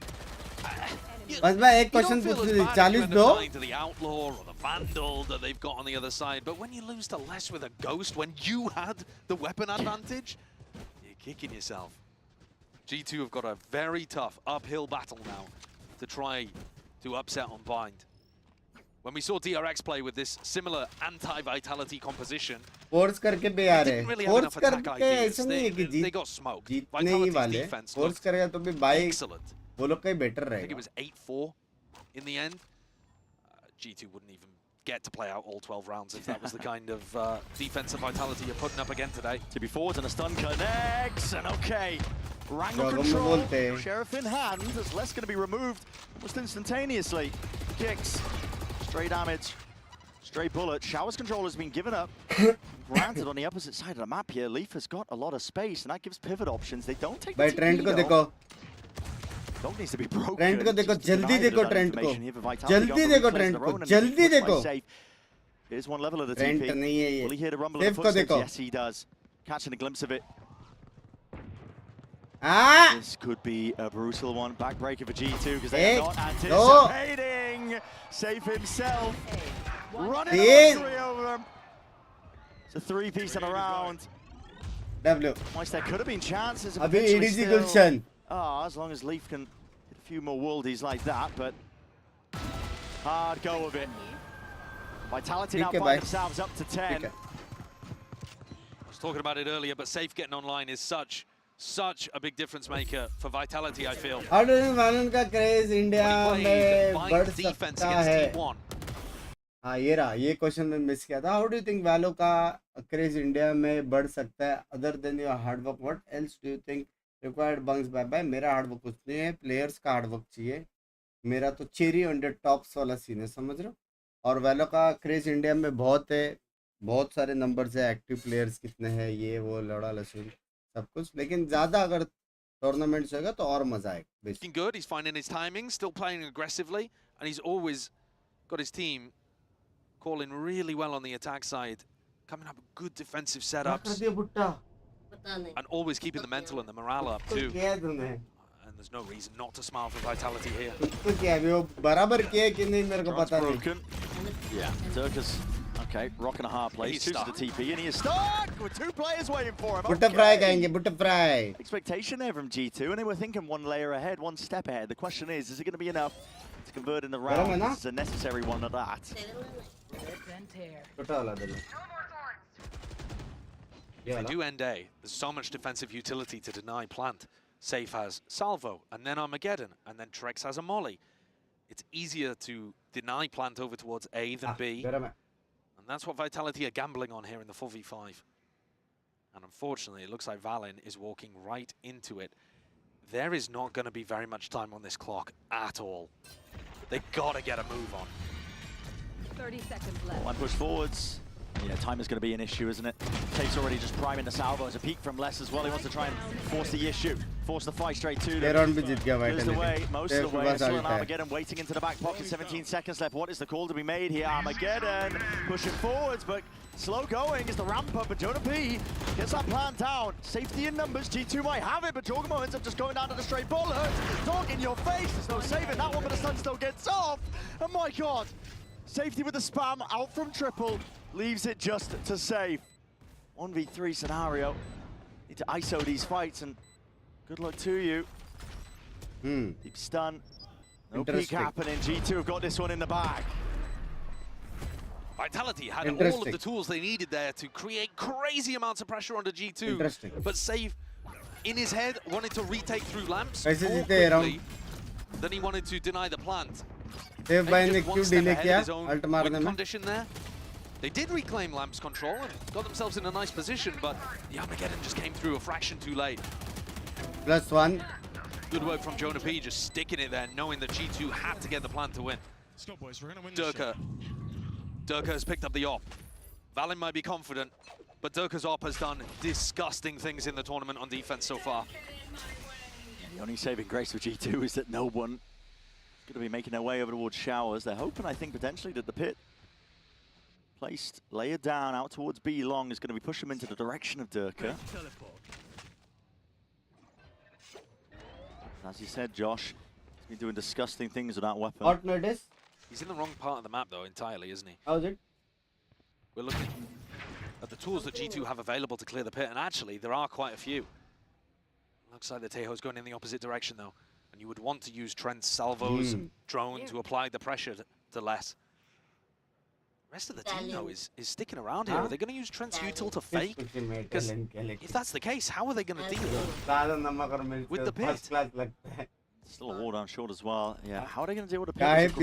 बस मैं एक क्वेश्चन पूछ रही थी, 40 दो. To the outlaw or the vandal that they've got on the other side, but when you lose to less with a ghost, when you had the weapon advantage, you're kicking yourself. G2 have got a very tough uphill battle now to try to upset on Bind. When we saw DRX play with this similar anti-Vitality composition, force करके भी आ रहे really हैं. have force enough attack करके ideas. ऐसा नहीं है कि They got smoked. जीतने ही वाले. defense फोर्स looked करेगा तो भी बाई excellent. वो लोग का ही बेटर I think it रहेगा. was 8-4 in the end. G2 wouldn't even get to play out all 12 rounds if that was the kind of defensive Vitality you're putting up again today. To be forwards and a stun connects, and okay. Wrangle Yo, control, Bolte. Sheriff in hand, as Les going to be removed almost instantaneously. Kicks, stray damage, stray bullet. Showers control has been given up. Granted, on the opposite side of the map here, Leaf has got a lot of space, and that gives pivot options. They don't take भाई the trend को TP देखो. though. Dog needs to be broken. Trend को देखो, Just to जल्दी deny देखो the trend को. information here for Vitality. जल्दी Going for देखो replays ट्रेंड of their को. own, and जल्दी it's pushed by देखो. Safe. Here's one level of the trend TP. नहीं है ये. Will he hear the rumble of the safe को footsteps? देखो. Yes, he does. Catching a glimpse of it. Ah! This could be a brutal one. Backbreaker for G2 because they are not No. anticipating. Safe himself. Running तीन. three over them. It's a three-piece in a round. W. Whilst there could have been chances of अभी potentially EDG still- Gulshan. as long as Leaf can hit a few more worldies like that, but hard go of it. Vitality now ठीक है find भाई. themselves up to 10. I was talking about it earlier, but Safe getting online is such a big difference maker for Vitality, I feel. How do you think का craze India में बढ़ defense सकता against है? T1. हाँ ये रहा, ये question में मिस किया था. How do you think वैलो का क्रेज इंडिया में बढ़ सकता है? Other than your hard work, what else do you think required? Bunks bye bye. मेरा हार्ड वर्क कुछ नहीं है, प्लेयर्स का हार्ड वर्क चाहिए. मेरा तो चेरी ऑन द टॉप्स वाला सीन है, समझ रहे हो? और वैलो का क्रेज इंडिया में बहुत है, बहुत सारे नंबर्स है, एक्टिव प्लेयर्स कितने हैं, ये वो लड़ा लसून सब कुछ. लेकिन ज़्यादा अगर टूर्नामेंट्स होगा तो और मजा आएगा. Looking good, he's finding his timing, still playing aggressively, and he's always got his team calling really well on the attack side. coming up with good defensive setups, and always keeping the mental and the morale up too. And there's no reason not to smile for Vitality here. Drone's broken. Yeah, Durka's okay, rocking a hard place. He's Two to stuck. the TP, and he is stuck with 2 players waiting for him. Butta fry kayenge, butta fry. Expectation there from G2, and they were thinking 1 layer ahead, 1 step ahead. The question is it going to be enough to convert in the round? This is a necessary one at that. If they do end A, there's so much defensive utility to deny plant. Safe has Salvo, and then Armageddon, and then Trex has a Molly. It's easier to deny plant over towards A than B. And that's what Vitality are gambling on here in the 4v5. And unfortunately, it looks like Valen is walking right into it. There is not going to be very much time on this clock at all. They got to get a move on. 30 seconds left. One push forwards. Yeah, time is going to be an issue, isn't it? Take's already just priming the salvo. As a peek from Les as well. He wants to try and force the issue. Force the fight straight to them. There's the way, most of the way. Still an Armageddon waiting into the back pocket. 17 seconds left. What is the call to be made here? Armageddon pushing forwards, but slow going is the ramp up. And Jonah P gets that plan down. Safety in numbers. G2 might have it, but Jorgamo ends up just going down to the straight bullet. Dog in your face. There's no saving that one, but the stun still gets off. And my God. Safety with the spam out from triple. Leaves it just to save. 1v3 scenario. Need to ISO these fights, and good luck to you. Deep stun. No peek happening. G2 have got this one in the bag. Vitality had all of the tools they needed there to create crazy amounts of pressure onto G2. But Save, in his head, wanted to retake through lamps more quickly than he wanted to deny the plant. Save by ने क्यों delay किया? Alt मारने में. Condition there. They did reclaim Lamp's control and got themselves in a nice position, but the Armageddon just came through a fraction too late. +1. Good work from Jonah P, just sticking it there, knowing that G2 had to get the plan to win. Durka has picked up the op. Valen might be confident, but Durka's op has done disgusting things in the tournament on defense so far. The only saving grace for G2 is that no one is going to be making their way over towards showers. They're hoping, I think, potentially that the pit placed layer down out towards B long is going to be pushing him into the direction of Durka. As you said, Josh, he's been doing disgusting things with that weapon. Hot notice. He's in the wrong part of the map, though, entirely, isn't he? How's it? We're looking at the tools that G2 have available to clear the pit, and actually, there are quite a few. Looks like the Tejo's going in the opposite direction, though. And you would want to use Trent's salvos and drone to apply the pressure to Les. The rest of the team, though, is sticking around here. Are they going to use Trent's util to fake? Because if that's the case, how are they going to deal with the pit? Still a ward on short as well. Yeah, how are they going to deal with the pit?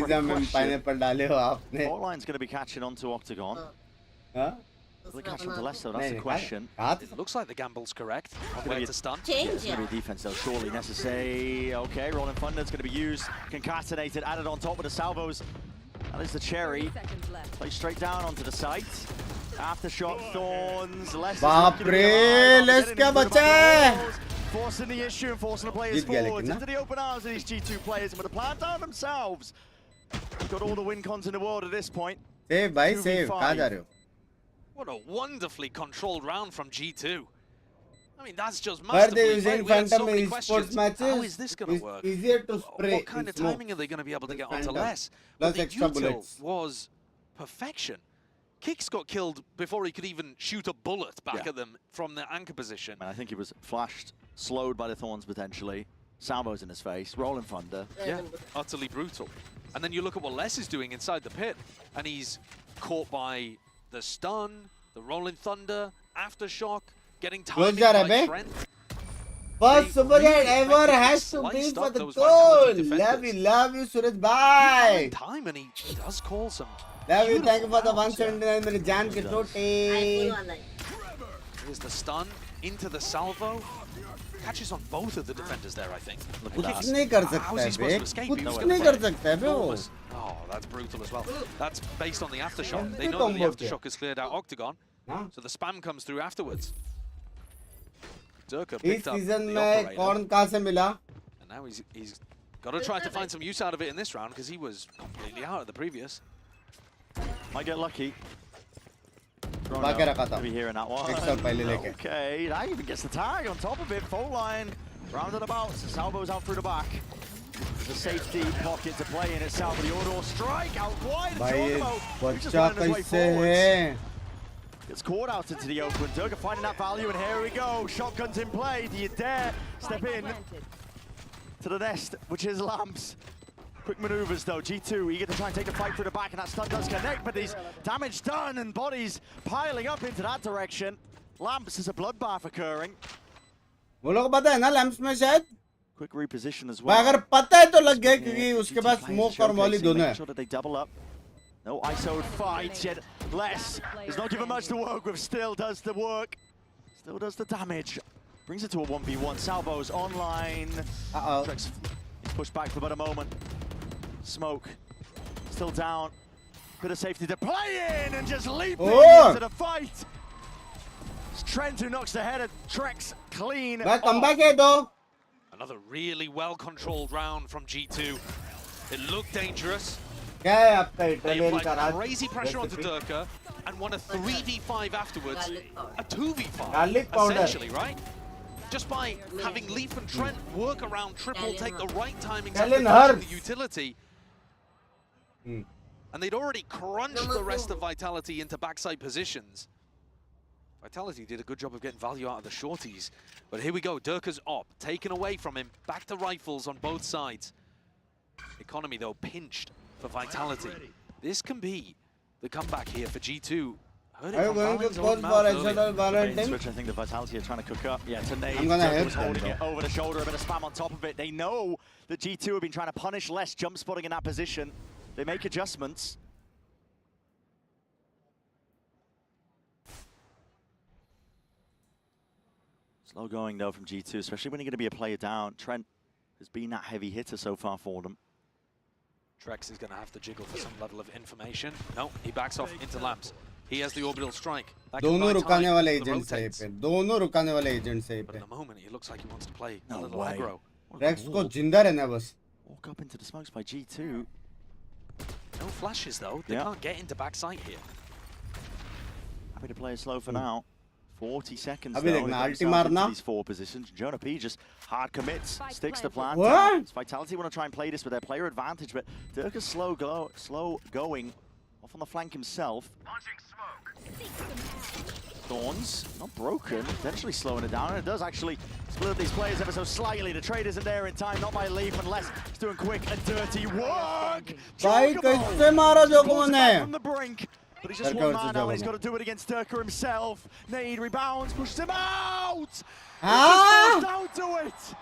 Bot line's going to be catching onto Octagon. Will they catch onto Les, though? That's the question. It looks like the gamble's correct on where to stun. Yeah, it's going to be a defense, though, surely necessary. Okay, Rolling Thunder's going to be used, concatenated, added on top with the salvos. That is the cherry. Play straight down onto the site. Aftershock, Thorns, Les. Let's go, bacha! Forcing the issue and forcing the players forwards into the open arms of these G2 players. And with the plan down themselves, they've got all the win cons in the world at this point. Save, bhai, save. Kahan ja rahe ho? What a wonderfully controlled round from G2. I mean, that's just masterful. Using Phantom in Esports matches. How is this going to work? Easier to spray. What kind of timing are they going to be able to get onto Les? Plus The extra util bullets. was perfection. Kix got killed before he could even shoot a bullet back at them from the anchor position. And I think he was flashed, slowed by the Thorns potentially. Salvos in his face, Rolling Thunder. Yeah, utterly brutal. And then you look at what Les is doing inside the pit, and he's caught by the stun, the Rolling Thunder, Aftershock, getting timing by Trent. First super hit ever has to be for the goal. Love you, Suraj. Bye. Time, and he does call some. Love you. Thank you for the 179 minute Jan ke tote. Here's the stun into the salvo. Catches on both of the defenders there, I think. कुछ नहीं कर सकता है बे कुछ नहीं कर सकता है बे वो Oh, that's brutal as well. That's based on the aftershock. They know that the aftershock has cleared out Octagon, so the spam comes through afterwards. Durka picked up the operator. And now he's got to try to find some use out of it in this round because he was completely out of the previous. Might get lucky. बाकी रखा था Maybe here in that one. एक साल पहले लेके Okay, that even gets the tag on top of it. Full line, rounded about. So Salvo's out through the back. There's a safety pocket to play in it. Salvo, the auto strike out wide. भाई Giorgamo, बच्चा कैसे है gets caught out into the open. Durga finding that value, and here we go. Shotguns in play. Do you dare step in to the nest, which is Lamps? Quick maneuvers though. G2 eager to try and take the fight through the back, and that stun does connect, but there's damage done and bodies piling up into that direction. Lamps is a bloodbath occurring. वो लोग पता है ना lamps में शायद Quick reposition as well. अगर पता है तो लग गया क्योंकि उसके पास स्मोक और मॉली दोनों है Sure that they double up. No ISO fight yet less. He's not given much to work with. Still does the work. Still does the damage. Brings it to a 1v1. Salvo's online. He's pushed back for about a moment. Smoke. Still down. Bit of safety to play in and just leaping into the fight. It's Trent who knocks the head of Trex clean. Another really well-controlled round from G2. It looked dangerous. They applied crazy pressure onto Durka and won a 3v5 afterwards. A 2v5, essentially, right? Just by having Leaf and Trent work around triple, take the right timings after touching the utility. And they'd already crunched the rest of Vitality into backside positions. Vitality did a good job of getting value out of the shorties. But here we go, Durka's op, taken away from him, back to rifles on both sides. Economy, though, pinched for Vitality. This can be the comeback here for G2. Are you going to pause for additional valorant? Which I think the Vitality are trying to cook up. Yeah, Tanay I'm gonna was holding it over the shoulder, a bit of spam on top of it. They know that G2 have been trying to punish less jump spotting in that position. They make adjustments. Slow going though from G2, especially when you're going to be a player down. Trent has been that heavy hitter so far for them. Trex is going to have to jiggle for some level of information. No, he backs off into Lamps. He has the orbital strike. दोनों रुकाने वाले agent सही पे दोनों रुकाने वाले agent सही पे At the moment, he looks like he wants to play a little aggro. Rex को जिंदा रहना बस Walk up into the smokes by G2. No flashes though. They can't get into backside here. Happy to play it slow for now. 40 seconds अभी though. देखना अल्टी मारना These four positions. Jonah P just hard commits, sticks the plan. What? Vitality want to try and play this with their player advantage, but Dirk is slow going off on the flank himself. Thorns, not broken, potentially slowing it down, and it does actually split these players ever so slightly. The trade isn't there in time, not by Leaf, unless he's doing quick and dirty work. भाई कैसे मारा जोगमो ने From the brink, but he's just one man out, he's got to do it against Turker himself. Nade rebounds, pushes him out! Ah! Down to it!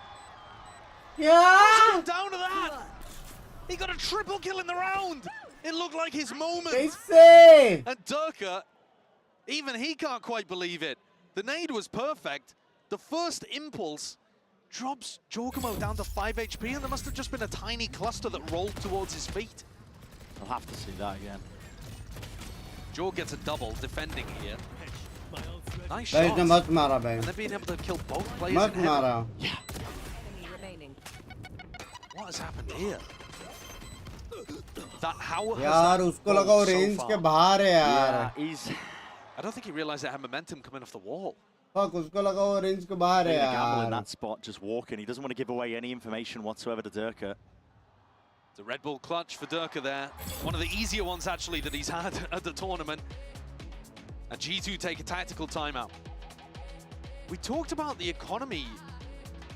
Yeah! Down to that! He got a triple kill in the round! It looked like his moment! कैसे? And Durka, even he can't quite believe it. The nade was perfect. The first impulse drops Jorgamo down to 5 HP, and there must have just been a tiny cluster that rolled towards his feet. I'll have to see that again. Jorg gets a double defending here. Nice भाई shot. इसने मस्त मारा भाई And they're being able to kill both players. मस्त in heaven. मारा Yeah. What has happened here? That how यार उसको लगा वो रेंज के बाहर है यार I don't think he realized it had momentum coming off the wall. fuck उसको लगा वो रेंज के बाहर है Gamble in यार that spot, just walking. He doesn't want to give away any information whatsoever to Durka. The Red Bull clutch for Durka there. One of the easier ones, actually, that he's had at the tournament. And G2 take a tactical timeout. We talked about the economy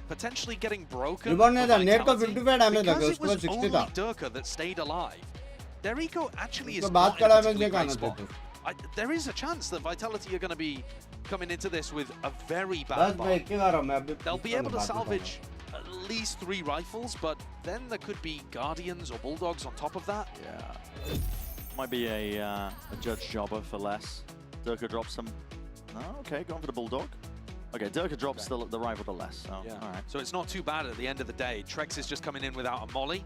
potentially getting broken. Rebound नहीं था, net को Vitality. 55 damage लगा, Because it उसको was 60 only था। Durka that stayed alive. Their eco actually is उसको not बात in a करा मैं particularly देखा great ना spot. तो There is a chance that Vitality are going to be coming into this with a very बस bad मैं buy. एक ही कर रहा हूँ मैं अभी They'll be able to salvage at least 3 rifles, but then there could be Guardians or Bulldogs on top of that. Yeah. Might be a judge jobber for less. Durka drops some. No, okay, going for the Bulldog. Okay, Durka drops the rifle to less. So, Yeah. all right. So it's not too bad at the end of the day. Trex is just coming in without a molly.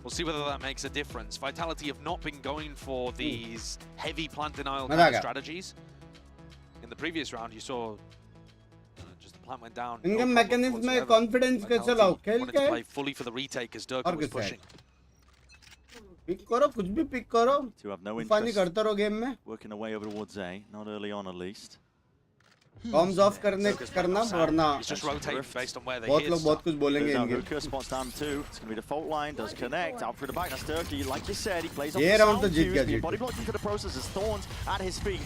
We'll see whether that makes a difference. Vitality have not been going for these heavy plant denial kind of strategies. In the previous round, you saw just the plant went down. इनके mechanism में confidence कैसे लाओ खेल Wanted के to play fully for the retake as Durka was pushing. Pick करो, कुछ भी pick करो, To have no तूफानी interest करते रहो गेम में. working away over towards A, not early on at least. Comms off करना वरना He's just rotating based on where they बहुत hit. लोग बहुत कुछ बोलेंगे Now इनके. Hookah spots down 2. It's going to be the fault line. Does connect out through the back. That's Turkey. Like you said, he plays off ये the round तो sound जीत cues. गया Being G2. body blocked into the process as Thorns at his feet.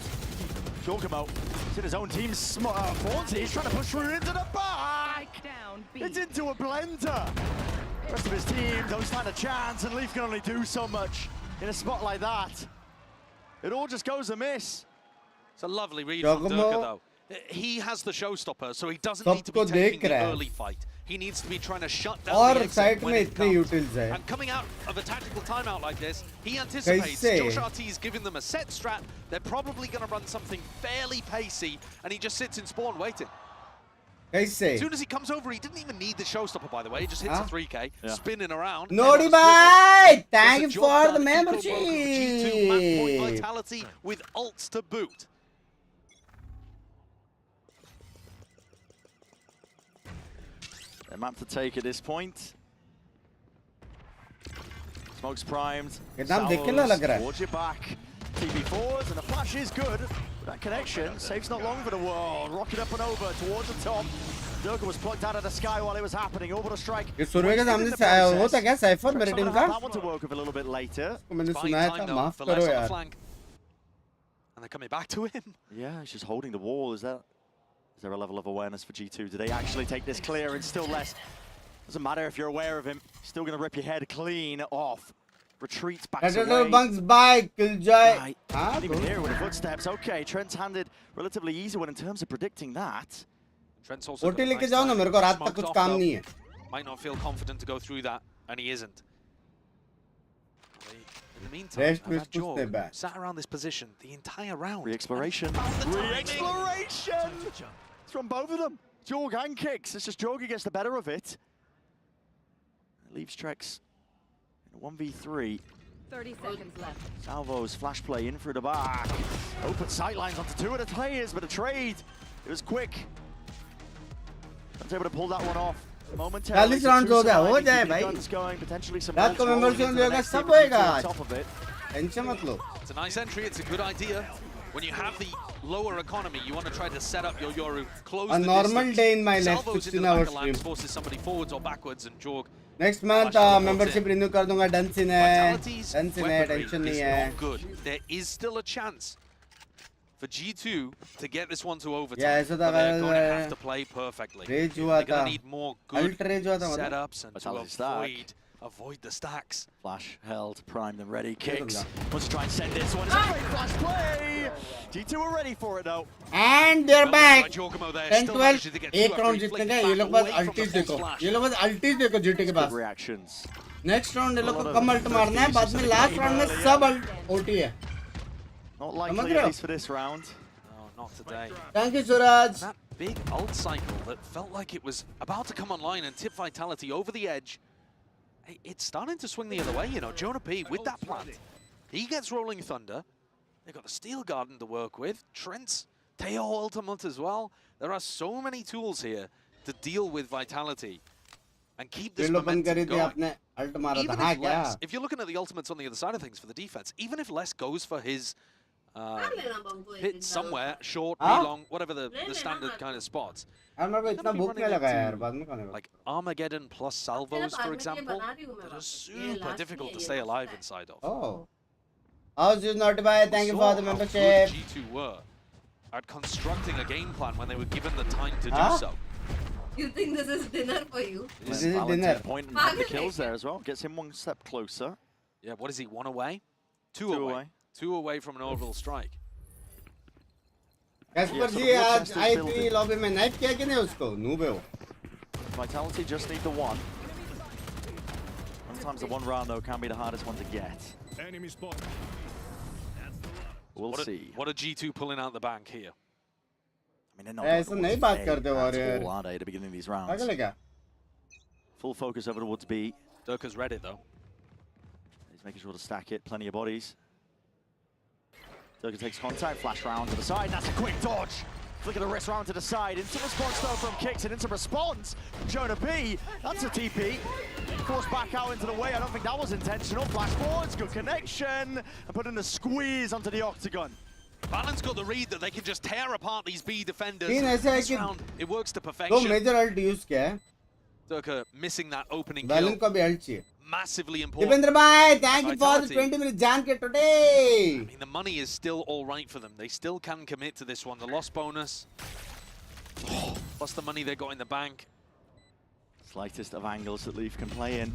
Giorgamo is in his own team's Thorns. He's trying to push through into the back. It's into a blender. The rest of his team don't stand a chance, and Leaf can only do so much in a spot like that. It all just goes amiss. It's a lovely read from Durka, though. He has the showstopper, so he doesn't need to be taking the early fight. He needs to be trying to shut down और the exit side when में it इतने comes. Utils है. And coming out of a tactical timeout like this, he anticipates कैसे? Josh RT is giving them a set strat. They're probably going to run something fairly pacey, and he just sits in spawn waiting. कैसे? As soon as he comes over, he didn't even need the showstopper, by the way. He just hits a 3K, spinning around. Nodi bhai, thank you Does a job for done, the equal both for G2 match point membership. vitality with ults to boot. They're mapped to take at this point. Smoke's primed. ये नाम देख के ना लग रहा है. Towards your back. TB4s and the flash is good. But that connection saves not long for the world. Rocket up and over towards the top. Durka was plucked out of the sky while it was happening. Over to strike. ये सुरवे के सामने से होता क्या cipher मेरे team का? That one to work with a little bit later. मैंने सुनाया था, माफ करो यार. And they're coming back to him. Yeah, he's just holding the wall. Is there a level of awareness for G2? Do they actually take this clear? And still less. Doesn't matter if you're aware of him. Still going to rip your head clean off. Retreats back away. Bunks by Killjoy. Can't even hear it with the footsteps. Okay, Trent's handed relatively easy one in terms of predicting that. Trent's also OT लेके जाओ ना मेरे को रात तक कुछ काम नहीं है. Might not feel confident to go through that, and he isn't. In the meantime, Rest with stay back. sat around this position the entire round. Re-exploration. Re-exploration! It's from both of them. Jorg and Kicks. It's just Jorg who gets the better of it. It leaves Trex in a 1v3. 30 seconds left. Salvo's flash play in through the back. Open sightlines onto two of the players, but a trade. It was quick. Was able to pull that one off momentarily. 40 rounds हो जाए भाई. रात को membership देगा सब होएगा. Tension मत लो. It's a nice entry. It's a good idea. When you have the lower economy, you want to try to set up your Yoru, close A the normal distance. day in my life, Salvos 16 into the hours back of lamps, stream. forces somebody forwards or backwards, and Jorg. Next month membership renew कर दूंगा. Dancing है, tension नहीं है. Good. There is still a chance for G2 to get this one to overtime. Yeah, ऐसा but they're था going to have to play perfectly. Rage They're हुआ going था. to need more good Alt rage हुआ था मतलब. setups and to avoid the stacks. Flash held, primed and ready. Kicks. Wants to try and send this one. It's a great flash play. G2 are ready for it though. And they're back. 10-12. एक round जीतने गए. ये लोग बस ultis देखो. ये लोग बस ultis देखो GT के पास. Reactions. Next round ये लोग को कम ult मारना है. बाद में last round में सब OT है. Not likely at least for this round. No, not today. Thank you, Suraj. That big ult cycle that felt like it was about to come online and tip Vitality over the edge. It's starting to swing the other way, you know. Jonah P with that plant. He gets Rolling Thunder. They've got the Steel Garden to work with. Trent's Teo Ultimate as well. There are so many tools here to deal with Vitality and keep this momentum going. Even if Les, if you're looking at the ultimates on the other side of things for the defense, even if Les goes for his hit somewhere, short, long, whatever the standard kind of spots. Like Armageddon plus salvos, for example, that are super difficult to stay alive inside of. Oh. How's this notified? Thank you for the membership. G2 were at constructing a game plan when they were given the time to do so. You think this is dinner for you? This is dinner. Point and the kills there as well. Gets him one step closer. Yeah, what is he? 1 away? 2 away. 2 away from an orbital strike. Kasper जी आज IP lobby में knife किया कि नहीं उसको? noob है वो. Vitality just need the one. Sometimes the one round though can be the hardest one to get. Enemy spot. We'll see. What are G2 pulling out the bank here? I mean, they're not ऐसा नहीं बात करते हो यार. All are they at the beginning of these rounds? पागल है क्या? Full focus over towards B. Durka's read it though. He's making sure to stack it. Plenty of bodies. Durka takes contact, flash round to the side. That's a quick dodge. Flick of the wrist round to the side. Into response though from Kicks and into response. Jonah B. That's a TP. forced back out into the way. I don't think that was intentional. Flash forwards, good connection, and putting the squeeze onto the octagon. Balan's got the read that they can just tear apart these B defenders. तीन ऐसे है This कि round, it works to दो perfection. Major alt use किया है. Durka missing that opening Waylon kill. को भी alt चाहिए. Massively important. दीपेंद्र भाई, thank you for the Vitality. 20 minutes जान के today. I mean, the money is still all right for them. They still can commit to this one. The loss bonus, plus the money they got in the bank. Slightest of angles that Leaf can play in.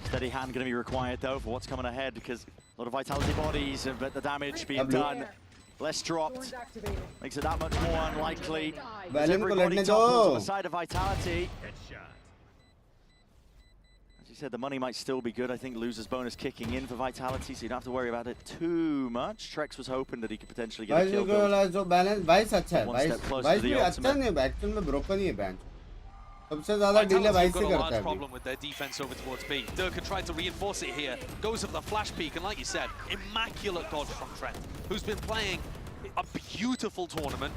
Steady hand going to be required though for what's coming ahead because a lot of Vitality bodies, but the damage being done. Less dropped. Makes it that much more unlikely. Waylon को लड़ने Everybody topples on दो. the side of Vitality. As you said, the money might still be good. I think loser's bonus kicking in for Vitality, so you don't have to worry about it too much. Trex was hoping that he could potentially get a भाई kill. build. जो balance 22 अच्छा है. One step 22 closer to 22 the भी अच्छा ultimate. नहीं है. Actual में broken ही है बैंड. सबसे ज़्यादा डीले Vitality 22 got से a करता large है. problem with their defense over towards B. Durka tried to reinforce it here. Goes up the flash peak, and like you said, immaculate dodge from Trent, who's been playing a beautiful tournament.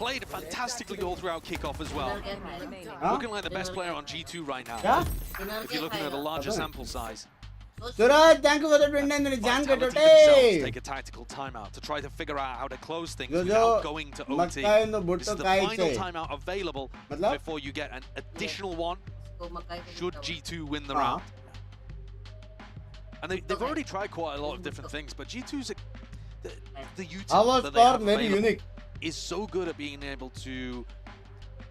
Played fantastically all throughout kickoff as well. Looking like the best player on G2 right now. If you're looking at a larger sample size. Suraj, thank you for the 29 minutes जान के Vitality themselves today. take a tactical timeout to try to figure out how to close things जो without going to OT. Mecca in This बुट्टो is the काई final से. timeout available मतलब? before you get an additional one should G2 win the हाँ. round. And they've already tried quite a lot of different things, but G2's the How util was that they score have very available unique? is so good at being able to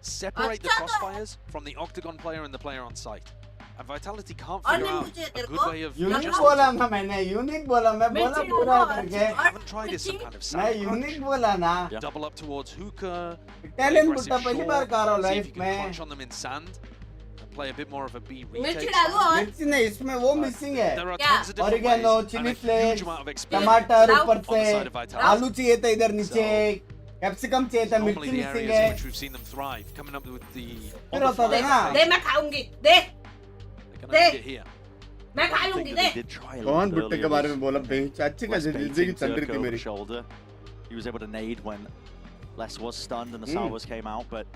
separate the crossfires from the octagon player and the player on site. And Vitality can't figure out a good way of unique adjusting बोला to it. था मैंने. Unique बोला मैं बोला पूरा करके. I haven't tried this some kind of मैं sand unique बोला ना. double up towards hookah. Italian aggressive बुट्टा पहली बार short, कर रहा हूँ see if life you can में. crunch on them in sand and play a bit more of a B retake. मिर्ची नहीं, इसमें वो मिसिंग है. There are tons of different Oregano, ways chili and a huge flakes, amount of experience टमाटर on ऊपर the side of से. Vitality. आलू चाहिए था इधर नीचे. कैप्सिकम चाहिए था. Normally मिर्ची the मिसिंग areas in है. which we've seen them thrive, coming up with the फिर होता था ना. दे मैं खाऊंगी. दे. they can get here. मैं खा लूंगी. दे. कौन बुट्टे के बारे में बोला बेंच अच्छी कैसे जिंदगी चल रही थी मेरी. Shoulder. He was able to nade when Les was stunned and the Mm. salvos came out, but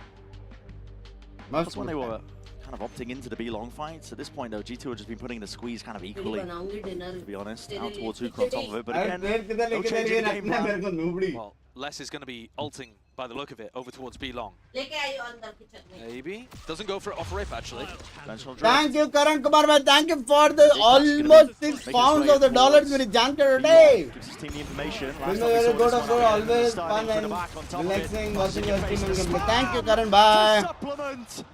that's when they were kind of opting into the B long fights. At this point, though, G2 had just been putting the squeeze kind of equally, to be honest, out towards Hookah on top of it. But again, no change in the game plan. Well, Les is going to be ulting by the look of it over towards B long. लेके आई हो अंदर kitchen में. Maybe doesn't go for it off rip actually. Thank you, Karan Kumar bhai. Thank you for the almost 6 pounds of the dollars मेरी जान के today. Gives his team the information. When very good of always fun and relaxing watching your team and gameplay. Thank you, Karan bhai.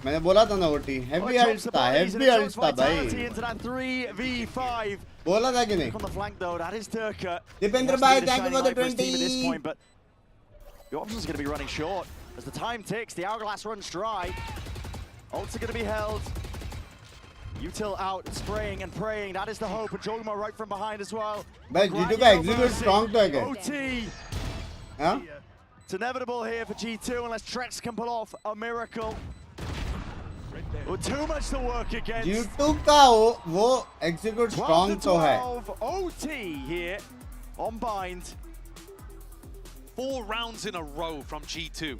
मैंने बोला था ना OT. Heavy ults था भाई. Into that 3v5. बोला था कि नहीं? On the flank though, that is Durka. Dipendra bhai, thank you for the 20. At this point, but your options are going to be running short as the time ticks. The hourglass runs dry. Ults are going to be held. Util out, spraying and praying. That is the hope. And Jogma right from behind as well. भाई G2 का execute strong तो है क्या? OT. हाँ? It's inevitable here for G2 unless Trex can pull off a miracle. Well, too much to work against. G2 का वो execute strong तो है. 12 OT here on bind. 4 rounds in a row from G2.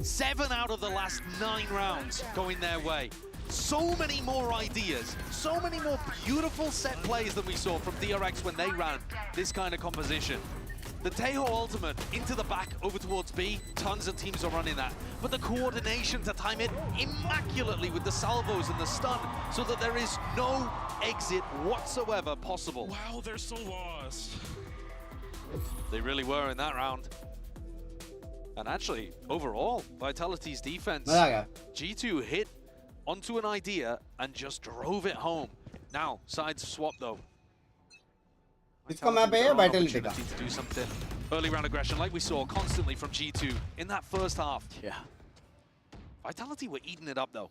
7 out of the last 9 rounds going their way. So many more ideas, so many more beautiful set plays than we saw from DRX when they ran this kind of composition. The Tejo ultimate into the back over towards B, tons of teams are running that. But the coordination to time it immaculately with the salvos and the stun so that there is no exit whatsoever possible. Wow, they're so lost. They really were in that round. And actually, overall, Vitality's defense, G2 hit onto an idea and just drove it home. Now, sides swap though. इसका map है Vitality का. To do something. Early round aggression like we saw constantly from G2 in that first half. Yeah. Vitality were eating it up though.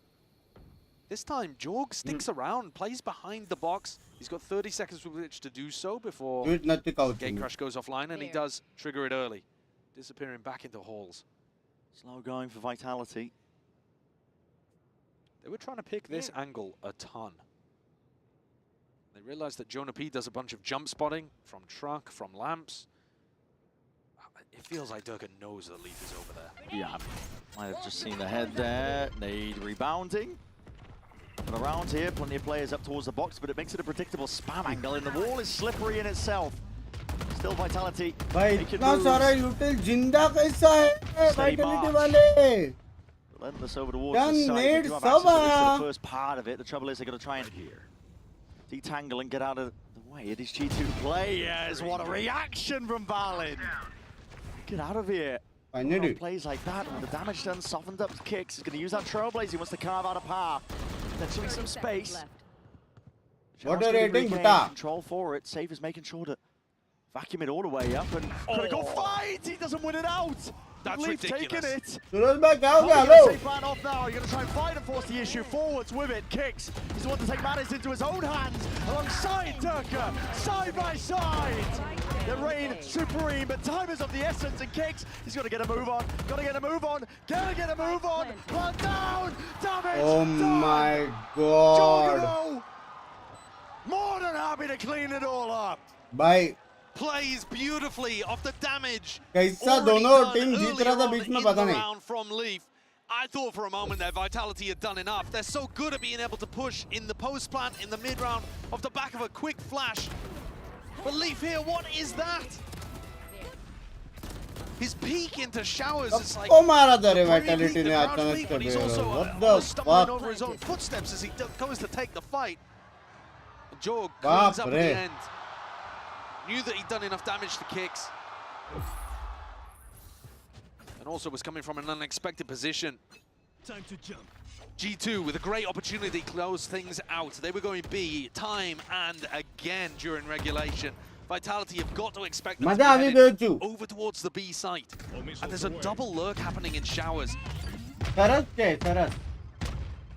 This time, Jorg sticks around, plays behind the box. He's got 30 seconds with which to do so before Gatecrash goes offline, and he does trigger it early, disappearing back into halls. Slow going for Vitality. They were trying to pick this angle a ton. They realized that Jonah P does a bunch of jump spotting from truck, from lamps. It feels like Durka knows that Leaf is over there. Yeah, might have just seen the head there. Nade rebounding. And around here, plenty of players up towards the box, but it makes it a predictable spam angle, and the wall is slippery in itself. Still Vitality. भाई इतना सारा लूटेल जिंदा कैसा है Vitality वाले? Relentless over towards the side. They do have access to this for the first part of it. The trouble is they're going to try and detangle and get out of the way. It is G2 players. What a reaction from Valin. Get out of here. Finally. Plays like that, and with the damage done, softened up kicks. He's going to use that Trailblaze. He wants to carve out a path. Potentially some space. What a rating, Buta. Control for it. Safe is making sure to vacuum it all the way up and critical fight. He doesn't win it out. That's ridiculous. Taking it. Suraj bhai kya ho gaya? Hello. Hello. Safe man off now. You're going to try and fight and force the issue forwards with it. Kicks. He's the one to take matters into his own hands alongside Durka. Side by side. The reign supreme, but time is of the essence, and Kicks, he's got to get a move on. Got to get a move on. Got to get a move on. One down. Damage. Oh my God. Jorgamo, more than happy to clean it all up. भाई Plays beautifully off the damage. कैसा दोनों team जीत रहा था बीच में पता नहीं. From Leaf. I thought for a moment that Vitality had done enough. They're so good at being able to push in the post plant, in the mid round, off the back of a quick flash. But Leaf here, what is that? His peek into showers is like... Oh, मारा था रे Vitality ने अचानक but he's also what the stumbling fuck? over his own footsteps as he goes to take the fight. Joe Baap cleans up at re. the end. Knew that he'd done enough damage to Kicks. And also was coming from an unexpected position. Time to jump. G2 with a great opportunity to close things out. They were going B time and again during regulation. Vitality have got to expect them to be headed over towards the B site. And there's a double lurk happening in showers.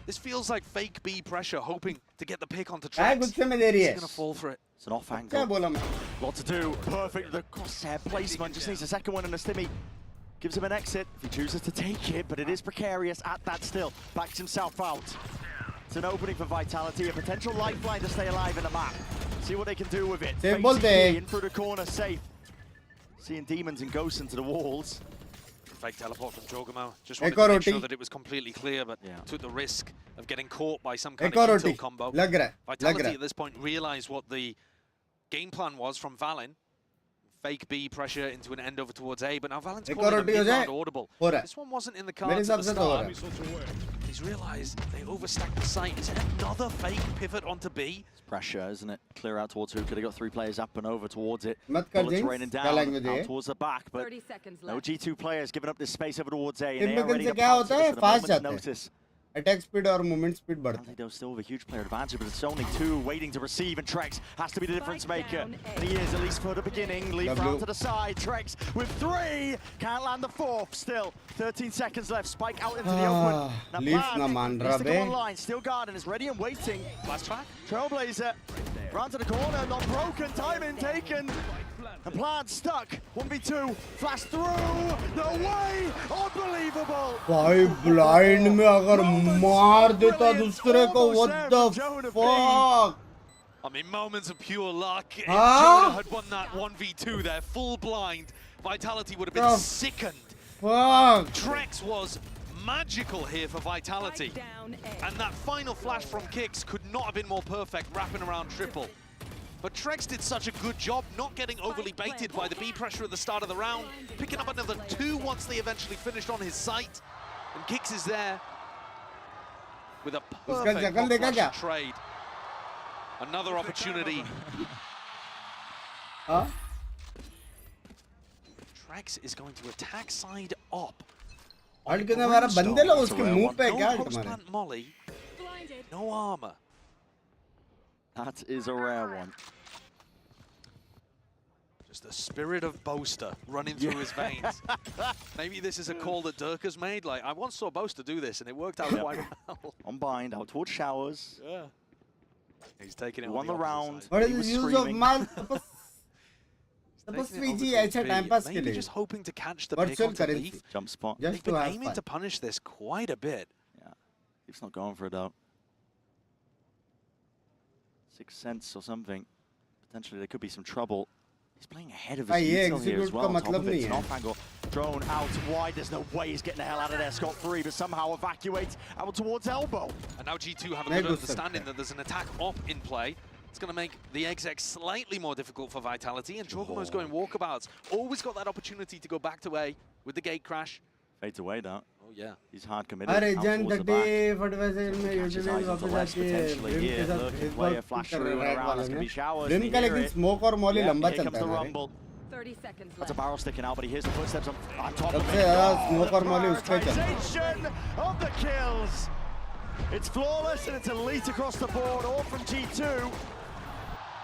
This feels like fake B pressure, hoping to get the pick onto tracks. He's going to fall for it. It's an off angle. Lot to do. Perfect. The crosshair placement. Just needs a second one and a stimmy. Gives him an exit if he chooses to take it, but it is precarious at that still. Backs himself out. It's an opening for Vitality, a potential lifeline to stay alive in the map. See what they can do with it. Bolte. In through the corner, safe. Seeing demons and ghosts into the walls. Fake teleport from Jorgamo. Just wanted to make sure that it was completely clear, but took the risk of getting caught by some kind of intel combo. Vitality at this point realized what the game plan was from Valin. Fake B pressure into an end over towards A, but now Valen's calling a mid-round audible. This one wasn't in the cards at the start. He's realized they overstacked the site. Is it another fake pivot onto B? It's pressure, isn't it? Clear out towards Hookah. They got 3 players up and over towards it. Mat kar Bullets Jinx. raining down out towards the back, but no G2 players giving up this space over towards A. And they're ready to pounce at this notice. Attack speed or movement speed बढ़ता है. They'll still have a huge player advantage, but it's only 2 waiting to receive, and Trex has to be the difference maker. And he is, at least for the beginning. Leaf round to the side. Trex with 3. Can't land the 4th still. 13 seconds left. Spike out into the open. Now Leaf na man raha to go online. Still Garden is ready and waiting. Last track. Trailblazer. Round to the corner. Not broken. Timing taken. And Plan stuck. 1v2. Flash through. No way. Unbelievable. भाई blind में अगर मार देता दूसरे को, what the fuck? I mean, moments of pure luck. If Jonah had won that 1v2 there, full blind, Vitality would have been sickened. Fuck. Trex was magical here for Vitality. And that final flash from Kicks could not have been more perfect, wrapping around triple. But Trex did such a good job not getting overly baited by the B pressure at the start of the round, picking up another 2 once they eventually finished on his site. And Kicks is there with a perfect trade. Another opportunity. Trex is going to attack side up. Molly, no armor. That is a rare one. Just the spirit of Boaster running through his veins. Maybe this is a call that Durka's made. Like, I once saw Boaster do this, and it worked out quite well. On bind, out towards showers. Yeah. He's taking it on the round. What is the use of man? Maybe just hoping to catch the pick onto Leaf. Jump spot. They've been aiming to punish this quite a bit. Yeah, Leaf's not going for it though. 6 cents or something. Potentially there could be some trouble. He's playing ahead of his util here as well. Top of it, it's an off angle. Drone out wide. There's no way he's getting the hell out of there scot-free, but somehow evacuates out towards elbow. And now G2 have a good understanding that there's an attack up in play. It's going to make the exec slightly more difficult for Vitality, and Jorgamo's going walkabouts. Always got that opportunity to go back to A with the gate crash. Fades away that. Oh yeah. He's hard committed. अरे जन 30 45 second में usually वापस आती है brim के साथ इस बार flash कर रहा है वाला ने ब्रिम का लेकिन स्मोक और मॉली लंबा चलता है 30 seconds That's a barrel sticking out, but he hears the footsteps on top of सबसे ज़्यादा स्मोक और मॉली उसका चलता है of the kills. It's flawless and it's elite across the board, all from G2.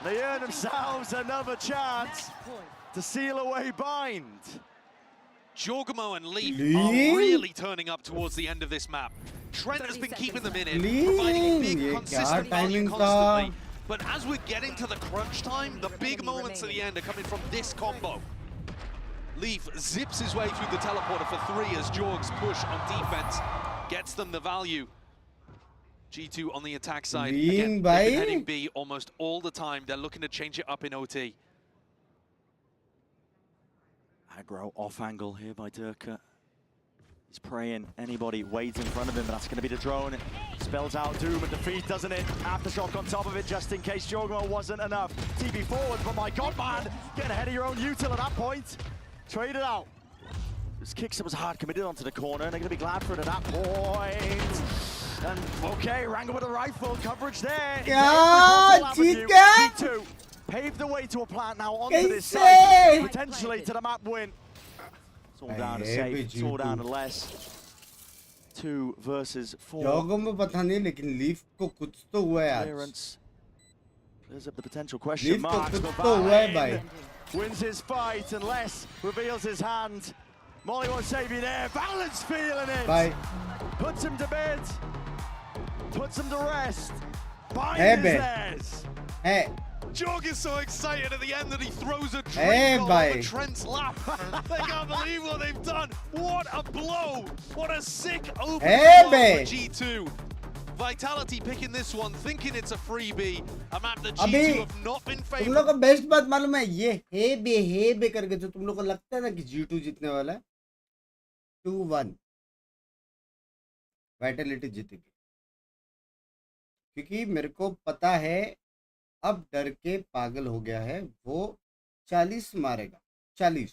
They earn themselves another chance to seal away Bind. Jorgamo and Leaf are really turning up towards the end of this map. Trent has been keeping them in it, providing big, consistent value constantly. But as we're getting to the crunch time, the big moments at the end are coming from this combo. Leaf zips his way through the teleporter for 3 as Jorgs push on defense, gets them the value. G2 on the attack side, again, they've been heading B almost all the time. They're looking to change it up in OT. Aggro off angle here by Durka. He's praying anybody wades in front of him, but that's going to be the drone. It spells out doom and defeat, doesn't it? Aftershock on top of it, just in case Jorgamo wasn't enough. TB forward, but my God, man, getting ahead of your own util at that point. Trade it out. This Kixer was hard committed onto the corner, and they're going to be glad for it at that point. And okay, Rango with a rifle, coverage there. G2 paved the way to a plant now onto this side, potentially to the map win. It's all down to safe, it's all down to less. 2 versus 4. जॉगों में पता नहीं लेकिन leaf को कुछ तो हुआ है आज. There's up the potential question marks, but Bind wins his fight and Les reveals his hand. Molly won't save you there. Balance feeling it. Bye. Puts him to bed. Puts him to rest. Bind is theirs. Hey. Jorg is so excited at the end that he throws a drink over Trent's lap. They can't believe what they've done. What a blow. What a sick opening blow for G2. Vitality picking this one, thinking it's a freebie. A map that G2 have not been favored. तुम लोग को best बात मालूम है ये हे बे करके जो तुम लोग को लगता है ना कि G2 जीतने वाला है 2-1 वाइटलिटी जीतेगी क्योंकि मेरे को पता है अब डर के पागल हो गया है वो 40 मारेगा 40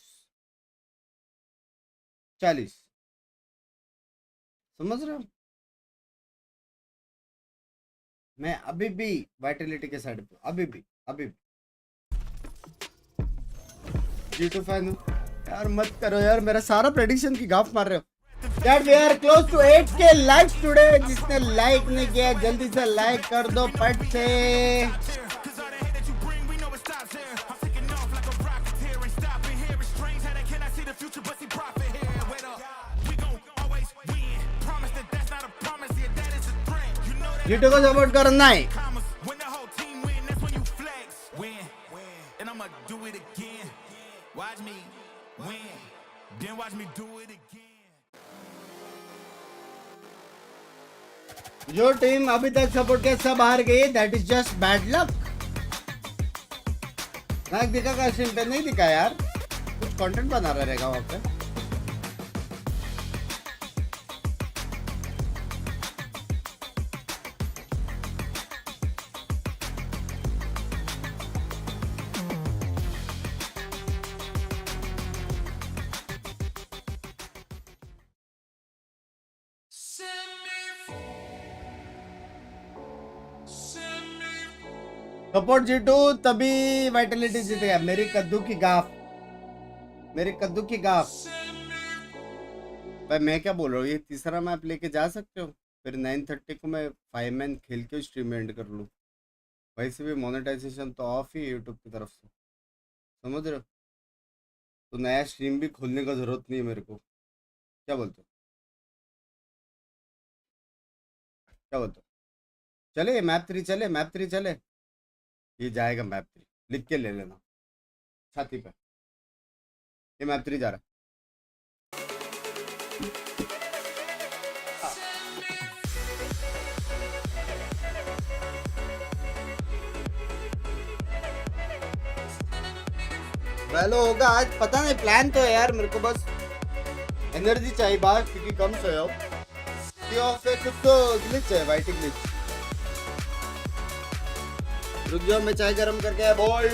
समझ रहे हो मैं अभी भी वाइटलिटी के साइड पे अभी भी G2 फैन हूँ यार मत करो यार मेरा सारा प्रेडिक्शन की गाफ मार रहे हो That we are close to 8K likes today. जिसने लाइक नहीं किया जल्दी से लाइक कर दो पट से G2 को सपोर्ट करना है जो टीम अभी तक सपोर्ट के सब हार गई that is just bad luck नायक दिखा का स्ट्रीम पे नहीं दिखा यार कुछ कंटेंट बना रहा रहेगा वहाँ पे सपोर्ट G2 तभी वाइटलिटी जीतेगा मेरी कद्दू की गाफ भाई मैं क्या बोल रहा हूँ ये तीसरा मैप लेके जा सकते हो फिर 9:30 को मैं 5 मैन खेल के स्ट्रीम एंड कर लूँ वैसे भी मोनेटाइजेशन तो ऑफ ही यूट्यूब की तरफ से समझ रहे हो तो नया स्ट्रीम भी खोलने का जरूरत नहीं है मेरे को क्या बोलते हो चले मैप 3 चले ये जाएगा मैप 3 लिख के ले लेना छाती पे ये मैप 3 जा रहा है वेलो होगा आज पता नहीं प्लान तो है यार मेरे को बस एनर्जी चाहिए बाहर क्योंकि कम सोए हो ऑफ है कुछ तो ग्लिच है वाइट ग्लिच रुक जाओ मैं चाय गरम करके आया बॉय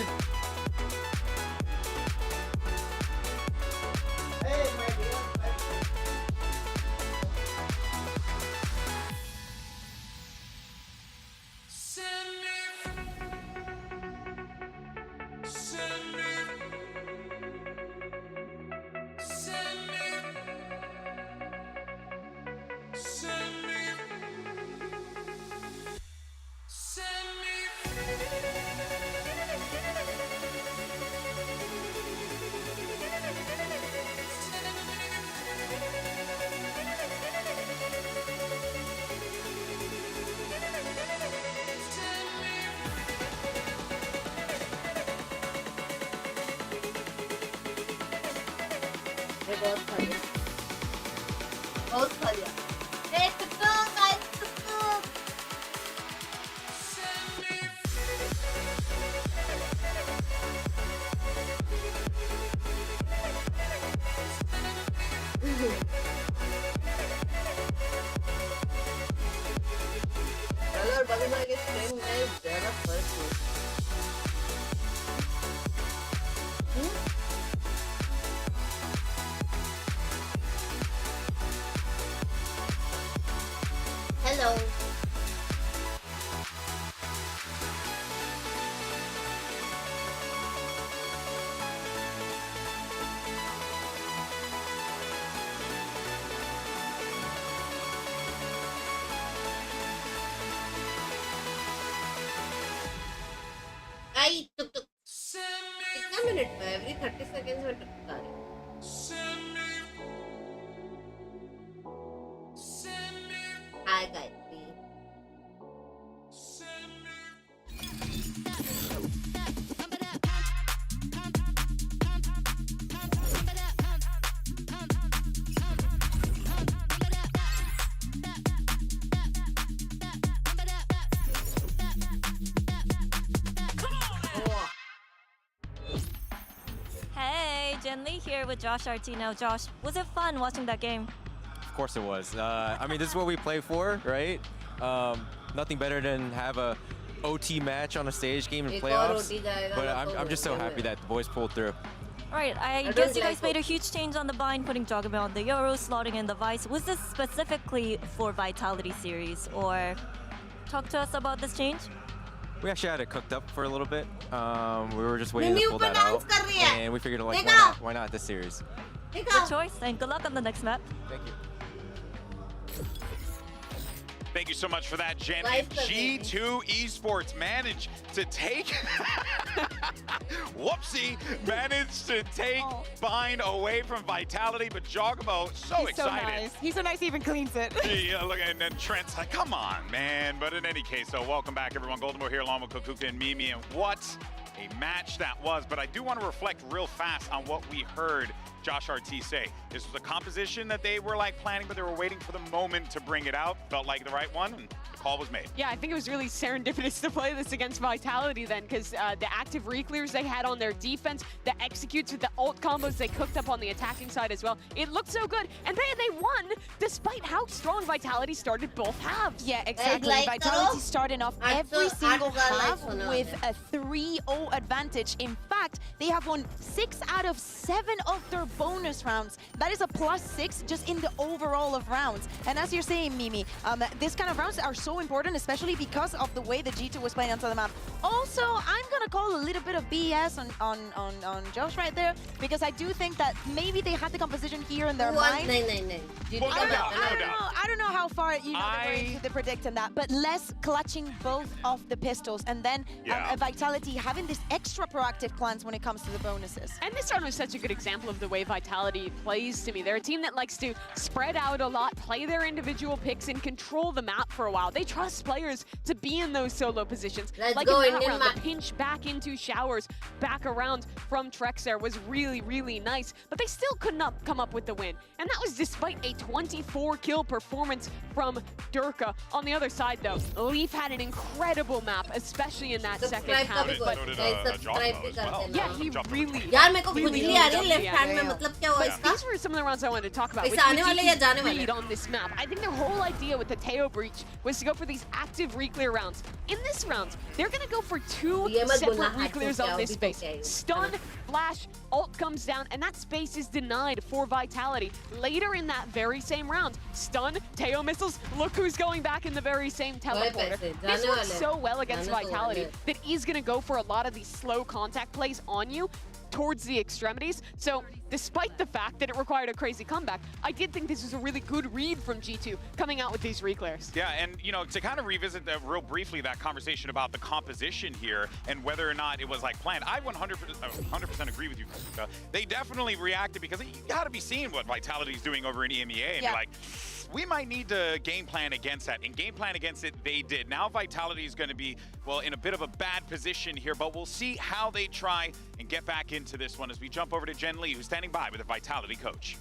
बहुत खा लिया बहुत खा लिया कलर बदलने के स्ट्रेंथ में ज़्यादा फर्क है Hello. आई टुक टुक कितना मिनट में एवरी 30 सेकंड्स में टुकता है Hi Gayatri. Hey, Jen Lee here with Josh RT. Now, Josh, was it fun watching that game? Of course it was. I mean, this is what we play for, right? Nothing better than have a OT match on a stage game in playoffs. But I'm just so happy that the boys pulled through. All right, I guess you guys made a huge change on the bind, putting Jogame on the Euro, slotting in the Vice. Was this specifically for Vitality Series, or talk to us about this change? We actually had it cooked up for a little bit. We were just waiting to pull that out, and we figured, like, why not this series? Good choice, and good luck on the next map. Thank you. Thank you so much for that, Jen. And G2 Esports managed to take... Whoopsie! Managed to take Bind away from Vitality, but Jogamo so excited. He's so nice he even cleans it. Yeah, look, and then Trent's like, come on, man. But in any case, so welcome back, everyone. Goldenboy here along with Kukuka and Mimi, and what a match that was. But I do want to reflect real fast on what we heard Josh RT say. This was a composition that they were like planning, but they were waiting for the moment to bring it out. Felt like the right one, and the call was made. Yeah, I think it was really serendipitous to play this against Vitality then, because the active reclears they had on their defense, the executes with the ult combos they cooked up on the attacking side as well. It looked so good, and they won despite how strong Vitality started both halves. Yeah, exactly. Vitality starting off every single half with a 3-0 advantage. In fact, they have won 6 out of 7 of their bonus rounds. That is a +6 just in the overall of rounds. And as you're saying, Mimi, this kind of rounds are so important, especially because of the way the G2 was playing onto the map. Also, I'm gonna call a little bit of BS on Josh right there, because I do think that maybe they had the composition here in their mind. I don't know how far they were into the predicting that, but less clutching both of the pistols, and then Vitality having this extra proactive plans when it comes to the bonuses. And this round was such a good example of the way Vitality plays to me. They're a team that likes to spread out a lot, play their individual picks, and control the map for a while. They trust players to be in those solo positions. Let's like go, in that Indian round, man. the pinch back into showers, back around from Trexer was really, really nice, but they still could not come up with the win. And that was despite a 24-kill performance from Durka. On the other side, though, Leaf had an incredible map, especially in that second half. But yeah, he really, यार मेरे को really खुजली आ रही है jumped left the hand में area. मतलब क्या हुआ But इसका these were some of the rounds I wanted to talk about. पैसे With आने वाले या G2's जाने वाले lead on this map, I think their whole idea with the Teo breach was to go for these active reclear rounds. In this round, they're going to go for two ये मत separate बोलना, reclears हाथ on से this क्या, space. अभी तो क्या है, Stun, flash, ult comes down, and that space is denied for Vitality. Later in that very same round, stun, Teo missiles, look who's going back in the very same teleporter. This works so well against Vitality that he's going to go for a lot of these slow contact plays on you towards the extremities. So despite the fact that it required a crazy comeback, I did think this was a really good read from G2 coming out with these reclears. Yeah, and you know, to kind of revisit real briefly that conversation about the composition here and whether or not it was like planned, I 100% agree with you, Kusuka. They definitely reacted because you got to be seeing what Vitality's doing over in EMEA and be like, we might need to game plan against that. And game plan against it, they did. Now Vitality is going to be, well, in a bit of a bad position here, but we'll see how they try and get back into this one as we jump over to Jen Lee, who's standing by with the Vitality coach.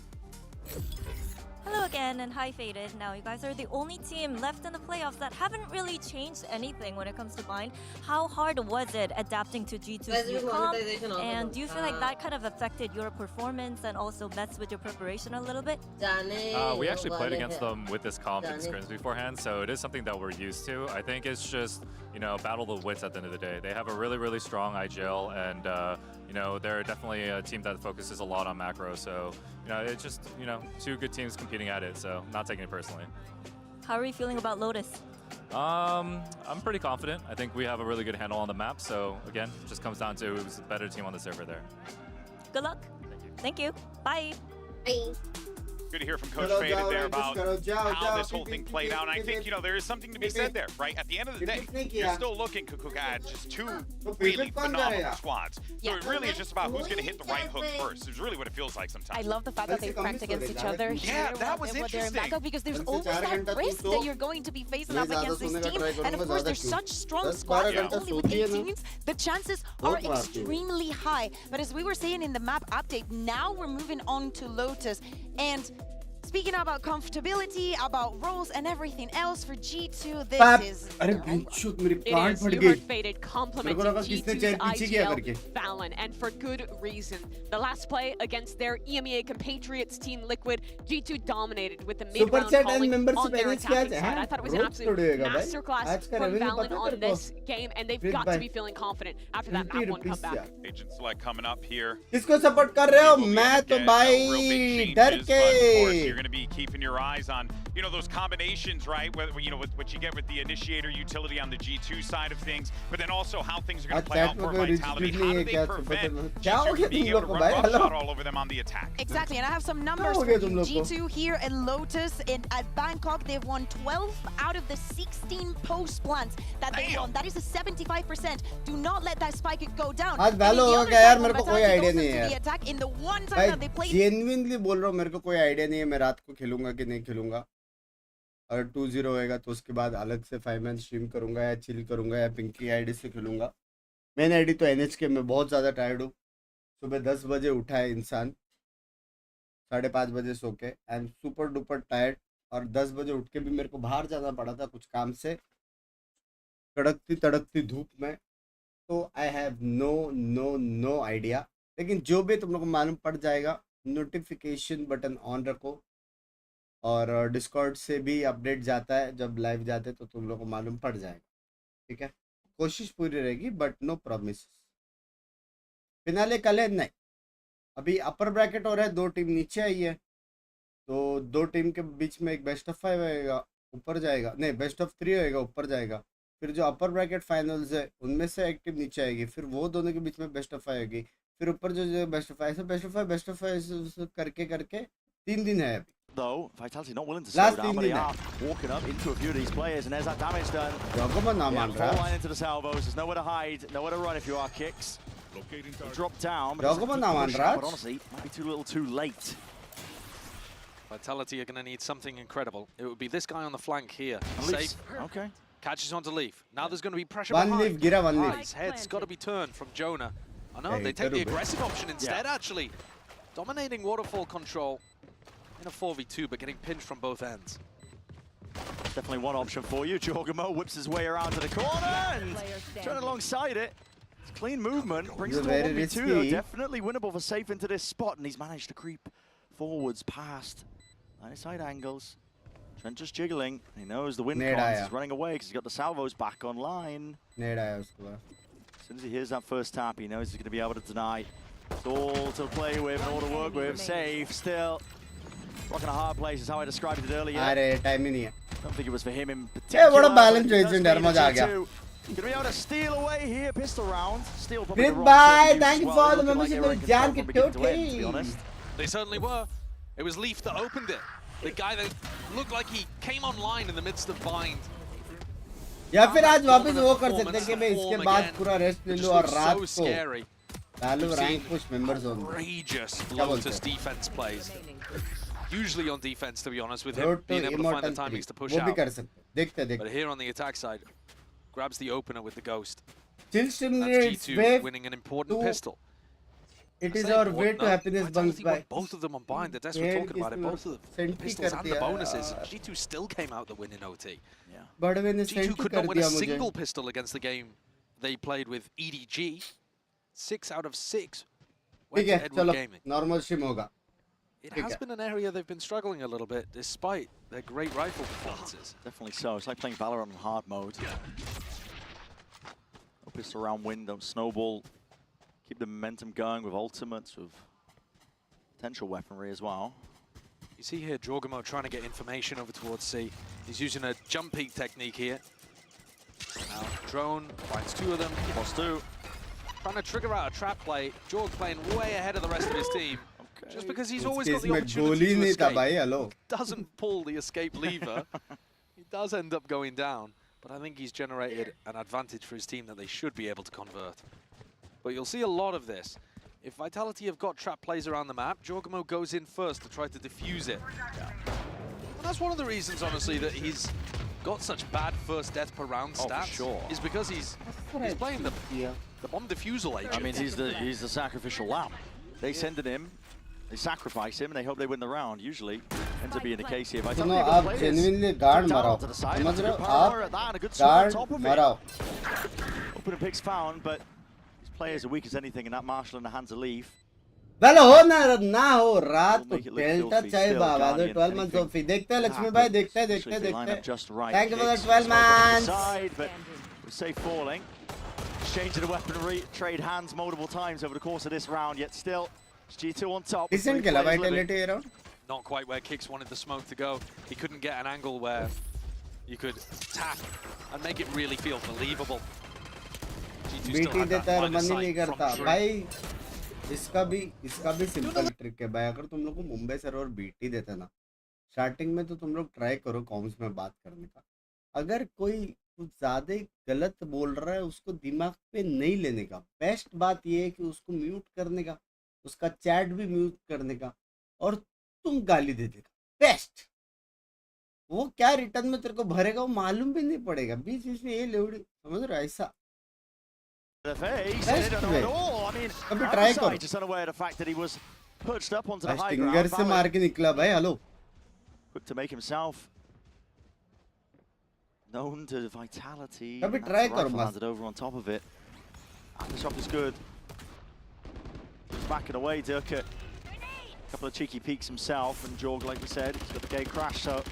Hello again, and hi Faded. Now you guys are the only team left in the playoffs that haven't really changed anything when it comes to Bind. How hard was it adapting to G2's new comp? And do you feel like that kind of affected your performance and also messed with your preparation a little bit? We actually played against them with this comp in scrims beforehand, so it is something that we're used to. I think it's just, you know, battle the wits at the end of the day. They have a really, really strong Aajao, and you know, they're definitely a team that focuses a lot on macro. So, you know, it's just, you know, two good teams competing at it. So, not taking it personally. How are you feeling about Lotus? I'm pretty confident. I think we have a really good handle on the map. So, again, it just comes down to who's the better team on the server there. Good luck. Thank you. Bye. Bye. Good to hear from Coach Faded there about how this whole thing played out. And I think, you know, there is something to be said there, right? At the end of the day, you're still looking, Kukuka, at just two really phenomenal squads. So it really is just about who's going to hit the right hook first. It's really what it feels like sometimes. I love the fact that they cracked against each other Yeah, here that was when they're in interesting. backup, because there's always that risk that you're going to be facing up against this team. And of course, there's such strong squads, not only with 8 teams, the chances are extremely high. But as we were saying in the map update, now we're moving on to Lotus. And speaking about comfortability, about roles and everything else for G2, this is... It is. You heard Faded complimenting G2's Aajao, Valen, and for good reason. The last play against their EMEA compatriots Team Liquid, G2 dominated with the mid-round calling on their attacking side. I thought it was an absolute masterclass from Valen on this game, and they've got to be feeling confident after that map 1 comeback. Agent Select coming up here. किसको support कर रहे हो? मैं तो भाई डर के You're going to be keeping your eyes on, you know, those combinations, right? Whether, you know, what you get with the initiator utility on the G2 side of things, but then also how things are going to play out for Vitality. How do they prevent G2 from being able to run roughshod all over them on the attack? Exactly, and I have some numbers for you. G2 here in Lotus at Bangkok, they've won 12 out of the 16 post plans that they won. That is a 75%. Do not let that spike go down. आज वैलो हो गया यार, मेरे को कोई idea नहीं है यार. In the one time भाई that they played, जेन्युइनली बोल रहा हूँ, मेरे को कोई आइडिया नहीं है मैं रात को खेलूंगा कि नहीं खेलूंगा. अगर 2-0 होएगा तो उसके बाद अलग से 5 मैन स्ट्रीम करूंगा या चिल करूंगा या पिंकी आईडी से खेलूंगा. मेन आईडी तो एनएचके में बहुत ज़्यादा टायर्ड हूँ. सुबह 10 बजे उठा है इंसान, 5:30 बजे सो के. I am super duper tired और 10 बजे उठ के भी मेरे को बाहर जाना पड़ा था कुछ काम से, कड़कती तड़कती धूप में. तो आई हैव नो आइडिया. लेकिन जो भी तुम लोग को मालूम पड़ जाएगा. नोटिफिकेशन बटन ऑन रखो और डिस्कॉर्ड से भी अपडेट जाता है जब लाइव जाते तो तुम लोग को मालूम पड़ जाएगा. ठीक है, कोशिश पूरी रहेगी बट नो प्रॉमिस. फिनाले कल है नहीं, अभी अपर ब्रैकेट हो रहा है. 2 टीम नीचे आई है तो 2 टीम के बीच में एक बेस्ट ऑफ 5 होएगा, ऊपर जाएगा. नहीं, बेस्ट ऑफ 3 होएगा, ऊपर जाएगा. फिर जो अपर ब्रैकेट फाइनल्स है उनमें से एक टीम नीचे आएगी. फिर वो दोनों के बीच में बेस्ट ऑफ 5 होगी. फिर ऊपर जो बेस्ट ऑफ 5 से बेस्ट ऑफ 5 करके 3 दिन है अभी. Though Vitality not willing to slow down, but they are walking up into a few of these players, and there's that damage done. Fall line into the salvos. There's nowhere to hide, nowhere to run if you are Kicks. They drop down, but honestly, might be too little, too late. Vitality are going to need something incredible. It would be this guy on the flank here. Leaf. Safe. Okay. Catches onto Leaf. Now there's going to be pressure One behind. Leaf, gira one Ah, Leaf. his head's got to be turned from Jonah. Oh no, Hey, they take the Karube. aggressive option instead, actually. Dominating waterfall control in a 4v2, but getting pinched from both ends. Definitely one option for you. Jorgamo whips his way around to the corner and turn alongside it. It's clean movement. Brings it to a 1v2 though. Definitely winnable for Safe into this spot, and he's managed to creep forwards past line of sight angles. Trent just jiggling. He knows the win cons. He's running away because he's got the salvos back online. As soon as he hears that first tap, he knows he's going to be able to deny. It's all to play with and all to work with. Safe still. Rocking a hard place is how I described it earlier. time ही नहीं है. Don't think it was for him in particular. Yeah, what a balance agent यार, मजा आ गया. Gonna be able to steal away here, pistol round. Steal probably the wrong Goodbye, term to use thank you as for well. the They look membership like with they were in Jan control from beginning to end, to be Kitote. honest. They certainly were. It was Leaf that opened it. The guy that looked like he came online in the midst of bind. या फिर आज वापस वो कर सकते हैं कि मैं इसके बाद पूरा रेस्ट ले लूं और रात So को scary. डालूं rank push members zone. Outrageous Lotus defense plays. Usually on defense, to be honest, with him Road to being able to find the Immortal timings to 3. push वो भी out. कर सकते. देखते देखते. But here on the attack side, grabs the opener with the ghost. Chill That's stimulates G2 wave winning an important to- pistol. It is Say our important, way to though. happiness, Vitality Bunks by. want both of them on bind. They're desperate talking about it. Both of the pistols and the bonuses. G2 still came out the win in OT. But when G2 could not win a single pistol against the game they played with EDG. 6 out of 6 went ठीक to है, Edward चलो Gaming. normal stream होगा. It has been an area they've been struggling a little bit, despite their great rifle performances. Definitely so. It's like playing Valorant on hard mode. No pistol round win, don't snowball. Keep the momentum going with ultimates, with potential weaponry as well. You see here Jorgamo trying to get information over towards C. He's using a jump peek technique here. Now drone finds 2 of them. Plus 2. Trying to trigger out a trap play. Jorg playing way ahead of the rest of his team. Just because he's always got the opportunity to escape. Doesn't pull the escape lever. He does end up going down. But I think he's generated an advantage for his team that they should be able to convert. But you'll see a lot of this. If Vitality have got trap plays around the map, Jorgamo goes in first to try to defuse it. And that's one of the reasons, honestly, that he's got such bad first death per round stats. For sure. Is because he's playing the bomb defusal agent. I mean, he's the sacrificial lamb. They send it him, they sacrifice him, and they hope they win the round. Usually, ends up being the case here. सुनो आप genuinely guard मराओ. समझ रहे हो? आप guard मराओ. Opening picks found, but these players are weak as anything, and that Marshall in the hands of Leaf. Well, हो ना हो रात को डेल्टा चाहे बाबा दो 12 months of fee. देखते हैं लक्ष्मी भाई देखते हैं. Thank you for the 12 months. But with Safe falling, exchanging the weaponry, trade hands multiple times over the course of this round. Yet still, it's G2 on top. Decent kill Vitality round. Not quite where Kicks wanted the smoke to go. He couldn't get an angle where you could tap and make it really feel believable. G2 still BT had that देता है line of मन ही नहीं sight from करता Drew. भाई. इसका भी simple trick है भाई. अगर तुम लोग को मुंबई सर्वर बीटी देता ना, स्टार्टिंग में तो तुम लोग ट्राई करो कॉम्स में बात करने का. अगर कोई कुछ ज्यादा गलत बोल रहा है उसको दिमाग पे नहीं लेने का. बेस्ट बात ये है कि उसको म्यूट करने का, उसका चैट भी म्यूट करने का, और तुम गाली दे देगा. बेस्ट. वो क्या रिटर्न में तेरे को भरेगा वो मालूम भी नहीं पड़ेगा. बीच बीच में ये लेवड़ी समझ रहे हो ऐसा. The face, they don't know at all. I mean, Outside just unaware of the fact that he was perched up onto the high ground. Stinger से मार के निकला भाई. Hello. Quick to make himself known to Vitality. अभी try करो बस. Landed over on top of it. The shot is good. He's backing away, Durka. Couple of cheeky peeks himself, and Jorg, like we said, he's got the gate crash, so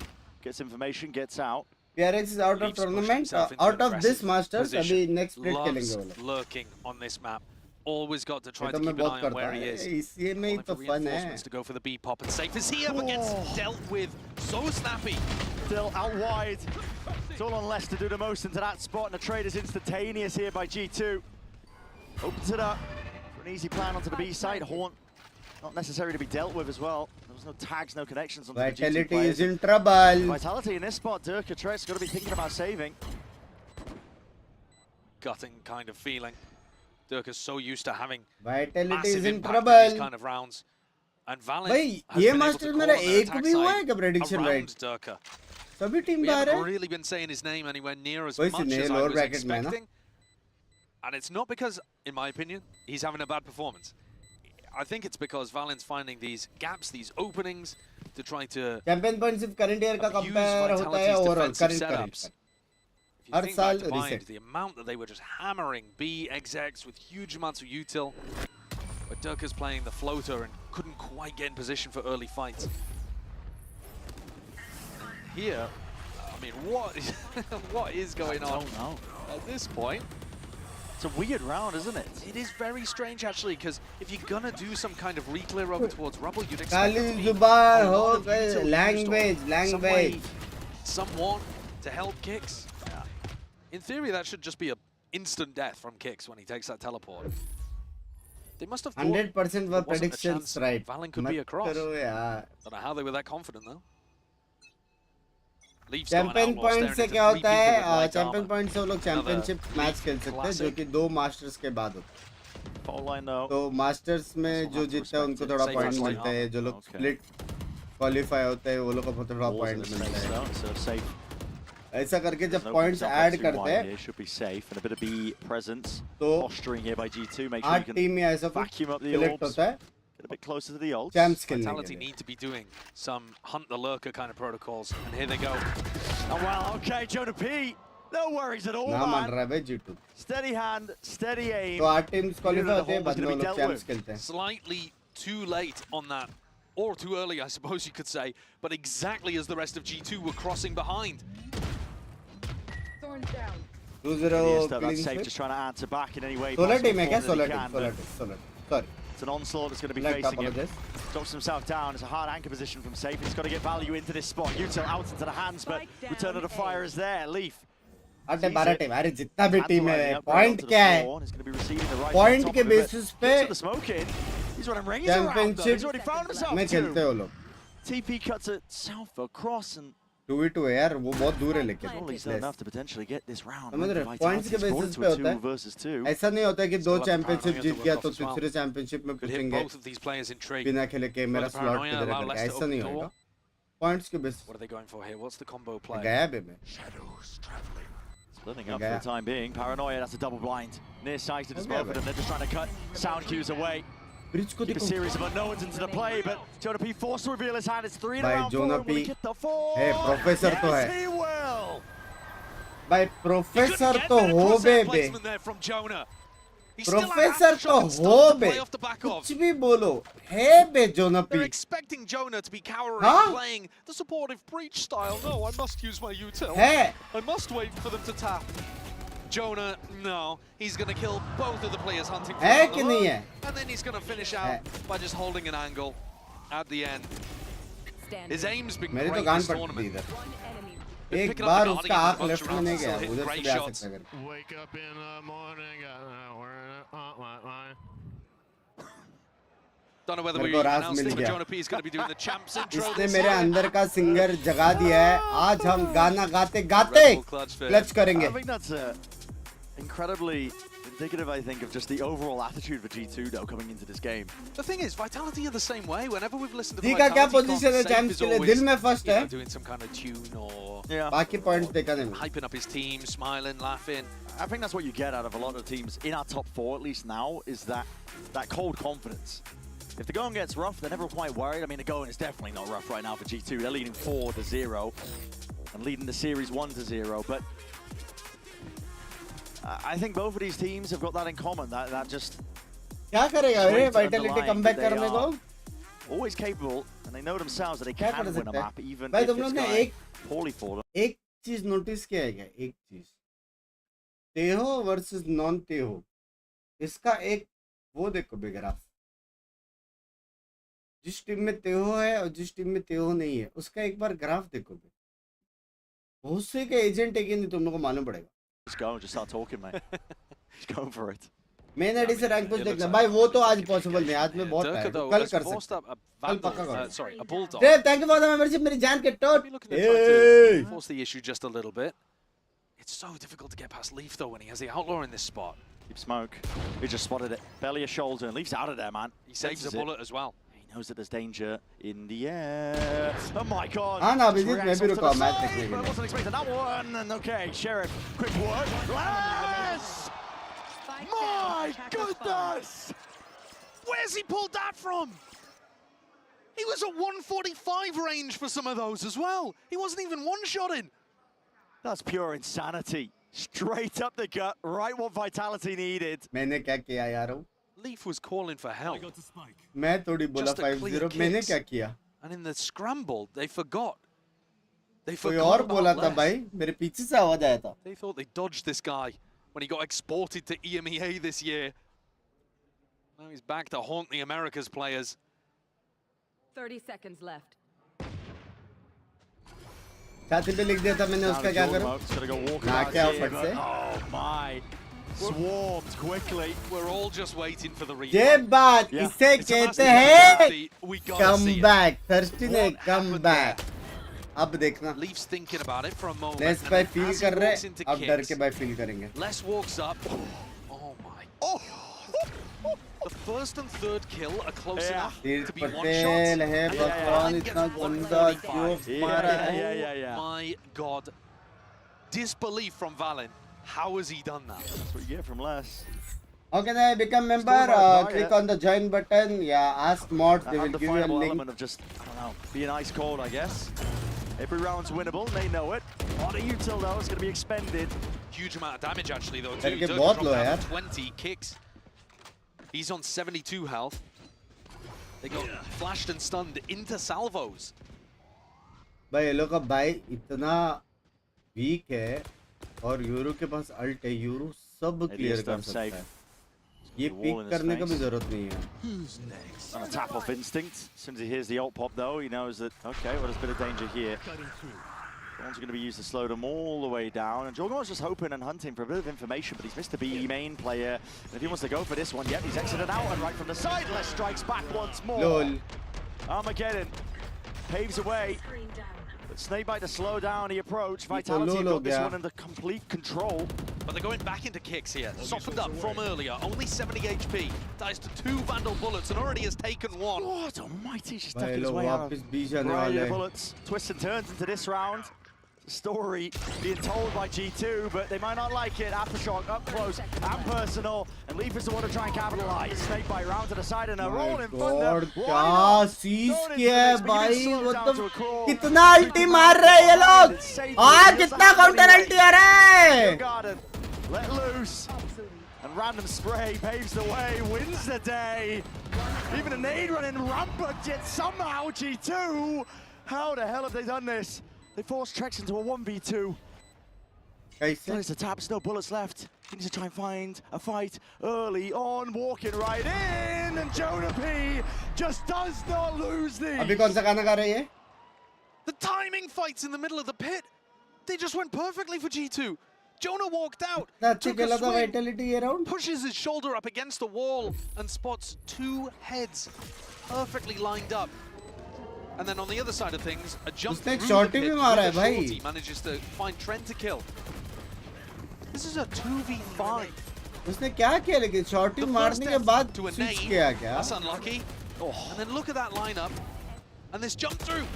gets information, gets out. PRX is out of tournament, out of this Masters. अभी next split खेलेंगे वो लोग. Lurking on this map. Always got to try ये to तो मैं keep an बहुत eye on करता where he है. is. इसी में ही तो fun है. Reinforcements to go for the B pop, and Safe is here, but gets dealt with so snappy. Still out wide. It's all on Les to do the most into that spot, and the trade is instantaneous here by G2. Opens it up for an easy plan onto the B side. Horn, not necessary to be dealt with as well. There was no tags, no connections onto the G2 Vitality players. is in trouble. Vitality in this spot, Durka Trek's got to be thinking about saving. Gutting kind of feeling. Dirk is so used to having Vitality massive is in impact trouble. in these kind of rounds. And Valin भाई has ये been able to master call मेरा on their एक attack भी हुआ है side क्या prediction around right? Durka. सभी team We बाहर haven't है. really been saying his name anywhere near as वही much सीन है, as I lower was bracket में है ना? expecting. And it's not because, in my opinion, he's having a bad performance. I think it's because Valin's finding these gaps, these openings, to try to champion point सिर्फ current year का abuse compare होता है Vitality's overall defensive current setups. Current If you her think साल back to mind, reset the amount that they were just hammering B execs with huge amounts of util, but Durka's playing the floater and couldn't quite get in position for early fights. And here, I mean, what is going on at this point? It's a weird round, isn't it? It is very strange, actually, because if you're gonna do some kind of reclear over towards Rubble, you'd expect it to be जुबान a हो lot of गए util used or language some way, someone to help Kicks. In theory, that should just be a instant death from Kicks when he takes that teleport. They must have thought 100% were there wasn't a predictions chance right. Valin could मत be across. करो यार. Don't know how they were that confident though. Leaf's champion got an point outlaw से staring क्या into three होता people with है light champion armor. Point से वो लोग चैंपियनशिप मैच खेल सकते हैं जो कि 2 मास्टर्स के बाद होता है तो मास्टर्स में जो जीतता है उनको थोड़ा पॉइंट मिलते हैं जो लोग स्प्लिट क्वालिफाई होते हैं वो लोग को थोड़ा पॉइंट मिलता है ऐसा करके जब पॉइंट्स ऐड करते हैं तो 8 टीम या ऐसा कुछ सिलेक्ट होता है Get a bit closer to the ult. Champs खेलने के Vitality लिए need to be doing some hunt the lurker kind of protocols, and here they go. Oh wow, okay, Jonah P. No worries at all, ना मान man. रहा है भाई G2 Steady hand, steady aim. तो 8 teams qualify होते हैं बाद में वो लोग चैंप्स खेलते हैं Slightly too late on that, or too early, I suppose you could say, but exactly as the rest of G2 were crossing behind. 2-0 That's safe, just trying to answer back in any way. सोलह team है क्या possible सोलह that he team can, सोलह but sorry It's an onslaught that's going to be Like facing him. apologize. Drops himself down. It's a hard anchor position from Safe. He's got to get value into this spot. Util out into the hands, but return of the fire is there. Leaf. अरे 12 team अरे जितना भी team है point क्या है point के basis पे championship में खेलते हो लोग TP cuts it south across and 2v2 है यार वो बहुत दूर है लेकिन enough to potentially get this round. समझ रहे पॉइंट्स के बेसिस पे होता है ऐसा नहीं होता है कि 2 चैंपियनशिप जीत गया तो तीसरे चैंपियनशिप में पूछेंगे बिना खेले के मेरा स्लॉट किधर है करके ऐसा नहीं होगा पॉइंट्स के basis What are they going for here? What's the combo play? गया बे मैं Splitting up for the time being. Paranoia, that's a double blind. Nearsighted as both of them. They're just trying to cut sound cues away. Keep a series of unknowns into the play, but Jonah P forced to reveal his hand. It's 3 in a round. Jonah P get the 4. Hey, professor तो है. Yes, he will. भाई professor तो हो बे professor तो हो बे कुछ भी बोलो है बे जोना P They're expecting Jonah to be cowering, playing the supportive breach style. No, I must use my util. है I must wait for them to tap. Jonah, no, he's going to kill both of the players hunting for है the कि नहीं lurk, है and then he's going to finish out by just holding an angle at the end. His aim's been मेरी तो great गान this पड़ती tournament. इधर एक बार उसका आंख लेफ्ट में नहीं गया उधर से भी आ सकता है Wake up in the morning, Don't know whether मेरे we को रास announced मिल it, but गया Jonah P is going to be doing the champs intro. इसने this मेरे year. अंदर का सिंगर जगा दिया है आज हम गाना गाते गाते क्लच करेंगे I think that's incredibly indicative, I think, of just the overall attitude for G2 though coming into this game. The thing is, Vitality are the same way. Whenever we've listened to ji the का क्या Vitality position है comp, champs Safe के is लिए always, दिल में first you है know, doing some kind of tune or बाकी points देखा नहीं hyping up his team, smiling, laughing. I think that's what you get out of a lot of teams in our top 4, at least now, is that cold confidence. If the going gets rough, they're never quite worried. I mean, the going is definitely not rough right now for G2. They're leading 4-0 and leading the series 1-0. But I think both of these teams have got that in common. That just क्या करेगा रे Vitality comeback करने को always capable, and they know themselves that they क्या can कर win a सकते हैं map, even भाई if तुम it's लोग ने going एक poorly for them. एक चीज नोटिस किया है क्या एक चीज तेहो वर्सेस नॉन तेहो इसका एक वो देखो बेग्राफ जिस टीम में तेहो है और जिस टीम में तेहो नहीं है उसका एक बार ग्राफ देखो बहुत से के एजेंट है कि नहीं तुम लोग को मालूम पड़ेगा Just go and just start talking, mate. Just go for it. Main ID से रैंक पुश देखना भाई वो तो आज पॉसिबल नहीं आज में बहुत टाइम कल कर सकते कल पक्का कर Sorry, a bulldog. Dev thank you for the membership मेरी जान के टोट Force the issue just a little bit. It's so difficult to get past Leaf though when he has the outlaw in this spot. Keep smoke. He just spotted it. Belly a shoulder and Leaf's out of there, man. He saves a bullet as well. He He knows that there's danger in the air. Oh my God! हाँ ना, Just Abhijit, reacts मैं भी off to रुका, the match side, देखने के but I लिए। wasn't expecting that one. And okay, Sheriff, quick work. Yes! My goodness! Where's he pulled that from? He was at 145 range for some of those as well. He wasn't even one-shotting. That's pure insanity. Straight up the gut, right what Vitality needed. मैंने क्या किया यार? Leaf was calling for help. मैं थोड़ी बोला Just a 5-0, clean मैंने kicks. क्या किया? And in the scramble, they forgot. They कोई forgot और बोला about था Les. भाई, मेरे पीछे से आवाज आया था। They thought they dodged this guy when he got exported to EMEA this year. Now he's back to haunt the Americas players. 30 seconds left. छाती पे लिख दिया था मैंने उसका क्या करूं? ना क्या फट से? Oh my! Swarmed quickly. We're all just waiting for the replay. ये बात Yeah. इसे It's a कहते massive हैं opportunity. We gotta come see it. Back. Thirsty ने What कम happened बैक। अब देखना। Leaf's thinking about it for a moment. Less and भाई then feel as he कर रहे, walks into अब डर kicks, के भाई फील करेंगे। Les walks up. Oh my. Oh! The first and third kill are close enough तीर्थ to be one Patel shot. है भगवान इतना गंदा क्यों मारा है? My God. Disbelief from Valen. How has he done that? That's what you get from Les. How can I become member? Click on the join button. Yeah, ask mods. They will give you a Undefinable link. element of just, I don't know, being ice cold, I guess. Every round's winnable, they know it. On a util though, it's going to be expended. Huge amount of damage actually though. करके Dirk बहुत dropped लो down यार। to 20 kicks. He's on 72 health. They got flashed and stunned into salvos. भाई ये लोग का भाई इतना week है और यूरो के पास अल्ट है, यूरो सब क्लियर कर सकता है। ये पिक करने का भी जरूरत नहीं है। On a tap off instinct. As soon as he hears the ult pop though, he knows that, okay, well, there's a bit of danger here. One's going to be used to slow them all the way down. And Jorgen was just hoping and hunting for a bit of information, but he's missed the B main player. And if he wants to go for this one, yep, he's exited out and right from the side. Les strikes back once more. LOL. Armageddon paves the way. But Snakebite to slow down the approach. Vitality have got this one under complete control. But they're going back into kicks here. Softened up from earlier. Only 70 HP. Dies to 2 Vandal bullets and already has taken 1. What almighty, he's just भाई ducking his लोग way out वापस of बीच आने variety वाले of हैं। bullets. Twists and turns into this round. The story being told by G2, but they might not like it. Aftershock up close and personal. And Leaf is the one to try and capitalize. Snakebite round to the side and a roll in thunder. क्या seize किया है भाई? वो तो कितना अल्टी मार रहे हैं ये लोग? आ कितना काउंटर अल्टी आ रहा है? Let loose. And random spray paves the way, wins the day. Even a nade running rampant, yet somehow G2. How the hell have they done this? They forced Trex into a 1v2. There's the taps, no bullets left. He needs to try and find a fight early on, walking right in, and Jonah P just does not lose these. अभी कौन सा गाना गा रही है? The timing fights in the middle of the pit. They just went perfectly for G2. Jonah walked out, took a swing, vitality around. pushes his shoulder up against the wall and spots 2 heads perfectly lined up. And then on the other side of things, a jump through the pit with a shorty manages to find Trent to kill. This is a 2v5. उसने क्या किया लेकिन शॉटी मारने के बाद To a switch nade, किया क्या? that's unlucky. And then look at that lineup. And this jump through.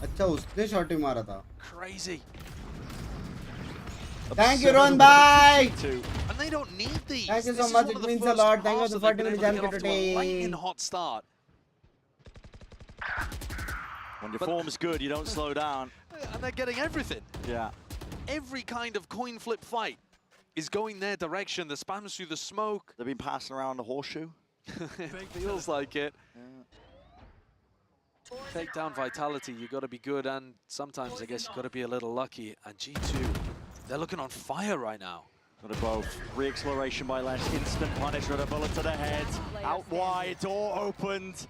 अच्छा उसने शॉटी मारा था। Crazy. Thank you Ron bye. And they don't need these. Thank you so This is much. one It of the means a first lot. Thank you halves for that they've been supporting able the to get jam off to a today. lightning hot start. When your form's good, you don't slow down. And they're getting everything. Yeah. Every kind of coin flip fight is going their direction. The spams through the smoke. They've been passing around the horseshoe. It feels like it. Take down Vitality, you got to be good, and sometimes I guess you got to be a little lucky. And G2, they're looking on fire right now. Got it both. Re-exploration by Les, instant punish with a bullet to the head. Out wide, door opened.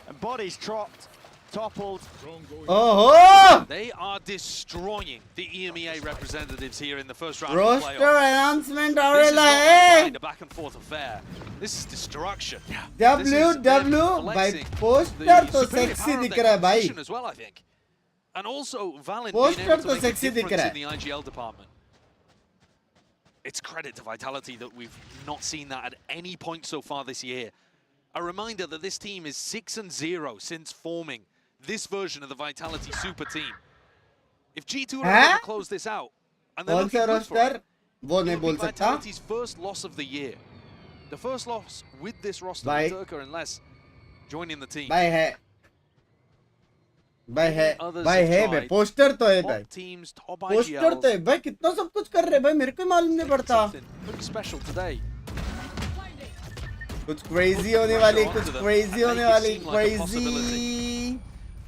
And bodies dropped, toppled. Oh! They are destroying the EMEA representatives here in the first round Roster of the playoffs. announcement This आने is not लगा a back and forth affair. This is destruction. WW भाई poster तो sexy दिख रहा है भाई. As well, I think. And also Valen being poster able to तो make a sexy दिख difference रहा in the IGL department. It's credit to Vitality that we've not seen that at any point so far this year. A reminder that this team is 6-0 since forming this version of the Vitality Super Team. If G2 are able to close this out, and they're looking good for it, वो नहीं बोल सकता. Vitality's first loss of the year. The first loss with this roster with Turka and Les joining the team. भाई है भाई poster तो है भाई. पोस्टर तो है भाई. कितना सब कुछ कर रहे भाई, मेरे को मालूम नहीं पड़ता. Special today. कुछ crazy होने वाली, कुछ crazy होने वाली, crazy.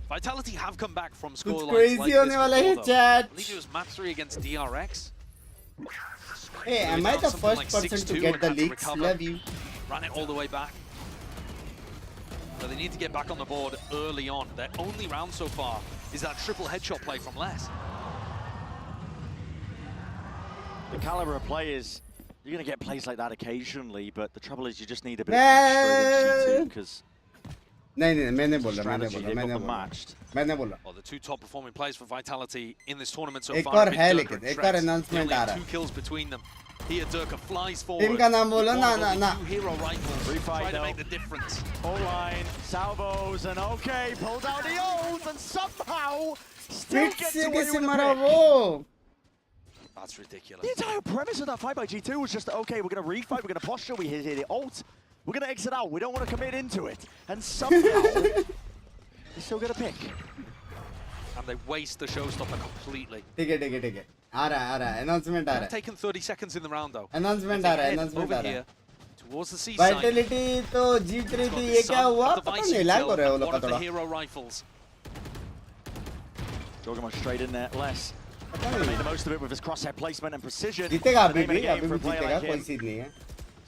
Vitality have come back from score कुछ crazy होने वाला है chat. I believe it was match 3 against DRX. Hey, am I the first person to get the leaks? Love you. Ran it all the way back. But they need to get back on the board early on. Their only round so far is that triple headshot play from Les. The caliber of players, you're going to get plays like that occasionally, but the trouble is you just need a bit of extra because नहीं मैंने बोला. Well, the two top performing players for Vitality in this tournament so एक far. और है लेकिन एक और announcement आ रहा है. 2 kills between them. Here Durka flies forward. Team का नाम बोलो ना. Hero rifles try to make the difference. Whole line, salvos, and okay, pulled out the ult, and somehow still gets away with the pick. That's ridiculous. The entire premise of that fight by G2 was just, okay, we're going to refight, we're going to posture, we hit the ult, we're going to exit out, we don't want to commit into it. And somehow, they still get a pick. And they waste the showstopper completely. ठीक है. आ रहा है. Announcement आ रहा है. Taken 30 seconds in the round though. Announcement आ रहा है. Over here towards the seaside. Vitality तो जीत रही थी. ये क्या हुआ? पता नहीं. लैग हो रहा है वो लोग का थोड़ा. Hero rifles. Joggerman straight in there, less. Made the most of it with his crosshair placement and precision. जीतेगा अभी भी जीतेगा. कोई सीन नहीं है.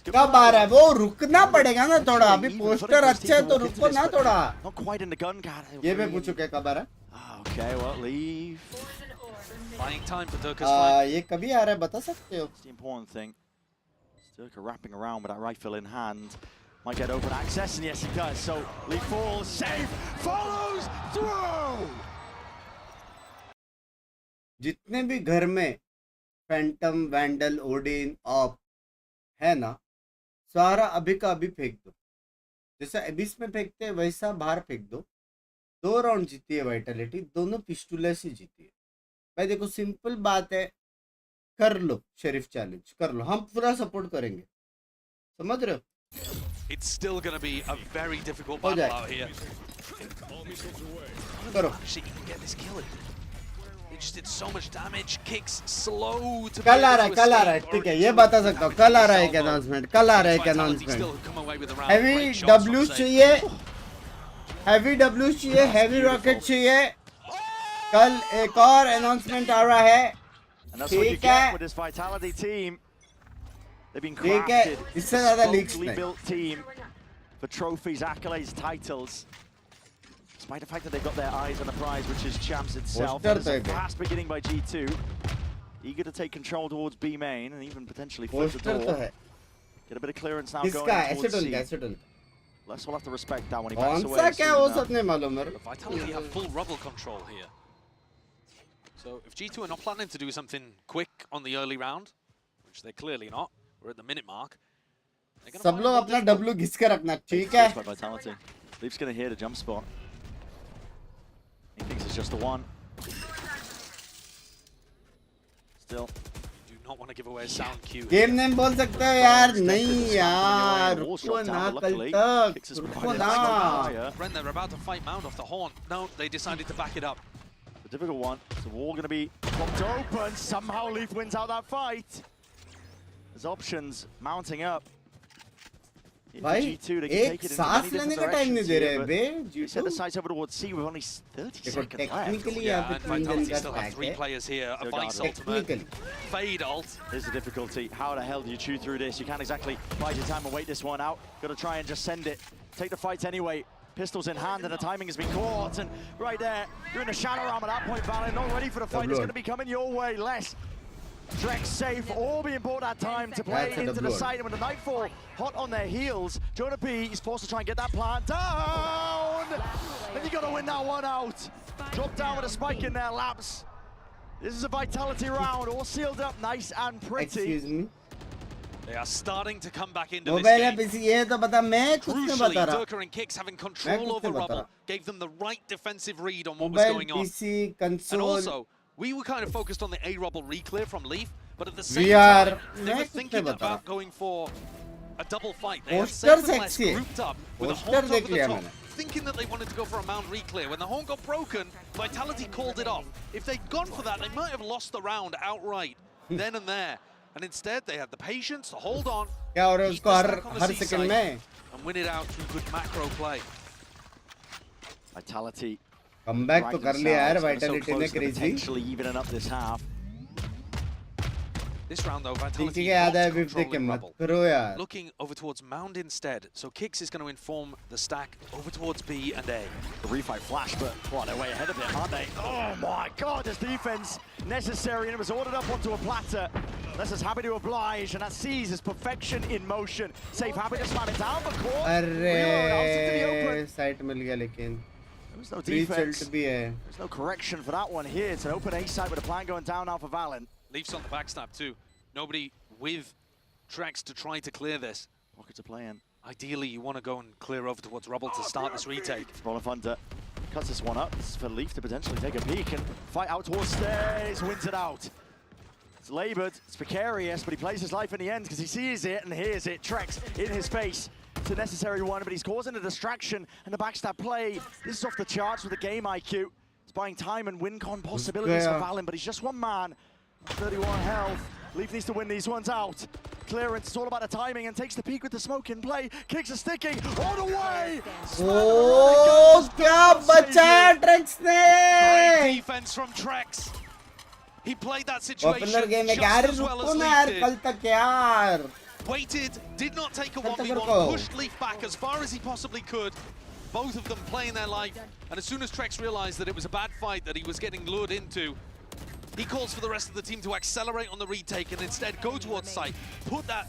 कब आ रहा है वो? रुकना पड़ेगा ना थोड़ा. अभी पोस्टर अच्छा है तो रुको ना थोड़ा. Not quite in the gun guard. ये मैं पूछूं क्या कब आ रहा है? Okay, well, leave. Buying time for Durka's fight. ये कभी आ रहा है बता सकते हो? That's the important thing. Durka wrapping around with that rifle in hand. Might get open access, and yes, he does. So, lead falls, safe, follows through! जितने भी घर में फैंटम, वैंडल, ओडिन, ऑप है ना, सारा अभी का अभी फेंक दो. जैसा एबिस में फेंकते हैं वैसा बाहर फेंक दो. 2 राउंड जीती है वाइटलिटी, दोनों पिस्टूले से जीती है. भाई देखो सिंपल बात है, कर लो शेरिफ चैलेंज कर लो, हम पूरा सपोर्ट करेंगे. समझ रहे हो? It's still going to be a very difficult battle out here. करो. She can get this kill. They just did so much damage. Kicks slow to. कल आ रहा है ठीक है, ये बता सकता हूँ. कल आ रहा है एक अनाउंसमेंट. हैवी डब्ल्यू चाहिए, हैवी रॉकेट चाहिए. कल एक और अनाउंसमेंट आ रहा है. ठीक है. They've been crafted a built team for trophies, accolades, titles. Despite the fact that they've got their eyes on the prize, which is champs itself. It's a fast beginning by G2. Eager to take control towards B main and even potentially flip the door. Get a bit of clearance now going towards C. Les will have to respect that when he backs away. Vitality have full rubble control here. So if G2 are not planning to do something quick on the early round, which they're clearly not, we're at the minute mark. सब लोग अपना W घिस के रखना, ठीक है? Vitality. Leaf's gonna hear the jump spot. He thinks it's just the one. Still. Do not want to give away a sound cue. Game name बोल सकते हो यार? नहीं यार, रुको ना कल तक, रुको ना. Ren, they're about to fight Mound off the horn. No, they decided to back it up. The difficult one. It's a wall gonna be popped open. Somehow Leaf wins out that fight. There's options mounting up. भाई एक सांस लेने का time नहीं दे रहे बे. You set the sights over towards C with only 30 seconds left. Technically यहाँ पे 3 जन का still have 3 players here. A Binks ultimate, fade ult. Here's the difficulty. How the hell do you chew through this? You can't exactly bide your time and wait this one out. Got to try and just send it. Take the fight anyway. Pistols in hand and the timing has been caught. And right there, you're in the shadow realm at that point, Valen. Not ready for the fight. It's going to be coming your way. Less. Drex safe, all being bought that time to play into the side, and with the Nightfall hot on their heels, Jonah B is forced to try and get that plant down! And you gotta win that one out! Drop down with a spike in their laps. This is a Vitality round, all sealed up nice and pretty. Excuse me? They are starting to come back into this mobile है game. PC ये तो बता मैं कुछ नहीं Crucially, बता रहा Durka and Kicks having मैं control कुछ over नहीं बता Rubble रहा gave them the right defensive read on what was mobile going on. PC And console also, we were kind of focused on the A Rubble reclear from Leaf, but at the same VR time, they मैं were कुछ नहीं thinking बता रहा about going for a double fight. They had poster Safe and Less sexy है grouped up with a poster Haunt देख over the लिया top, मैंने thinking that they wanted to go for a mount reclear. When the Haunt got broken, Vitality called it off. If they'd gone for that, they might have lost the round outright then and there. And instead, they had the patience to hold on, क्या हो रहा है keep उसको the her stack on the her C second side, में and win it out through good macro play. Vitality. Comeback तो कर लिया यार वाइटलिटी ने crazy Potentially evening up this half. This round though, ठीक Vitality है याद है not विफ देख के controlling मत Rubble. करो यार Looking over towards Mound instead. So Kicks is going to inform the stack over towards B and A. The refight flash, but well, they're way ahead of it, aren't they? Oh my God, there's defense necessary, and it was ordered up onto a platter. This is happy to oblige, and that sees his perfection in motion. Safe, happy to slam it down, but caught. अरे site मिल गया लेकिन There's no free defense. चल्ट भी है There's no correction for that one here. It's an open A side with a plan going down now for Valen. Leafs on the backstab too. Nobody with tracks to try to clear this. Pocket to play in. Ideally, you want to go and clear over towards Rubble to start this retake. Roll Thunder cuts this one up. This is for Leaf to potentially take a peek and fight out towards stairs. Wins it out. It's laboured, it's precarious, but he plays his life in the end because he sees it and hears it. Trex in his face. It's a necessary one, but he's causing a distraction and the backstab play. This is off the charts with the game IQ. It's buying time and win con possibilities for Valen, but he's just one man. 31 health. Leaf needs to win these ones out. Clearance, it's all about the timing and takes the peak with the smoke in play. Kicks are sticking all the way. ओह क्या बचा है treks Great ने defense from Trex. He played that situation popular game में just यार as well रुको as ना यार Leaf कल did. तक यार Waited, did not take a कल तक 1v1, रुको pushed Leaf back as far as he possibly could. Both of them playing their life. And as soon as Trex realized that it was a bad fight that he was getting lured into, he calls for the rest of the team to accelerate on the retake and instead go towards site, put that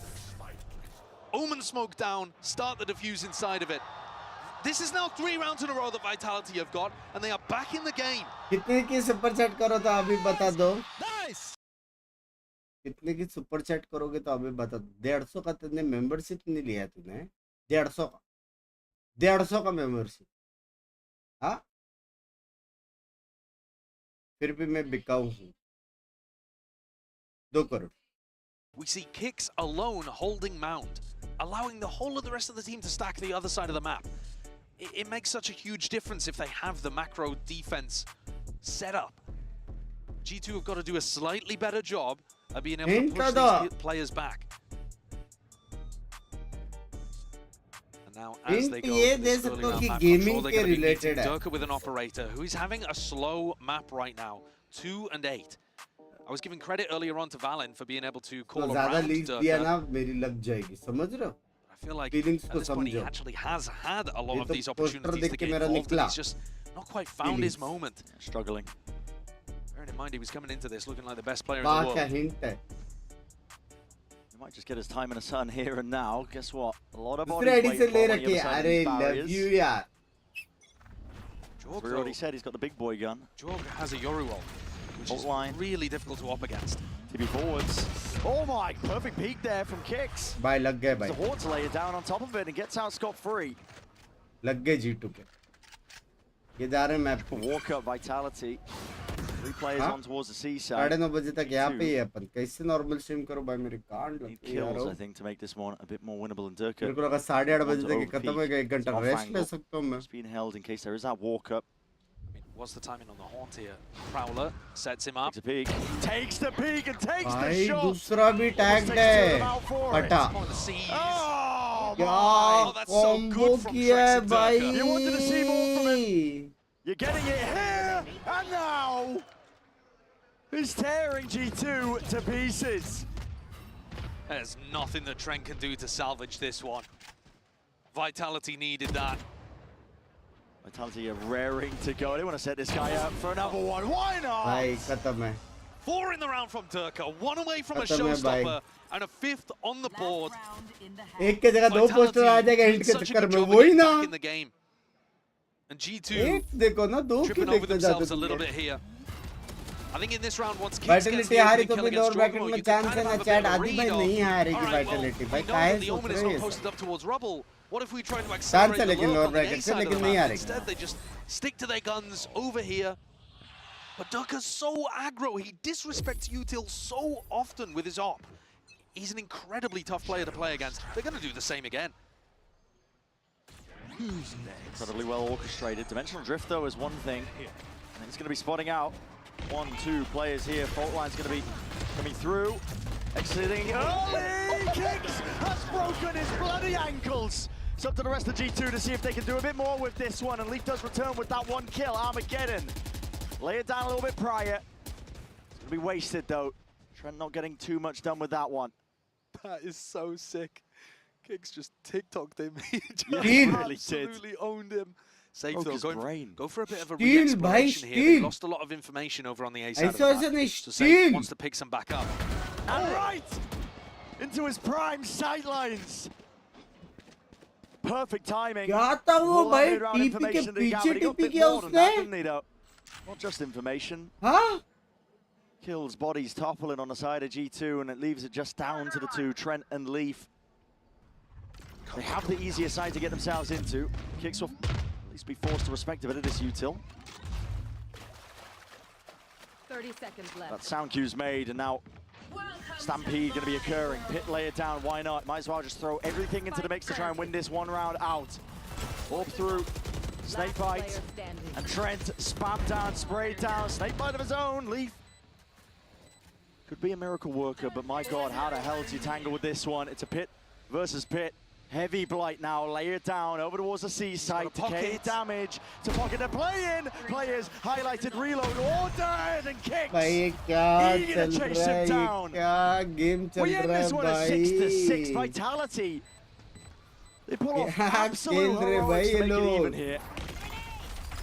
Omen smoke down, start the defuse inside of it. This is now 3 rounds in a row that Vitality have got, and they are back in the game. कितने की super chat करो तो अभी बता दो कितने की super chat करोगे तो अभी बता दो 150 का तुमने मेंबरशिप नहीं लिया तूने 150 का मेंबरशिप हाँ फिर भी मैं बिकाऊ हूँ 2 crore We see Kicks alone holding Mount, allowing the whole of the rest of the team to stack the other side of the map. It makes such a huge difference if they have the macro defense set up. G2 have got to do a slightly better job of being able to push these players back. And now as they go for this early round map control, they're going to be meeting Durka with an operator who is having a slow map right now, 2 and 8. I was giving credit earlier on to Valen for being able to call around Durka. I feel like at this point he actually has had a lot of these opportunities to get involved, and he's just not quite found his moment. Struggling. Bearing in mind he was coming into this looking like the best player in the world. He might just get his time in the sun here and now. Guess what? A lot of bodies waiting for on the other side of these barriers. We already said he's got the big boy gun. Jorg has a Yoru ult, which is really difficult to op against. TB forwards. Oh my, perfect peek there from Kicks. भाई लग गए भाई The Hordes lay it down on top of it and gets out scot-free. लग गए G2 के ये जा रहे हैं मैप पे Walk up Vitality. 3 players on towards the seaside. 9:30 बजे तक यहाँ पे ही है अपन कैसे नॉर्मल स्ट्रीम करो भाई मेरी कांड लगती है यार Kills, I think, to make this one a bit more winnable in Durka. मेरे को लगा 8:30 बजे तक खत्म हो गया 1 घंटा रेस्ट ले सकता हूँ मैं It's been held in case there is that walk up. What's the timing on the Haunt here? Prowler sets him up. Takes a peek. Takes the peek and takes the भाई shot. दूसरा भी tagged है पटा Oh, क्या combo किया है भाई You wanted to see more from him. You're getting it here and now. He's tearing G2 to pieces. There's nothing that Trent can do to salvage this one. Vitality needed that. Vitality are raring to go. They want to set this guy up for another one. Why not? भाई खत्म है 4 in the round from Durka, 1 away from a खत्म है भाई showstopper, and a 5th on the board. एक के जगह 2 poster आ जाएगा हिंट के चक्कर में वही ना In the game. And G2 एक देखो ना 2 tripping क्यों over देखने जाते themselves a तुम little लोग bit here. I think in this round, once Kicks gets Vitality the हारी opening तो kill भी against लोअर ब्रैकेट Giorgamo, में you can चांस kind है of ना have a chat bit of a आदि भाई read of, नहीं हारेगी all right, well, Vitality we भाई know काहे that the सोच omen is रहे हो not ये posted सब up towards rubble. What if we try to chance accelerate है the लेकिन lurk lower on the A bracket से side of the लेकिन नहीं map? हारेगी Instead, they just stick to their guns over here. But Ducker's so aggro. He disrespects Util so often with his op. He's an incredibly tough player to play against. They're going to do the same again. Who's next? Incredibly well orchestrated. Dimensional drift, though, is one thing. And it's going to be spotting out 1, 2 players here. Fault line's going to be coming through. Exiting early. Kicks has broken his bloody ankles. It's up to the rest of G2 to see if they can do a bit more with this one. And Leaf does return with that one kill. Armageddon. Lay it down a little bit prior. It's going to be wasted, though. Trent not getting too much done with that one. That is so sick. Kicks just TikToked him. He just really absolutely owned him. Safe Broke though. his Go for a bit of a Steel, re-exploration bhai, here. They steel. lost a lot of information over on the A side of ऐसा the ऐसा map. नहीं So Safe steel wants to pick some back up. And right into his prime sightlines. Perfect timing. क्या था वो All that भाई mid-round TP के information that he got, पीछे but he got a TP bit किया more than that, उसने didn't he, though? Not just information. हाँ Kills bodies toppling on the side of G2, and it leaves it just down to the two, Trent and Leaf. They have the easier side to get themselves into. Kicks will at least be forced to respect a bit of this util. 30 seconds left. That sound cue's made, and now Stampede going to be occurring. Pit lay it down, why not? Might as well just throw everything into the mix to try and win this one round out. Up through, Snakebite, and Trent spam down, sprayed down, Snakebite of his own, Leaf. Could be a miracle worker, but my God, how the hell do you tangle with this one? It's a Pit versus Pit. Heavy blight now, lay it down over towards the C site. Decay damage to pocket the play in. Players highlighted reload ordered and kicked. भाई ये क्या Eager चल to chase रहा है him ये down. क्या game चल We end रहा है this one at 6-6 भाई Vitality. They pull off क्या absolute खेल रहे heroics भाई to ये make it even लोग here.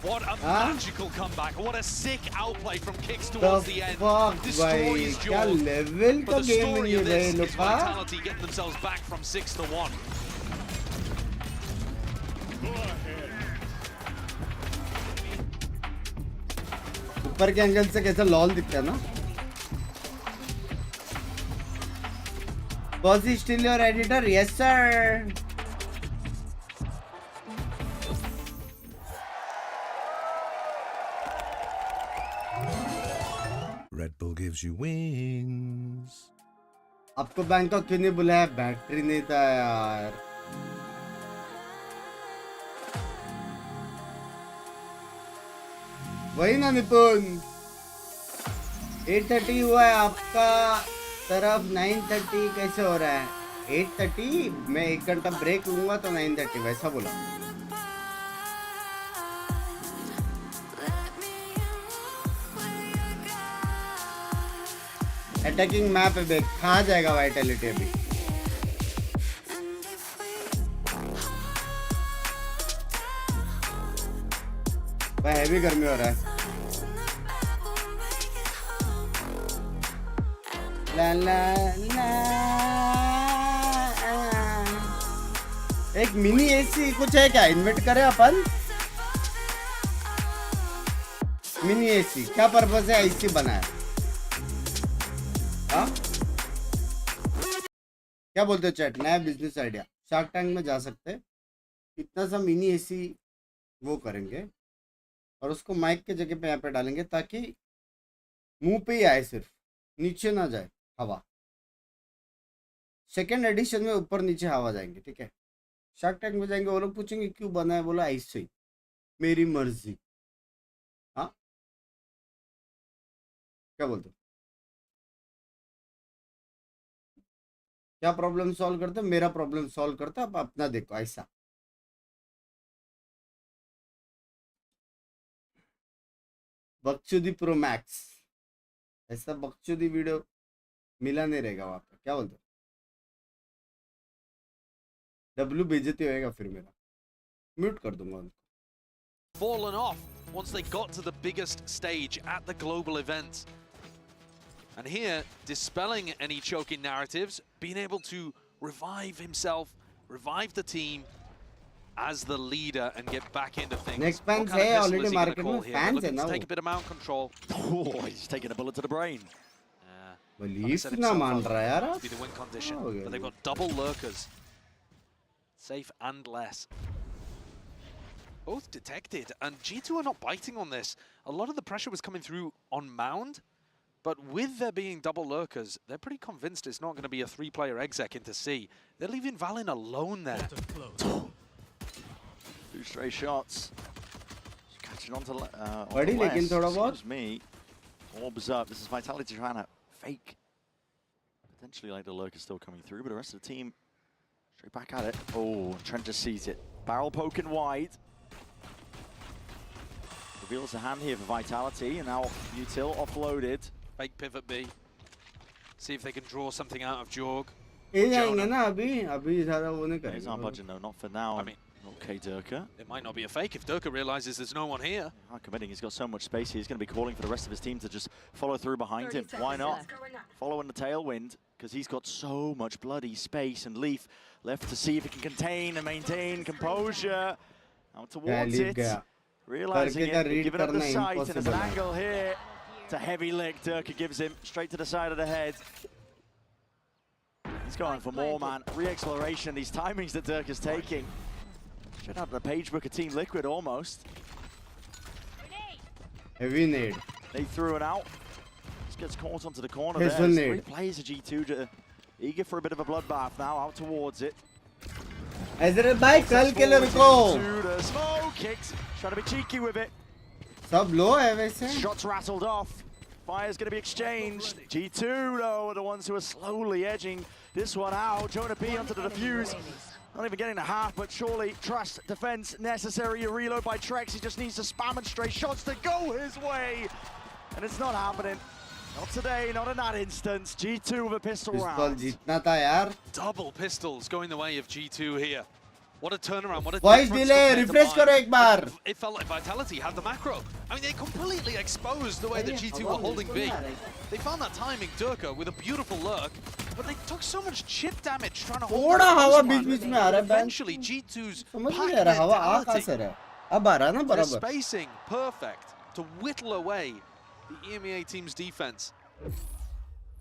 What a Huh? magical comeback. What a sick outplay from Kicks The towards the end. fuck भाई Destroys क्या Jaws. Level But का the game है story ये of भाई this लोग is का Vitality getting themselves back from 6-1. ऊपर के एंगल से कैसा लॉल दिखता है ना boss is still your editor yes sir Red Bull gives you wings. आपको बैंकॉक क्यों नहीं बुलाया बैटरी नहीं था यार वही ना निपुण 8:30 हुआ है आपका तरफ 9:30 कैसे हो रहा है 8:30 मैं 1 घंटा ब्रेक लूंगा तो 9:30 वैसा बोला अटैकिंग मैप है बे खा जाएगा वाइटलिटी अभी भाई हैवी गर्मी हो रहा है ला ला ला एक मिनी एसी कुछ है क्या इन्वेट करें अपन मिनी एसी क्या पर्पस है एसी बनाया हाँ क्या बोलते हो चैट नया बिजनेस आइडिया शार्क टैंक में जा सकते हैं इतना सा मिनी एसी वो करेंगे और उसको माइक के जगह पे यहाँ पे डालेंगे ताकि मुंह पे ही आए सिर्फ नीचे ना जाए हवा सेकेंड एडिशन में ऊपर नीचे हवा जाएंगे ठीक है शार्क टैंक में जाएंगे वो लोग पूछेंगे क्यों बना है बोला ऐसे ही मेरी मर्जी हाँ क्या बोलते हो क्या प्रॉब्लम सॉल्व करते मेरा प्रॉब्लम सॉल्व करता आप अपना देखो ऐसा बकचोदी प्रो मैक्स ऐसा बकचोदी वीडियो मिला नहीं रहेगा वहां पे क्या बोलते डब्ल्यू बेइज्जती होएगा फिर मेरा म्यूट कर दूंगा उनको Fallen off once they got to the biggest stage at the global event. And here, dispelling any choking narratives, being able to revive himself, revive the team, as the leader and get back into things. Next What fans kind of है pistol already is he gonna market call में here? fans है Looking ना to वो. take a bit of mount control. Oh, he's taking a bullet to the brain. Belief Set ना himself मान up रहा है यार. to be the win condition, हो गया but they've ये. got double lurkers. Safe and less. Both detected, and G2 are not biting on this. A lot of the pressure was coming through on Mound, but with there being double lurkers, they're pretty convinced it's not going to be a 3-player exec into C. They're leaving Valin alone there. 2 stray shots. Just catching on to बड़ी लेकिन थोड़ा बहुत. Excuse me. Orbs up. This is Vitality trying to fake. Potentially like the lurker still coming through, but the rest of the team straight back at it. Oh, Trent just sees it. Barrel poking wide. Reveals a hand here for Vitality, and now Util offloaded. Fake pivot B. See if they can draw something out of Jorg. ये जाएंगे ना अभी ज़्यादा वो नहीं He's not करेंगे. budging though, not for now. I mean, okay, Durka. It might not be a fake if Durka realizes there's no one here. Not committing, he's got so much space, he's going to be calling for the rest of his team to just follow through behind him. Why not? Following the tailwind, because he's got so much bloody space, and Leaf left to see if he can contain and maintain composure. Out towards it. Realizing it, giving up the sight, and there's an angle here. It's a heavy lick Durka gives him, straight to the side of the head. He's going for more, man. Re-exploration, these timings that Durka's taking. Straight out of the page book of Team Liquid, almost. Heavy nade. They threw it out. Just gets caught onto the corner Here's there. one There's nade. 3 players of G2 eager for a bit of a bloodbath now, out towards it. Ezra भाई कल के लिए रुको. To the smoke kicks, trying to be cheeky with it. सब लो है वैसे. Shots rattled off. Fire's going to be exchanged. G2 though are the ones who are slowly edging this one out. Jonah P onto the defuse. Not even getting a half, but surely trust defense necessary. A reload by Trex. He just needs to spam and stray shots to go his way. And it's not happening. Not today, not in that instance. G2 with a pistol round. जीतना था यार. Double pistols going the way of G2 here. What a turnaround, what a Voice difference delay, compared to refresh mine. करो एक बार. It felt like Vitality had the macro. I mean, they completely exposed the way that G2 were holding B. They found that timing, Durka, with a beautiful lurk, but they took so much chip damage trying to hold थोड़ा the हवा post बीच man. बीच में आ रहा है. Eventually, G2's समझ pack नहीं आ रहा हवा आ कहाँ mentality, से रहा है. अब आ रहा है ना their बराबर. spacing perfect to whittle away the EMEA team's defense.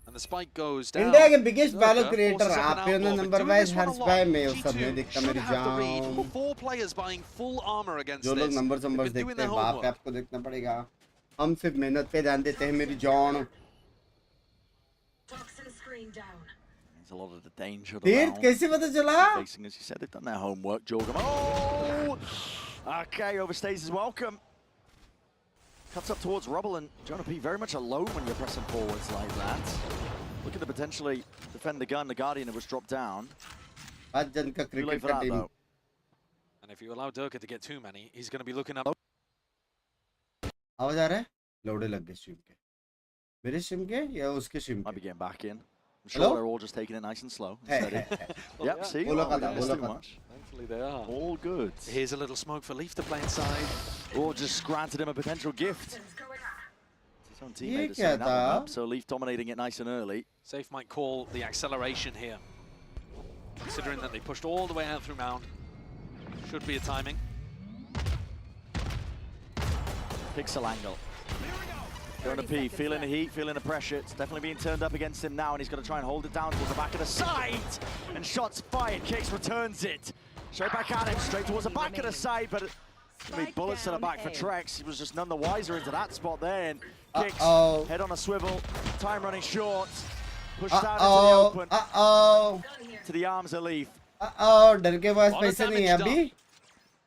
And the spike goes down. India के biggest value Durka creator forces up an आप पे outlaw, ना but number doing wise this her one a spy lot. में वो सब नहीं G2 दिखता should मेरी have the read. जान. 4 players buying full armor against जो लोग this. numbers They've been doing देखते their हैं बाप homework. पे आपको देखना पड़ेगा. हम सिर्फ मेहनत पे ध्यान देते हैं मेरी जान. There's a lot of the danger. तीर्थ कैसे पता चला? Facing, as you said, they've done their homework. Jorgum. Oh! Okay, overstays his welcome. Cuts up towards Rubble, and Jonah P very much alone when you're pressing forwards like that. Looking to potentially defend the gun. The Guardian was dropped down. आज जन का Too late cricket for का that, team. though. And if you allow Durka to get too many, he's going to be looking up. आवाज आ रहा है? लोडे लग गए stream के. मेरे स्ट्रीम के या उसके स्ट्रीम Might be के? getting back in. I'm Hello? sure they're all just taking it nice and slow. Hey, Steady. hey, hey. Yep, see? बोलो Oh, कदा, we didn't miss बोलो too कदा. much. Thankfully they are. All good. Here's a little smoke for Leaf to play inside. Or just granted him a potential gift. His own ये teammate is क्या setting that one था? up, so Leaf dominating it nice and early. Safe might call the acceleration here. Considering that they pushed all the way out through Mound. Should be a timing. Pixel angle. Jonah P feeling the heat, feeling the pressure. It's definitely being turned up against him now, and he's got to try and hold it down towards the back of the side. And shots fired, Kicks returns it. Straight back at him, straight towards the back of the side, but bullets to the back for Trex. He was just none the wiser into that spot there. And Kicks, head on a swivel, time running short. Pushed out into the open. To the arms of Leaf. डर के पास Lot of पैसे नहीं damage है अभी. done.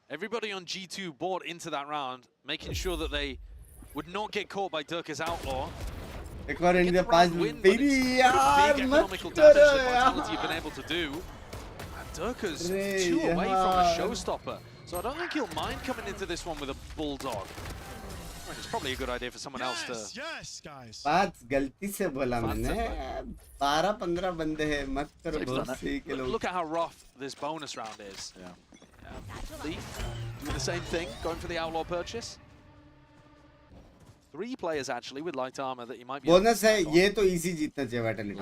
Everybody on G2 bought into that round, making sure that they would not get caught by Durka's outlaw. एक और India Get the pass round win, but तेरी it's यार big मत economical damage करो that Vitality have यार. been able to do. And Durka's Hey, 2 away from a yaar. showstopper. So I don't think he'll mind coming into this one with a bulldog. I mean, it's probably a good idea for someone else to... Yes, guys. बात गलती से बोला मैंने. 12-15 बंदे हैं मत करो बहुत सही के लोग. Look at how rough this bonus round is. Yeah. Leaf doing the same thing, going for the outlaw purchase. 3 players actually with light armor that you might be. Bonus है ये तो इजी जीतना चाहिए वाइटलिटी.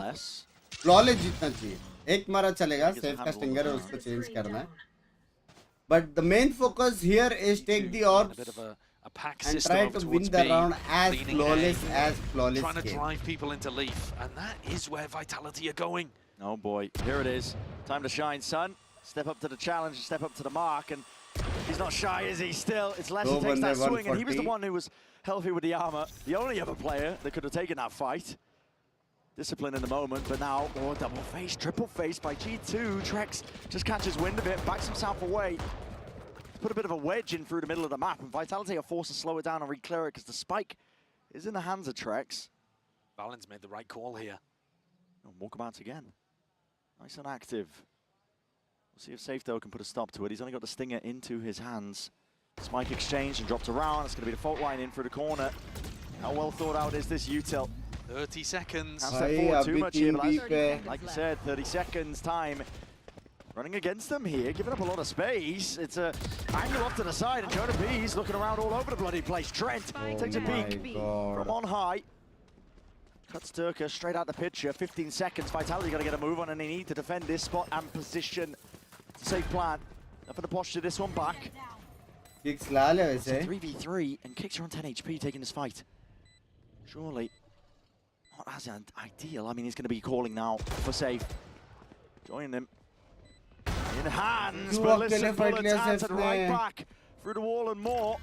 फ्लॉलेस जीतना चाहिए. एक मारा चलेगा. सेफ का स्टिंगर है उसको चेंज करना है. But the main focus here is take the orbs A bit of a pack and system try over to win towards the B, round as leaning flawless A, as flawless trying to game. drive people into Leaf, and that is where Vitality are going. Oh boy, here it is. Time to shine, son. Step up to the challenge, step up to the mark, and he's not shy, is he? Still, it's Leslie Go takes that Wonder swing, and he was the 140. one who was healthy with the armor. The only other player that could have taken that fight. Discipline in the moment, but now, oh, double face, triple face by G2. Trex just catches wind of it, backs himself away. Put a bit of a wedge in through the middle of the map, and Vitality are forced to slow it down and re-clear it because the spike is in the hands of Trex. Valen's made the right call here. And walkabout again. Nice and active. We'll see if Safedo can put a stop to it. He's only got the stinger into his hands. Spike exchange and dropped around. It's going to be the fault line in through the corner. How well thought out is this util? 30 seconds. Can't step forward too much here, but like you said, 30 seconds time. Running against them here, giving up a lot of space. It's a angle off to the side, and Jonah B's looking around all over the bloody place. Trent takes a peek from on high. Cuts Turka straight out the picture. 15 seconds. Vitality got to get a move on, and they need to defend this spot and position. It's a safe plan. Up for the posture, this one back. Kicks lal hai It's a वैसे. 3v3, and Kicks are on 10 HP taking this fight. Surely not as ideal. I mean, he's going to be calling now for safe. Join them. In hands, but listen, bullets answered right back. Through the wall and more.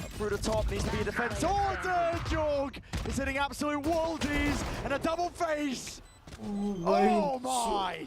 Up through the top, needs to be a defense. Oh, Jog is hitting absolute waldies and a double face. Oh my!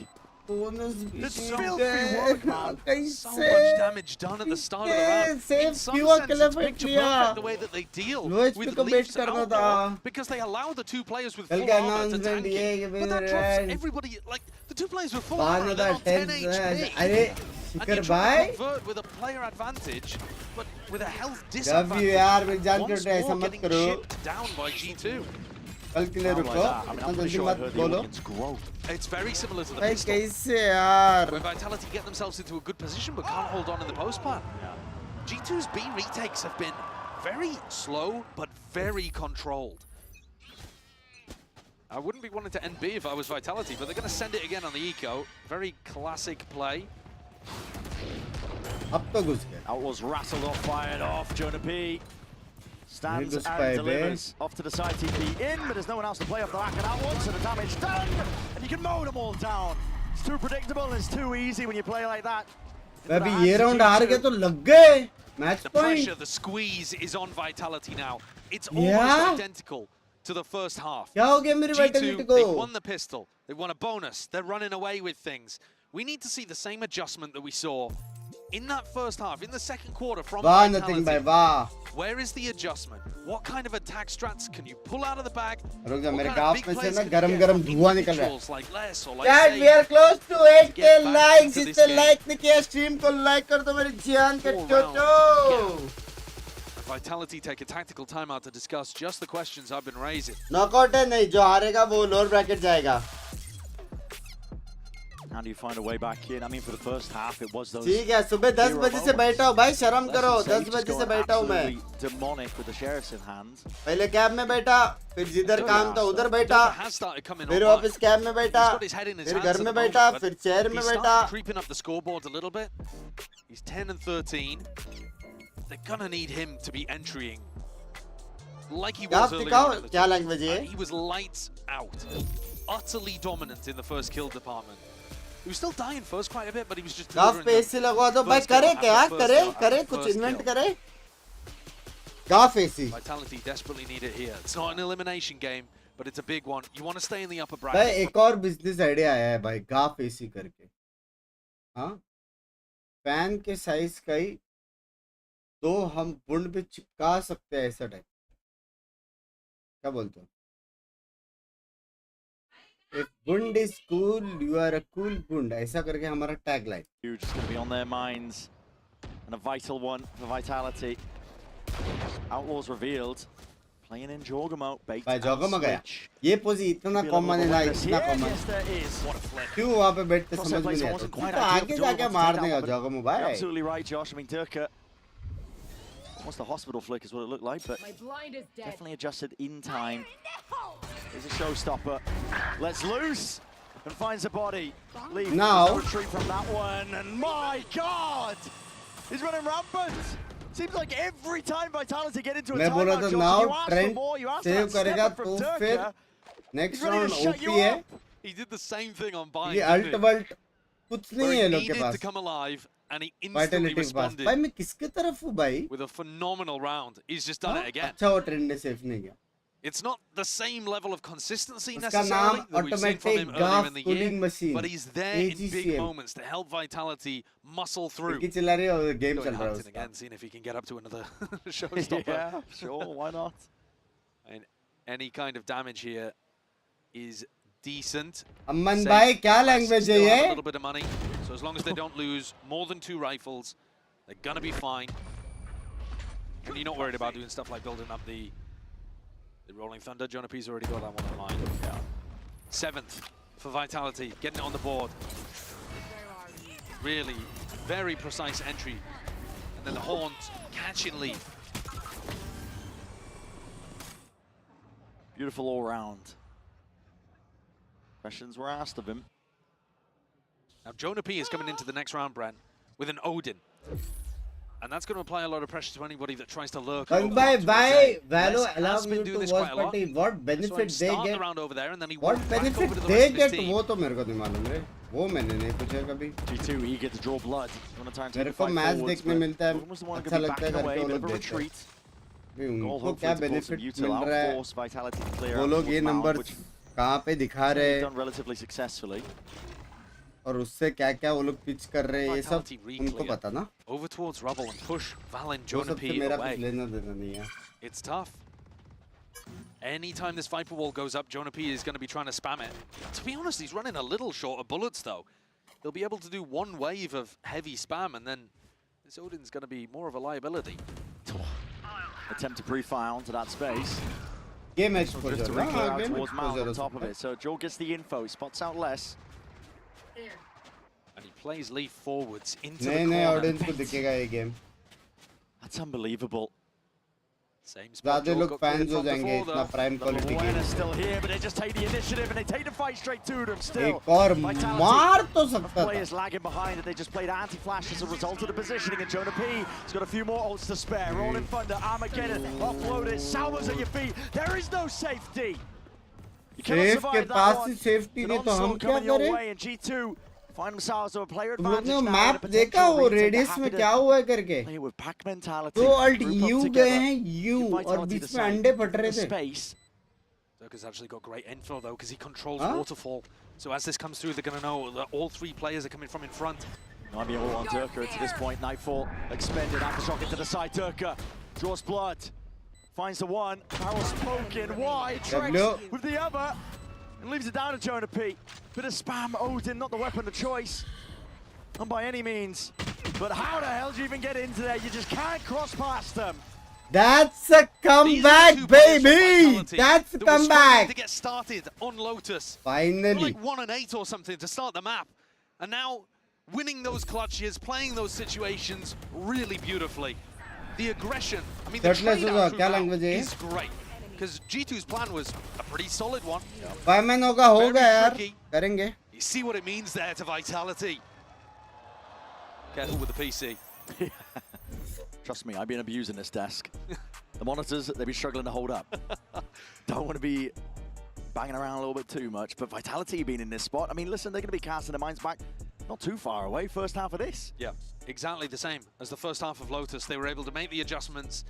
It's filthy work, man. So much damage done at the start of the round. In some sense, it's picture perfect the way that they deal with Leaf's outlaw, because they allow the two players with full armor to tank it. But that drops everybody, like, the two players with full armor, they're on 10 HP. And you try to convert with a player advantage, but with a health disadvantage. Once more getting chipped down by G2. कल के लिए रुको इतना जल्दी मत बोलो It's very similar to the भाई pistol, कैसे यार where Vitality get themselves into a good position but can't hold on in the post plan. G2's B retakes have been very slow but very controlled. I wouldn't be wanting to end B if I was Vitality, but they're going to send it again on the eco. Very classic play. अब तो घुस गए Outlaws rattled off, fired off. Jonah P stands and delivers off to the side. TP in, but there's no one else to play off the back of that one, so the damage done, and you can mow them all down. It's too predictable and it's too easy when you play like that. अभी ये round हार गए तो लग गए match The point pressure, the squeeze is on Vitality now. It's almost identical to the first half. क्या हो गया मेरी Vitality G2, को they won the pistol. They won a bonus. They're running away with things. We need to see the same adjustment that we saw in that first half, in the second quarter from वाह Vitality. Nothing भाई वाह Where is the adjustment? What kind of attack strats can you pull out of the bag? रुक जा मेरे What kind of गाफ big में से plays ना can you गरम get गरम from धुआं निकल रहा है individuals like Les or like Guys, we are Sage? close to 8k likes. to जिससे this लाइक नहीं किया स्ट्रीम को लाइक कर दो मेरी जान के Cho Cho Vitality take a tactical timeout to discuss just the questions I've been raising. Knockout है नहीं जो हारेगा वो लोअर ब्रैकेट जाएगा How do you find a way back in? I mean, for the first half, it was those. ठीक है सुबह 10 बजे से बैठा हूँ भाई शर्म करो 10 बजे से बैठा हूँ मैं Demonic with the sheriffs in hand. पहले कैब में बैठा फिर जिधर काम था उधर बैठा फिर वापस कैब में बैठा फिर घर में बैठा फिर चेयर में बैठा Creeping up the scoreboard a little bit. He's 10 and 13. They're gonna need him to be entering like he was earlier on in the क्या लैंग्वेज है He was lights out, utterly dominant in the first kill department. He was still dying first quite a bit, but he was just. गाफ पे AC लगवा दो भाई करे क्या करे करे कुछ इन्वेंट करे गाफ AC Vitality desperately need it here. It's not an elimination game, but it's a big one. You want to stay in the upper भाई bracket. एक और बिजनेस आइडिया आया है भाई गाफ एसी करके हाँ फैन के साइज का ही तो हम बुंड पे चिपका सकते हैं ऐसा टाइप क्या बोलते हो If Bund is cool, you are a cool Bund. ऐसा करके हमारा tagline. Huge is going to be on their minds, and a vital one for Vitality. Outlaws revealed, playing in Jorgamo. भाई जोगमा गया. ये पोजी इतना कॉमन है ना इतना कॉमन. क्यों वहाँ पे बैठते समझ में नहीं आता. तो आगे जाके मार देगा जोगमो भाई. Absolutely right, Josh. I mean, Turka. Almost a hospital flick is what it looked like, but definitely adjusted in time. Here's a showstopper. Let's loose. and finds a body. Leaf Now- no retreat from that one, and my God, he's running rampant. Seems like every time Vitality get into a मैं बोला timeout, था Josh, now you ask for Trent more, you ask for save that step करेगा up from तो फिर Turka. next He's ready round to shut OP you है. up. He did the same thing on Binks. ये didn't alt he? वल्ट कुछ Where नहीं he है लोग के needed to pass. come alive and he instantly Vitality के पास. responded भाई मैं किसके तरफ हूँ भाई? with a phenomenal round. He's just done हाँ? it again. अच्छा वो ट्रेंड ने सेफ नहीं किया. It's not the same level of consistency उसका necessarily नाम that we've seen from him automatic earlier gas in the cooling year, machine, but he's there in big AGCM. moments to help Vitality muscle through. की चिल्ला रही है और game Going चल रहा है hunting उसका. again, seeing if he can get up to another showstopper. Yeah, sure, why not? And any kind of damage here is decent. Aman Safe. भाई क्या West लैंग्वेज है still have a ये? little bit of money, so as long as they don't lose more than 2 rifles, they're gonna be fine. And you're not worried about doing stuff like building up the Rolling Thunder. Jonah P's already got that one in mind. Yeah. 7th for Vitality, getting it on the board. Really very precise entry. And then the Haunt catching Leaf. Beautiful all round. Questions were asked of him. Now Jonah P is coming into the next round, Brent, with an Odin. And that's going to apply a lot of pressure to anybody that tries to lurk. But why Valo allow you to watch party? What benefit they get? What benefit they get? वो तो मेरे को नहीं मालूम रे. वो मैंने नहीं पूछा कभी. G2 eager to draw blood. मेरे को मैच देखने मिलता है. अच्छा लगता है करके वो लोग देते हैं. भी उनको क्या benefit मिल रहा है? वो लोग ये numbers कहाँ पे दिखा रहे हैं? relatively successfully. और उससे क्या-क्या वो लोग पिच कर रहे हैं ये सब उनको पता ना. Over towards rubble and push Val and वो Jonah सबसे P मेरा away. कुछ लेना देना नहीं है. It's tough. Anytime this Viper wall goes up, Jonah P is going to be trying to spam it. To be honest, he's running a little short of bullets though. He'll be able to do one wave of heavy spam and then this Odin's going to be more of a liability. Attempt to pre-fire onto that space. Game Just exposure. to ना reclear out game towards Mal on exposure. top of it. So Joel gets the info, he spots out less. And he plays Leaf forwards into नए the नए corner. Audience को दिखेगा ये game. That's unbelievable. Same spot. ज़्यादा Joel लोग got fans cleared हो from जाएंगे before, इतना though. prime quality Buena game. still here, but they just take the initiative and they take the fight straight to them still. एक और मार तो सकता था. Players lagging behind it. They just played anti-flash as a result of the positioning, and Jonah P has got a few more ults to spare. Rolling Thunder, Armageddon, offload it, Salvos at your feet. There is no safety. You cannot Safe survive के that pass one. He safety An नहीं तो हम onslaught क्या coming your करें? way, and G2 find themselves with a player तुम लोग advantage ने now and a map देखा potential वो retake. They're रेडियस happy में to क्या हुआ है करके? play with pack mentality. दो ult Group up you together. गए हैं यू Give और Vitality बीच the में side. अंडे फट Give रहे them the थे. space. Durka's actually got great info though because he controls Huh? waterfall. So as this comes through, they're going to know that all 3 players are coming from in front. Might be all on Durka to this point. Nightfall expended. Aftershock into the side. Durka draws blood. Finds the one. Barrel spoken wide. Treks with the other. And leaves it down to Jonah P. Bit of spam. Odin, not the weapon of choice. Not by any means. But how the hell do you even get into there? You just can't cross past them. That's a comeback, baby. That's a To comeback. get started on Lotus. Finally. Like 1 and 8 or something to start the map. And now winning those clutches, playing those situations really beautifully. The aggression, I mean, the Shirtless trade होगा, out क्या through language है? is great. Because G2's plan was a pretty solid one. फाइवमैन होगा होगा Very यार. tricky. करेंगे. You see what it means there to Vitality. Careful with the PC. Trust me, I've been abusing this desk. The monitors, they've been struggling to hold up. Don't want to be banging around a little bit too much, but Vitality being in this spot, I mean, listen, they're going to be casting their minds back not too far away, first half of this. Yeah, exactly the same as the first half of Lotus. They were able to make the adjustments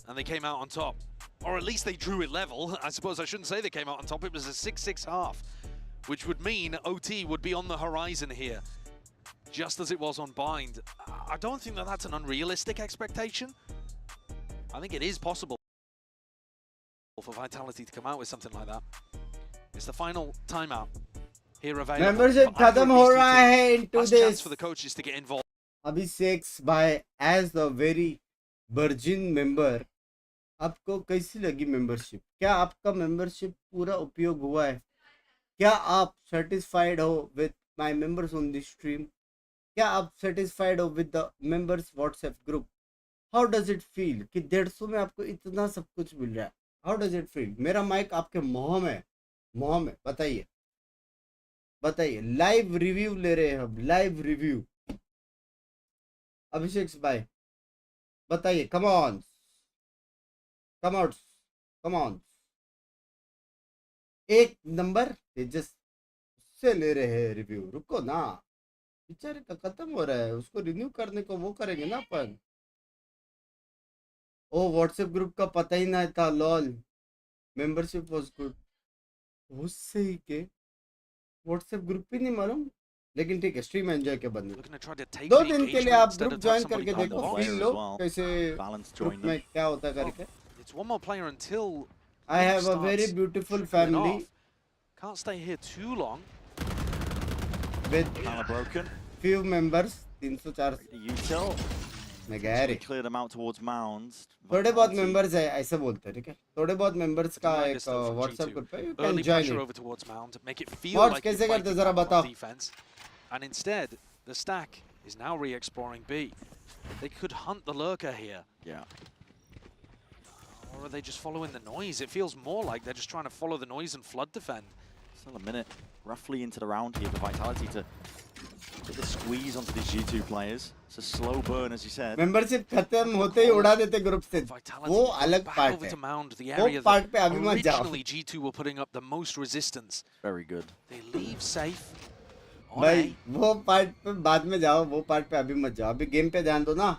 and they came out on top. Or at least they drew it level. I suppose I shouldn't say they came out on top. It was a 6-6 half, which would mean OT would be on the horizon here, just as it was on Bind. I don't think that that's an unrealistic expectation. I think it is possible for Vitality to come out with something like that. It's the final timeout here available. Membership for either खत्म of हो these two रहा teams. है into Last chance this. for the coaches to get involved. Abhishek by as the very virgin member. आपको कैसी लगी membership? क्या आपका membership पूरा उपयोग हुआ है? क्या आप सेटिस्फाइड हो with my members on this stream? क्या आप सेटिस्फाइड हो with the members WhatsApp group? How does it feel कि 150 में आपको इतना सब कुछ मिल रहा है? How does it feel? मेरा माइक आपके मुंह में बताइए. बताइए, लाइव रिव्यू ले रहे हैं हम, लाइव रिव्यू। अभिषेक भाई बताइए, come on, come out, come on. एक नंबर तेजस से ले रहे हैं रिव्यू। रुको ना, बेचारे का खत्म हो रहा है, उसको रिन्यू करने को वो करेंगे ना अपन। ओ व्हाट्सएप ग्रुप का पता ही नहीं था, लॉल। Membership was good. उससे ही के व्हाट्सएप ग्रुप भी नहीं मालूम, लेकिन ठीक है, स्ट्रीम एंजॉय के बंदे 2 दिन के लिए आप ग्रुप ज्वाइन करके देखो, फील लो कैसे ग्रुप में क्या होता करके। I have a very beautiful family Can't stay here too long. with broken. few members, 304 मैं गया रे। Clear them out towards mounds. थोड़े बहुत मेंबर्स है, ऐसे बोलते हैं, ठीक है। थोड़े बहुत मेंबर्स का एक व्हाट्सएप ग्रुप है, you can Early join pressure it. over towards Mound, make it feel Mods like कैसे you're करते fighting जरा back on बताओ। defense. And instead, the stack is now re-exploring B. They could hunt the lurker here. Yeah. Or are they just following the noise? It feels more like they're just trying to follow the noise and flood defend. Still a minute roughly into the round here for Vitality to get the squeeze onto these G2 players. It's a slow burn, as you said. Membership खत्म होते ही उड़ा देते group से, वो अलग Back part over है। to Mound, the वो area part that पे अभी मत जाओ originally G2 were putting up the most resistance. Very good. They leave safe. On भाई, A. वो पार्ट पे बाद में जाओ, वो पार्ट पे अभी मत जाओ, अभी गेम पे ध्यान दो ना।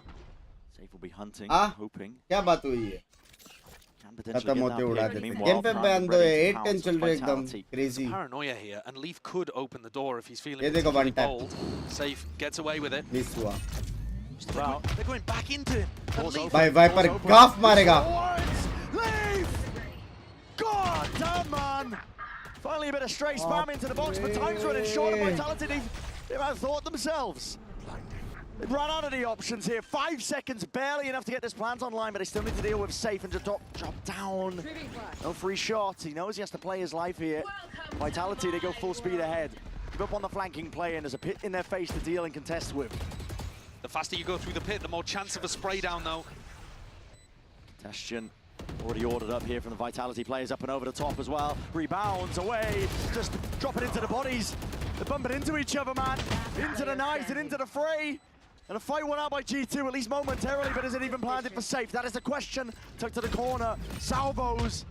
Safe will be hunting, हाँ, hoping. क्या बात हुई है? खत्म होते उड़ा देते। Meanwhile, गेम पे ध्यान दो, ready to 8-10 pounce चल on रहे एकदम Vitality. Crazy. Paranoia here, and Leaf could open the door if he's feeling ये देखो one particularly tap। bold. Safe gets away with it. Miss हुआ। They're going back into him. And Leaf भाई wiper गाफ मारेगा। Leaf! God damn, man! Finally a bit of straight spam into the box, but time's running short of Vitality. They've outthought themselves. They've run out of the options here. 5 seconds, barely enough to get this plant online, but they still need to deal with Safe and just drop down. No free shot. He knows he has to play his life here. Vitality, they go full speed ahead. Give up on the flanking play, and there's a pit in their face to deal and contest with. The faster you go through the pit, the more chance of a spray down, though. Bastion already ordered up here from the Vitality players, up and over the top as well. Rebounds away, just drop it into the bodies. They're bumping into each other, man. Into the knives and into the fray. And a fight won out by G2, at least momentarily, but is it even planted for Safe? That is the question. Tucked to the corner, salvos.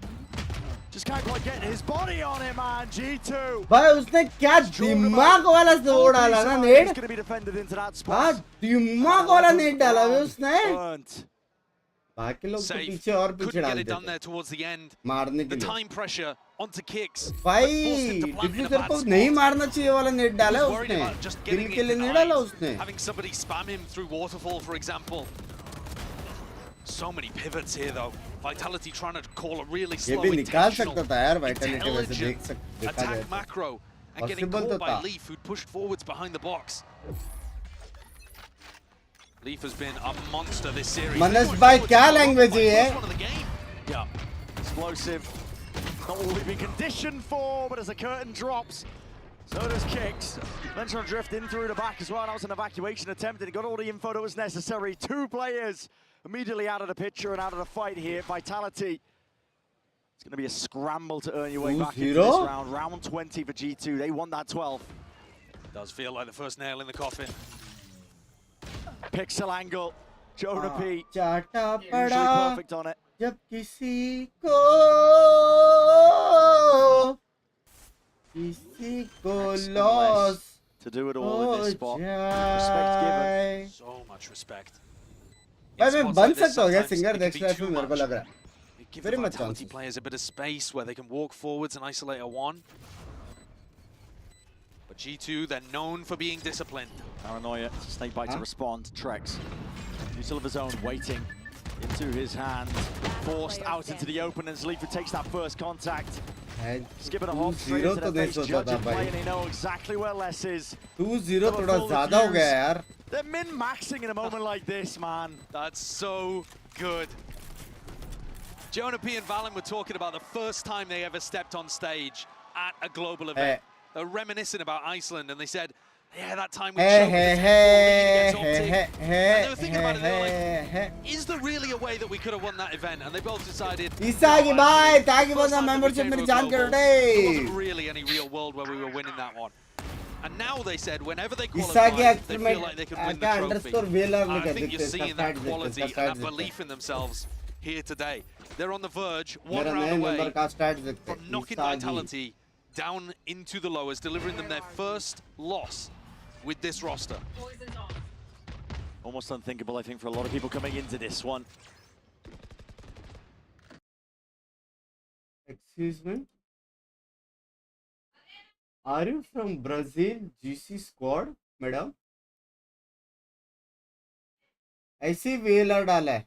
Just can't quite get his body on it, man. G2. भाई उसने क्या दिमाग वाला जोड़ डाला ना net. He's going to be defended into that हाँ, spot. दिमाग वाला नेट डाला है उसने। Burnt. बाकी लोग तो Safe. पीछे और पीछे Couldn't get डाल it done देते there towards the end. मारने के The लिए। time pressure onto kicks. भाई डिफ्यूजर को नहीं मारना चाहिए वाला नेट डाला है Worried उसने। about just किल getting के it लिए नहीं डाला denied. उसने। Having somebody spam him through waterfall, for example. So many pivots here, though. Vitality trying to call a really ये slow, भी निकाल intentional, सकता था यार वाइटलिटी वैसे देख intelligent देखा जाए attack तो। macro and getting Possible caught तो by था। Leaf, who'd pushed forwards behind the box. Leaf has been a monster this series. मनस भाई क्या लैंग्वेज है? Yeah, explosive. Not what we've been conditioned for, but as the curtain drops, so does kicks. Dimensional drift in through the back as well. That was an evacuation attempt, and he got all the info that was necessary. 2 players immediately out of the picture and out of the fight here. Vitality. It's going to be a scramble to earn your way back into this round. Round 20 for G2. They won that 12. Does feel like the first nail in the coffin. Pixel angle. Jonah P. चाटा Usually पड़ा perfect on it. जब किसी को loss to do it all in this spot. जाए। Respect given. So much respect. भाई मैं spots बन like this, सकता हूँ क्या sometimes singer it can next be life too में मेरे को much. लग रहा है। Give Very the much Vitality chances. players a bit of space where they can walk forwards and isolate a one. But G2, they're known for being disciplined. Paranoia, snake bite to respond. Trex, use of his own, waiting into his hand. Forced out into the open, and Zleefa takes that first contact. Skipping a hop straight into the face, judge and play, and they know exactly where Les is. 2-0 थोड़ा ज़्यादा हो गया यार। They're min-maxing in a moment like this, man. That's so good. Jonah P and Valen were talking about the first time they ever stepped on stage at a global event. They're reminiscing about Iceland, and they said, yeah, that time we showed and they were thinking about it, they were like, is there really a way that we could have won that event? And they both decided, ईसागी भाई ताकि first बंदा time that we membership came मेरी to a जान कर global, they. there wasn't really any real world where we were winning that one. And now they said whenever they Isagi qualify, they feel like they can win the क्या trophy. underscore VLR And I लिखा think you're देखते seeing इसका that stats quality देखते and that belief in themselves here today. They're on the verge, one मेरा round नए away number का stats देखते from knocking Isagi Vitality down into the lowers, delivering them their first loss with this roster. Almost unthinkable, I think, for a lot of people coming into this one. Excuse me? Are you from Brazil GC squad, madam? ऐसी VLR डाला है.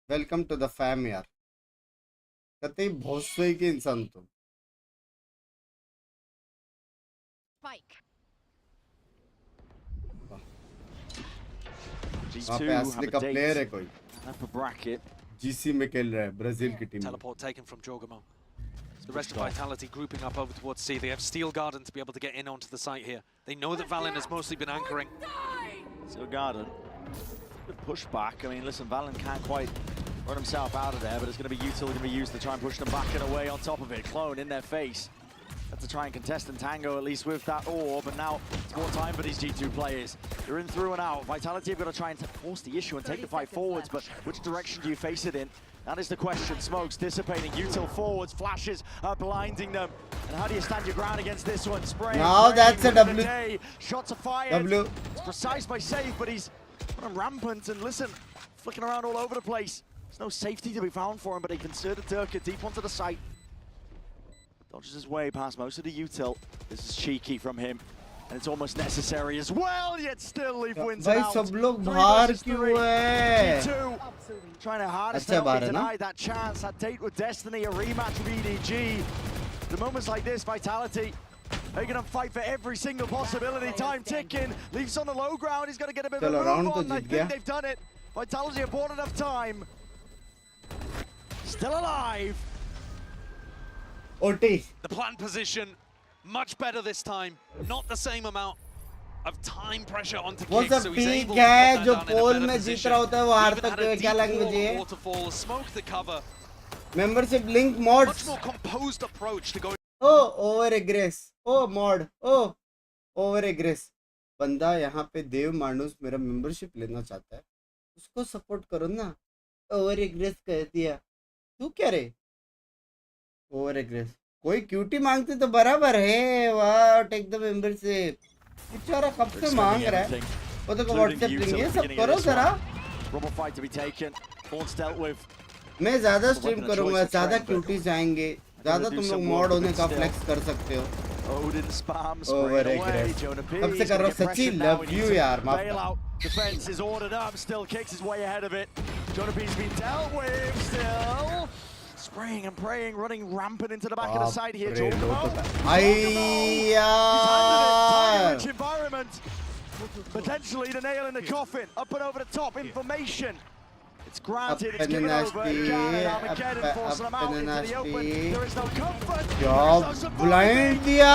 Welcome to the fam यार. कतई भोसड़ी के इंसान तुम. Spike. वहाँ पे असली का प्लेयर है कोई. bracket. GC में खेल रहा है ब्राजील की team. Teleport taken from Jorgamo. The rest of Vitality grouping up over towards C. They have Steel Garden to be able to get in onto the site here. They know that Valen has mostly been anchoring. Steel Garden. Good push back. I mean, listen, Valen can't quite run himself out of there, but it's going to be util going to be used to try and push them back and away on top of it. Clone in their face. Have to try and contest and tango at least with that orb, and now it's more time for these G2 players. They're in through and out. Vitality have got to try and force the issue and take the fight forwards, but which direction do you face it in? That is the question. Smokes dissipating, util forwards, flashes are blinding them. And how do you stand your ground against this one? Spraying. Now that's a W. Shots are fired. W. It's precise by safe, but he's running rampant and listen, flicking around all over the place. There's no safety to be found for him, but he considered Turka deep onto the site. Dodges his way past most of the util. This is cheeky from him. And it's almost necessary as well, yet still Leaf wins it भाई out. सब लोग बाहर क्यों है? G2 trying to hardest अच्छा help बाहर me है ना? deny that chance, that date with Destiny, a rematch with EDG. The moments like this, Vitality, they're going to fight for every single possibility. Time ticking. Leaf's on the low ground. He's got to get a bit of चलो a round move तो on. I Jeet think गया. they've done it. Vitality have bought enough time. Still alive. OT. The plant position, much better this time. Not the same amount of time pressure onto वो Kicks, सब so he's ठीक able to है put जो that down in a pole better में जीत position. रहा होता है वो हार Even had सकते a हो क्या deep लैंग्वेज wall है? waterfall, smoked the cover. Membership link Much mods. more composed approach to going. Oh over aggress. Oh mod. Oh over aggress. बंदा यहाँ पे देव मानुस मेरा मेंबरशिप लेना चाहता है. उसको सपोर्ट करो ना. ओवर एग्रेस कह दिया. तू क्या रे? ओवर एग्रेस. कोई क्यूटी मांगते तो बराबर है. वाह टेक द मेंबरशिप. बेचारा कब से मांग रहा है. वो तो व्हाट्सएप लिंक है सब करो जरा. Rubble fight to be taken. Thorns dealt with. मैं ज्यादा स्ट्रीम करूंगा. ज्यादा क्यूटीज आएंगे. ज्यादा तुम लोग मॉड होने का फ्लेक्स कर सकते हो. Odin spam Over spraying away. aggress. Jonah P. कब से कर रहा हूँ सच्ची love you यार. माफ कर. Bailout. Defense is ordered up. Still kicks his way ahead of it. Jonah P's been dealt with. Still spraying and praying, running rampant into the back of the side here. I Target यार. rich environment. Potentially the nail in the coffin. Up and over the top. Information. It's granted. It's given over. Again, and Armageddon forcing them out into the open. There is no comfort. क्या blind दिया.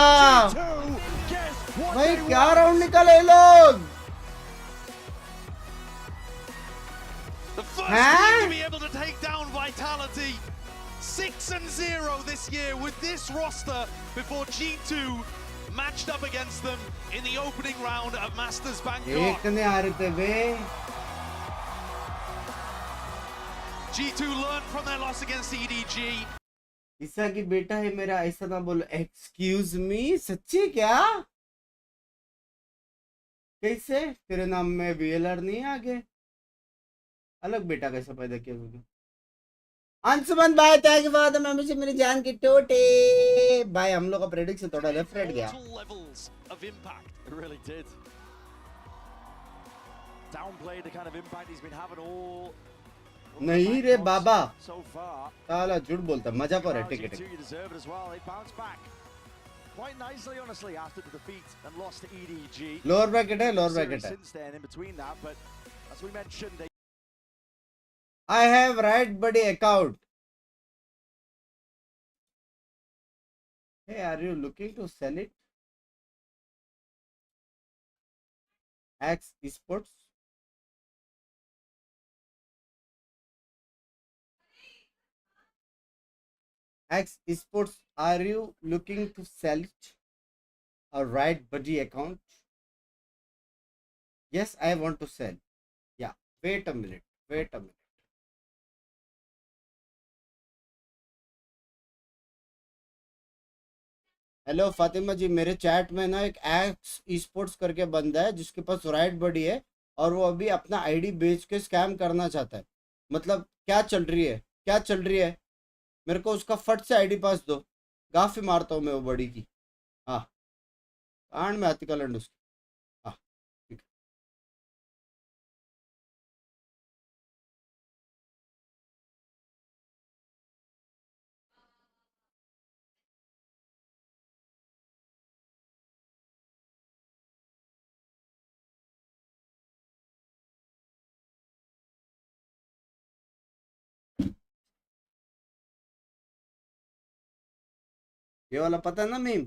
भाई क्या round निकाले लोग. The first team to be able to take down Vitality. 6-0 this year with this roster before G2 matched up against them in the opening round of Masters Bangkok. एक ने हारे थे बे. G2 learned from their loss against EDG. ईसा की बेटा है मेरा. ऐसा ना बोलो. Excuse me. सच्ची क्या? कैसे? तेरे नाम में VLR नहीं आगे. अलग बेटा कैसे पैदा किया तूने? अंशुमन भाई thank you for the membership. मेरी जान की टोटे. भाई हम लोग का प्रेडिक्शन थोड़ा लेफ्ट राइट गया. Levels of impact. It really did. Downplayed the kind of impact he's been having all. नहीं रे बाबा. So far. साला झूठ बोलता. मजा कर है. Ticket. You deserve it as well. They bounced back quite nicely, honestly, after the defeat and lost to EDG. Lower bracket है. Lower bracket है. Since then, in between that, but as we mentioned, they. I have right buddy account. Hey, are you looking to sell it? Axe Esports. X Esports, are you looking to sell it? A right buddy account? Yes, I want to sell. Yeah, wait a minute. Hello Fatima ji, मेरे chat में ना एक x sports करके बंदा है जिसके पास right body है और वो अभी अपना आईडी बेच के स्कैम करना चाहता है। मतलब क्या चल रही है? मेरे को उसका फट से आईडी पास दो, गाफी मारता हूँ मैं वो बॉडी की। हाँ, कांड में आती कलंड उसकी। हाँ ठीक है। ये वाला पता है ना मीम?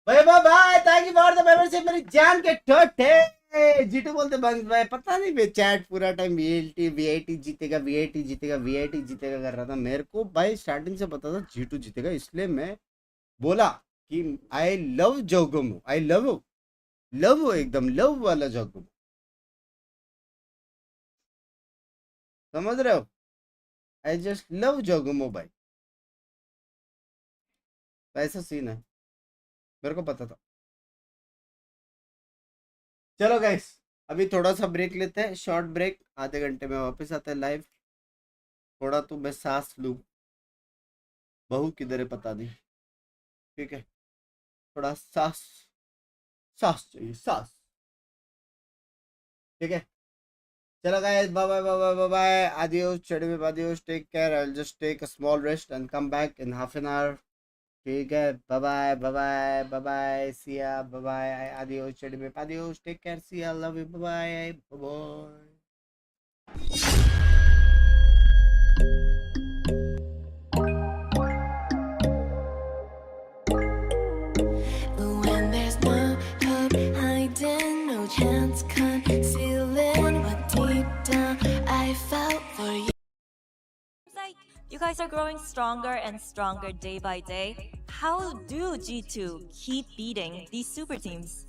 भाई भाई thank you for the membership मेरी जान के ठोठे। जीटू बोलते बंद भाई, पता नहीं मैं चैट पूरा टाइम वीआईटी जीतेगा कर रहा था। मेरे को भाई स्टार्टिंग से पता था जीटू जीतेगा, इसलिए मैं बोला कि आई लव जोगमो, आई लव एकदम लव वाला जोगमो, समझ रहे हो? आई जस्ट लव जोगमो भाई, ऐसा सीन है, मेरे को पता था। चलो गाइस, अभी थोड़ा सा ब्रेक लेते हैं, शॉर्ट ब्रेक, आधे घंटे में वापस आते हैं लाइव। थोड़ा तो मैं सांस लूं, बहू किधर है पता नहीं, ठीक है? थोड़ा सांस चाहिए, सांस, ठीक है? चलो guys, bye bye bye bye bye, adios, adios, take care, I will just take a small rest and come back in half an hour, ठीक है? Bye bye bye bye bye bye, see ya, bye bye, adios, adios, take care, see ya, love you, bye bye bye. When there's no hope hiding, no chance concealing what deep down I felt for you. You guys are growing stronger and stronger day by day. How do G2 keep beating these super teams?